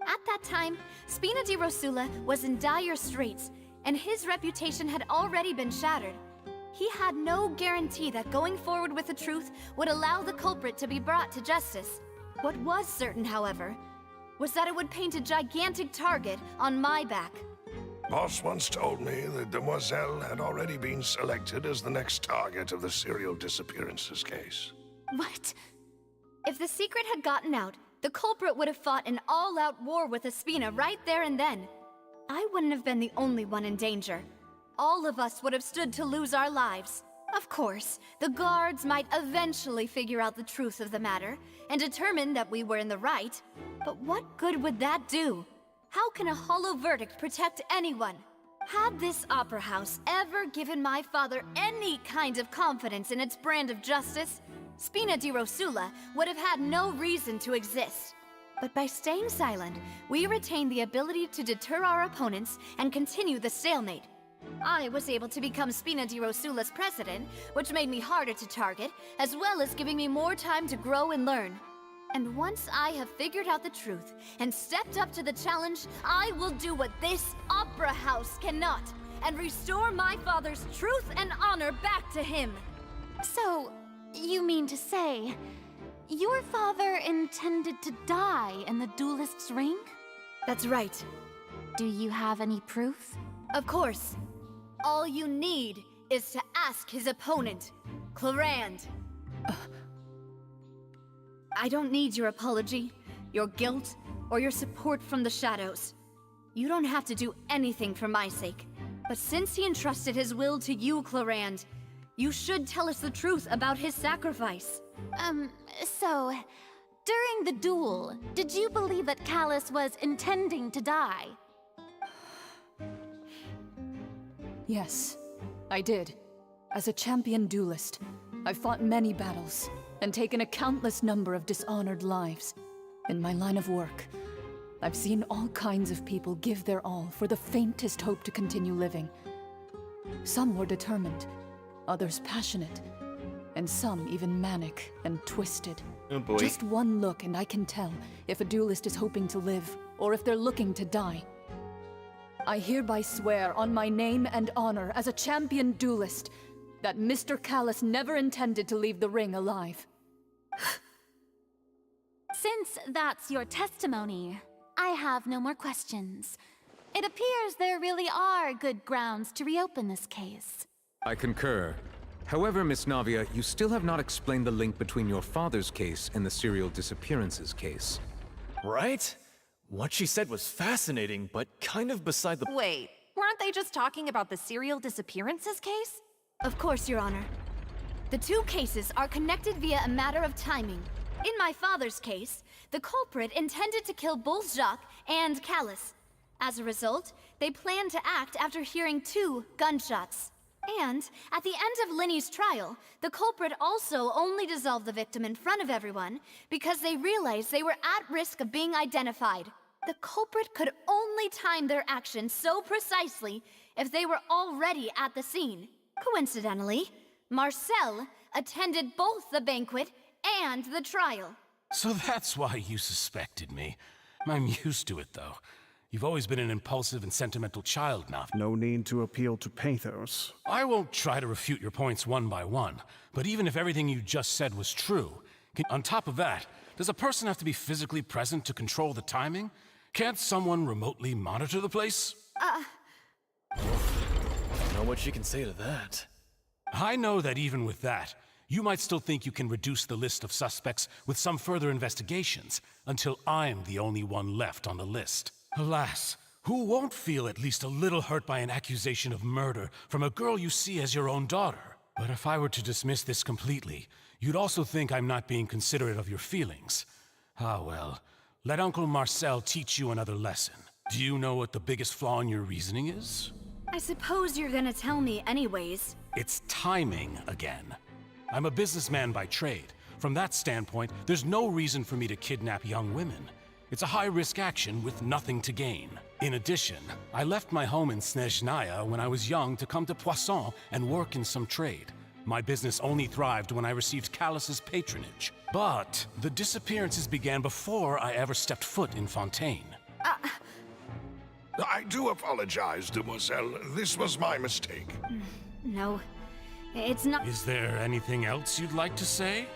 At that time, Spina di Rosula was in dire straits, and his reputation had already been shattered. He had no guarantee that going forward with the truth would allow the culprit to be brought to justice. What was certain, however, was that it would paint a gigantic target on my back. Boss once told me that Demoiselle had already been selected as the next target of the serial disappearances case. What? If the secret had gotten out, the culprit would have fought an all-out war with Espina right there and then. I wouldn't have been the only one in danger. All of us would have stood to lose our lives. Of course, the guards might eventually figure out the truth of the matter and determine that we were in the right. But what good would that do? How can a hollow verdict protect anyone? Had this opera house ever given my father any kind of confidence in its brand of justice, Spina di Rosula would have had no reason to exist. But by staying silent, we retained the ability to deter our opponents and continue the stalemate. I was able to become Spina di Rosula's president, which made me harder to target, as well as giving me more time to grow and learn. And once I have figured out the truth and stepped up to the challenge, I will do what this opera house cannot, and restore my father's truth and honor back to him. So, you mean to say, your father intended to die in the duelist's ring? That's right. Do you have any proof? Of course. All you need is to ask his opponent, Clarand. I don't need your apology, your guilt, or your support from the shadows. You don't have to do anything for my sake. But since he entrusted his will to you, Clarand, you should tell us the truth about his sacrifice. So, during the duel, did you believe that Callus was intending to die? Yes, I did. As a champion duelist, I've fought many battles and taken a countless number of dishonored lives. In my line of work, I've seen all kinds of people give their all for the faintest hope to continue living. Some were determined, others passionate, and some even manic and twisted. Oh boy. Just one look and I can tell if a duelist is hoping to live or if they're looking to die. I hereby swear on my name and honor as a champion duelist that Mr. Callus never intended to leave the ring alive. Since that's your testimony, I have no more questions. It appears there really are good grounds to reopen this case. I concur. However, Miss Navia, you still have not explained the link between your father's case and the serial disappearances case. Right? What she said was fascinating, but kind of beside the— Wait, weren't they just talking about the serial disappearances case? Of course, Your Honor. The two cases are connected via a matter of timing. In my father's case, the culprit intended to kill both Jacques and Callus. As a result, they planned to act after hearing 2 gunshots. And at the end of Linny's trial, the culprit also only dissolved the victim in front of everyone because they realized they were at risk of being identified. The culprit could only time their actions so precisely if they were already at the scene. Coincidentally, Marcel attended both the banquet and the trial. So that's why you suspected me. I'm used to it, though. You've always been an impulsive and sentimental child now. No need to appeal to pathos. I won't try to refute your points one by one, but even if everything you just said was true, on top of that, does a person have to be physically present to control the timing? Can't someone remotely monitor the place? I don't know what you can say to that. I know that even with that, you might still think you can reduce the list of suspects with some further investigations, until I'm the only one left on the list. Alas, who won't feel at least a little hurt by an accusation of murder from a girl you see as your own daughter? But if I were to dismiss this completely, you'd also think I'm not being considerate of your feelings. Ah well, let Uncle Marcel teach you another lesson. Do you know what the biggest flaw in your reasoning is? I suppose you're gonna tell me anyways. It's timing again. I'm a businessman by trade. From that standpoint, there's no reason for me to kidnap young women. It's a high-risk action with nothing to gain. In addition, I left my home in Snezhnaya when I was young to come to Poisson and work in some trade. My business only thrived when I received Callus's patronage. But the disappearances began before I ever stepped foot in Fontaine. I do apologize, demoiselle. This was my mistake. No, it's not. Is there anything else you'd like to say?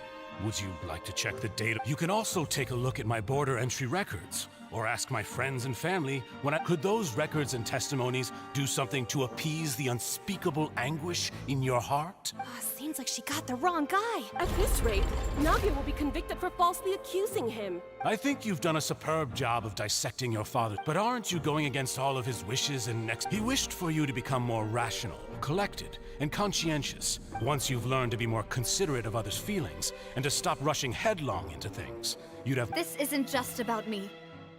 Would you like to check the data? You can also take a look at my border entry records, or ask my friends and family could those records and testimonies do something to appease the unspeakable anguish in your heart? Seems like she got the wrong guy. At this rate, Navia will be convicted for falsely accusing him. I think you've done a superb job of dissecting your father, but aren't you going against all of his wishes and He wished for you to become more rational, collected, and conscientious. Once you've learned to be more considerate of others' feelings, and to stop rushing headlong into things, you'd have— This isn't just about me.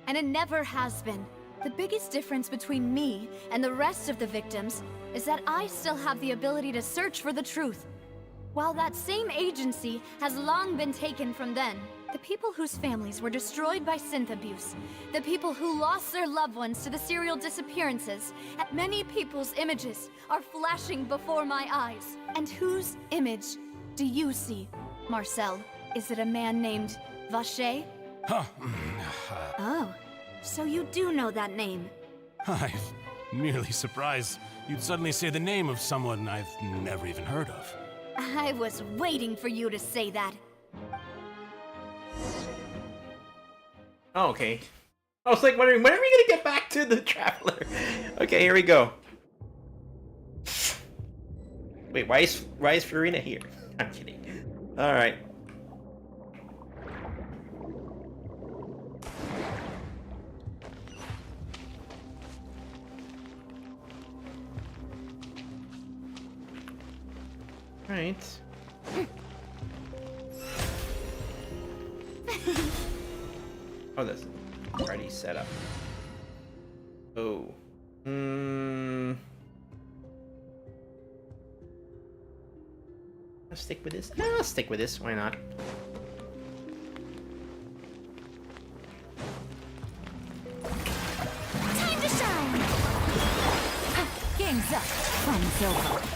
And it never has been. The biggest difference between me and the rest of the victims is that I still have the ability to search for the truth. While that same agency has long been taken from them. The people whose families were destroyed by synth abuse, the people who lost their loved ones to the serial disappearances, and many people's images are flashing before my eyes. And whose image do you see, Marcel? Is it a man named Vacher? Oh, so you do know that name. I'm merely surprised you'd suddenly say the name of someone I've never even heard of. I was waiting for you to say that. Oh, okay. I was like wondering, when are we gonna get back to the Traveler? Okay, here we go. Wait, why is Farina here? I'm kidding. Alright. Right. Oh, that's already set up. Oh. I'll stick with this. No, I'll stick with this. Why not? Time to shine! Game's up. Fun's over.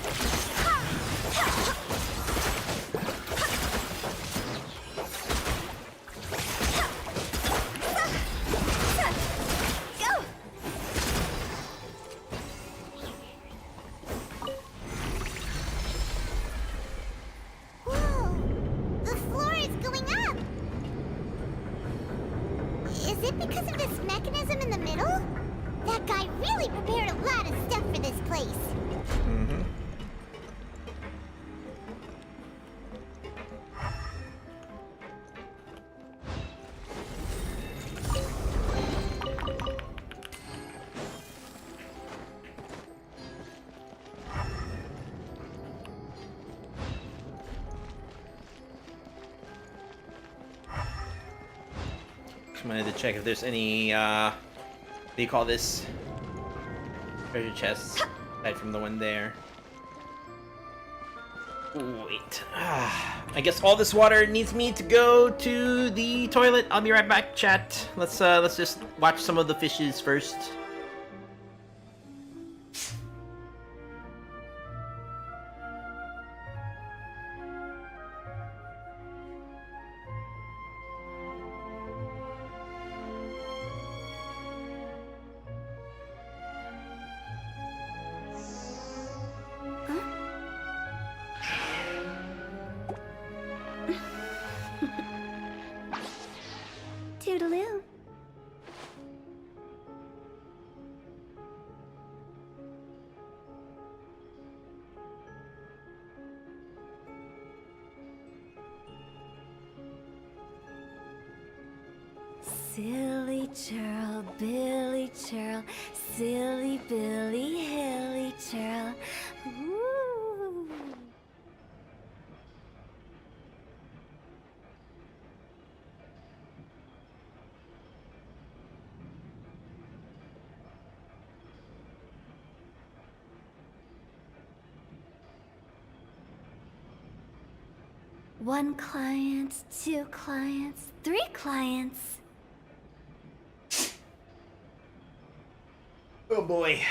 I wanted to check if there's any, what do you call this? Treasure chests, aside from the one there. Wait. I guess all this water needs me to go to the toilet. I'll be right back, chat. Let's just watch some of the fishes first. Silly churl, Billy churl, silly Billy, hilly churl. Ooh. One client, two clients, three clients. Oh boy.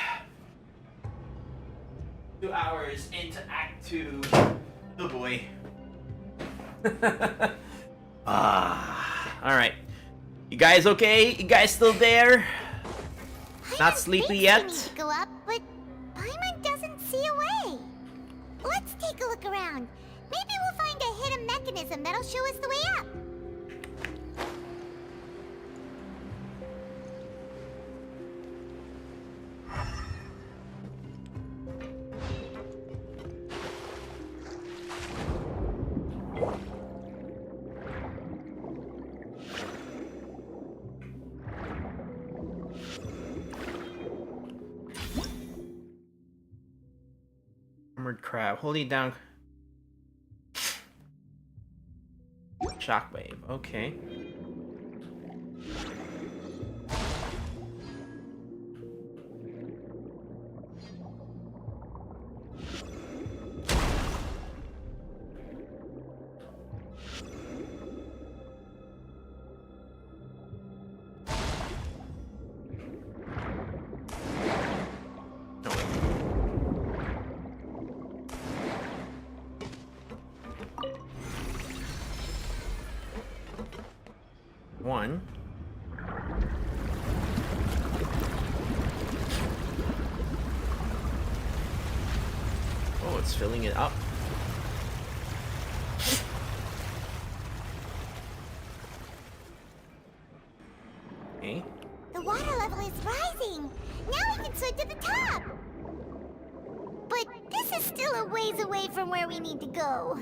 2 hours into Act 2. Oh boy. Alright. You guys okay? You guys still there? Not sleepy yet? We need to go up, but Paimon doesn't see a way. Let's take a look around. Maybe we'll find a hidden mechanism that'll show us the way up. Armored crab. Holding down. Shockwave. Okay. One. Oh, it's filling it up. Okay. The water level is rising. Now we can swim to the top. But this is still a ways away from where we need to go.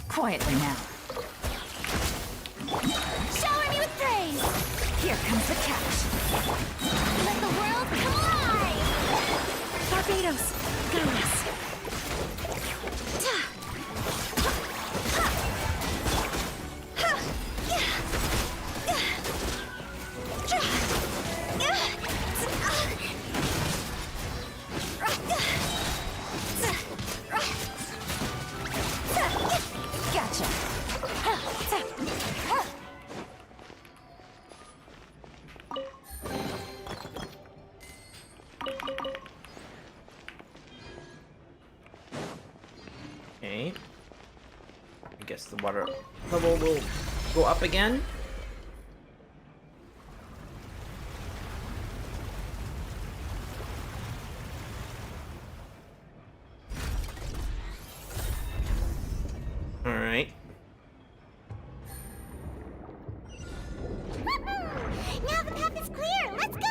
Quietly now. Shower me with praise! Here comes the catch. Let the world collide! Barbados, guide us. Okay. I guess the water level will go up again. All right. Now the path is clear. Let's go.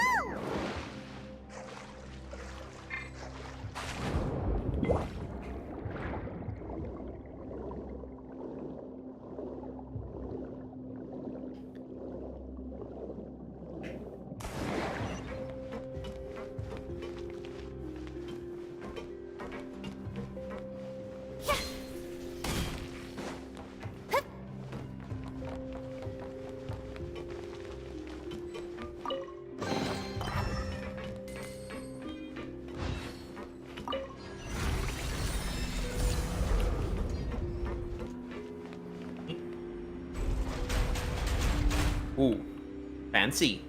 Ooh, fancy.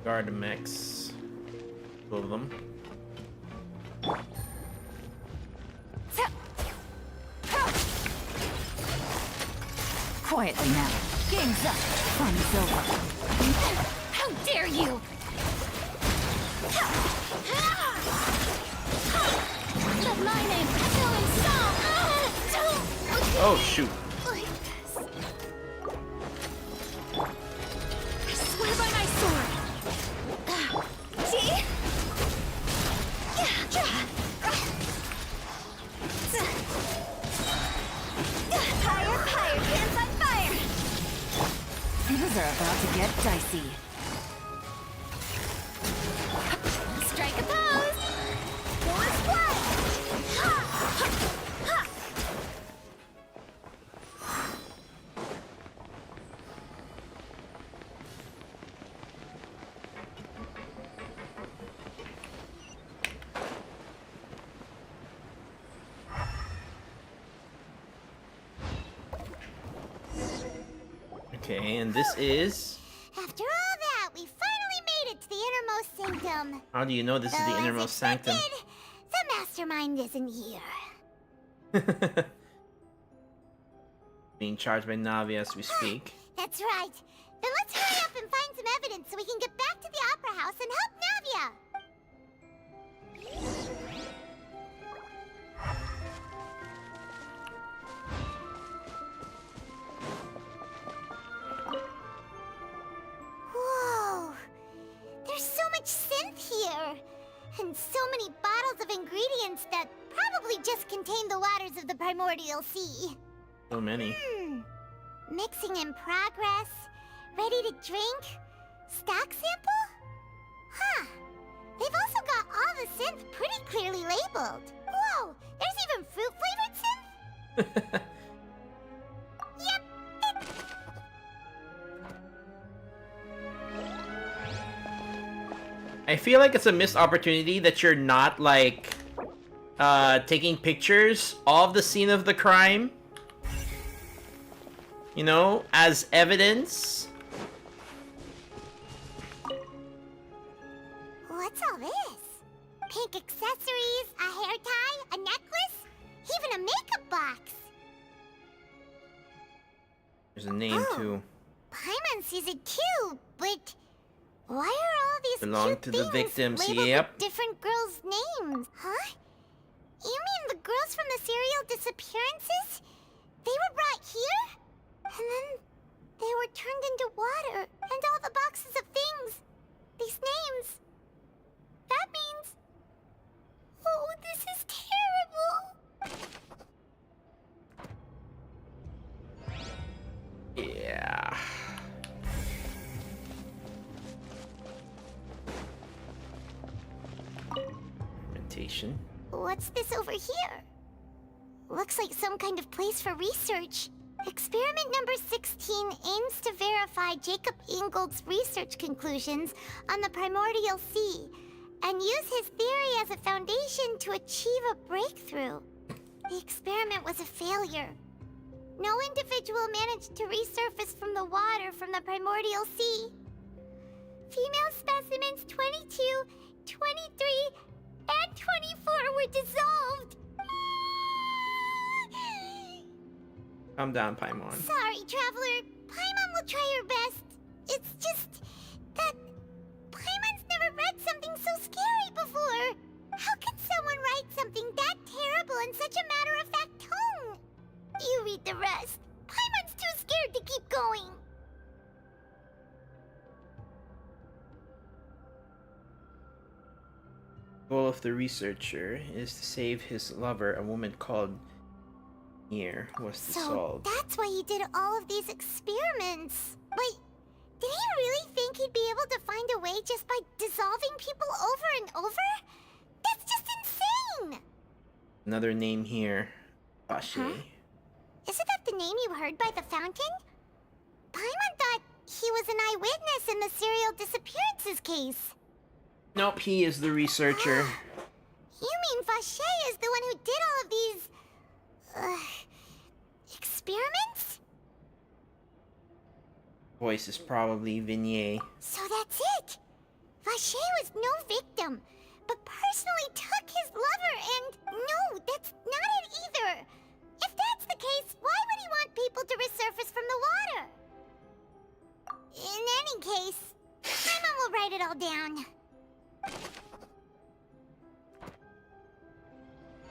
Guard mix. Two of them. Quietly now. Game's up. Fun is over. How dare you! Let my name Oh, shoot. I swear by my sword. See? Higher, higher, hands on fire! Things are about to get dicey. Strike a pose. Force fly. Ha! Ha! Ha! Okay, and this is... After all that, we finally made it to the innermost sanctum. How do you know this is the Though, as innermost sanctum? expected, the mastermind isn't here. Being charged by Navi as we speak. That's right. Then let's hurry up and find some evidence so we can get back to the Opera House and help Navia. Whoa! There's so much synth here! And so many bottles of ingredients that probably just contain the waters of the primordial sea. So many. Mixing in progress? Ready to drink? Stock sample? Huh. They've also got all the synth pretty clearly labeled. Whoa! There's even fruit-flavored synth? Yep. I feel like it's a missed opportunity that you're not, like, taking pictures of the scene of the crime. You know, as evidence. What's all this? Pink accessories, a hair tie, a necklace, even a makeup box. There's a name, too. Paimon sees it too, but why are all these Belong cute to the things victims, labeled yep. with different girls' names? Huh? You mean the girls from the serial disappearances? They were brought here? And then they were turned into water, and all the boxes of things. These names. That means... Oh, this is terrible. Yeah. Fermentation. What's this over here? Looks like some kind of place for research. Experiment number 16 aims to verify Jacob Ingold's research conclusions on the primordial sea and use his theory as a foundation to achieve a breakthrough. The experiment was a failure. No individual managed to resurface from the water from the primordial sea. Female specimens 22, 23, and 24 were dissolved. Calm down, Paimon. Sorry, Traveler. Paimon will try her best. It's just that Paimon's never read something so scary before. How can someone write something that terrible in such a matter-of-fact tone? You read the rest. Paimon's too scared to keep going. The goal of the researcher is to save his lover, a woman called Nier, was dissolved. So that's why he did all of these experiments. Wait, did he really think he'd be able to find a way just by dissolving people over and over? That's just insane! Another name here. Pache. Huh? Isn't that the name you heard by the fountain? Paimon thought he was an eyewitness in the serial disappearances case. Nope, he is the researcher. You mean Vache is the one who did all of these... experiments? Voice is probably Vignier. So that's it! Vache was no victim, but personally took his lover and... No, that's not it either! If that's the case, why would he want people to resurface from the water? In any case, Paimon will write it all down.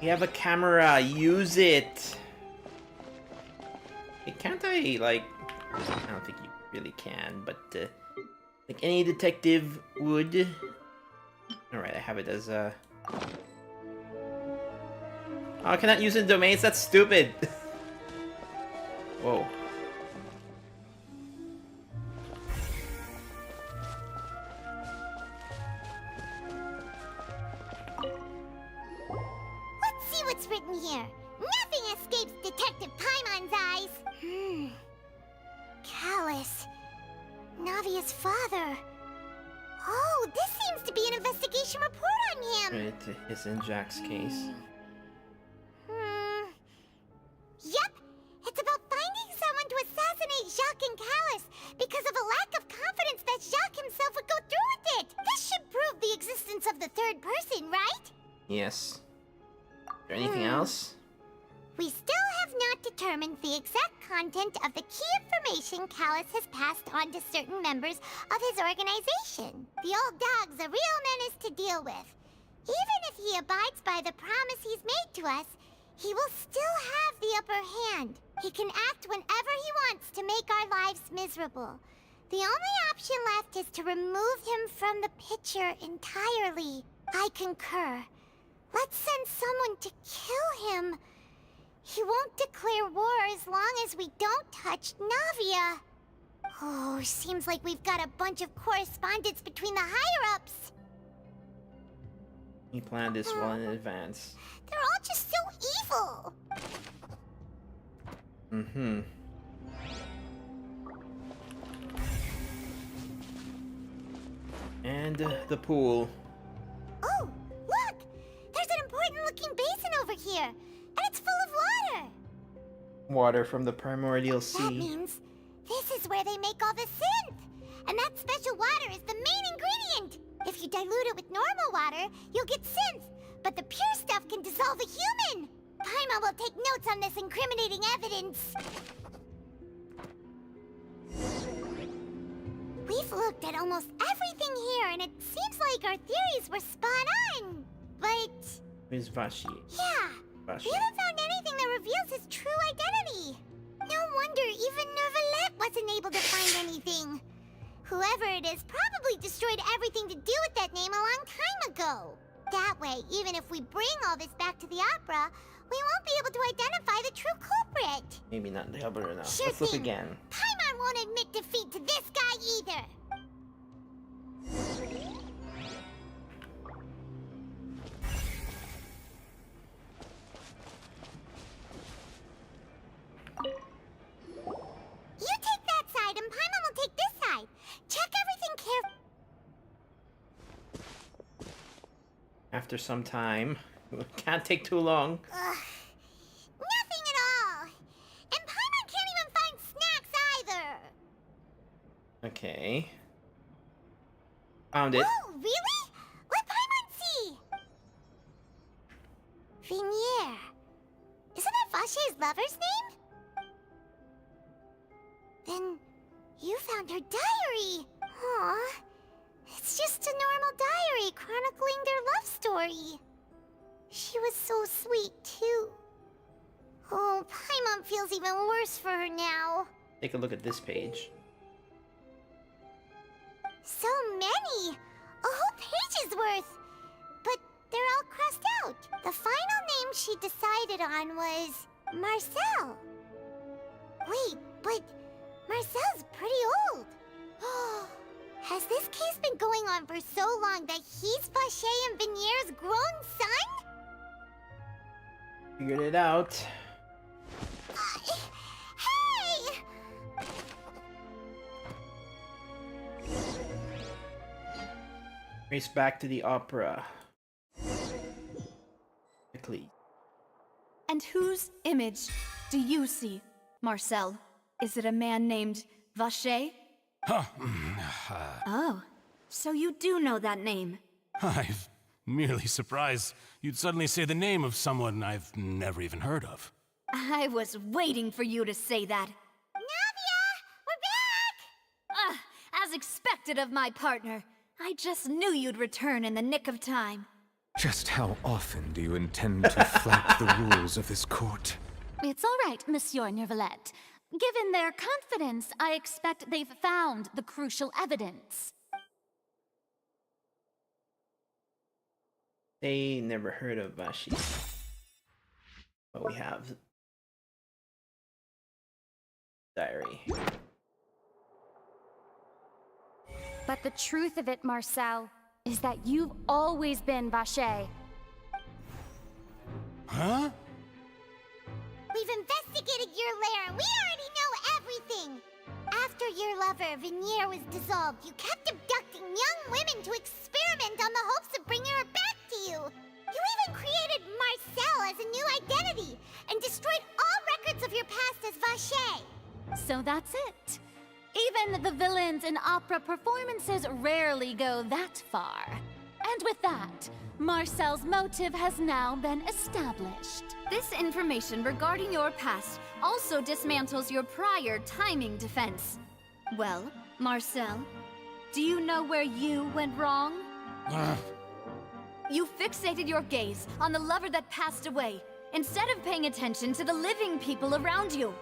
You have a camera, use it! Can't I, like... I don't think you really can, but, like any detective would. Alright, I have it as, Oh, I cannot use it in domains? That's stupid! Whoa. Let's see what's written here. Nothing escapes Detective Paimon's eyes. Callus. Navia's father. Oh, this seems to be an investigation report on him. It is in Jack's case. Yep. It's about finding someone to assassinate Jacques and Callus because of a lack of confidence that Jacques himself would go through with it. This should prove the existence of the third person, right? Yes. Is there anything else? We still have not determined the exact content of the key information Callus has passed on to certain members of his organization. The old dog's a real menace to deal with. Even if he abides by the promise he's made to us, he will still have the upper hand. He can act whenever he wants to make our lives miserable. The only option left is to remove him from the picture entirely. I concur. Let's send someone to kill him. He won't declare war as long as we don't touch Navia. Oh, seems like we've got a bunch of correspondence between the higher-ups. He planned this well in advance. They're all just so evil. Mm-hmm. And the pool. Oh, look! There's an important-looking basin over here, and it's full of water. Water from the primordial That sea. means this is where they make all the synth. And that special water is the main ingredient. If you dilute it with normal water, you'll get synth. But the pure stuff can dissolve a human. Paimon will take notes on this incriminating evidence. We've looked at almost everything here, and it seems like our theories were spot on. But... Who's Vashi? yeah, Vashi. we haven't found anything that reveals his true identity. No wonder even Nervalette wasn't able to find anything. Whoever it is probably destroyed everything to do with that name a long time ago. That way, even if we bring all this back to the opera, we won't be able to identify the true culprit. Maybe not the Albert enough. Sure Let's look thing. again. Paimon won't admit defeat to this guy either. You take that side and Paimon will take this side. Check everything carefully. After some time. Can't take too long. Nothing at all. And Paimon can't even find snacks either. Okay. Found it. Oh, really? Let Paimon see. Vinier. Isn't that Vache's lover's name? Then you found her diary. Aw. It's just a normal diary chronicling their love story. She was so sweet, too. Oh, Paimon feels even worse for her now. Take a look at this page. So many! A whole page's worth! But they're all crossed out. The final name she decided on was Marcel. Wait, but Marcel's pretty old. Has this case been going on for so long that he's Vache and Vinier's grown son? Figured it out. Hey! Race back to the opera. Quickly. And whose image do you see, Marcel? Is it a man named Vache? Oh, so you do know that name. I'm merely surprised you'd suddenly say the name of someone I've never even heard of. I was waiting for you to say that. Navia! We're back! As expected of my partner. I just knew you'd return in the nick of time. Just how often do you intend to flout the rules of this court? It's all right, Monsieur Nervalette. Given their confidence, I expect they've found the crucial evidence. They never heard of Vashi. But we have diary. But the truth of it, Marcel, is that you've always been Vache. Huh? We've investigated your lair and we already know everything! After your lover, Venier, was dissolved, you kept abducting young women to experiment on the hopes of bringing her back to you! You even created Marcel as a new identity, and destroyed all records of your past as Vache! So that's it. Even the villains in opera performances rarely go that far. And with that, Marcel's motive has now been established. This information regarding your past also dismantles your prior timing defense. Well, Marcel, do you know where you went wrong? You fixated your gaze on the lover that passed away, instead of paying attention to the living people around you.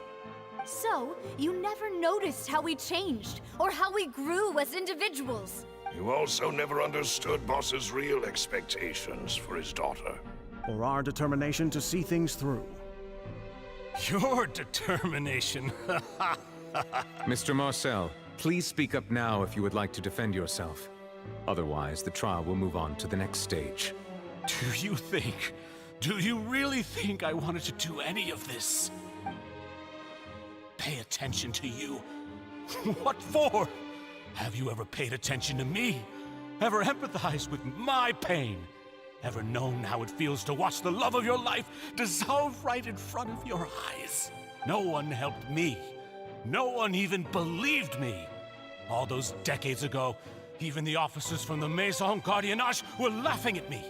So, you never noticed how we changed, or how we grew as individuals. You also never understood Boss's real expectations for his daughter. Or our determination to see things through. Your determination. Mr. Marcel, please speak up now if you would like to defend yourself. Otherwise, the trial will move on to the next stage. Do you really think I wanted to do any of this? Pay attention to you? What for? Have you ever paid attention to me? Ever empathized with my pain? Ever known how it feels to watch the love of your life dissolve right in front of your eyes? No one helped me. No one even believed me. All those decades ago, even the officers from the Maison Gardiennage were laughing at me.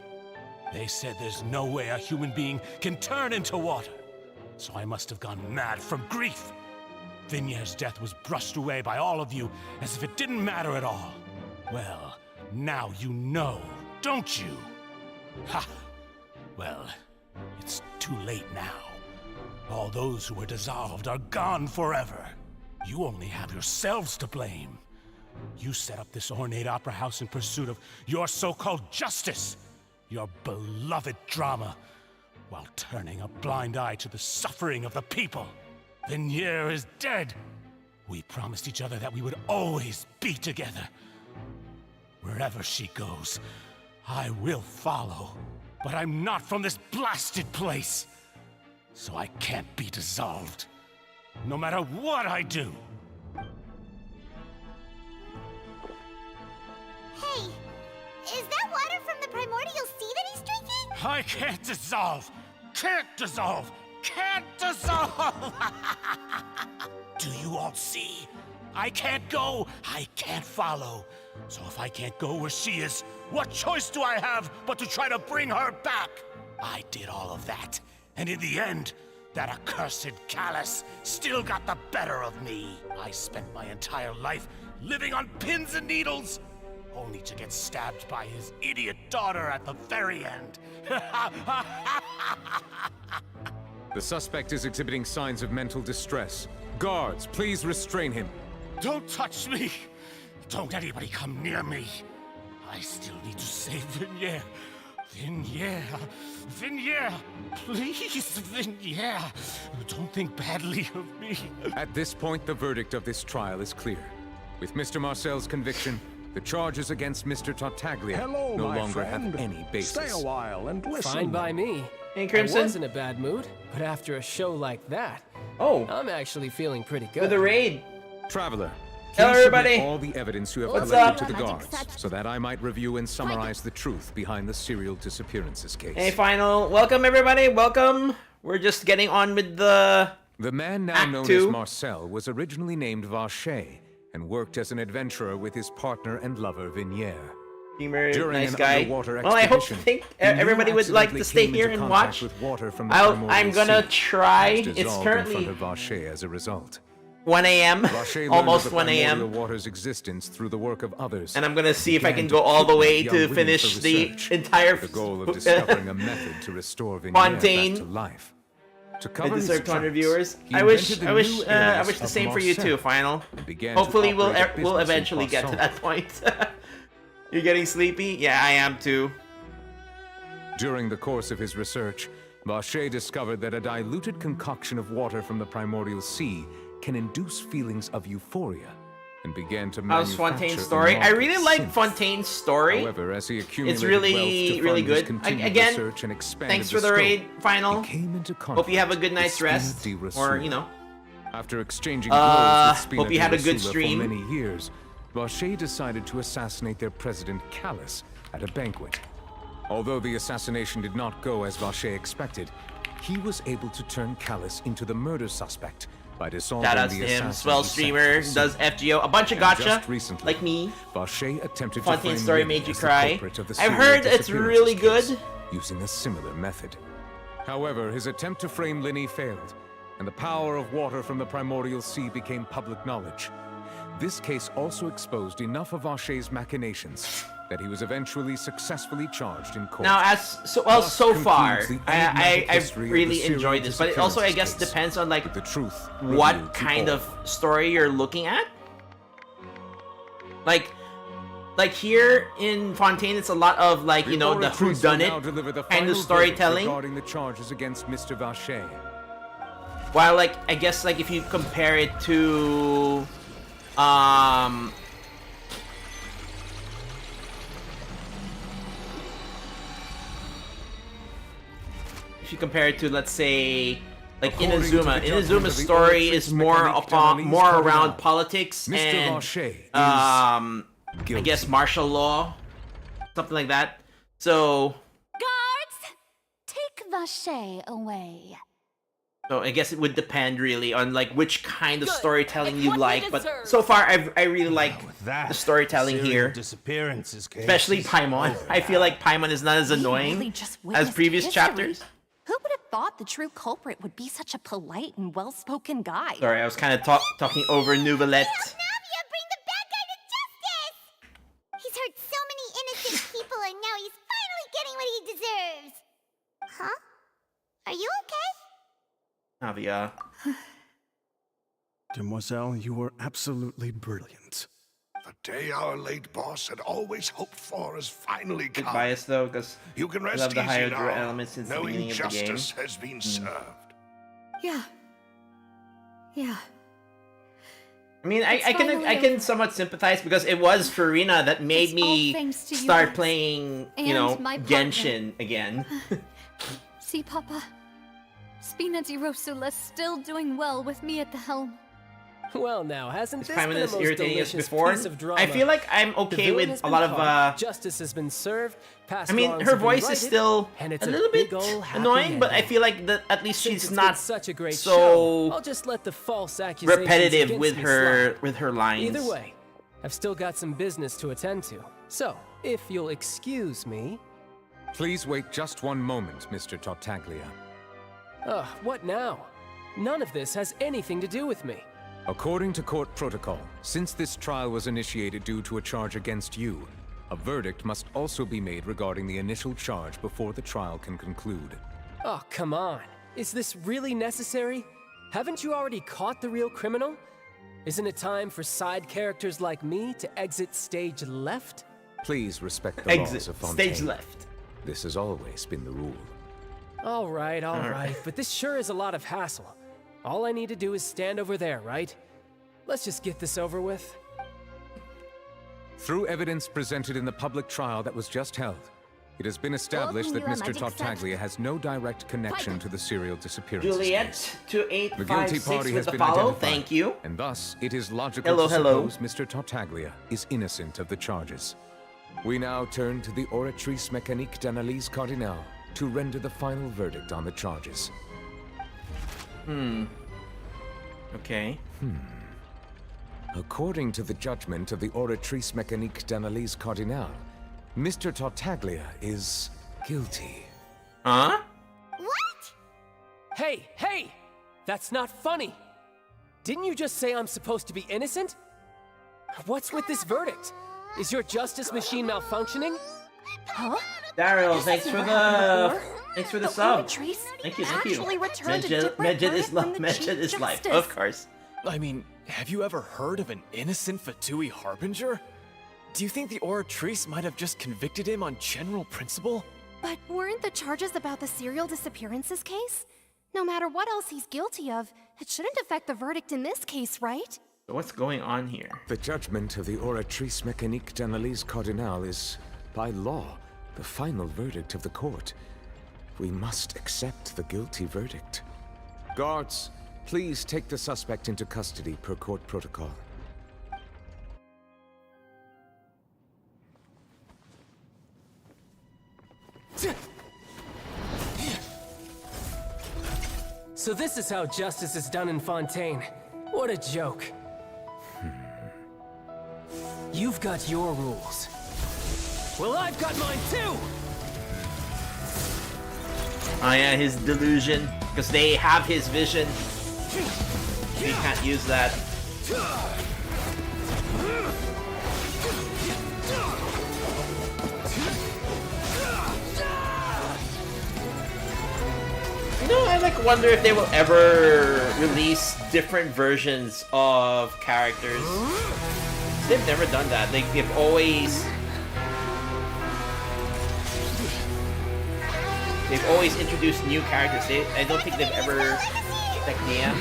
They said there's no way a human being can turn into water. So I must have gone mad from grief. Vinier's death was brushed away by all of you as if it didn't matter at all. Well, now you know, don't you? Ha! Well, it's too late now. All those who were dissolved are gone forever. You only have yourselves to blame. You set up this ornate opera house in pursuit of your so-called justice, your beloved drama, while turning a blind eye to the suffering of the people. Venier is dead. We promised each other that we would always be together. Wherever she goes, I will follow. But I'm not from this blasted place. So I can't be dissolved. No matter what I do. Hey, is that water from the primordial sea that he's drinking? I can't dissolve! Can't dissolve! Can't dissolve! Do you all see? I can't go, I can't follow. So if I can't go where she is, what choice do I have but to try to bring her back? I did all of that, and in the end, that accursed Callus still got the better of me. I spent my entire life living on pins and needles, only to get stabbed by his idiot daughter at the very end. The suspect is exhibiting signs of mental distress. Guards, please restrain him. Don't touch me! Don't anybody come near me! I still need to save Venier. Venier! Please, Venier! Don't think badly of me. At this point, the verdict of this trial is clear. With Mr. Marcel's conviction, the charges against Mr. Tartaglia no longer have any basis. Stay a while and listen. Fine by me. Hey, Crimson. I was in a bad mood, but after a show like that, I'm actually feeling pretty good. For the raid. Traveler, hello please everybody. submit all the evidence you have What's collected up? to the guards, so that I might review and summarize the truth behind the serial disappearances case. Hey, final. Welcome everybody. Welcome. We're just getting on with the man now Act known 2. as Marcel was originally named Vache and worked as an adventurer with his partner and lover Venier. During nice an guy. underwater Well, I hope expedition, everybody would like to stay accidentally here came and into watch. contact with water from the I'm primordial gonna sea, try. which It's dissolved currently in front of Vache as a result. 1 a.m. Vache learned Almost of the 1 a.m. primordial water's existence through the work of others. And I'm gonna see if I began can to go all the kidnap way young to women finish for the research, entire with the goal of discovering a method to restore Venier back Fontaine. to life. To I cover his deserve 200 tracks, viewers. he I wish invented the new I alias wish the of same for you too, Marcel Final. and began to Hopefully we'll operate a business in eventually get to Poisson. that point. You're getting sleepy? Yeah, I am too. During the course of his research, Vacher discovered that a diluted concoction of water from the primordial sea can induce feelings of euphoria, and began to How's manufacture Fontaine's and story? I market really like synths. Fontaine's story. However, as he accumulated It's really, wealth to really fund his good. continued Again, research and expanded thanks for the raid, scope, Final. he came into Hope you have a good conflict night's with rest, Spina di or Rosula. you know. After exchanging blows with Spina hope you di had a good Rosula stream. for many years, Vacher decided to assassinate their president Callus at a banquet. Although the assassination did not go as Vacher expected, he was able to turn Callus into the murder suspect by dissolving Shoutouts the to him. assassin Swell who set streamer, the does scene. FGO, a bunch of And gotcha, just recently, like me. Vacher attempted to Fontaine's frame story Lily made you as the cry. culprit of the I've serial heard it's disappearances really case, good. using a similar method. However, his attempt to frame Linny failed, and the power of water from the primordial sea became public knowledge. This case also exposed enough of Vacher's machinations that he was eventually successfully charged in court. Now, so far, concludes the I enigmatic history of the really serial enjoyed this, but it also, I guess, disappearances depends on like the truth what revealed to kind all. of story you're looking at. Like here in Fontaine, it's a lot of like, you know, the Authorities will now whodunit deliver the kind final of storytelling. verdict regarding the charges against Mr. Vacher. While like, I guess like if you compare it to, if you compare it to, let's say, like According to Inazuma's the judgment of the story is Oratrice more Mécanique d'Analyse more Cardinal, around politics Mr. and Vacher is I guess martial law, something like that. So Guards, take Vacher away. I guess it would depend really on like which kind of Good. storytelling It's you what we like. But deserve. so far, I really like the storytelling serial here, disappearances case especially is Paimon. over I feel like Paimon is not as annoying really just as witnessed previous history. chapters. Who would have thought the true culprit would be such a polite and well-spoken guy? Sorry, I was kind of talking over Nouvelette. Navia, bring the bad guy to justice! He's hurt so many innocent people and now he's finally getting what he deserves. Huh? Are you okay? Navia. Demoiselle, you were absolutely brilliant. The day our late boss had always hoped for has finally Bit come. biased though, because You can I rest love the easy higher now, draw elements since the knowing beginning of the game. justice has been served. Yeah. Yeah. I mean, It's I finally can over. somewhat sympathize because it was Farina that made It's all me thanks to you start guys. playing, you And know, my partner. Genshin again. See, Papa? Spina di Rosula's still doing well with me at the helm. Well, now, hasn't Is this Paimon been a as most irritating as delicious before? piece of drama? I feel like I'm The okay villain with has a been lot of caught, justice has been served, past I mean, wrongs her have been voice is righted, still and it's a little bit big ol' happy annoying, but I ending. feel like that at least Since she's it's not been such a great so show, I'll just let the false accusations repetitive against with me her slide. lines. Either way, I've still got some business to attend to. So, if you'll excuse me... Please wait just one moment, Mr. Tartaglia. Ugh, what now? None of this has anything to do with me. According to court protocol, since this trial was initiated due to a charge against you, a verdict must also be made regarding the initial charge before the trial can conclude. Oh, come on. Is this really necessary? Haven't you already caught the real criminal? Isn't it time for side characters like me to exit stage left? Please respect the Exit, laws of Fontaine. stage left. This has always been the rule. All right, All right. right. But this sure is a lot of hassle. All I need to do is stand over there, right? Let's just get this over with. Through evidence presented in the public trial that was just held, it has been established that Mr. Tartaglia has no direct connection to the serial disappearances case. Juliet to The guilty 856 party with has the been follow. identified, Thank you. and thus it is logical Hello, to hello. suppose Mr. Tartaglia is innocent of the charges. We now turn to the Oratrice Mécanique d'Analyse Cardinal to render the final verdict on the charges. Okay. According to the judgment of the Oratrice Mécanique d'Analyse Cardinal, Mr. Tartaglia is guilty. Huh? What? Hey, hey! That's not funny! Didn't you just say I'm supposed to be innocent? What's with this verdict? Is your justice machine malfunctioning? Huh? Daryl, thanks for the Thanks for the The sub. Oratrice Thank you. actually returned a different Mention is verdict from the mention Chief is life. Justice. Of course. I mean, have you ever heard of an innocent Fatui Harbinger? Do you think the Oratrice might have just convicted him on general principle? But weren't the charges about the serial disappearances case? No matter what else he's guilty of, it shouldn't affect the verdict in this case, right? So what's going on here? The judgment of the Oratrice Mécanique d'Analyse Cardinal is, by law, the final verdict of the court. We must accept the guilty verdict. Guards, please take the suspect into custody per court protocol. So this is how justice is done in Fontaine. What a joke. You've got your rules. Well, I've got mine too! Oh yeah, his delusion. Because they have his vision. We can't use that. You know, I like wonder if they will ever release different versions of characters. They've never done that. They've always introduced new characters. I don't think they've ever like DM.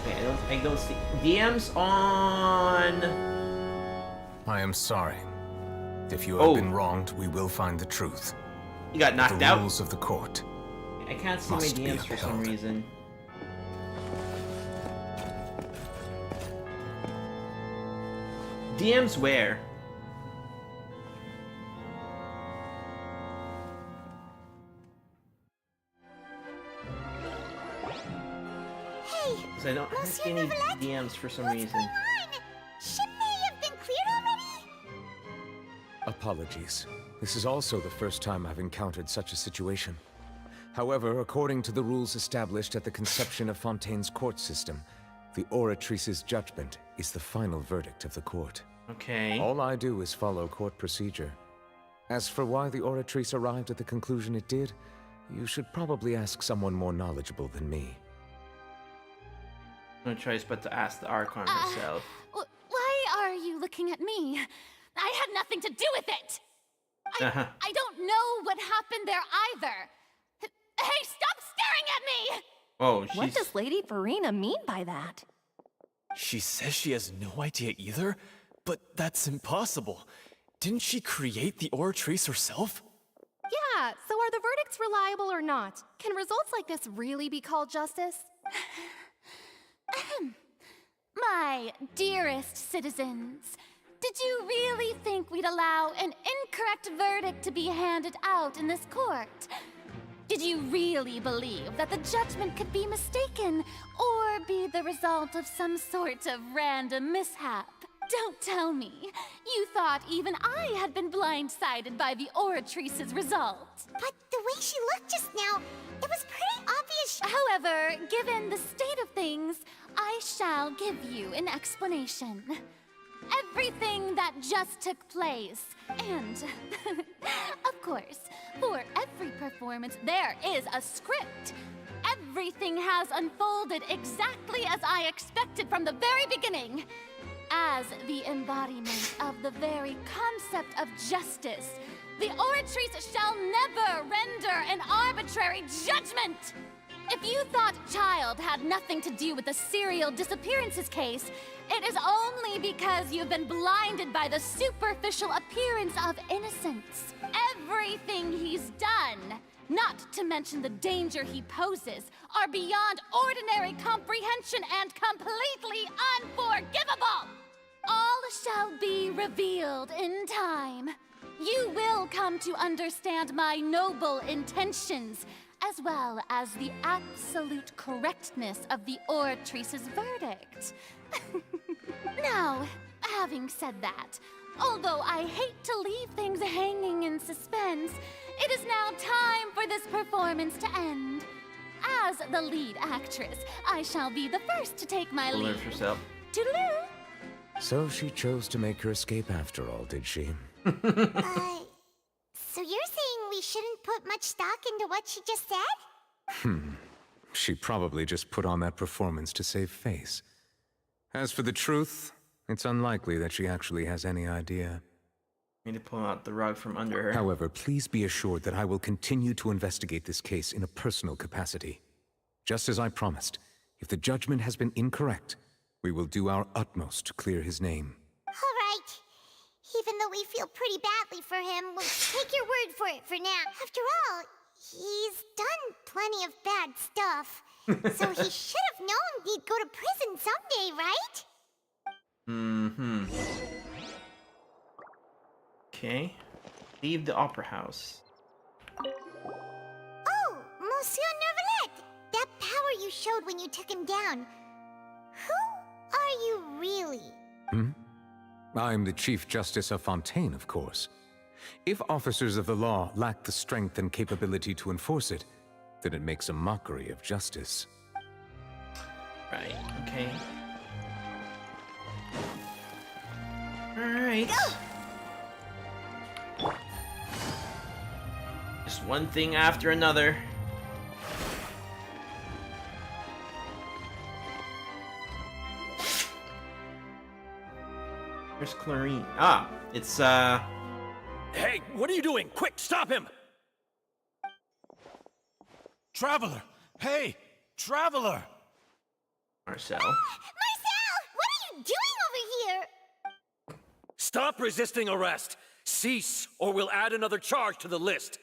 Okay, I don't see DMs on. I am sorry. If you have been wronged, we will find the truth. You got knocked the out. The rules of the court. I can't see my must be DMs for some upheld. reason. DMs where? Hey, Because I don't see any DMs for some reason. shouldn't they have been cleared already? Apologies. This is also the first time I've encountered such a situation. However, according to the rules established at the conception of Fontaine's court system, the Oratrice's judgment is the final verdict of the court. Okay. All I do is follow court procedure. As for why the Oratrice arrived at the conclusion it did, you should probably ask someone more knowledgeable than me. No choice but to ask the Archon herself. Why are you looking at me? I had nothing to do with it! I don't know what happened there either. Hey, stop staring at me! Oh, What does Lady Farina mean by that? She says she has no idea either, but that's impossible. Didn't she create the Oratrice herself? Yeah, so are the verdicts reliable or not? Can results like this really be called justice? My dearest citizens, did you really think we'd allow an incorrect verdict to be handed out in this court? Did you really believe that the judgment could be mistaken or be the result of some sort of random mishap? Don't tell me. You thought even I had been blindsided by the Oratrice's result. But the way she looked just now, it was pretty obvious. However, given the state of things, I shall give you an explanation. Everything that just took place, and of course, for every performance there is a script. Everything has unfolded exactly as I expected from the very beginning. As the embodiment of the very concept of justice, the Oratrice shall never render an arbitrary judgment! If you thought Child had nothing to do with the serial disappearances case, it is only because you've been blinded by the superficial appearance of innocence. Everything he's done, not to mention the danger he poses, are beyond ordinary comprehension and completely unforgivable! All shall be revealed in time. You will come to understand my noble intentions, as well as the absolute correctness of the Oratrice's verdict. Now, having said that, although I hate to leave things hanging in suspense, it is now time for this performance to end. As the lead actress, I shall be the first to take my Alert leave. yourself. Toodaloo! So she chose to make her escape after all, did she? So you're saying we shouldn't put much stock into what she just said? She probably just put on that performance to save face. As for the truth, it's unlikely that she actually has any idea. Need to pull out the rug from under her. However, please be assured that I will continue to investigate this case in a personal capacity. Just as I promised, if the judgment has been incorrect, we will do our utmost to clear his name. All right. Even though we feel pretty badly for him, we'll take your word for it for now. After all, he's done plenty of bad stuff. So he should have known he'd go to prison someday, right? Mm-hmm. Okay. Leave the opera house. Oh, Monsieur Neuvillette! That power you showed when you took him down. Who are you really? I'm the Chief Justice of Fontaine, of course. If officers of the law lack the strength and capability to enforce it, then it makes a mockery of justice. Right, okay. Alright. Just one thing after another. Where's chlorine? Ah, it's Hey, what are you doing? Quick, stop him! Traveler! Hey, Traveler! Marcel. Marcel! What are you doing over here? Stop resisting arrest! Cease, or we'll add another charge to the list.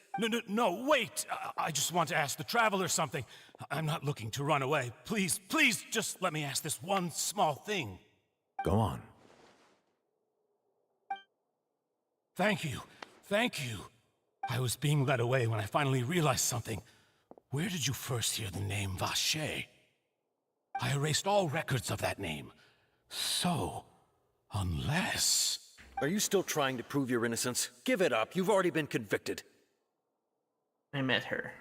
No, wait! I just want to ask the Traveler something. I'm not looking to run away. Please, just let me ask this one small thing. Go on. Thank you. I was being led away when I finally realized something. Where did you first hear the name Vacher? I erased all records of that name. So, unless... Are you still trying to prove your innocence? Give it up. You've already been convicted. I met her.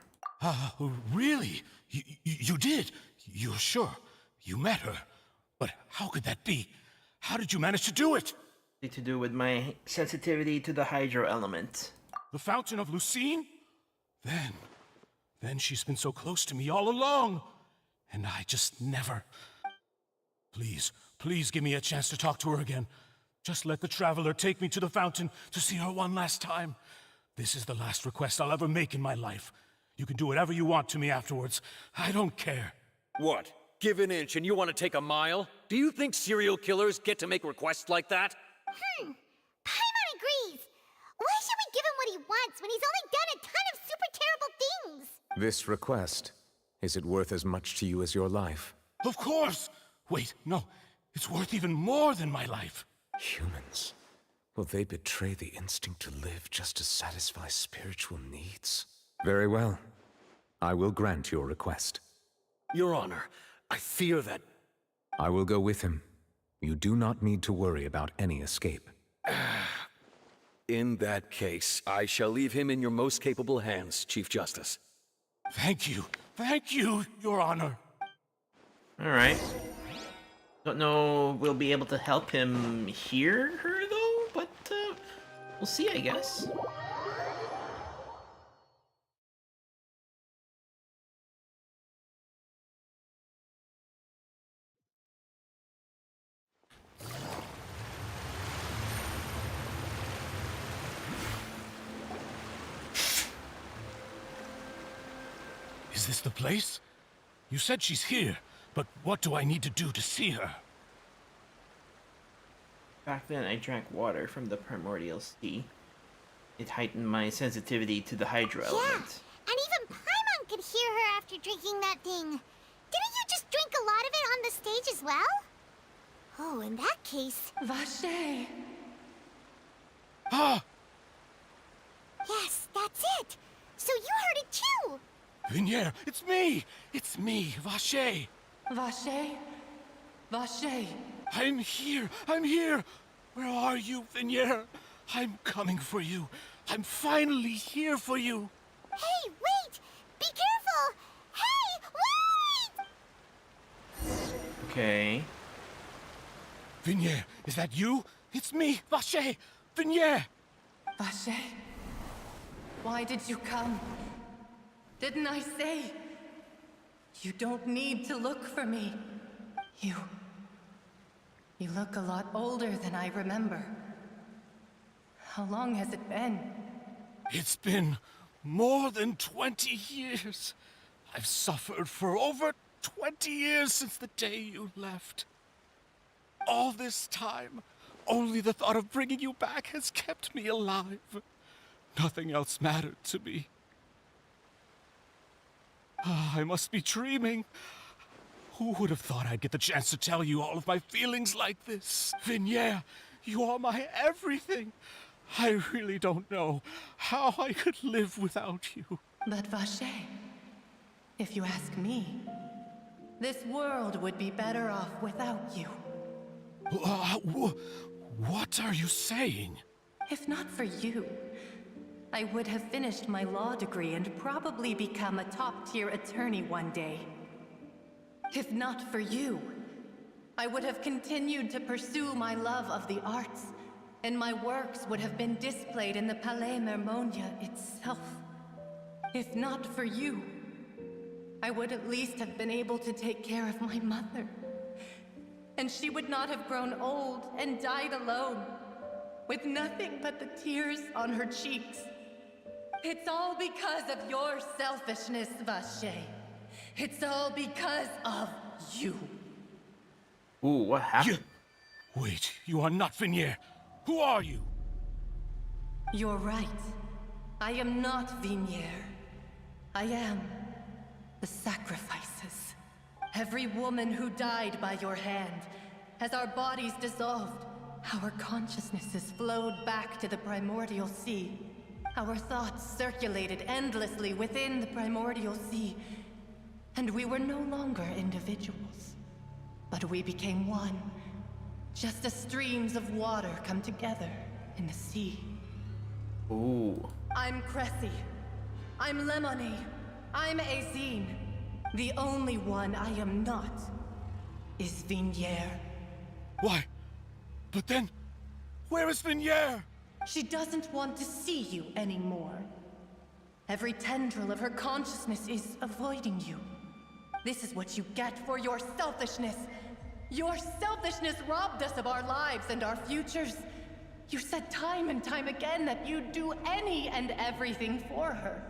Really? You did? You're sure? You met her? But how could that be? How did you manage to do it? To do with my sensitivity to the hydro element. The Fountain of Lucine? Then she's been so close to me all along. And I just never... Please give me a chance to talk to her again. Just let the Traveler take me to the fountain to see her one last time. This is the last request I'll ever make in my life. You can do whatever you want to me afterwards. I don't care. What? Give an inch and you want to take a mile? Do you think serial killers get to make requests like that? Paimon agrees. Why should we give him what he wants when he's only done a ton of super terrible things? This request, is it worth as much to you as your life? Of course! Wait, no. It's worth even more than my life. Humans? Will they betray the instinct to live just to satisfy spiritual needs? Very well. I will grant your request. Your Honor, I fear that... I will go with him. You do not need to worry about any escape. In that case, I shall leave him in your most capable hands, Chief Justice. Thank you, Your Honor. Alright. Don't know we'll be able to help him hear her though, but we'll see, I guess. Is this the place? You said she's here, but what do I need to do to see her? Back then, I drank water from the primordial sea. It heightened my sensitivity to the hydro element. And even Paimon could hear her after drinking that thing. Didn't you just drink a lot of it on the stage as well? Oh, in that case... Vacher! Ah! Yes, that's it! So you heard it too! Vignier, it's me! It's me, Vacher! Vacher? Vacher! I'm here! Where are you, Vignier? I'm coming for you. I'm finally here for you. Hey, wait! Be careful! Hey, wait! Okay. Vignier, is that you? It's me, Vacher! Vignier! Vacher? Why did you come? Didn't I say? You don't need to look for me. You look a lot older than I remember. How long has it been? It's been more than 20 years. I've suffered for over 20 years since the day you left. All this time, only the thought of bringing you back has kept me alive. Nothing else mattered to me. I must be dreaming. Who would have thought I'd get the chance to tell you all of my feelings like this? Vignier, you are my everything. I really don't know how I could live without you. But Vacher, if you ask me, this world would be better off without you. What are you saying? If not for you, I would have finished my law degree and probably become a top-tier attorney one day. If not for you, I would have continued to pursue my love of the arts, and my works would have been displayed in the Palais Mermonia itself. If not for you, I would at least have been able to take care of my mother. And she would not have grown old and died alone, with nothing but the tears on her cheeks. It's all because of your selfishness, Vacher. It's all because of you. Ooh, what happened? Wait, you are not Vignier. Who are you? You're right. I am not Vignier. I am the sacrifices. Every woman who died by your hand, as our bodies dissolved, our consciousnesses flowed back to the primordial sea. Our thoughts circulated endlessly within the primordial sea, and we were no longer individuals, but we became one, just as streams of water come together in the sea. Ooh. I'm Cressy. I'm Lemony. I'm Azine. The only one I am not is Vignier. Why? But then, where is Vignier? She doesn't want to see you anymore. Every tendril of her consciousness is avoiding you. This is what you get for your selfishness. Your selfishness robbed us of our lives and our futures. You said time and time again that you'd do any and everything for her.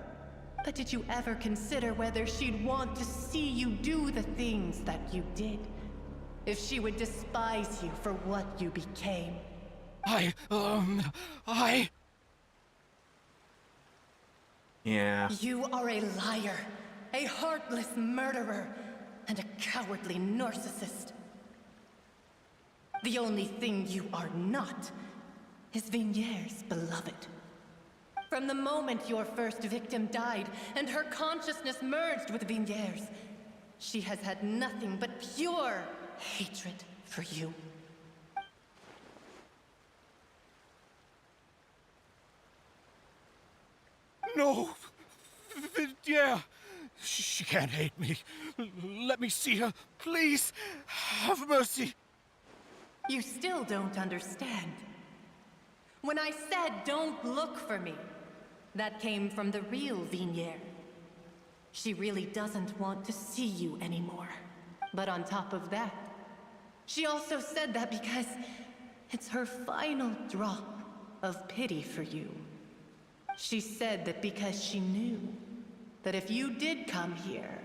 But did you ever consider whether she'd want to see you do the things that you did? If she would despise you for what you became? Yeah. You are a liar, a heartless murderer, and a cowardly narcissist. The only thing you are not is Vignier's beloved. From the moment your first victim died and her consciousness merged with Vignier's, she has had nothing but pure hatred for you. No! Vignier! She can't hate me. Let me see her. Please, have mercy. You still don't understand. When I said don't look for me, that came from the real Vignier. She really doesn't want to see you anymore. But on top of that, she also said that because it's her final drop of pity for you. She said that because she knew that if you did come here,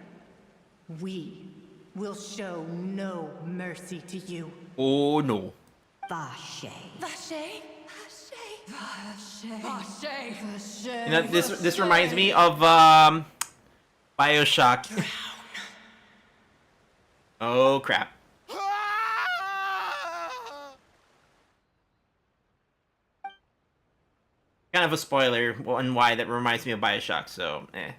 we will show no mercy to you. Oh no. Vacher. Vacher? Vacher. Vacher. Vacher. You know, this reminds me of BioShock. Oh crap. Kind of a spoiler on why that reminds me of BioShock, so eh.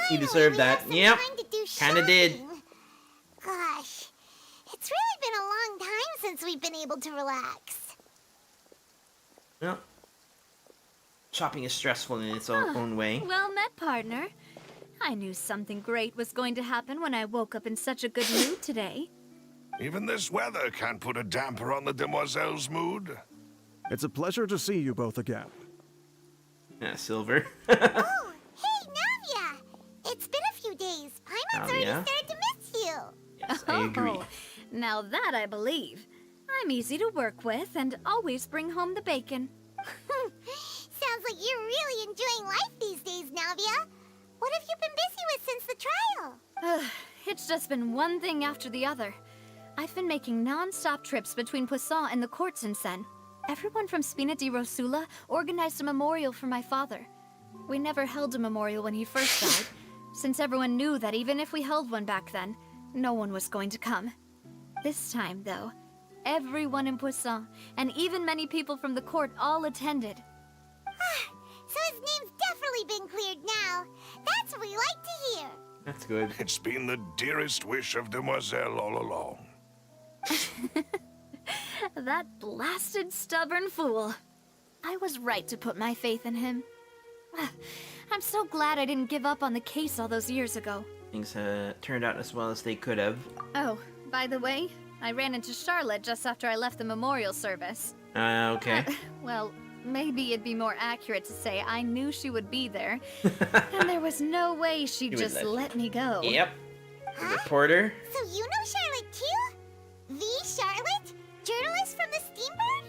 You deserve that. Yep. Kinda did. since we've been able to relax. Well, shopping is stressful in its own way. Well met, partner. I knew something great was going to happen when I woke up in such a good mood today. Even this weather can't put a damper on the demoiselle's mood. It's a pleasure to see you both again. Yeah, Silver. Oh, hey, Navia! It's been a few days. Paimon's already Navia? started to miss you. Yes, I agree. Oh, now that I believe. I'm easy to work with and always bring home the bacon. Sounds like you're really enjoying life these days, Navia. What have you been busy with since the trial? It's just been one thing after the other. I've been making non-stop trips between Poisson and the courts in Seine. Everyone from Spina di Rosula organized a memorial for my father. We never held a memorial when he first died, since everyone knew that even if we held one back then, no one was going to come. This time, though, everyone in Poisson, and even many people from the court, all attended. So his name's definitely been cleared now. That's what we like to hear. That's good. It's been the dearest wish of Demoiselle all along. That blasted stubborn fool. I was right to put my faith in him. I'm so glad I didn't give up on the case all those years ago. Things turned out as well as they could have. Oh, by the way, I ran into Charlotte just after I left the memorial service. Okay. Well, maybe it'd be more accurate to say I knew she would be there, and there was no way she'd She would just let me go. Yep. Reporter. So you know Charlotte too? The Charlotte? Journalist from the Steambird?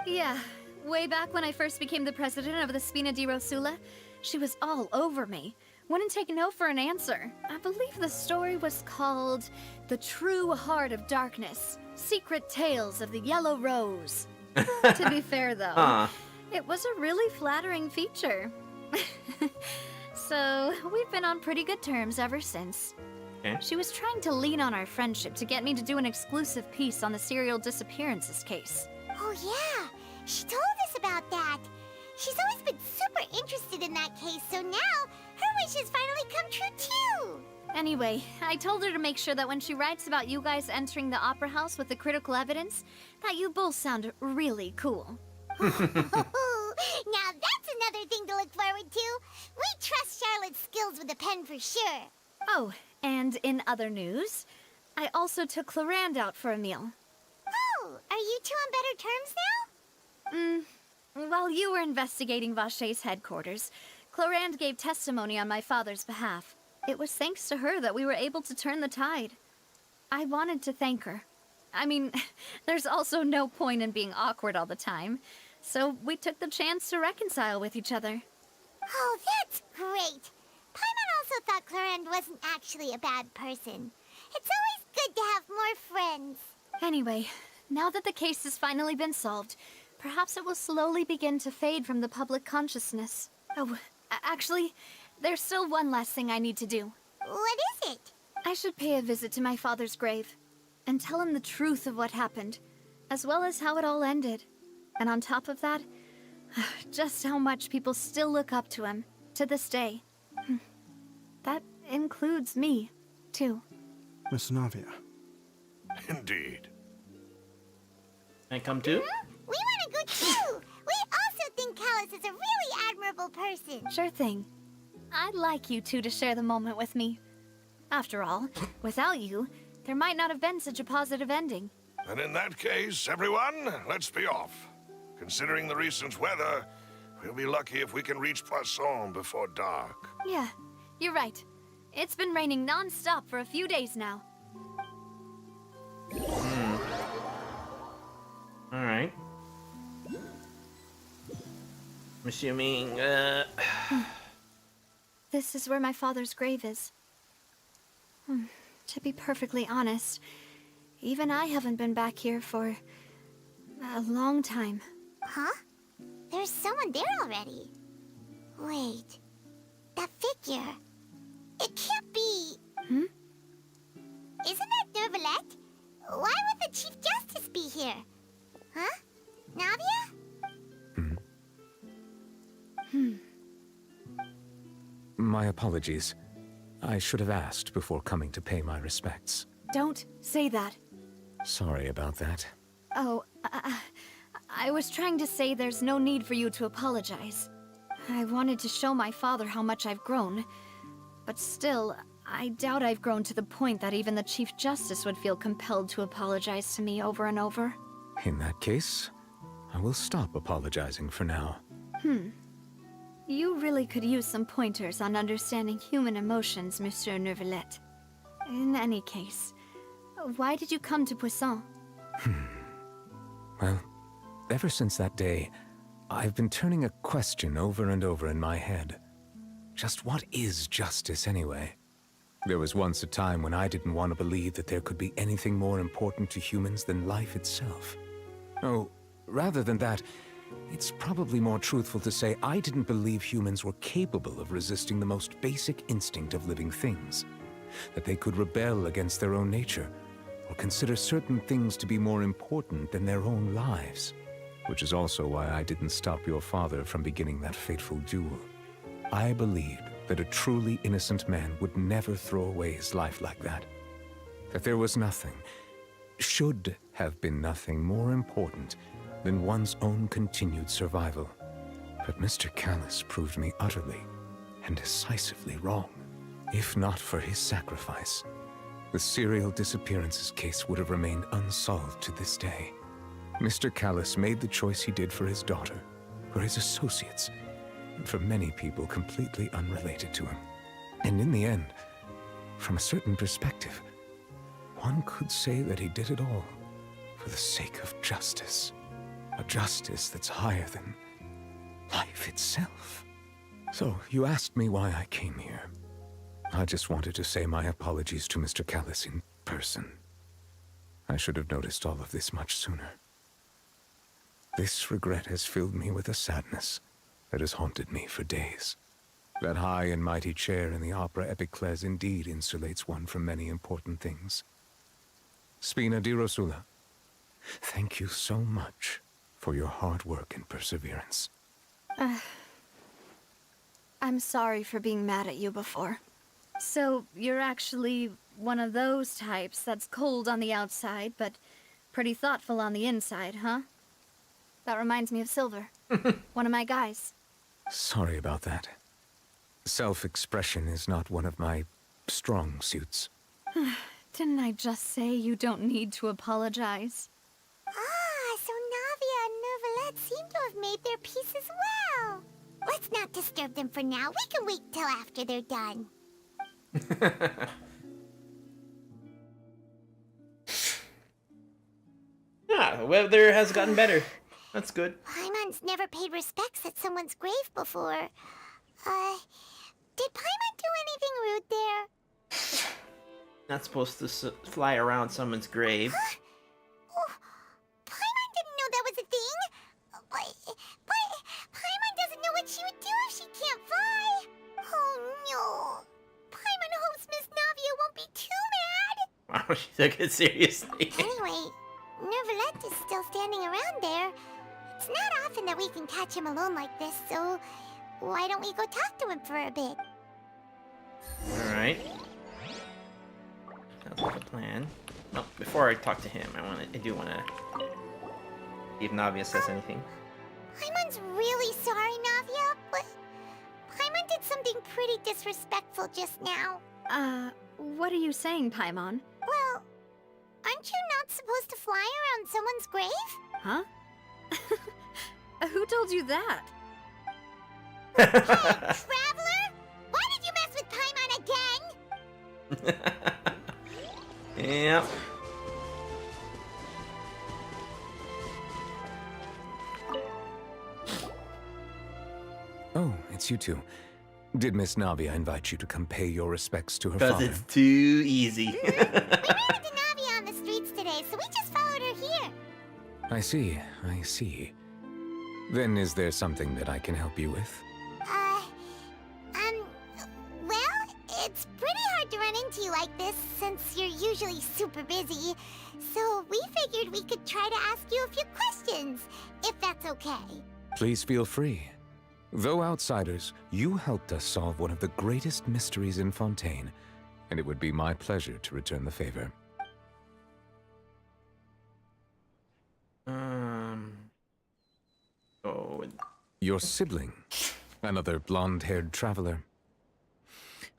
Yeah, way back when I first became the president of the Spina di Rosula, she was all over me. Wouldn't take no for an answer. I believe the story was called The True Heart of Darkness, Secret Tales of the Yellow Rose. To be fair, though, it was a really flattering feature. So, we've been on pretty good terms ever since. Okay. She was trying to lean on our friendship to get me to do an exclusive piece on the serial disappearances case. Oh yeah, she told us about that. She's always been super interested in that case, so now her wishes finally come true too. Anyway, I told her to make sure that when she writes about you guys entering the opera house with the critical evidence, that you both sound really cool. Now that's another thing to look forward to. We trust Charlotte's skills with a pen for sure. Oh, and in other news, I also took Clarande out for a meal. Oh, are you two on better terms now? While you were investigating Vaché's headquarters, Clarande gave testimony on my father's behalf. It was thanks to her that we were able to turn the tide. I wanted to thank her. I mean, there's also no point in being awkward all the time, so we took the chance to reconcile with each other. Oh, that's great. Paimon also thought Clarande wasn't actually a bad person. It's always good to have more friends. Anyway, now that the case has finally been solved, perhaps it will slowly begin to fade from the public consciousness. Oh, actually, there's still one last thing I need to do. What is it? I should pay a visit to my father's grave and tell him the truth of what happened, as well as how it all ended. And on top of that, just how much people still look up to him to this day. That includes me, too. Miss Navia. Indeed. Can I come too? We want to go too! We also think Callus is a really admirable person. Sure thing. I'd like you two to share the moment with me. After all, without you, there might not have been such a positive ending. And in that case, everyone, let's be off. Considering the recent weather, we'll be lucky if we can reach Poisson before dark. Yeah, you're right. It's been raining non-stop for a few days now. Alright. I'm assuming, This is where my father's grave is. To be perfectly honest, even I haven't been back here for a long time. Huh? There's someone there already. Wait. That figure. It can't be... Isn't that Nervalette? Why would the Chief Justice be here? Huh? Navia? My apologies. I should have asked before coming to pay my respects. Don't say that. Sorry about that. Oh, I was trying to say there's no need for you to apologize. I wanted to show my father how much I've grown. But still, I doubt I've grown to the point that even the Chief Justice would feel compelled to apologize to me over and over. In that case, I will stop apologizing for now. You really could use some pointers on understanding human emotions, Monsieur Neuvillette. In any case, why did you come to Poisson? Well, ever since that day, I've been turning a question over and over in my head. Just what is justice anyway? There was once a time when I didn't want to believe that there could be anything more important to humans than life itself. Oh, rather than that, it's probably more truthful to say I didn't believe humans were capable of resisting the most basic instinct of living things. That they could rebel against their own nature, or consider certain things to be more important than their own lives. Which is also why I didn't stop your father from beginning that fateful duel. I believed that a truly innocent man would never throw away his life like that. That there was nothing, should have been nothing more important than one's own continued survival. But Mr. Callus proved me utterly and decisively wrong. If not for his sacrifice, the serial disappearances case would have remained unsolved to this day. Mr. Callus made the choice he did for his daughter, for his associates, and for many people completely unrelated to him. And in the end, from a certain perspective, one could say that he did it all for the sake of justice. A justice that's higher than life itself. So, you asked me why I came here. I just wanted to say my apologies to Mr. Callus in person. I should have noticed all of this much sooner. This regret has filled me with a sadness that has haunted me for days. That high and mighty chair in the Opera Epiclese indeed insulates one from many important things. Spina di Rosula, thank you so much for your hard work and perseverance. I'm sorry for being mad at you before. So, you're actually one of those types that's cold on the outside, but pretty thoughtful on the inside, huh? That reminds me of Silver, one of my guys. Sorry about that. Self-expression is not one of my strong suits. Didn't I just say you don't need to apologize? So Navia and Neuvillette seem to have made their peace as well. Let's not disturb them for now. We can wait till after they're done. The weather has gotten better. That's good. Paimon's never paid respects at someone's grave before. Did Paimon do anything rude there? Not supposed to fly around someone's grave. Paimon didn't know that was a thing. But Paimon doesn't know what she would do if she can't fly. Oh no. Paimon hopes Miss Navia won't be too mad. Wow, she took it seriously. Anyway, Neuvillette is still standing around there. It's not often that we can catch him alone like this, so why don't we go talk to him for a bit? Alright. Sounds like a plan. Oh, before I talk to him, I do wanna see if Navia says anything. Paimon's really sorry, Navia, but Paimon did something pretty disrespectful just now. What are you saying, Paimon? Well, aren't you not supposed to fly around someone's grave? Huh? Who told you that? Hey, Traveler! Why did you mess with Paimon again? Yep. Oh, it's you two. Did Miss Navia invite you to come pay your respects to her Because father? it's too easy. We ran into Navia on the streets today, so we just followed her here. I see, I see. Then is there something that I can help you with? Well, it's pretty hard to run into you like this since you're usually super busy. So we figured we could try to ask you a few questions, if that's okay. Please feel free. Though outsiders, you helped us solve one of the greatest mysteries in Fontaine, and it would be my pleasure to return the favor. Your sibling? Another blonde-haired traveler?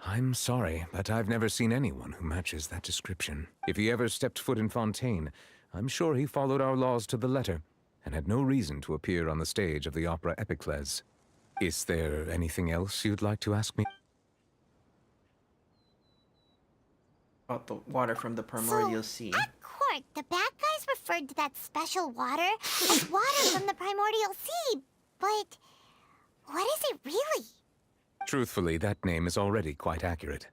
I'm sorry, but I've never seen anyone who matches that description. If he ever stepped foot in Fontaine, I'm sure he followed our laws to the letter, and had no reason to appear on the stage of the opera Epicles. Is there anything else you'd like to ask me? About the water from the primordial sea. At court, the bad guys referred to that special water as water from the primordial sea, but what is it really? Truthfully, that name is already quite accurate.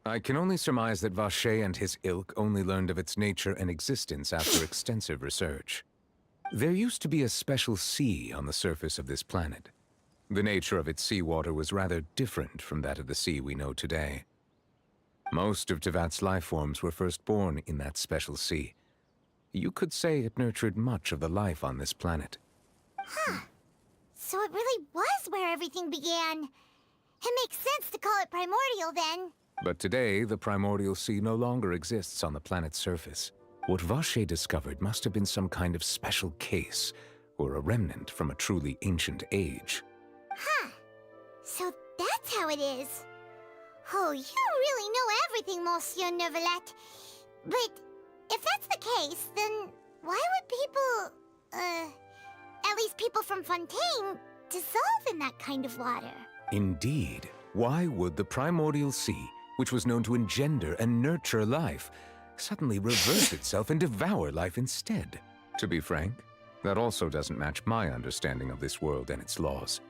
I can only surmise that Vacher and his ilk only learned of its nature and existence after extensive research. There used to be a special sea on the surface of this planet. The nature of its seawater was rather different from that of the sea we know today. Most of Tevat's life forms were first born in that special sea. You could say it nurtured much of the life on this planet. Huh. So it really was where everything began. It makes sense to call it primordial then. But today, the primordial sea no longer exists on the planet's surface. What Vacher discovered must have been some kind of special case, or a remnant from a truly ancient age. Huh. So that's how it is. Oh, you really know everything, Monsieur Neuvillette. But if that's the case, then why would people, at least people from Fontaine, dissolve in that kind of water? Indeed. Why would the primordial sea, which was known to engender and nurture life, suddenly reverse itself and devour life instead? To be frank, that also doesn't match my understanding of this world and its laws.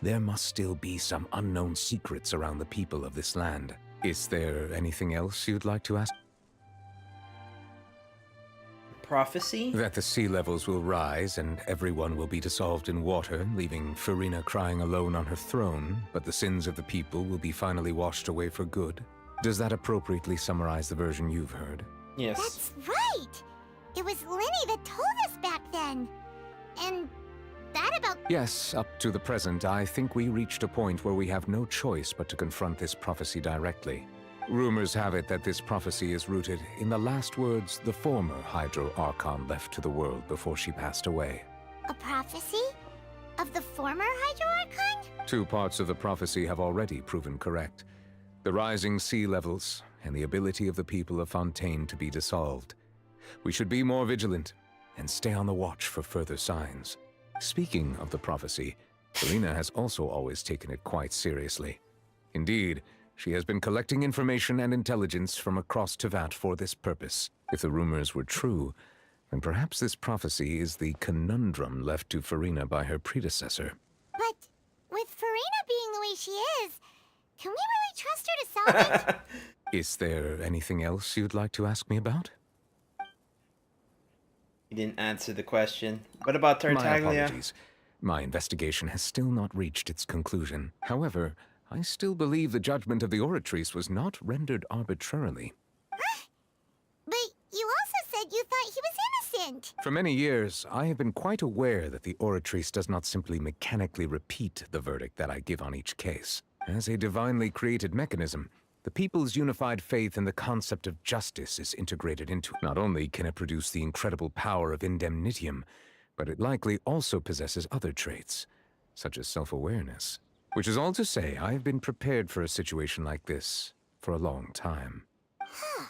There must still be some unknown secrets around the people of this land. Is there anything else you'd like to ask? Prophecy? That the sea levels will rise and everyone will be dissolved in water, leaving Farina crying alone on her throne, but the sins of the people will be finally washed away for good. Does that appropriately summarize the version you've heard? Yes. That's right! It was Linny that told us back then. And that about... Yes, up to the present, I think we reached a point where we have no choice but to confront this prophecy directly. Rumors have it that this prophecy is rooted in the last words the former Hydro Archon left to the world before she passed away. A prophecy? Of the former Hydro Archon? 2 parts of the prophecy have already proven correct. The rising sea levels, and the ability of the people of Fontaine to be dissolved. We should be more vigilant, and stay on the watch for further signs. Speaking of the prophecy, Farina has also always taken it quite seriously. Indeed, she has been collecting information and intelligence from across Tevat for this purpose. If the rumors were true, then perhaps this prophecy is the conundrum left to Farina by her predecessor. But with Farina being the way she is, can we really trust her to solve it? Is there anything else you'd like to ask me about? You didn't answer the question. What about Tartaglia? My apologies. My investigation has still not reached its conclusion. However, I still believe the judgment of the Oratrice was not rendered arbitrarily. But you also said you thought he was innocent. For many years, I have been quite aware that the Oratrice does not simply mechanically repeat the verdict that I give on each case. As a divinely created mechanism, the people's unified faith in the concept of justice is integrated into it. Not only can it produce the incredible power of indemnitium, but it likely also possesses other traits, such as self-awareness. Which is all to say, I have been prepared for a situation like this for a long time. Huh.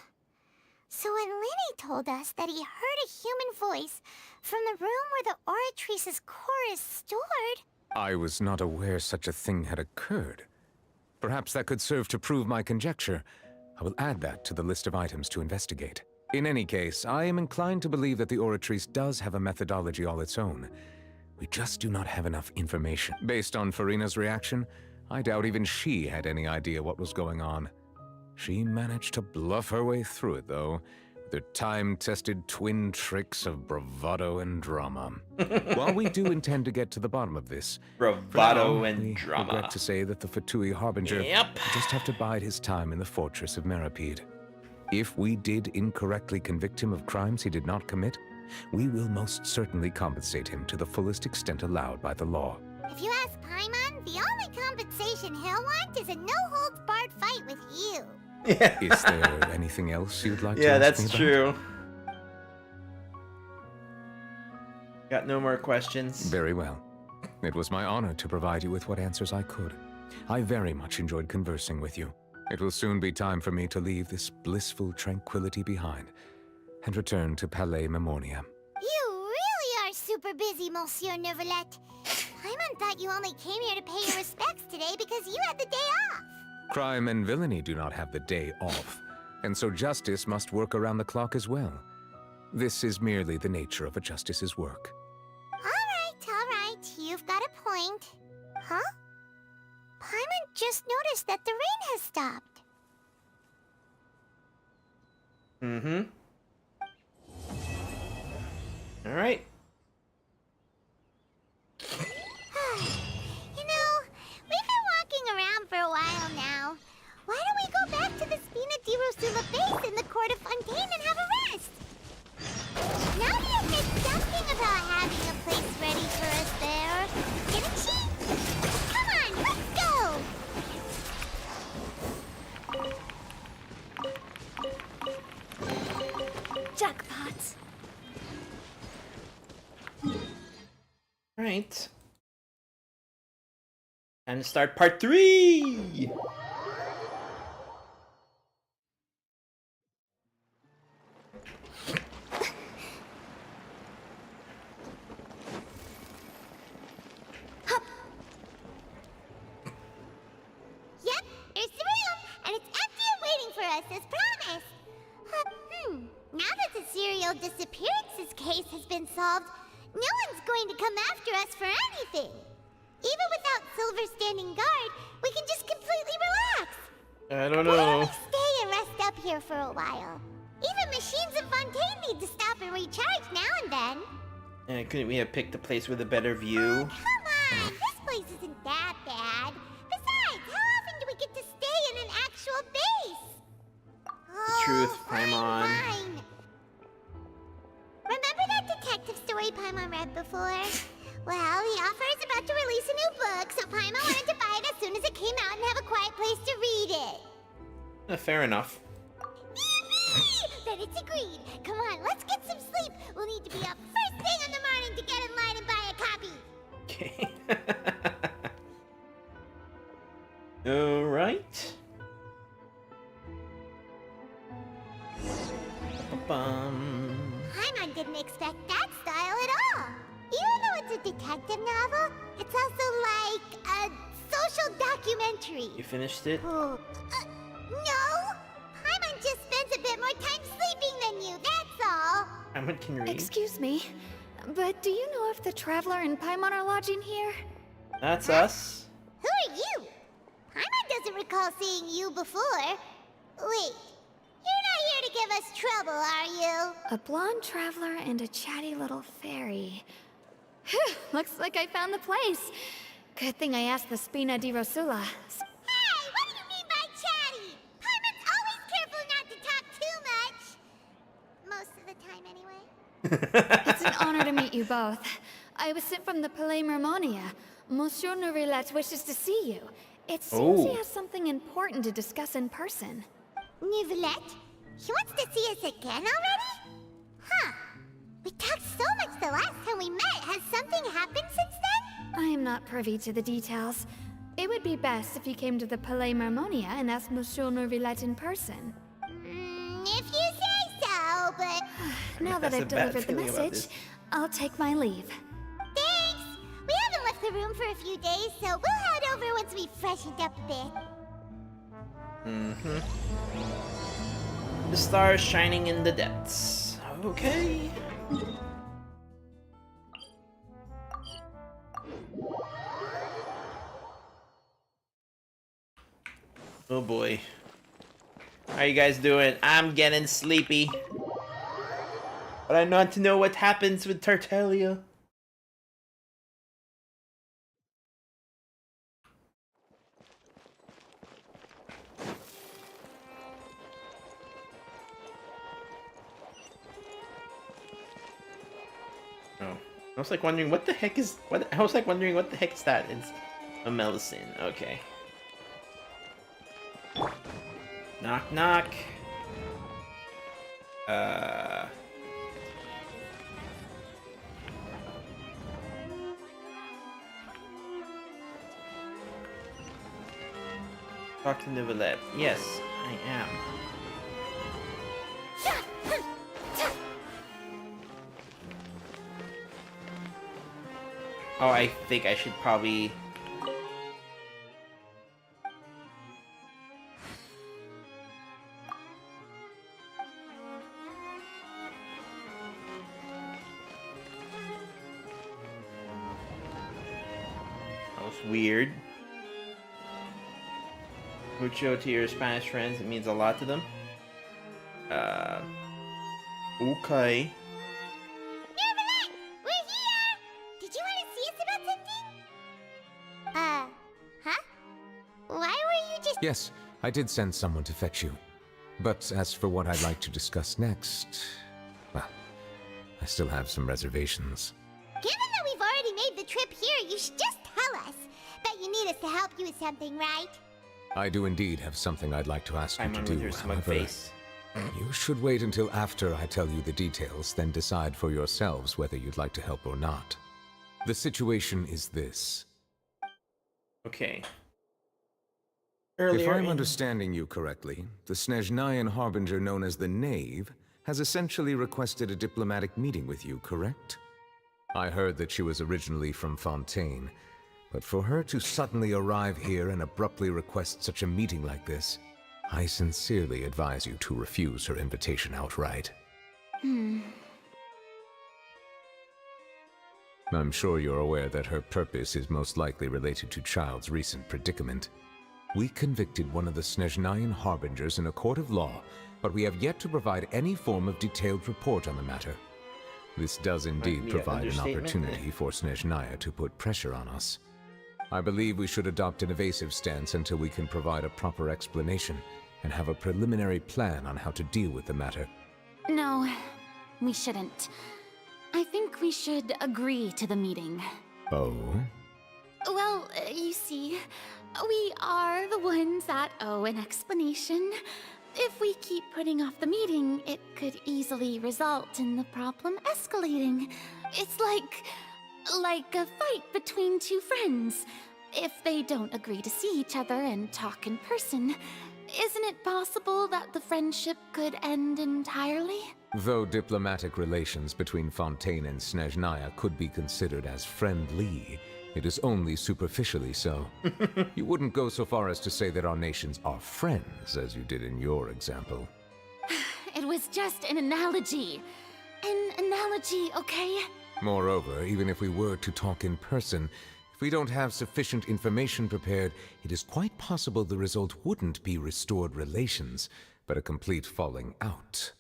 So when Linny told us that he heard a human voice from the room where the Oratrice's core is stored... I was not aware such a thing had occurred. Perhaps that could serve to prove my conjecture. I will add that to the list of items to investigate. In any case, I am inclined to believe that the Oratrice does have a methodology all its own. We just do not have enough information. Based on Farina's reaction, I doubt even she had any idea what was going on. She managed to bluff her way through it, though, with her time-tested twin tricks of bravado and drama. While we do intend to get to the bottom of this, bravado now, and drama. Regret to say that the Fatui Harbinger Yep. will just have to bide his time in the fortress of Meripede. If we did incorrectly convict him of crimes he did not commit, we will most certainly compensate him to the fullest extent allowed by the law. If you ask Paimon, the only compensation he'll want is a no-holds-barred fight with you. Yeah. Is there anything else you'd like to Yeah, ask that's me about? true. Got no more questions. Very well. It was my honor to provide you with what answers I could. I very much enjoyed conversing with you. It will soon be time for me to leave this blissful tranquility behind and return to Palais Memoria. You really are super busy, Monsieur Neuvillette. Paimon thought you only came here to pay your respects today because you had the day off. Crime and villainy do not have the day off, and so justice must work around the clock as well. This is merely the nature of a justice's work. All right. You've got a point. Huh? Paimon just noticed that the rain has stopped. Mm-hmm. All right. You know, we've been walking around for a while now. Why don't we go back to the Spina di Rosula base in the court of Fontaine and have a rest? Nadia said something about having a place ready for us there. Didn't she? Come on, let's go! Jackpot. Right. Time to start part 3! Yep, there's the room, and it's empty and waiting for us, as promised. Now that the serial disappearances case has been solved, no one's going to come after us for anything. Even without Silver standing guard, we can just completely relax. I don't Why don't know. we stay and rest up here for a while? Even machines in Fontaine need to stop and recharge now and then. And couldn't we have picked a place with a better view? Come on, this place isn't that bad. Besides, how often do we get to stay in an actual base? Truth, Paimon. Fine. Remember that detective story Paimon read before? Well, the author is about to release a new book, so Paimon wanted to buy it as soon as it came out and have a quiet place to read it. Fair enough. Then it's agreed. Come on, let's get some sleep. We'll need to be up first thing in the morning to get in line and buy a copy. Okay. Alright. Paimon didn't expect that style at all. Even though it's a detective novel, it's also like a social documentary. You finished it? No! Paimon just spends a bit more time sleeping than you, that's all. Paimon can read. Excuse me, but do you know if the Traveler and Paimon are lodging here? That's us. Who are you? Paimon doesn't recall seeing you before. Wait, you're not here to give us trouble, are you? A blonde traveler and a chatty little fairy. Phew, looks like I found the place. Good thing I asked the Spina di Rosula. Hey, what do you mean by chatty? Paimon's always careful not to talk too much. Most of the time, anyway. It's an honor to meet you both. I was sent from the Palais Mermonia. Monsieur Neuvillette wishes to see you. It seems he has something important to discuss in person. Neuvillette? He wants to see us again already? Huh. We talked so much the last time we met. Has something happened since then? I am not privy to the details. It would be best if you came to the Palais Mermonia and asked Monsieur Neuvillette in person. If you say so, but... Now that I've delivered the message, I'll take my leave. Thanks! We haven't left the room for a few days, so we'll head over once we've freshened up a bit. Mm-hmm. The stars shining in the depths. Okay. Oh boy. How you guys doing? I'm getting sleepy. But I want to know what happens with Tartaglia. Oh. I was like wondering what the heck is I was like wondering what the heck is that? It's a medicine. Okay. Knock knock. Talk to Neuvillette. Yes, I am. Oh, I think I should probably... That was weird. Mucho to your Spanish friends, it means a lot to them. Okay. Neuvillette! We're here! Did you want to see us about something? Huh? Why were you just... Yes, I did send someone to fetch you. But as for what I'd like to discuss next, well, I still have some reservations. Given that we've already made the trip here, you should just tell us. Bet you need us to help you with something, right? I do indeed have something I'd like to ask you to do, smug however, face. you should wait until after I tell you the details, then decide for yourselves whether you'd like to help or not. The situation is this. Okay. If I'm understanding you correctly, the Snezhnayan harbinger known as the Knave has essentially requested a diplomatic meeting with you, correct? I heard that she was originally from Fontaine, but for her to suddenly arrive here and abruptly request such a meeting like this, I sincerely advise you to refuse her invitation outright. I'm sure you're aware that her purpose is most likely related to Child's recent predicament. We convicted one of the Snezhnayan harbingers in a court of law, but we have yet to provide any form of detailed report on the matter. This does indeed provide an opportunity for Snezhnaya to put pressure on us. I believe we should adopt an evasive stance until we can provide a proper explanation and have a preliminary plan on how to deal with the matter. No, we shouldn't. I think we should agree to the meeting. Oh? Well, you see, we are the ones that owe an explanation. If we keep putting off the meeting, it could easily result in the problem escalating. It's like a fight between two friends. If they don't agree to see each other and talk in person, isn't it possible that the friendship could end entirely? Though diplomatic relations between Fontaine and Snezhnaya could be considered as friendly, it is only superficially so. You wouldn't go so far as to say that our nations are friends, as you did in your example. It was just an analogy. An analogy, okay? Moreover, even if we were to talk in person, if we don't have sufficient information prepared, it is quite possible the result wouldn't be restored relations, but a complete falling out.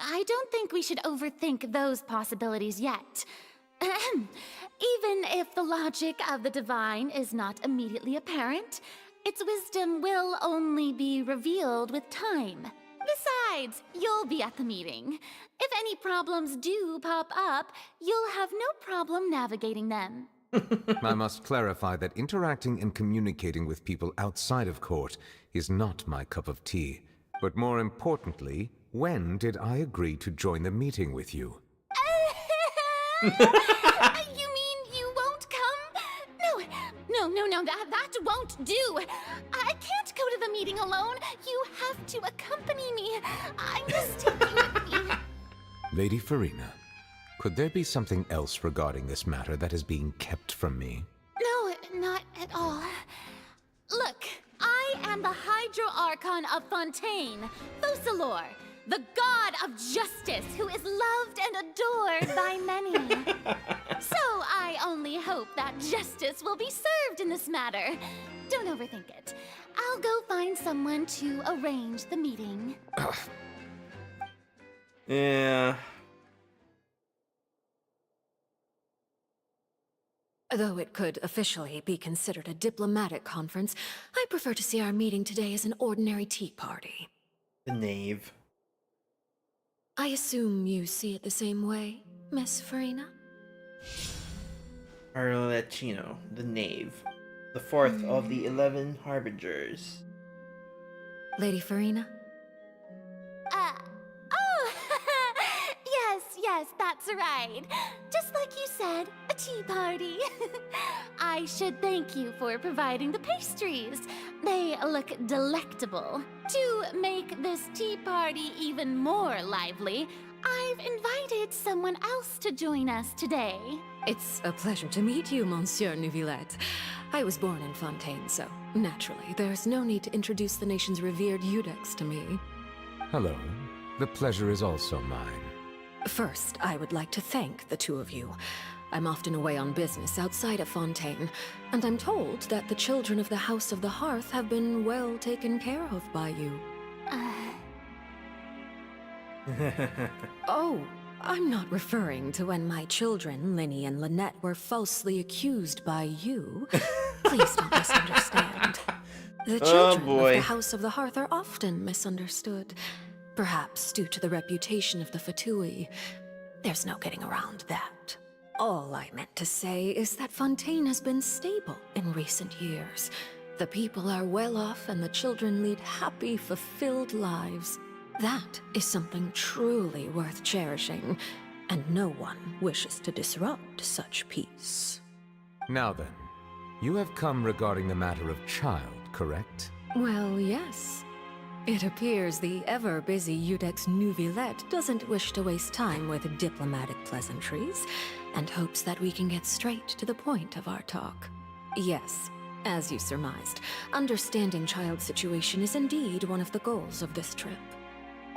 I don't think we should overthink those possibilities yet. Even if the logic of the divine is not immediately apparent, its wisdom will only be revealed with time. Besides, you'll be at the meeting. If any problems do pop up, you'll have no problem navigating them. I must clarify that interacting and communicating with people outside of court is not my cup of tea. But more importantly, when did I agree to join the meeting with you? You mean you won't come? No, that won't do. I can't go to the meeting alone. You have to accompany me. I must take you with me. Lady Farina, could there be something else regarding this matter that is being kept from me? No, not at all. Look, I am the Hydro Archon of Fontaine, Focalor, the god of justice who is loved and adored by many. So I only hope that justice will be served in this matter. Don't overthink it. I'll go find someone to arrange the meeting. Yeah. Though it could officially be considered a diplomatic conference, I prefer to see our meeting today as an ordinary tea party. The Knave. I assume you see it the same way, Miss Farina? Arlecchino, the Knave. The fourth of the 11 Harbingers. Lady Farina? Oh! Yes, that's right. Just like you said, a tea party. I should thank you for providing the pastries. They look delectable. To make this tea party even more lively, I've invited someone else to join us today. It's a pleasure to meet you, Monsieur Neuvillette. I was born in Fontaine, so naturally, there's no need to introduce the nation's revered Eudex to me. Hello. The pleasure is also mine. First, I would like to thank the two of you. I'm often away on business outside of Fontaine, and I'm told that the children of the House of the Hearth have been well taken care of by you. Oh, I'm not referring to when my children, Linny and Lynette, were falsely accused by you. Please don't misunderstand. The children of the House of the Hearth are often misunderstood. Perhaps due to the reputation of the Fatui. There's no getting around that. All I meant to say is that Fontaine has been stable in recent years. The people are well off and the children lead happy, fulfilled lives. That is something truly worth cherishing, and no one wishes to disrupt such peace. Now then, you have come regarding the matter of child, correct? Well, yes. It appears the ever-busy Eudex Neuvillette doesn't wish to waste time with diplomatic pleasantries, and hopes that we can get straight to the point of our talk. Yes, as you surmised, understanding Child's situation is indeed one of the goals of this trip.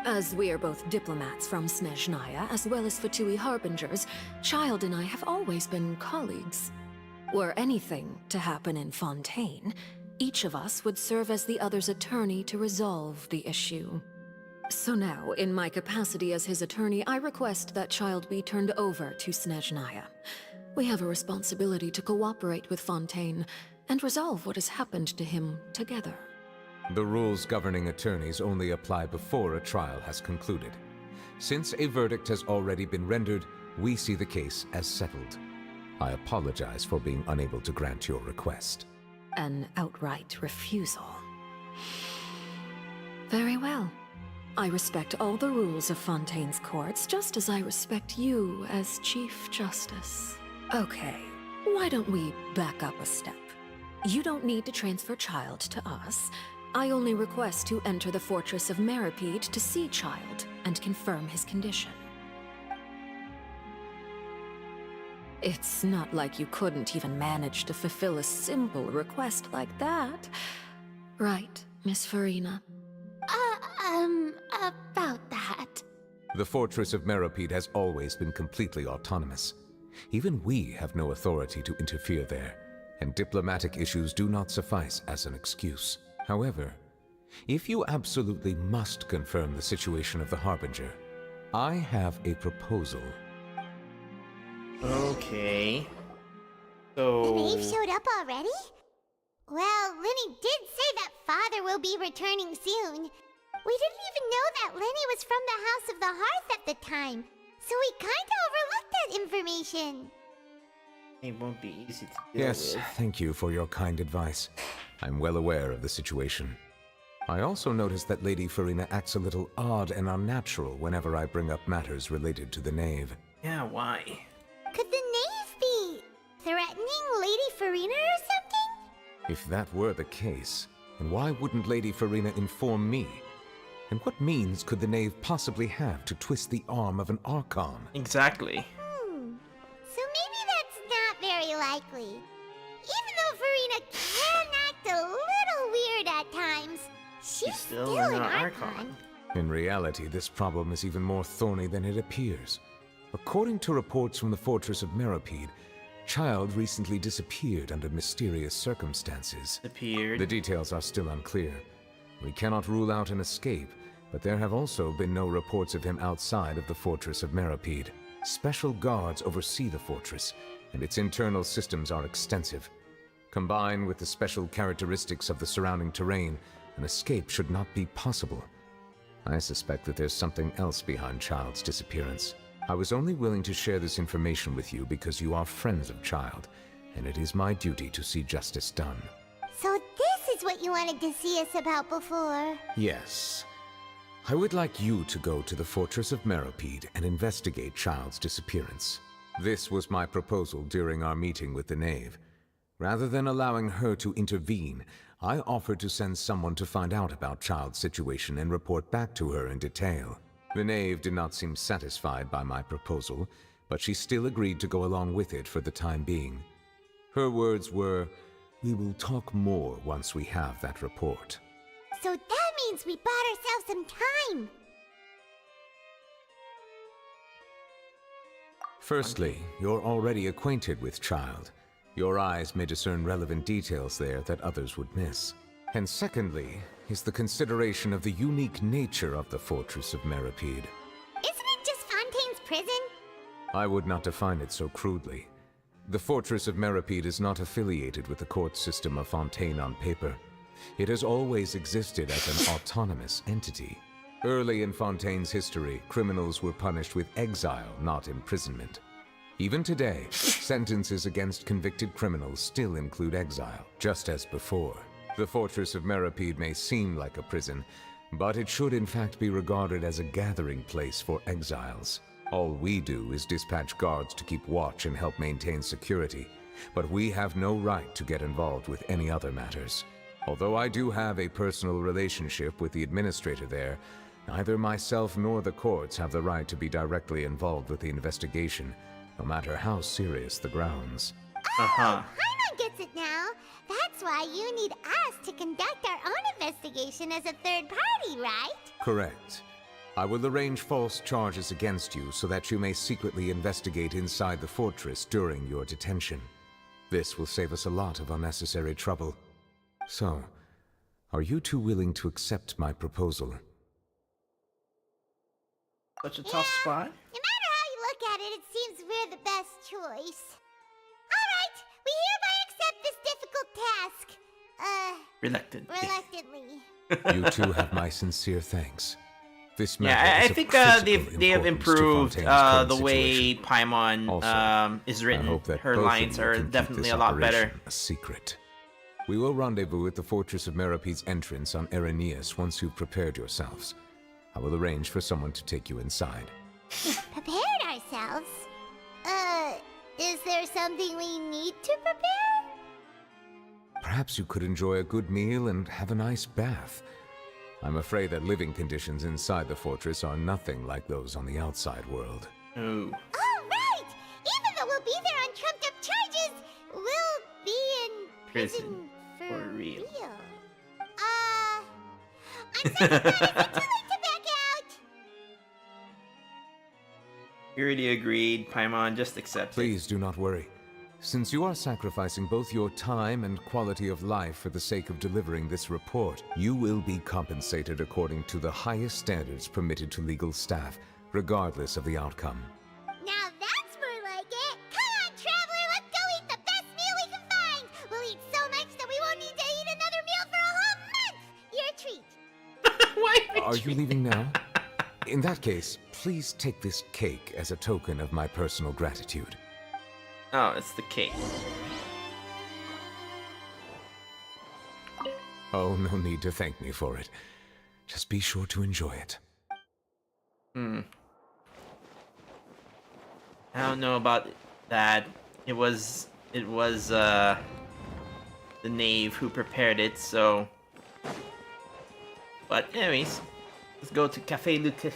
As we are both diplomats from Snezhnaya, as well as Fatui harbingers, Child and I have always been colleagues. Were anything to happen in Fontaine, each of us would serve as the other's attorney to resolve the issue. So now, in my capacity as his attorney, I request that Child be turned over to Snezhnaya. We have a responsibility to cooperate with Fontaine and resolve what has happened to him together. The rules governing attorneys only apply before a trial has concluded. Since a verdict has already been rendered, we see the case as settled. I apologize for being unable to grant your request. An outright refusal. Very well. I respect all the rules of Fontaine's courts, just as I respect you as Chief Justice. Okay, why don't we back up a step? You don't need to transfer Child to us. I only request to enter the Fortress of Meripede to see Child and confirm his condition. It's not like you couldn't even manage to fulfill a simple request like that. Right, Miss Farina? About that. The Fortress of Meripede has always been completely autonomous. Even we have no authority to interfere there, and diplomatic issues do not suffice as an excuse. However, if you absolutely must confirm the situation of the Harbinger, I have a proposal. Okay. The So... knave showed up already? Well, Linny did say that Father will be returning soon. We didn't even know that Linny was from the House of the Hearth at the time, so we kinda overlooked that information. It won't be easy to deal Yes, with. thank you for your kind advice. I'm well aware of the situation. I also noticed that Lady Farina acts a little odd and unnatural whenever I bring up matters related to the knave. Yeah, why? Could the knave be threatening Lady Farina or something? If that were the case, then why wouldn't Lady Farina inform me? And what means could the knave possibly have to twist the arm of an Archon? Exactly. So maybe that's not very likely. Even though Farina can act a little weird at times, she's still an Archon. In reality, this problem is even more thorny than it appears. According to reports from the Fortress of Meripede, Child recently disappeared under mysterious circumstances. Disappeared? The details are still unclear. We cannot rule out an escape, but there have also been no reports of him outside of the Fortress of Meripede. Special guards oversee the fortress, and its internal systems are extensive. Combined with the special characteristics of the surrounding terrain, an escape should not be possible. I suspect that there's something else behind Child's disappearance. I was only willing to share this information with you because you are friends of Child, and it is my duty to see justice done. So this is what you wanted to see us about before. Yes. I would like you to go to the Fortress of Meropide and investigate Child's disappearance. This was my proposal during our meeting with the Knave. Rather than allowing her to intervene, I offered to send someone to find out about Child's situation and report back to her in detail. The Knave did not seem satisfied by my proposal, but she still agreed to go along with it for the time being. Her words were, "We will talk more once we have that report." So that means we bought ourselves some time. Firstly, you're already acquainted with Child. Your eyes may discern relevant details there that others would miss. And secondly, is the consideration of the unique nature of the Fortress of Meropide. Isn't it just Fontaine's prison? I would not define it so crudely. The Fortress of Meropide is not affiliated with the court system of Fontaine on paper. It has always existed as an autonomous entity. Early in Fontaine's history, criminals were punished with exile, not imprisonment. Even today, sentences against convicted criminals still include exile, just as before. The Fortress of Meropide may seem like a prison, but it should in fact be regarded as a gathering place for exiles. All we do is dispatch guards to keep watch and help maintain security, but we have no right to get involved with any other matters. Although I do have a personal relationship with the administrator there, neither myself nor the courts have the right to be directly involved with the investigation, no matter how serious the grounds. Paimon gets it now. That's why you need us to conduct our own investigation as a third party, right? Correct. I will arrange false charges against you so that you may secretly investigate inside the fortress during your detention. This will save us a lot of unnecessary trouble. So, are you two willing to accept my proposal? Such a tough spot. No matter how you look at it, it seems we're the best choice. Alright, we hereby accept this difficult task. Reluctantly. You two have my sincere thanks. This matter Yeah, I is of think critical they have importance to improved Fontaine's current the way situation. Paimon Also, is I written. hope that Her both of lines you are can keep definitely this a lot better. operation a secret. We will rendezvous at the Fortress of Meropide's entrance on Irenaeus once you've prepared yourselves. I will arrange for someone to take you inside. Prepared ourselves? Is there something we need to prepare? Perhaps you could enjoy a good meal and have a nice bath. I'm afraid that living conditions inside the fortress are nothing like those on the outside world. Ooh. Oh, right! Even though we'll be there on trumped-up charges, we'll be in prison for real. I'm sorry, but is it too late to back out? We already agreed, Paimon. Just accept it. Please do not worry. Since you are sacrificing both your time and quality of life for the sake of delivering this report, you will be compensated according to the highest standards permitted to legal staff, regardless of the outcome. Now that's more like it! Come on, traveler, let's go eat the best meal we can find! We'll eat so much that we won't need to eat another meal for a whole month! Your treat! Are you leaving now? In that case, please take this cake as a token of my personal gratitude. Oh, it's the cake. Oh, no need to thank me for it. Just be sure to enjoy it. I don't know about that. It was the knave who prepared it, so. But anyways, let's go to Cafe Lutez.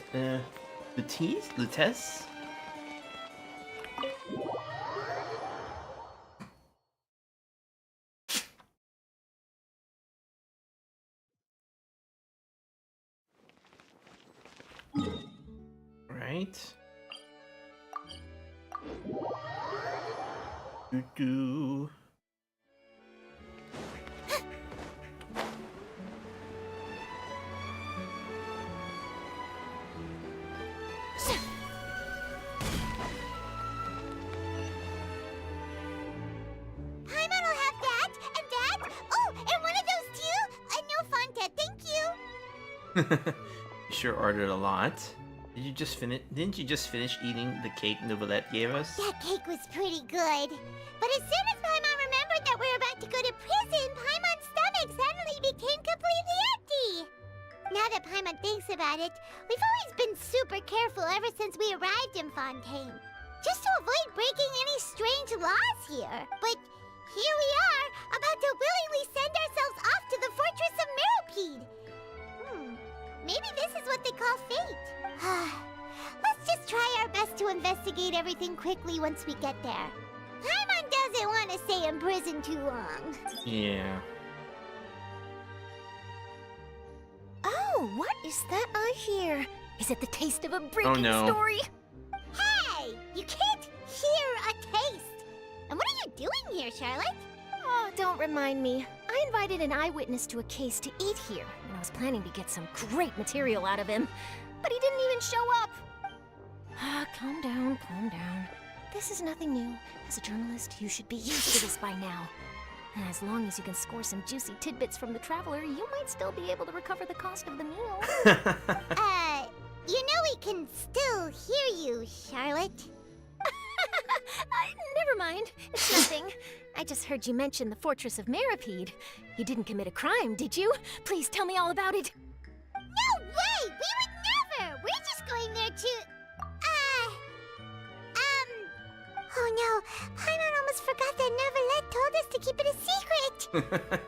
Right. Doo-doo. Paimon will have that, and that. Oh, and one of those too. No Fontaine, thank you. You sure ordered a lot. Didn't you just finish eating the cake Nouvellette gave us? That cake was pretty good. But as soon as Paimon remembered that we were about to go to prison, Paimon's stomach suddenly became completely empty. Now that Paimon thinks about it, we've always been super careful ever since we arrived in Fontaine. Just to avoid breaking any strange laws here. But here we are, about to willingly send ourselves off to the Fortress of Meropide. Maybe this is what they call fate. Let's just try our best to investigate everything quickly once we get there. Paimon doesn't want to stay in prison too long. Yeah. Oh, what is that I hear? Is it the taste of a breaking story? Hey! You can't hear a taste! And what are you doing here, Charlotte? Oh, don't remind me. I invited an eyewitness to a case to eat here, and I was planning to get some great material out of him. But he didn't even show up. Calm down, calm down. This is nothing new. As a journalist, you should be used to this by now. And as long as you can score some juicy tidbits from the Traveler, you might still be able to recover the cost of the meal. You know we can still hear you, Charlotte. Never mind. It's nothing. I just heard you mention the Fortress of Meropide. You didn't commit a crime, did you? Please tell me all about it. No way! We would never! We're just going there to... Oh no, Paimon almost forgot that Neverlet told us to keep it a secret!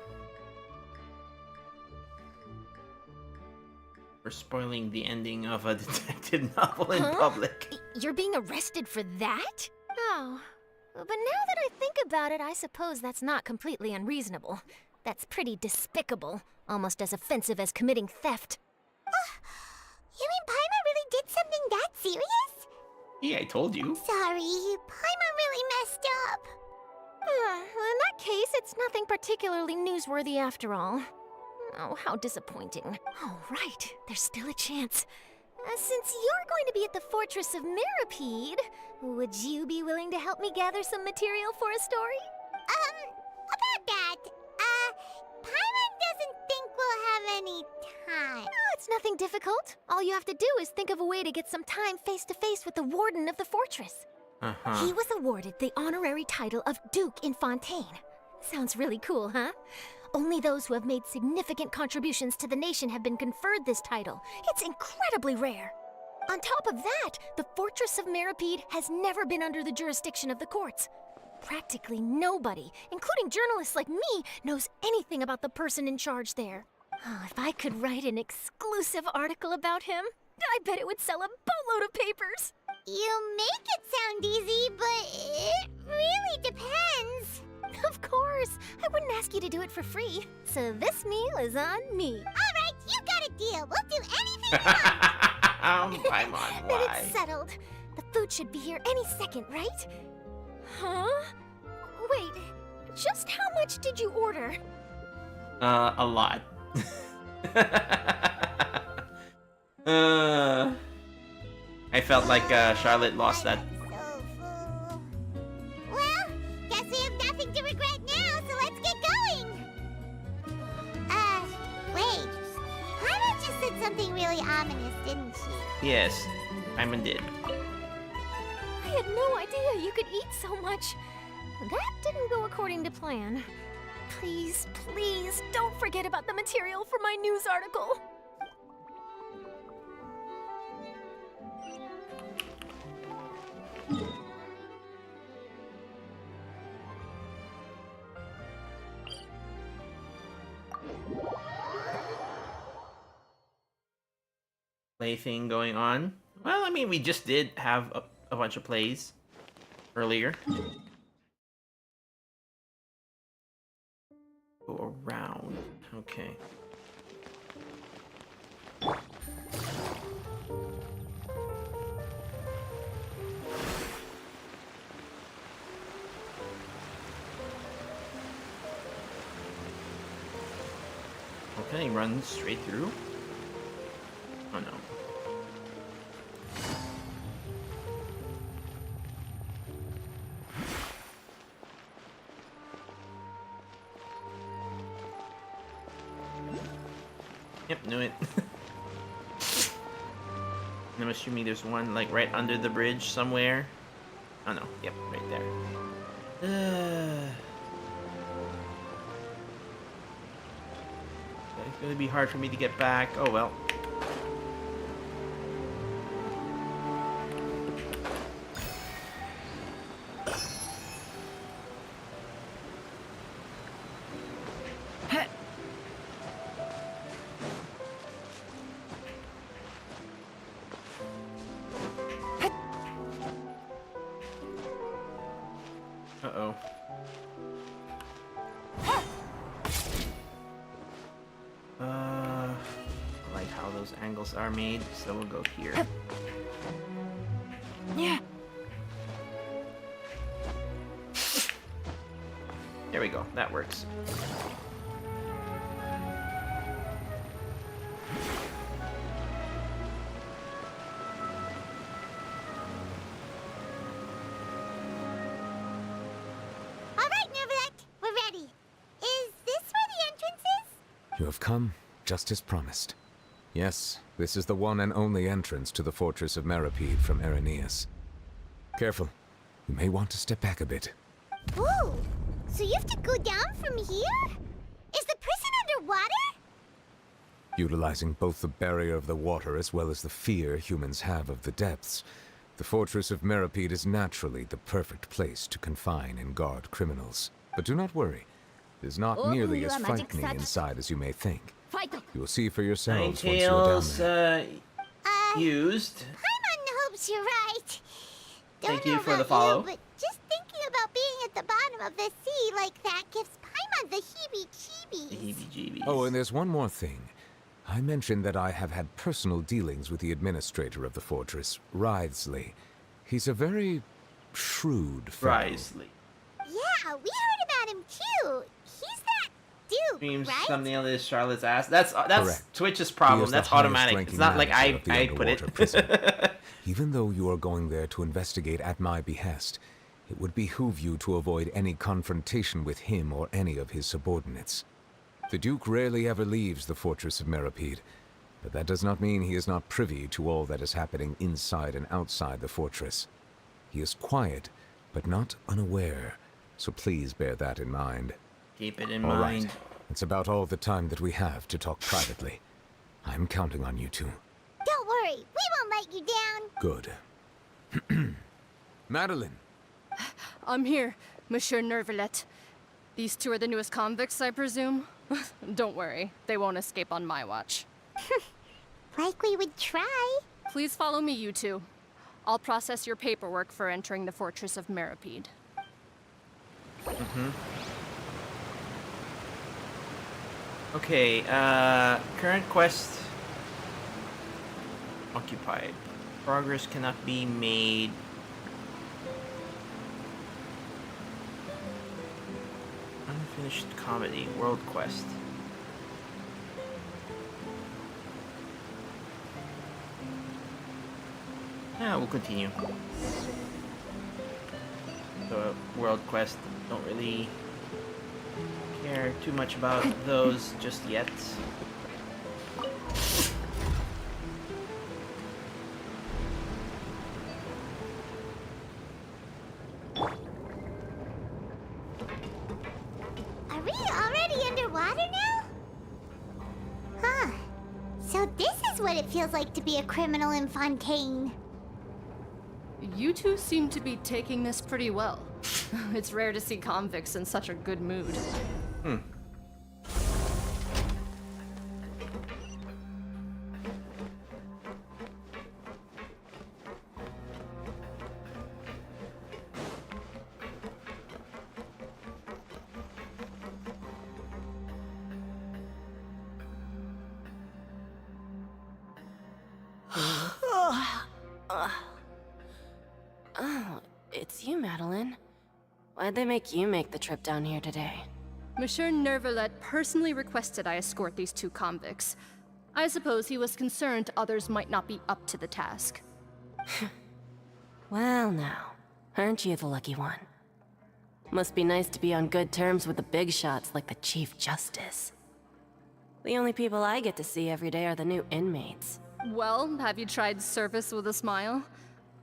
For spoiling the ending of a detective novel in public. You're being arrested for that? Oh. But now that I think about it, I suppose that's not completely unreasonable. That's pretty despicable. Almost as offensive as committing theft. You mean Paimon really did something that serious? Yeah, I told you. Sorry, Paimon really messed up. Well, in that case, it's nothing particularly newsworthy after all. Oh, how disappointing. Oh, right. There's still a chance. Since you're going to be at the Fortress of Meropide, would you be willing to help me gather some material for a story? About that, Paimon doesn't think we'll have any time. Oh, it's nothing difficult. All you have to do is think of a way to get some time face-to-face with the warden of the fortress. He was awarded the honorary title of Duke in Fontaine. Sounds really cool, huh? Only those who have made significant contributions to the nation have been conferred this title. It's incredibly rare. On top of that, the Fortress of Meropide has never been under the jurisdiction of the courts. Practically nobody, including journalists like me, knows anything about the person in charge there. Oh, if I could write an exclusive article about him, I bet it would sell a boatload of papers. You make it sound easy, but it really depends. Of course. I wouldn't ask you to do it for free. So this meal is on me. All right, you got a deal. We'll do anything you want. Paimon, Then why? it's settled. The food should be here any second, right? Huh? Wait, just how much did you order? A lot. I felt like Charlotte lost that. Well, guess we have nothing to regret now, so let's get going. Wait. Paimon just said something really ominous, didn't she? Yes, Paimon did. I had no idea you could eat so much. That didn't go according to plan. Please, please, don't forget about the material for my news article. Play thing going on. Well, I mean, we just did have a bunch of plays earlier. Go around. Okay. Okay, run straight through. Oh no. Yep, knew it. And I'm assuming there's one like right under the bridge somewhere. Oh no, yep, right there. It's gonna be hard for me to get back. Oh well. Uh-oh. I like how those angles are made, so we'll go here. Yeah. There we go, that works. Alright, Nervalet, we're ready. Is this where the entrance is? You have come, just as promised. Yes, this is the one and only entrance to the fortress of Meripede from Irenaeus. Careful. You may want to step back a bit. Ooh, so you have to go down from here? Is the prison underwater? Utilizing both the barrier of the water as well as the fear humans have of the depths, the fortress of Meripede is naturally the perfect place to confine and guard criminals. But do not worry. It is not nearly as frightening inside as you may think. You will see for yourselves once you are down there. Used. Paimon hopes you're right. Thank Don't you know for the about follow. You, but just thinking about being at the bottom of the sea like that gives Paimon the heebie-jeebies. Heebie-jeebies. Oh, and there's one more thing. I mentioned that I have had personal dealings with the administrator of the fortress, Writhsley. He's a very shrewd fellow. Writhsley. Yeah, we heard about him too. He's that dude, Screams right? thumbnail is Charlotte's ass. That's Correct. Twitch's He problem. is the That's highest automatic. ranking It's not like manager of the I put underwater it. prison. Even though you are going there to investigate at my behest, it would behoove you to avoid any confrontation with him or any of his subordinates. The Duke rarely ever leaves the fortress of Meripede, but that does not mean he is not privy to all that is happening inside and outside the fortress. He is quiet, but not unaware, so please bear that in mind. Keep it in All mind. right, it's about all the time that we have to talk privately. I'm counting on you two. Don't worry, we won't let you down. Good. Madeline! I'm here, Monsieur Nervalet. These two are the newest convicts, I presume? Don't worry, they won't escape on my watch. Like we would try. Please follow me, you two. I'll process your paperwork for entering the Fortress of Meripede. Okay, current quest occupied. Progress cannot be made. Unfinished comedy, world quest. Yeah, we'll continue. The world quest, don't really care too much about those just yet. Are we already underwater now? Huh. So this is what it feels like to be a criminal in Fontaine. You two seem to be taking this pretty well. It's rare to see convicts in such a good mood. Oh, it's you, Madeline. Why'd they make you make the trip down here today? Monsieur Nervalet personally requested I escort these two convicts. I suppose he was concerned others might not be up to the task. Well now, aren't you the lucky one? Must be nice to be on good terms with the big shots like the Chief Justice. The only people I get to see every day are the new inmates. Well, have you tried service with a smile?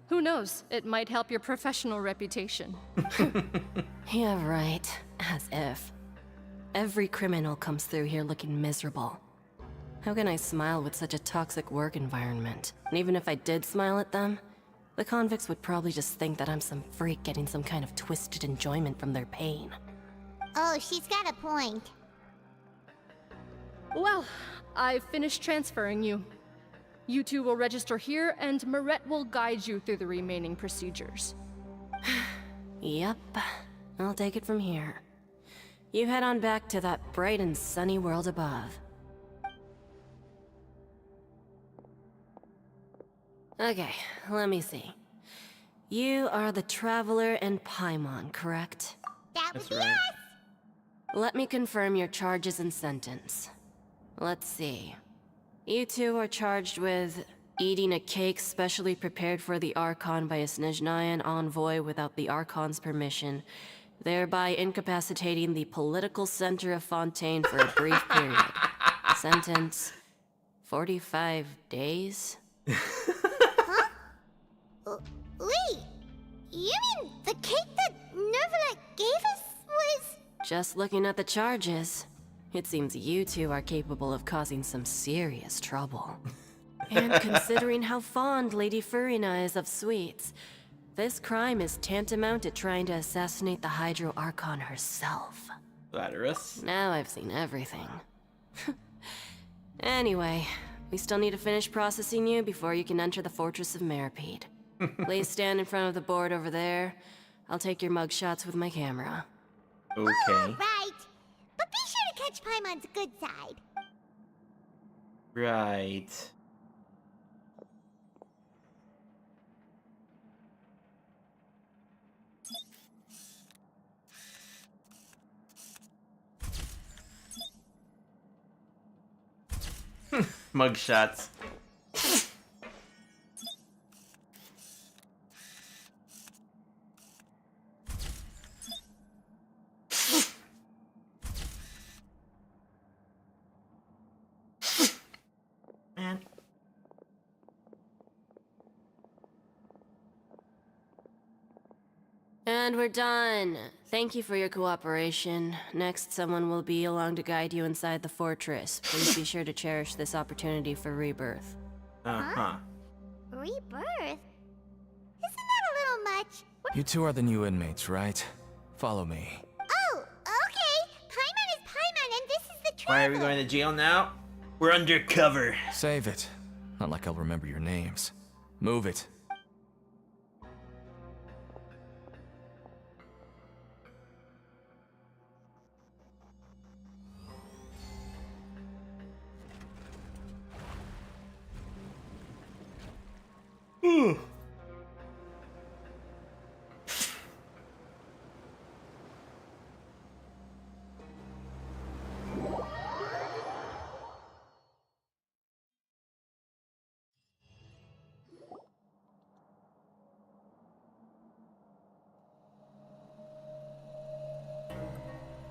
Who knows, it might help your professional reputation. Yeah, right. As if. Every criminal comes through here looking miserable. How can I smile with such a toxic work environment? And even if I did smile at them, the convicts would probably just think that I'm some freak getting some kind of twisted enjoyment from their pain. Oh, she's got a point. Well, I've finished transferring you. You two will register here, and Marette will guide you through the remaining procedures. Yep, I'll take it from here. You head on back to that bright and sunny world above. Okay, let me see. You are the Traveler and Paimon, correct? That's right. Let me confirm your charges and sentence. Let's see. You two are charged with eating a cake specially prepared for the Archon by a Snezhnayan envoy without the Archon's permission, thereby incapacitating the political center of Fontaine for a brief period. Sentence: 45 days? Wait, you mean the cake that Nervalet gave us was... Just looking at the charges, it seems you two are capable of causing some serious trouble. And considering how fond Lady Furina is of sweets, this crime is tantamount to trying to assassinate the Hydro Archon herself. Flatterous. Now I've seen everything. Anyway, we still need to finish processing you before you can enter the Fortress of Meripede. Please stand in front of the board over there. I'll take your mugshots with my camera. Okay. Right. But be sure to catch Paimon's good side. Right. Mugshots. Man. And we're done. Thank you for your cooperation. Next, someone will be along to guide you inside the fortress. Please be sure to cherish this opportunity for rebirth. Uh-huh. Rebirth? Isn't that a little much? You two are the new inmates, right? Follow me. Oh, okay. Paimon is Paimon, and this is the Why are we going to jail now? We're undercover. Save it. Not like I'll remember your names. Move it.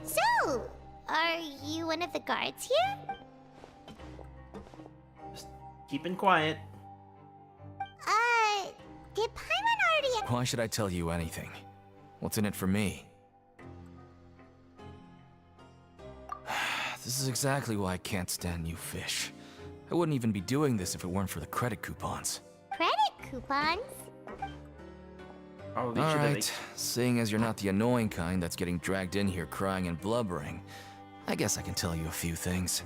So, are you one of the guards here? Just keeping quiet. Did Paimon already... Why should I tell you anything? What's in it for me? This is exactly why I can't stand you fish. I wouldn't even be doing this if it weren't for the credit coupons. Credit coupons? Alright, seeing as you're not the annoying kind that's getting dragged in here crying and blubbering, I guess I can tell you a few things.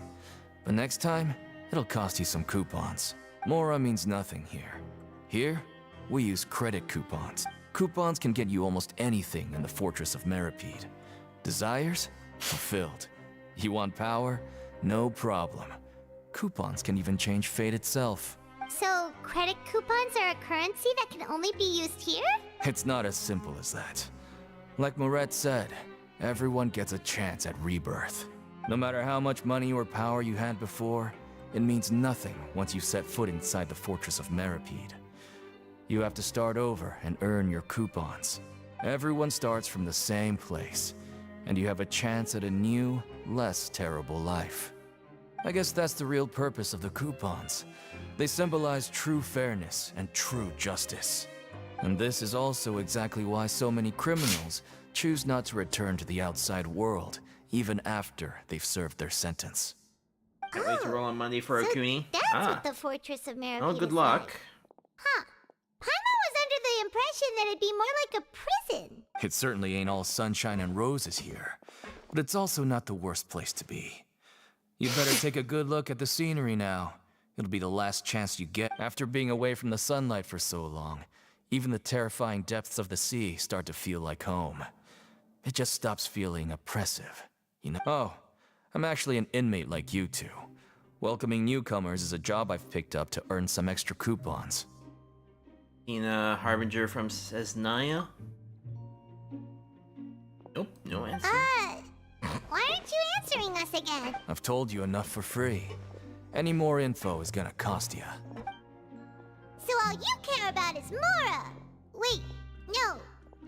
But next time, it'll cost you some coupons. Mora means nothing here. Here, we use credit coupons. Coupons can get you almost anything in the Fortress of Meripede. Desires? Fulfilled. You want power? No problem. Coupons can even change fate itself. So, credit coupons are a currency that can only be used here? It's not as simple as that. Like Marette said, everyone gets a chance at rebirth. No matter how much money or power you had before, it means nothing once you set foot inside the Fortress of Meripede. You have to start over and earn your coupons. Everyone starts from the same place, and you have a chance at a new, less terrible life. I guess that's the real purpose of the coupons. They symbolize true fairness and true justice. And this is also exactly why so many criminals choose not to return to the outside world, even after they've served their sentence. Can't wait to roll on Monday for Okuni. That's what the Fortress of Meropide Oh, good is luck. like. Huh. Paimon was under the impression that it'd be more like a prison. It certainly ain't all sunshine and roses here, but it's also not the worst place to be. You'd better take a good look at the scenery now. It'll be the last chance you get. After being away from the sunlight for so long, even the terrifying depths of the sea start to feel like home. It just stops feeling oppressive, you know? Oh, I'm actually an inmate like you two. Welcoming newcomers is a job I've picked up to earn some extra coupons. Seen a Harbinger from Cesnaya? Nope, no answer. Why aren't you answering us again? I've told you enough for free. Any more info is gonna cost you. So all you care about is Mora! Wait, no.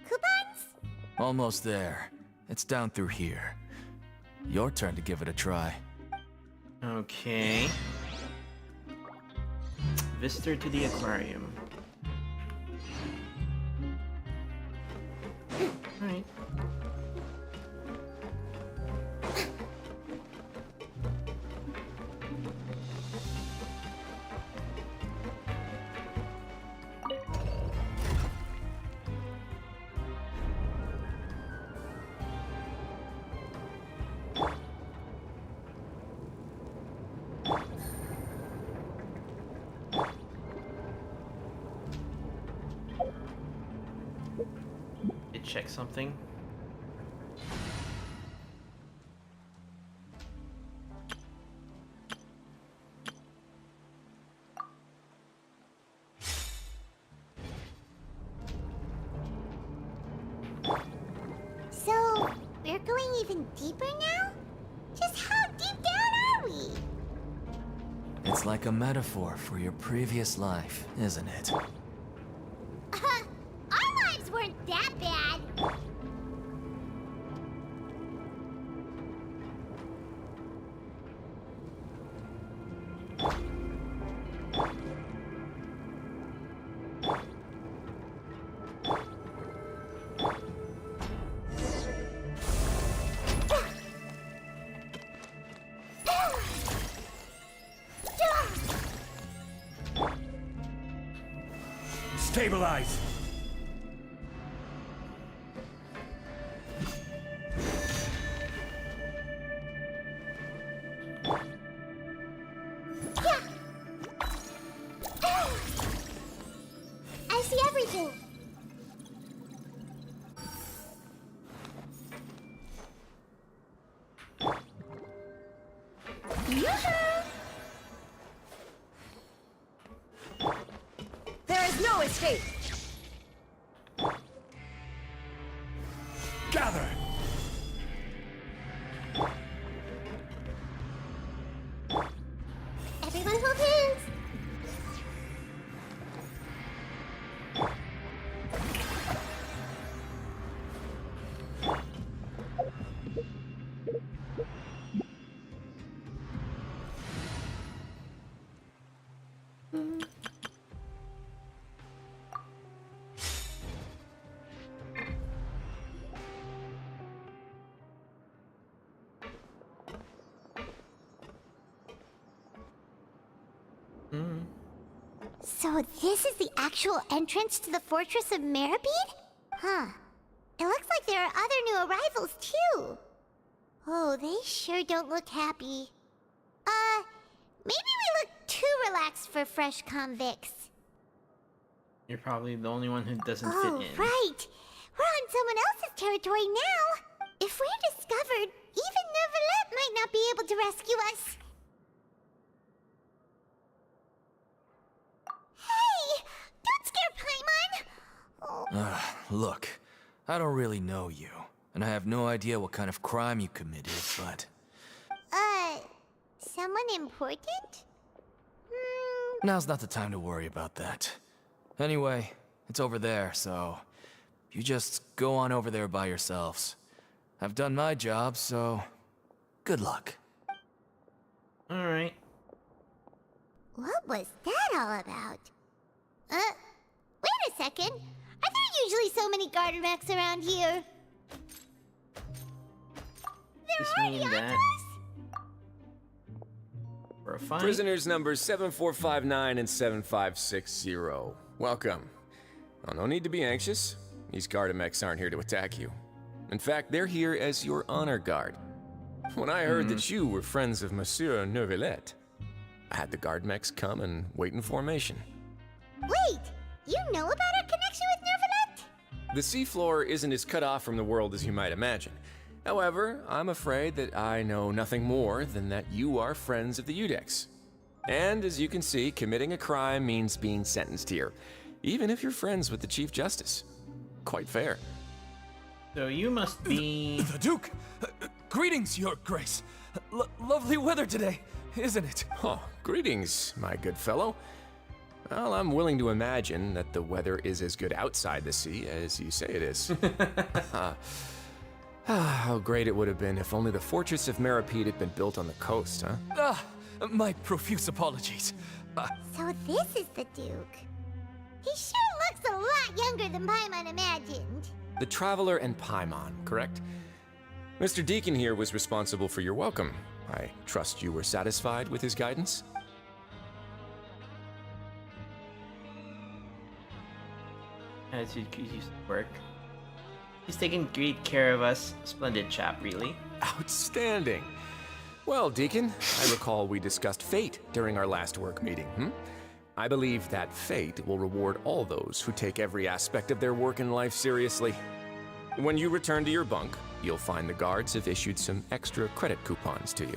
Coupons? Almost there. It's down through here. Your turn to give it a try. Okay. Visitor to the aquarium. Alright. Check something. So, we're going even deeper now? Just how deep down are we? It's like a metaphor for your previous life, isn't it? Our lives weren't that bad. Stabilize! I see everything. There is no escape! Gather! Everyone hold hands. So this is the actual entrance to the Fortress of Meropide? Huh. It looks like there are other new arrivals, too. Oh, they sure don't look happy. Maybe we look too relaxed for fresh convicts. You're probably the only one who doesn't Oh, fit in. right. We're on someone else's territory now. If we're discovered, even Nervalette might not be able to rescue us. Hey! Don't scare Paimon! Oh. Look, I don't really know you, and I have no idea what kind of crime you committed, but... Someone important? Now's not the time to worry about that. Anyway, it's over there, so... You just go on over there by yourselves. I've done my job, so... Good luck. Alright. What was that all about? Wait a second. Are there usually so many garter mechs around here? This mean that. for a fight. Prisoners numbers 7459 and 7560. Welcome. Oh, no need to be anxious. These Gardamex aren't here to attack you. In fact, they're here as your honor guard. When I heard that you were friends of Monsieur Neuvillette, I had the Gardamex come and wait in formation. Wait, you know about our connection with Neuvillette? The seafloor isn't as cut off from the world as you might imagine. However, I'm afraid that I know nothing more than that you are friends of the Udex. And as you can see, committing a crime means being sentenced here, even if you're friends with the Chief Justice. Quite fair. So you must be... The Duke! Greetings, Your Grace. Lovely weather today, isn't it? Oh, greetings, my good fellow. Well, I'm willing to imagine that the weather is as good outside the sea as you say it is. How great it would have been if only the Fortress of Meripede had been built on the coast, huh? My profuse apologies. So this is the Duke. He sure looks a lot younger than Paimon imagined. The Traveler and Paimon, correct? Mr. Deacon here was responsible for your welcome. I trust you were satisfied with his guidance? Attitude used to work. He's taking great care of us. Splendid chap, really. Outstanding. Well, Deacon, I recall we discussed fate during our last work meeting, I believe that fate will reward all those who take every aspect of their work in life seriously. When you return to your bunk, you'll find the guards have issued some extra credit coupons to you.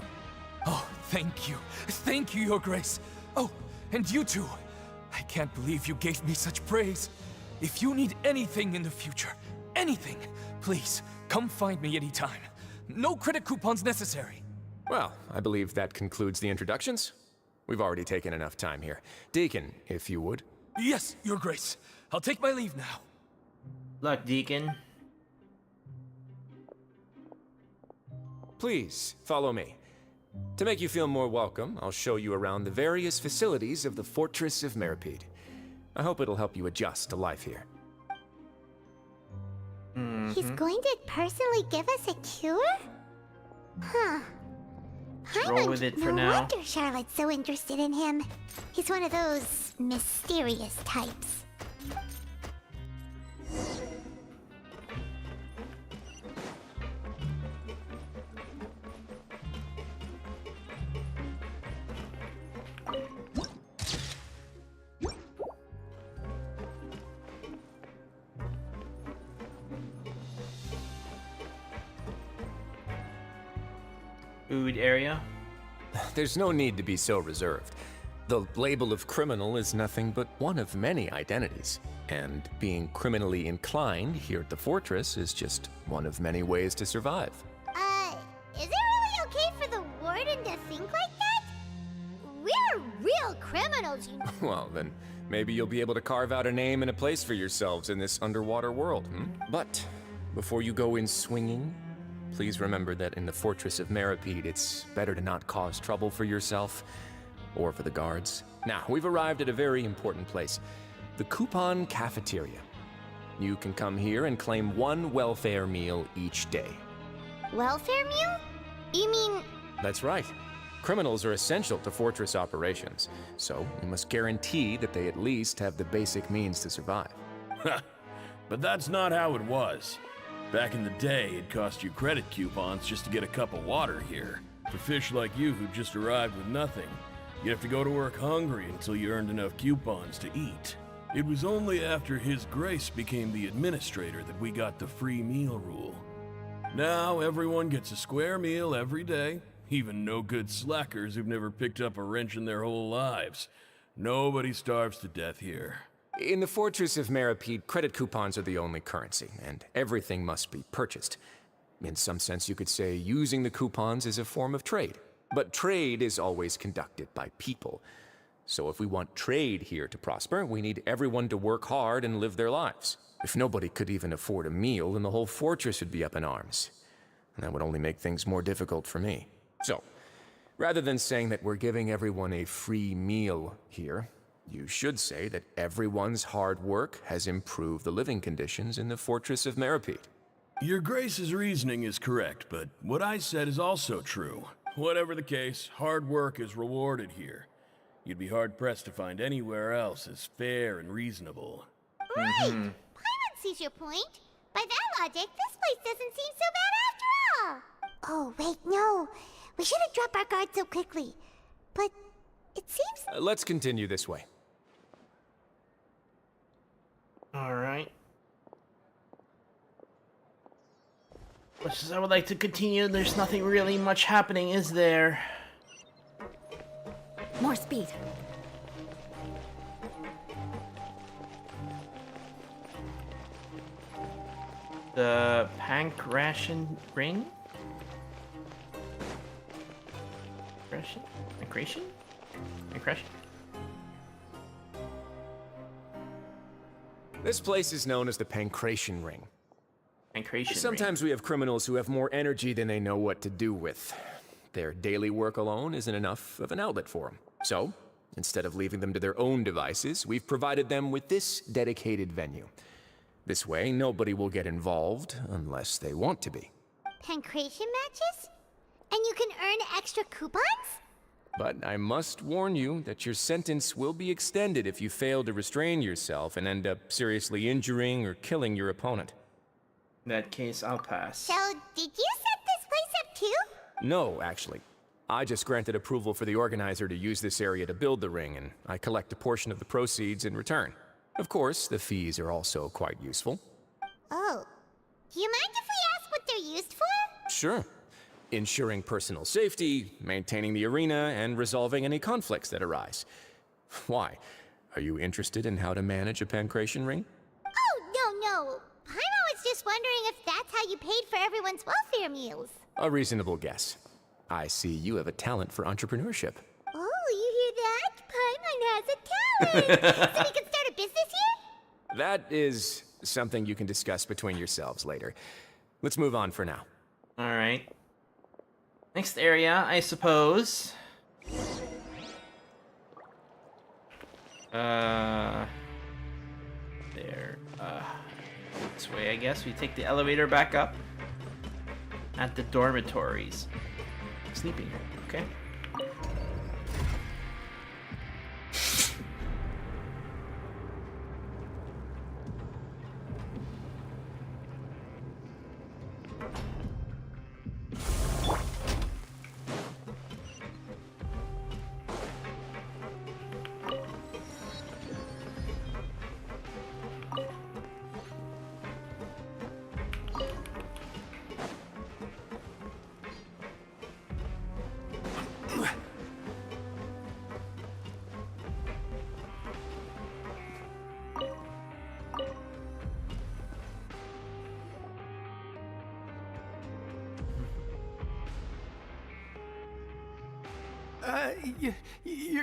Oh, thank you. Thank you, Your Grace. Oh, and you too. I can't believe you gave me such praise. If you need anything in the future, anything, please, come find me anytime. No credit coupons necessary. Well, I believe that concludes the introductions. We've already taken enough time here. Deacon, if you would. Yes, Your Grace. I'll take my leave now. Luck, Deacon. Please, follow me. To make you feel more welcome, I'll show you around the various facilities of the Fortress of Meripede. I hope it'll help you adjust to life here. He's going to personally give us a cure? Huh. Roll with it for no now. wonder Charlotte's so interested in him. He's one of those mysterious types. Food area. There's no need to be so reserved. The label of criminal is nothing but one of many identities. And being criminally inclined here at the Fortress is just one of many ways to survive. Is it really okay for the warden to think like that? We're real criminals, you know. Well, then maybe you'll be able to carve out a name and a place for yourselves in this underwater world, But before you go in swinging, please remember that in the Fortress of Meripede, it's better to not cause trouble for yourself or for the guards. Now, we've arrived at a very important place, the Coupon Cafeteria. You can come here and claim one welfare meal each day. Welfare meal? You mean... That's right. Criminals are essential to Fortress operations, so we must guarantee that they at least have the basic means to survive. But that's not how it was. Back in the day, it cost you credit coupons just to get a cup of water here. For fish like you who just arrived with nothing, you'd have to go to work hungry until you earned enough coupons to eat. It was only after His Grace became the administrator that we got the free meal rule. Now everyone gets a square meal every day, even no-good slackers who've never picked up a wrench in their whole lives. Nobody starves to death here. In the Fortress of Meripede, credit coupons are the only currency, and everything must be purchased. In some sense, you could say using the coupons is a form of trade. But trade is always conducted by people. So if we want trade here to prosper, we need everyone to work hard and live their lives. If nobody could even afford a meal, then the whole fortress would be up in arms. And that would only make things more difficult for me. So, rather than saying that we're giving everyone a free meal here, you should say that everyone's hard work has improved the living conditions in the Fortress of Meripede. Your Grace's reasoning is correct, but what I said is also true. Whatever the case, hard work is rewarded here. You'd be hard-pressed to find anywhere else as fair and reasonable. Right! Paimon sees your point. By that logic, this place doesn't seem so bad after all. Oh, wait, no. We shouldn't drop our guard so quickly. But it seems... Let's continue this way. Alright. Much as I would like to continue, there's nothing really much happening, is there? More speed. The Pancration Ring? Pancration? This place is known as the Pancration Ring. Sometimes we have criminals who have more energy than they know what to do with. Their daily work alone isn't enough of an outlet for them. So, instead of leaving them to their own devices, we've provided them with this dedicated venue. This way, nobody will get involved unless they want to be. Pancration matches? And you can earn extra coupons? But I must warn you that your sentence will be extended if you fail to restrain yourself and end up seriously injuring or killing your opponent. In that case, I'll pass. So, did you set this place up too? No, actually. I just granted approval for the organizer to use this area to build the ring, and I collect a portion of the proceeds in return. Of course, the fees are also quite useful. Oh. Do you mind if we ask what they're used for? Sure. Ensuring personal safety, maintaining the arena, and resolving any conflicts that arise. Why? Are you interested in how to manage a pancration ring? Oh, no. Paimon was just wondering if that's how you paid for everyone's welfare meals. A reasonable guess. I see you have a talent for entrepreneurship. Oh, you hear that? Paimon has a talent! So we can start a business here? That is something you can discuss between yourselves later. Let's move on for now. Alright. Next area, I suppose. There. This way, I guess. We take the elevator back up. At the dormitories. Sleeping room, okay.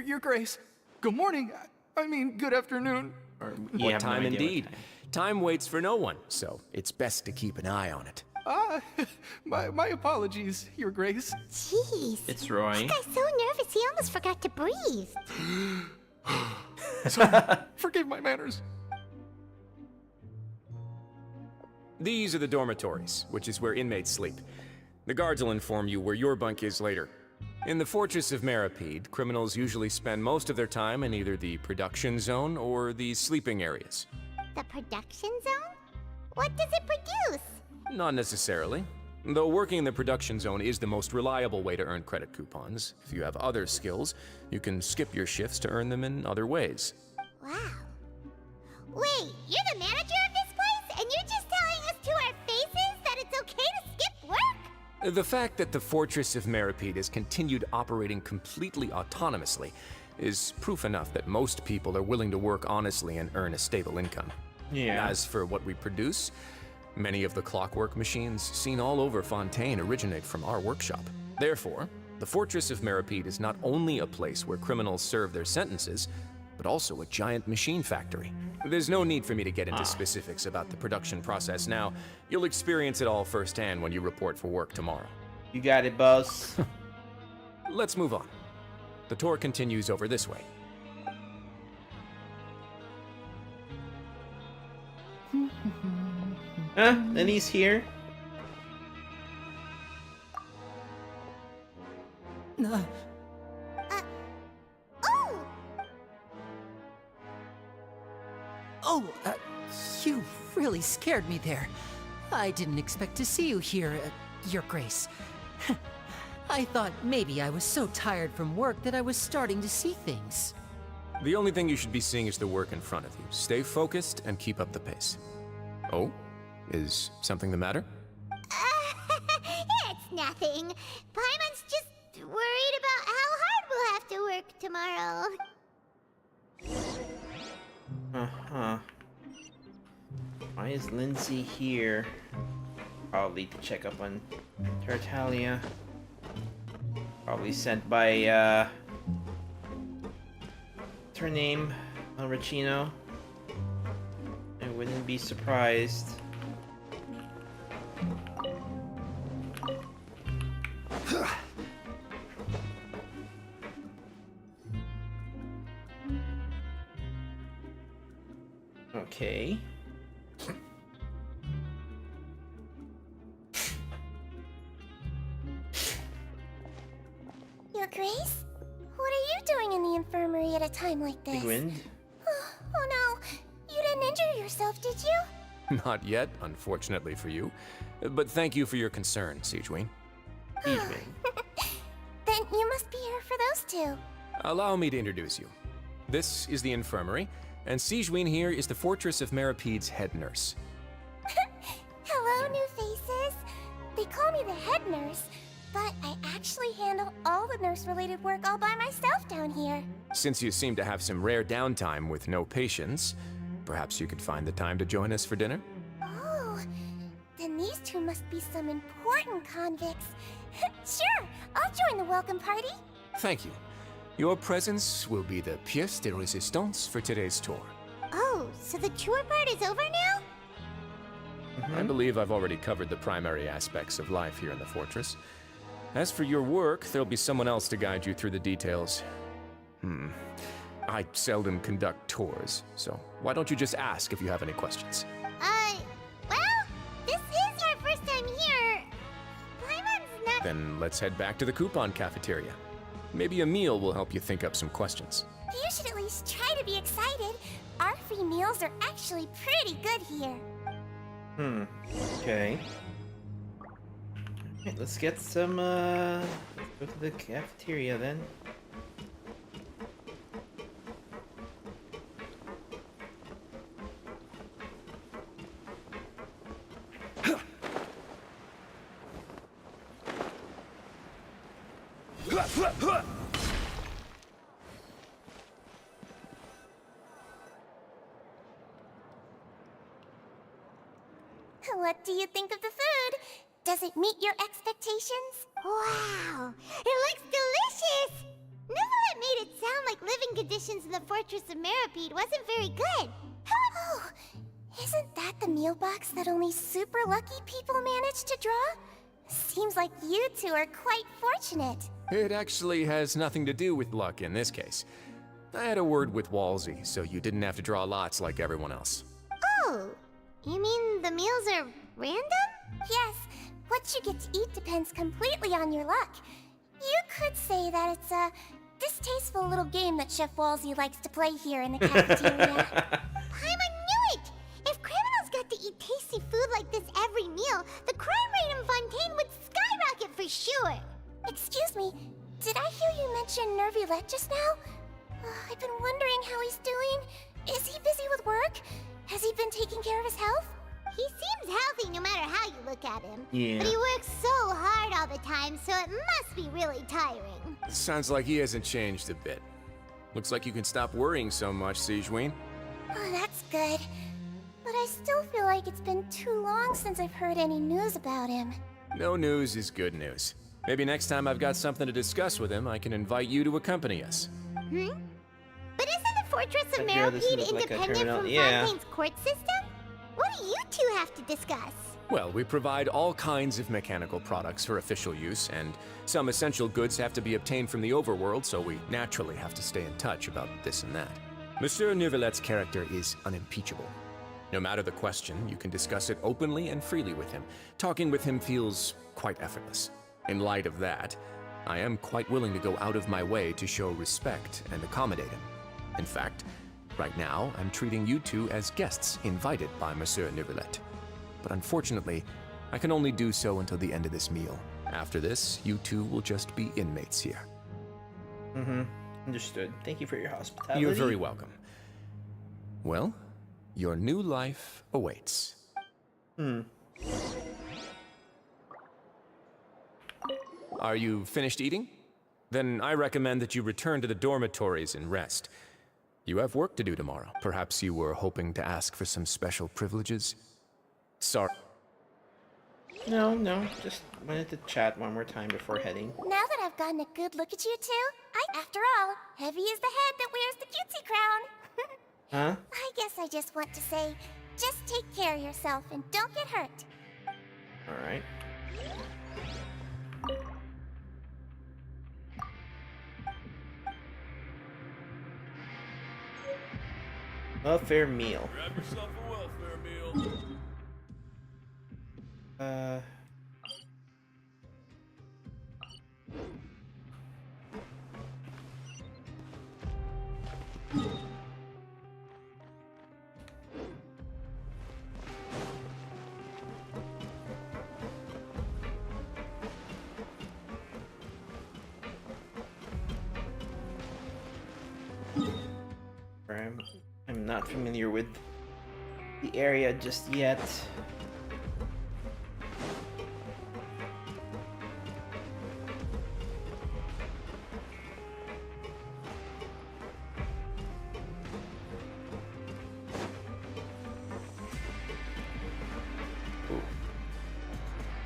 Your Grace. Good morning. I mean, good afternoon. What time indeed? Time waits for no one, so it's best to keep an eye on it. My apologies, Your Grace. Jeez. It's Roy. This guy's so nervous he almost forgot to breathe. Sorry, forgive my manners. These are the dormitories, which is where inmates sleep. The guards will inform you where your bunk is later. In the Fortress of Meripede, criminals usually spend most of their time in either the production zone or the sleeping areas. The production zone? What does it produce? Not necessarily. Though working in the production zone is the most reliable way to earn credit coupons, if you have other skills, you can skip your shifts to earn them in other ways. Wow. Wait, you're the manager of this place, and you're just telling us to our faces that it's okay to skip work? The fact that the Fortress of Meripede has continued operating completely autonomously is proof enough that most people are willing to work honestly and earn a stable income. Yeah. As for what we produce, many of the clockwork machines seen all over Fontaine originate from our workshop. Therefore, the Fortress of Meripede is not only a place where criminals serve their sentences, but also a giant machine factory. There's no need for me to get into specifics about the production process now. You'll experience it all firsthand when you report for work tomorrow. You got it, boss. Let's move on. The tour continues over this way. Then he's here. Oh! Oh, you really scared me there. I didn't expect to see you here, Your Grace. I thought maybe I was so tired from work that I was starting to see things. The only thing you should be seeing is the work in front of you. Stay focused and keep up the pace. Oh? Is something the matter? It's nothing. Paimon's just worried about how hard we'll have to work tomorrow. Uh-huh. Why is Lindsay here? Probably to check up on Tartaglia. Probably sent by, what's her name? Ricino. I wouldn't be surprised. Okay. Your Grace? What are you doing in the infirmary at a time like this? Big wind? Oh no, you didn't injure yourself, did you? Not yet, unfortunately for you. But thank you for your concern, Sigewinne. Then you must be here for those two. Allow me to introduce you. This is the infirmary, and Sigewinne here is the Fortress of Merapede's head nurse. Hello, new faces. They call me the head nurse, but I actually handle all the nurse-related work all by myself down here. Since you seem to have some rare downtime with no patients, perhaps you could find the time to join us for dinner? Oh, then these two must be some important convicts. Sure, I'll join the welcome party. Thank you. Your presence will be the pièce de résistance for today's tour. Oh, so the tour part is over now? I believe I've already covered the primary aspects of life here in the fortress. As for your work, there'll be someone else to guide you through the details. I seldom conduct tours, so why don't you just ask if you have any questions? Well, this is our first time here. Paimon's not... Then let's head back to the coupon cafeteria. Maybe a meal will help you think up some questions. You should at least try to be excited. Our free meals are actually pretty good here. Okay. Alright, let's get some, let's go to the cafeteria then. What do you think of the food? Does it meet your expectations? Wow, it looks delicious! Neverlet made it sound like living conditions in the Fortress of Meripede wasn't very good. Oh, isn't that the meal box that only super lucky people manage to draw? Seems like you two are quite fortunate. It actually has nothing to do with luck in this case. I had a word with Walsey, so you didn't have to draw lots like everyone else. Oh, you mean the meals are random? Yes, what you get to eat depends completely on your luck. You could say that it's a distasteful little game that Chef Walsey likes to play here in the cafeteria. Paimon knew it! If criminals got to eat tasty food like this every meal, the crime rate in Fontaine would skyrocket for sure! Excuse me, did I hear you mention Nervulette just now? I've been wondering how he's doing. Is he busy with work? Has he been taking care of his health? He seems healthy no matter how you look at him. Yeah. But he works so hard all the time, so it must be really tiring. Sounds like he hasn't changed a bit. Looks like you can stop worrying so much, Sigewinne. Oh, that's good. But I still feel like it's been too long since I've heard any news about him. No news is good news. Maybe next time I've got something to discuss with him, I can invite you to accompany us. But isn't the Fortress of Yeah, this Meripede looks like a independent terminal. from Yeah. Fontaine's court system? What do you two have to discuss? Well, we provide all kinds of mechanical products for official use, and some essential goods have to be obtained from the overworld, so we naturally have to stay in touch about this and that. Monsieur Nervulet's character is unimpeachable. No matter the question, you can discuss it openly and freely with him. Talking with him feels quite effortless. In light of that, I am quite willing to go out of my way to show respect and accommodate him. In fact, right now, I'm treating you two as guests invited by Monsieur Neuvillette. But unfortunately, I can only do so until the end of this meal. After this, you two will just be inmates here. Mm-hmm. Understood. Thank you for your hospitality. You're very welcome. Well, your new life awaits. Are you finished eating? Then I recommend that you return to the dormitories and rest. You have work to do tomorrow. Perhaps you were hoping to ask for some special privileges? Sorry. No, just wanted to chat one more time before heading. Now that I've gotten a good look at you two, after all, heavy is the head that wears the cutesy crown. Huh? I guess I just want to say, just take care of yourself and don't get hurt. Alright. Welfare meal. Grab yourself a welfare meal. I'm not familiar with the area just yet.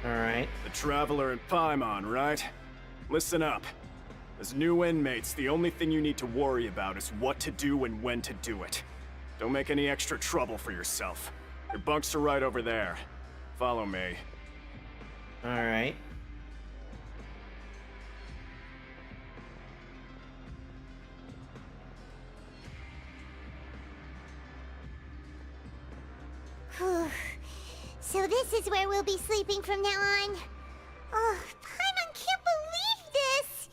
Alright. The Traveler in Paimon, right? Listen up. As new inmates, the only thing you need to worry about is what to do and when to do it. Don't make any extra trouble for yourself. Your bunks are right over there. Follow me. Alright. So this is where we'll be sleeping from now on. Oh, Paimon can't believe this!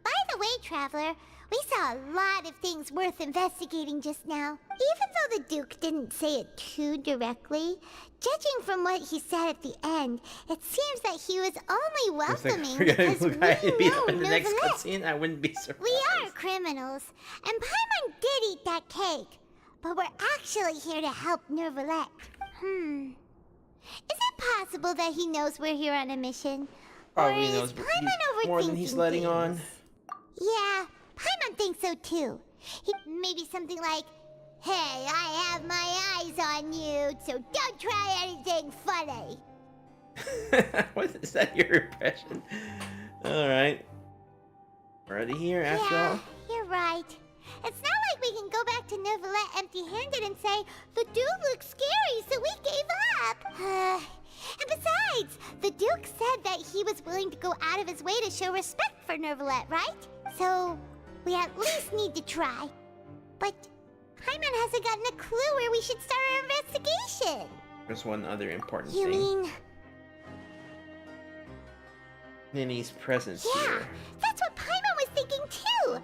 By the way, Traveler, we saw a lot of things worth investigating just now. Even though the Duke didn't say it too directly, judging from what he said at the end, it seems that he was only welcoming because we know in the next Neuvillette. cutscene. I wouldn't be surprised. We are criminals, and Paimon did eat that cake, but we're actually here to help Neuvillette. Is it possible that he knows we're here on a mission? Probably or knows is Paimon more than he's letting on. Yeah, Paimon thinks so too. Maybe something like, "Hey, I have my eyes on you, so don't try anything funny." What is that, your impression? Alright. Already here after all. You're right. It's not like we can go back to Neuvillette empty-handed and say, "The Duke looks scary, so we gave up." And besides, the Duke said that he was willing to go out of his way to show respect for Neuvillette, right? So, we at least need to try. But Paimon hasn't gotten a clue where we should start our investigation. There's one other important You thing. mean... Nini's presence Yeah, here. that's what Paimon was thinking too.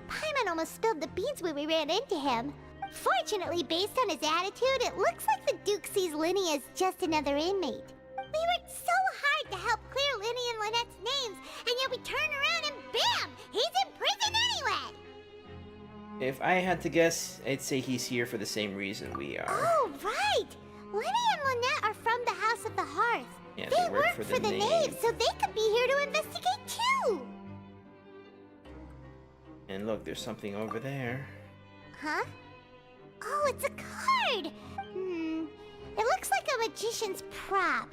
Paimon almost spilled the beans when we ran into him. Fortunately, based on his attitude, it looks like the Duke sees Linny as just another inmate. We worked so hard to help clear Linny and Lynette's names, and yet we turn around and bam! He's in prison anyway! If I had to guess, I'd say he's here for the same reason we are. Oh, right! Linny and Lynette are from the House of the Hearth. Yeah, they work work for the Knave, so they could be here to investigate too! And look, there's something over there. Huh? Oh, it's a card! It looks like a magician's prop.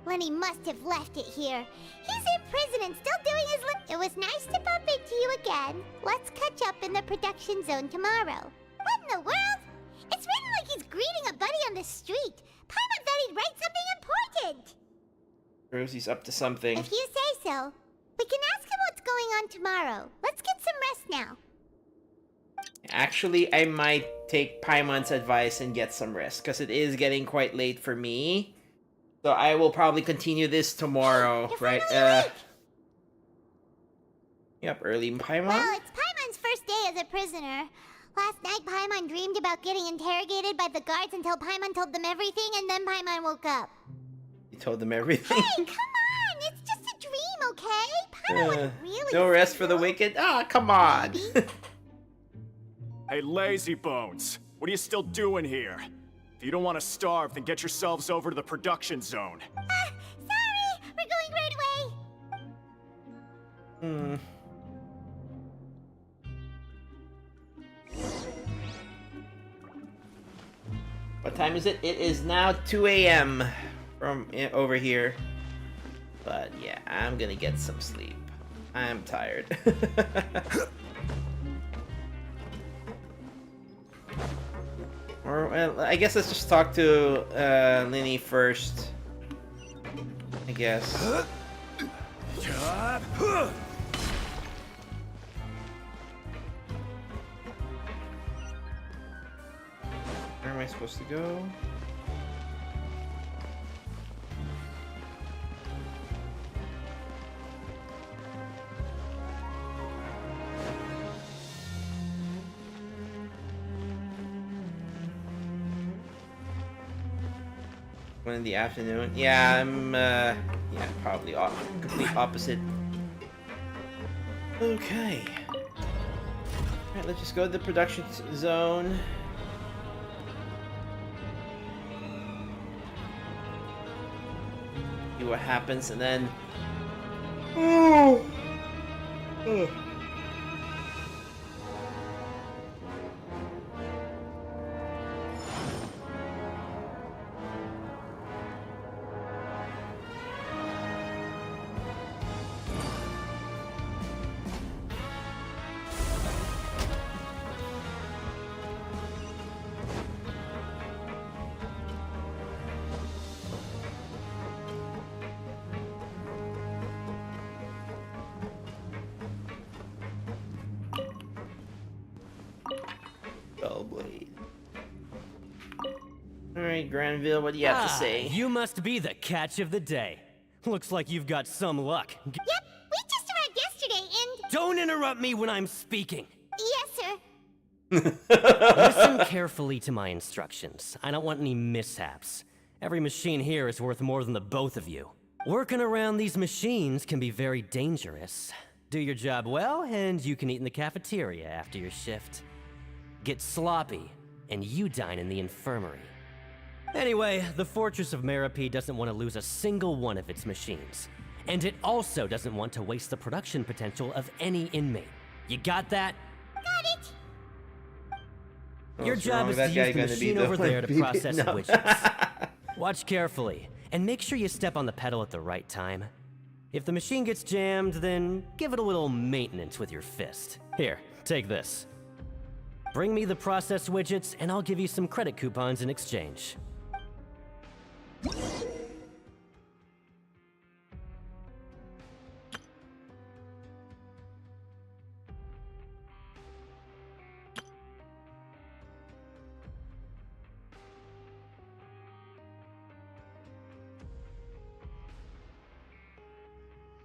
Lenny must have left it here. He's in prison and still doing his It was nice to bump into you again. Let's catch up in the production zone tomorrow. What in the world? It's written like he's greeting a buddy on the street. Paimon thought he'd write something important. Rosie's up to something. If you say so. We can ask him what's going on tomorrow. Let's get some rest now. Actually, I might take Paimon's advice and get some rest, because it is getting quite late for me. So I will probably continue this tomorrow, right? You up early, Paimon? Well, it's Paimon's first day as a prisoner. Last night, Paimon dreamed about getting interrogated by the guards until Paimon told them everything, and then Paimon woke up. You told them everything? Hey, come on! It's just a dream, okay? Paimon wasn't really... No rest for the wicked? Ah, come on! Hey, lazy bones. What are you still doing here? If you don't want to starve, then get yourselves over to the production zone. Sorry! We're going right away! What time is it? It is now 2 a.m. from over here. But yeah, I'm gonna get some sleep. I'm tired. Or, well, I guess let's just talk to Linny first. I guess. Where am I supposed to go? One in the afternoon. Yeah, I'm yeah, probably complete opposite. Okay. Alright, let's just go to the production zone. See what happens, and then... Alright, Granville, what do you have to say? You must be the catch of the day. Looks like you've got some luck. Yep, we just arrived yesterday and... Don't interrupt me when I'm speaking. Yes, sir. Listen carefully to my instructions. I don't want any mishaps. Every machine here is worth more than the both of you. Working around these machines can be very dangerous. Do your job well, and you can eat in the cafeteria after your shift. Get sloppy, and you dine in the infirmary. Anyway, the Fortress of Meripede doesn't want to lose a single one of its machines. And it also doesn't want to waste the production potential of any inmate. You got that? Got it! Your job is to use the machine over there to process widgets. Watch carefully, and make sure you step on the pedal at the right time. If the machine gets jammed, then give it a little maintenance with your fist. Here, take this. Bring me the process widgets, and I'll give you some credit coupons in exchange.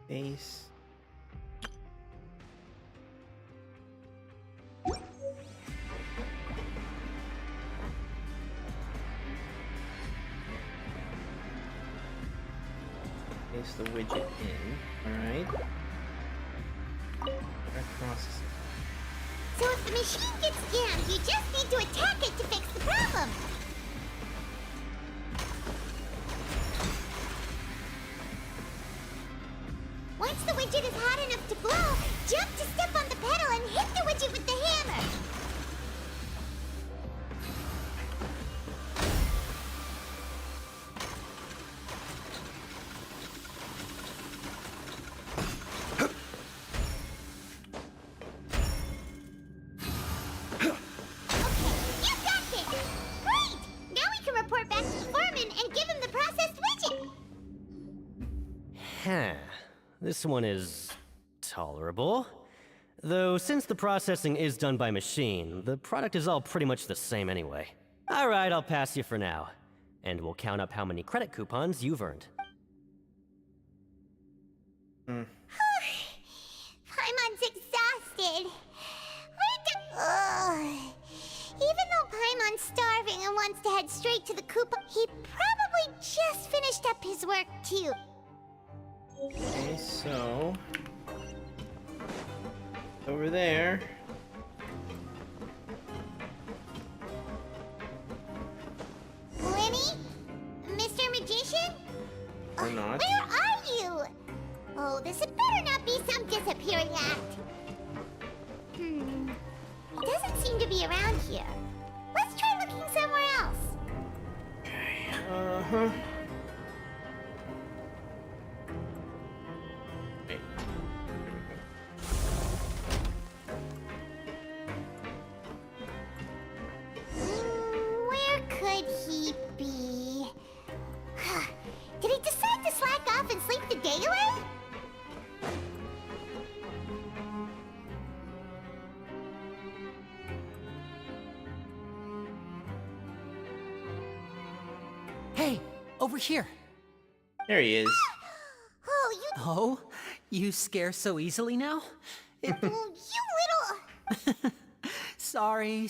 Base. Place the widget in. Alright. Process. So if the machine gets jammed, you just need to attack it to fix the problem. Once the widget is hot enough to glow, jump to step on the pedal and hit the widget with the hammer. This one is tolerable. Though since the processing is done by machine, the product is all pretty much the same anyway. Alright, I'll pass you for now. And we'll count up how many credit coupons you've earned. Paimon's Even though Paimon's starving and wants to head straight to the coupon, he probably just finished up his work too. Okay, so over there. Lenny? Mr. Magician? Or not. Where are you? Oh, this had better not be some disappearing act. It doesn't seem to be around here. Let's try looking somewhere else. Uh-huh. Wait. Where could he be? Did he decide to slack off and sleep the day away? Hey, over here. There he is. Oh, you... Oh, you scare so easily now? You little... Sorry.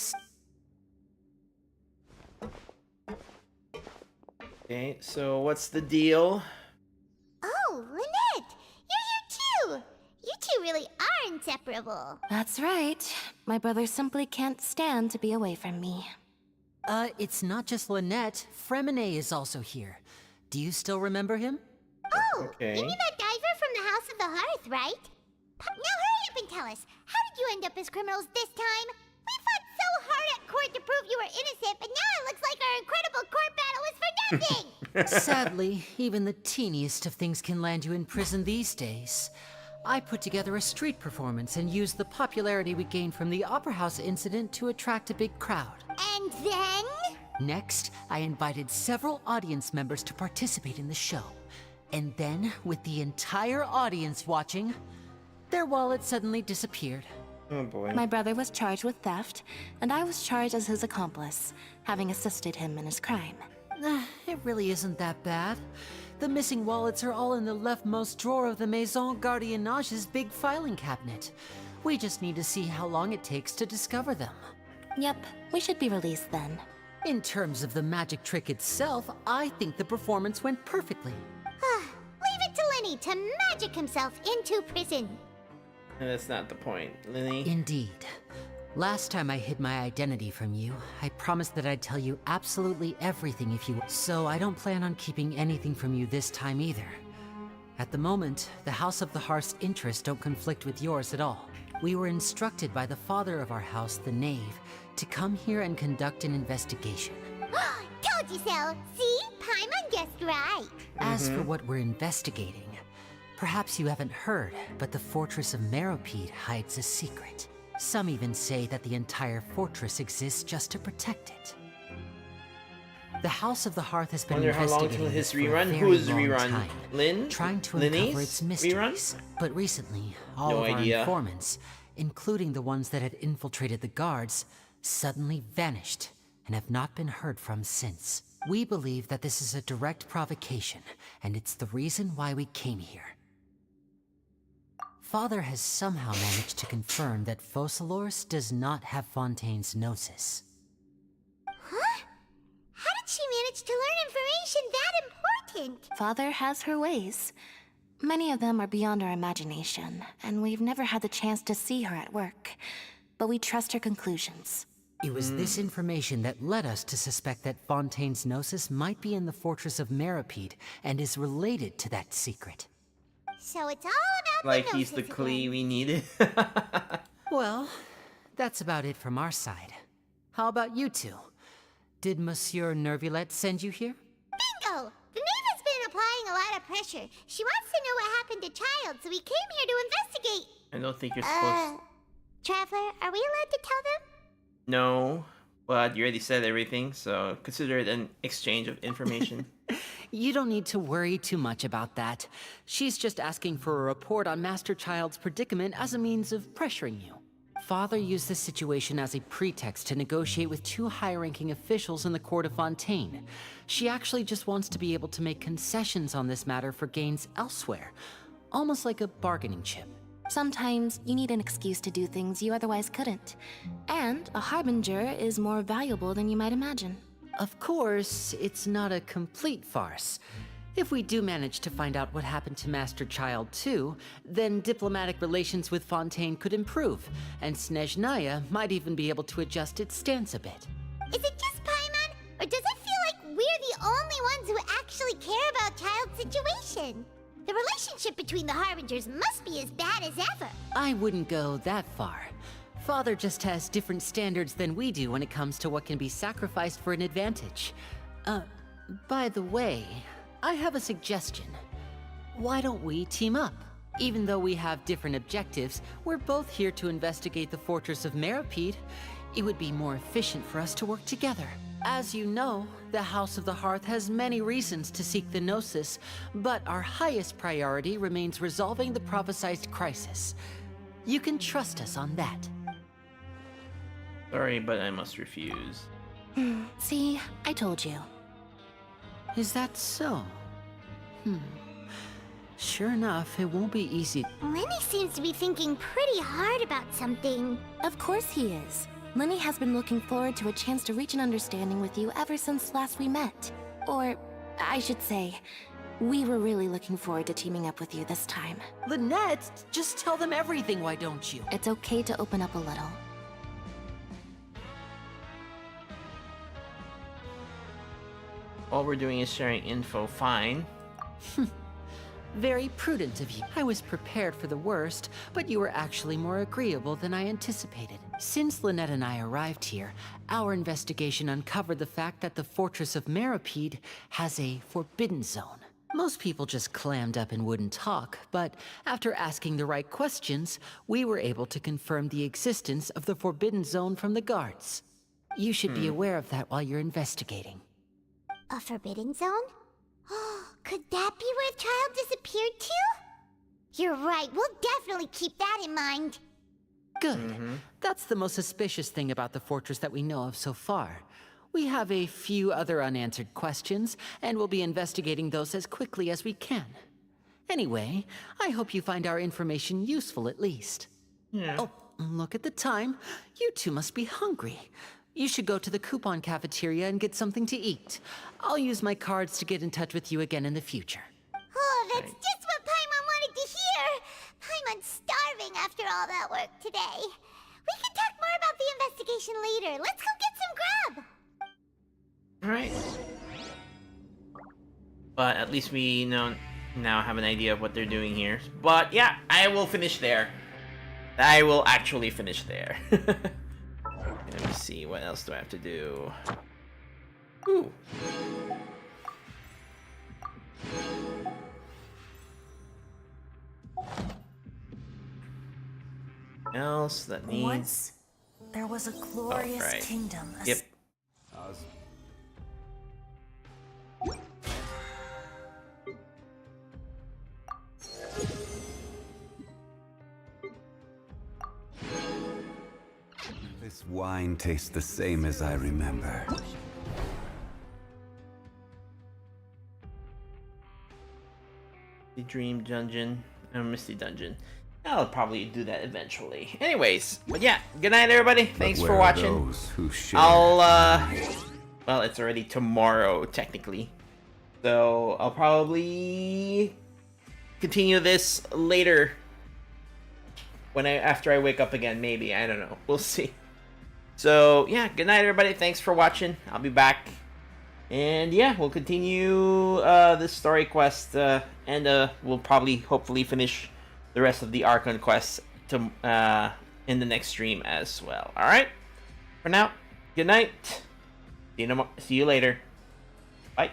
Okay, so what's the deal? Oh, Lynette! You're here too! You two really are inseparable. That's right. My brother simply can't stand to be away from me. It's not just Lynette. Fremine is also here. Do you still remember him? Oh, Okay. you mean that diver from the House of the Hearth, right? Now hurry up and tell us, how did you end up as criminals this time? We fought so hard at court to prove you were innocent, but now it looks like our incredible court battle was for nothing! Sadly, even the teeniest of things can land you in prison these days. I put together a street performance and used the popularity we gained from the Opera House incident to attract a big crowd. And then? Next, I invited several audience members to participate in the show. And then, with the entire audience watching, their wallet suddenly disappeared. Oh boy. My brother was charged with theft, and I was charged as his accomplice, having assisted him in his crime. It really isn't that bad. The missing wallets are all in the leftmost drawer of the Maison Gardiennage's big filing cabinet. We just need to see how long it takes to discover them. Yep, we should be released then. In terms of the magic trick itself, I think the performance went perfectly. Leave it to Lenny to magic himself into prison. That's not the point, Lily. Indeed. Last time I hid my identity from you, I promised that I'd tell you absolutely everything if you... So I don't plan on keeping anything from you this time either. At the moment, the House of the Hearth's interests don't conflict with yours at all. We were instructed by the father of our house, the Knave, to come here and conduct an investigation. Told you so! See? Paimon guessed right. As for what we're investigating, perhaps you haven't heard, but the fortress of Meropide hides a secret. Some even say that the entire fortress exists just to protect it. The House of the Hearth has been Wonder how long investigating till his this for a rerun? very Who is long rerun? time, Lynn? trying to Linny's uncover its mysteries. rerun? But recently, all No of idea. our informants, including the ones that had infiltrated the guards, suddenly vanished and have not been heard from since. We believe that this is a direct provocation, and it's the reason why we came here. Father has somehow managed to confirm that Focalors does not have Fontaine's gnosis. Huh? How did she manage to learn information that important? Father has her ways. Many of them are beyond our imagination, and we've never had the chance to see her at work. But we trust her conclusions. It was this information that led us to suspect that Fontaine's gnosis might be in the fortress of Meropide and is related to that secret. So it's all about Like the he's the gnosis Klee again. we needed. Well, that's about it from our side. How about you two? Did Monsieur Nervulette send you here? Bingo! The Knave has been applying a lot of pressure. She wants to know what happened to Child, so we came here to investigate. I don't think you're supposed. Traveler, are we allowed to tell them? No, but you already said everything, so consider it an exchange of information. You don't need to worry too much about that. She's just asking for a report on Master Child's predicament as a means of pressuring you. Father used this situation as a pretext to negotiate with two high-ranking officials in the court of Fontaine. She actually just wants to be able to make concessions on this matter for gains elsewhere, almost like a bargaining chip. Sometimes you need an excuse to do things you otherwise couldn't. And a harbinger is more valuable than you might imagine. Of course, it's not a complete farce. If we do manage to find out what happened to Master Child 2, then diplomatic relations with Fontaine could improve, and Snezhnaya might even be able to adjust its stance a bit. Is it just Paimon, or does it feel like we're the only ones who actually care about Child's situation? The relationship between the Harbingers must be as bad as ever. I wouldn't go that far. Father just has different standards than we do when it comes to what can be sacrificed for an advantage. By the way, I have a suggestion. Why don't we team up? Even though we have different objectives, we're both here to investigate the fortress of Meripede. It would be more efficient for us to work together. As you know, the House of the Hearth has many reasons to seek the Gnosis, but our highest priority remains resolving the prophesized crisis. You can trust us on that. Sorry, but I must refuse. See, I told you. Is that so? Sure enough, it won't be easy. Lenny seems to be thinking pretty hard about something. Of course he is. Lenny has been looking forward to a chance to reach an understanding with you ever since last we met. Or, I should say, we were really looking forward to teaming up with you this time. Lynette, just tell them everything, why don't you? It's okay to open up a little. All we're doing is sharing info, fine. Very prudent of you. I was prepared for the worst, but you were actually more agreeable than I anticipated. Since Lynette and I arrived here, our investigation uncovered the fact that the Fortress of Meripede has a forbidden zone. Most people just clammed up and wouldn't talk, but after asking the right questions, we were able to confirm the existence of the forbidden zone from the guards. You should be aware of that while you're investigating. A forbidden zone? Could that be where Child disappeared to? You're right, we'll definitely keep that in mind. Good. That's the most suspicious thing about the fortress that we know of so far. We have a few other unanswered questions, and we'll be investigating those as quickly as we can. Anyway, I hope you find our information useful at least. Yeah. Oh, look at the time. You two must be hungry. You should go to the coupon cafeteria and get something to eat. I'll use my cards to get in touch with you again in the future. Oh, that's just what Paimon wanted to hear! Paimon's starving after all that work today. We can talk more about the investigation later. Let's go get some grub! Alright. But at least we now have an idea of what they're doing here. But yeah, I will finish there. I will actually finish there. Let me see, what else do I have to do? Ooh. Else that needs... Once there was a glorious kingdom. Yep. This wine tastes the same as I remember. The Dream Dungeon, Misty Dungeon. I'll probably do that eventually. Anyways, but yeah, good night everybody. Thanks for watching. I'll well, it's already tomorrow technically, so I'll probably continue this later after I wake up again. Maybe, I don't know. We'll see. So yeah, good night everybody. Thanks for watching. I'll be back. And yeah, we'll continue this story quest, and we'll probably, hopefully, finish the rest of the Archon quests in the next stream as well. All right. For now, good night. See you later. Bye.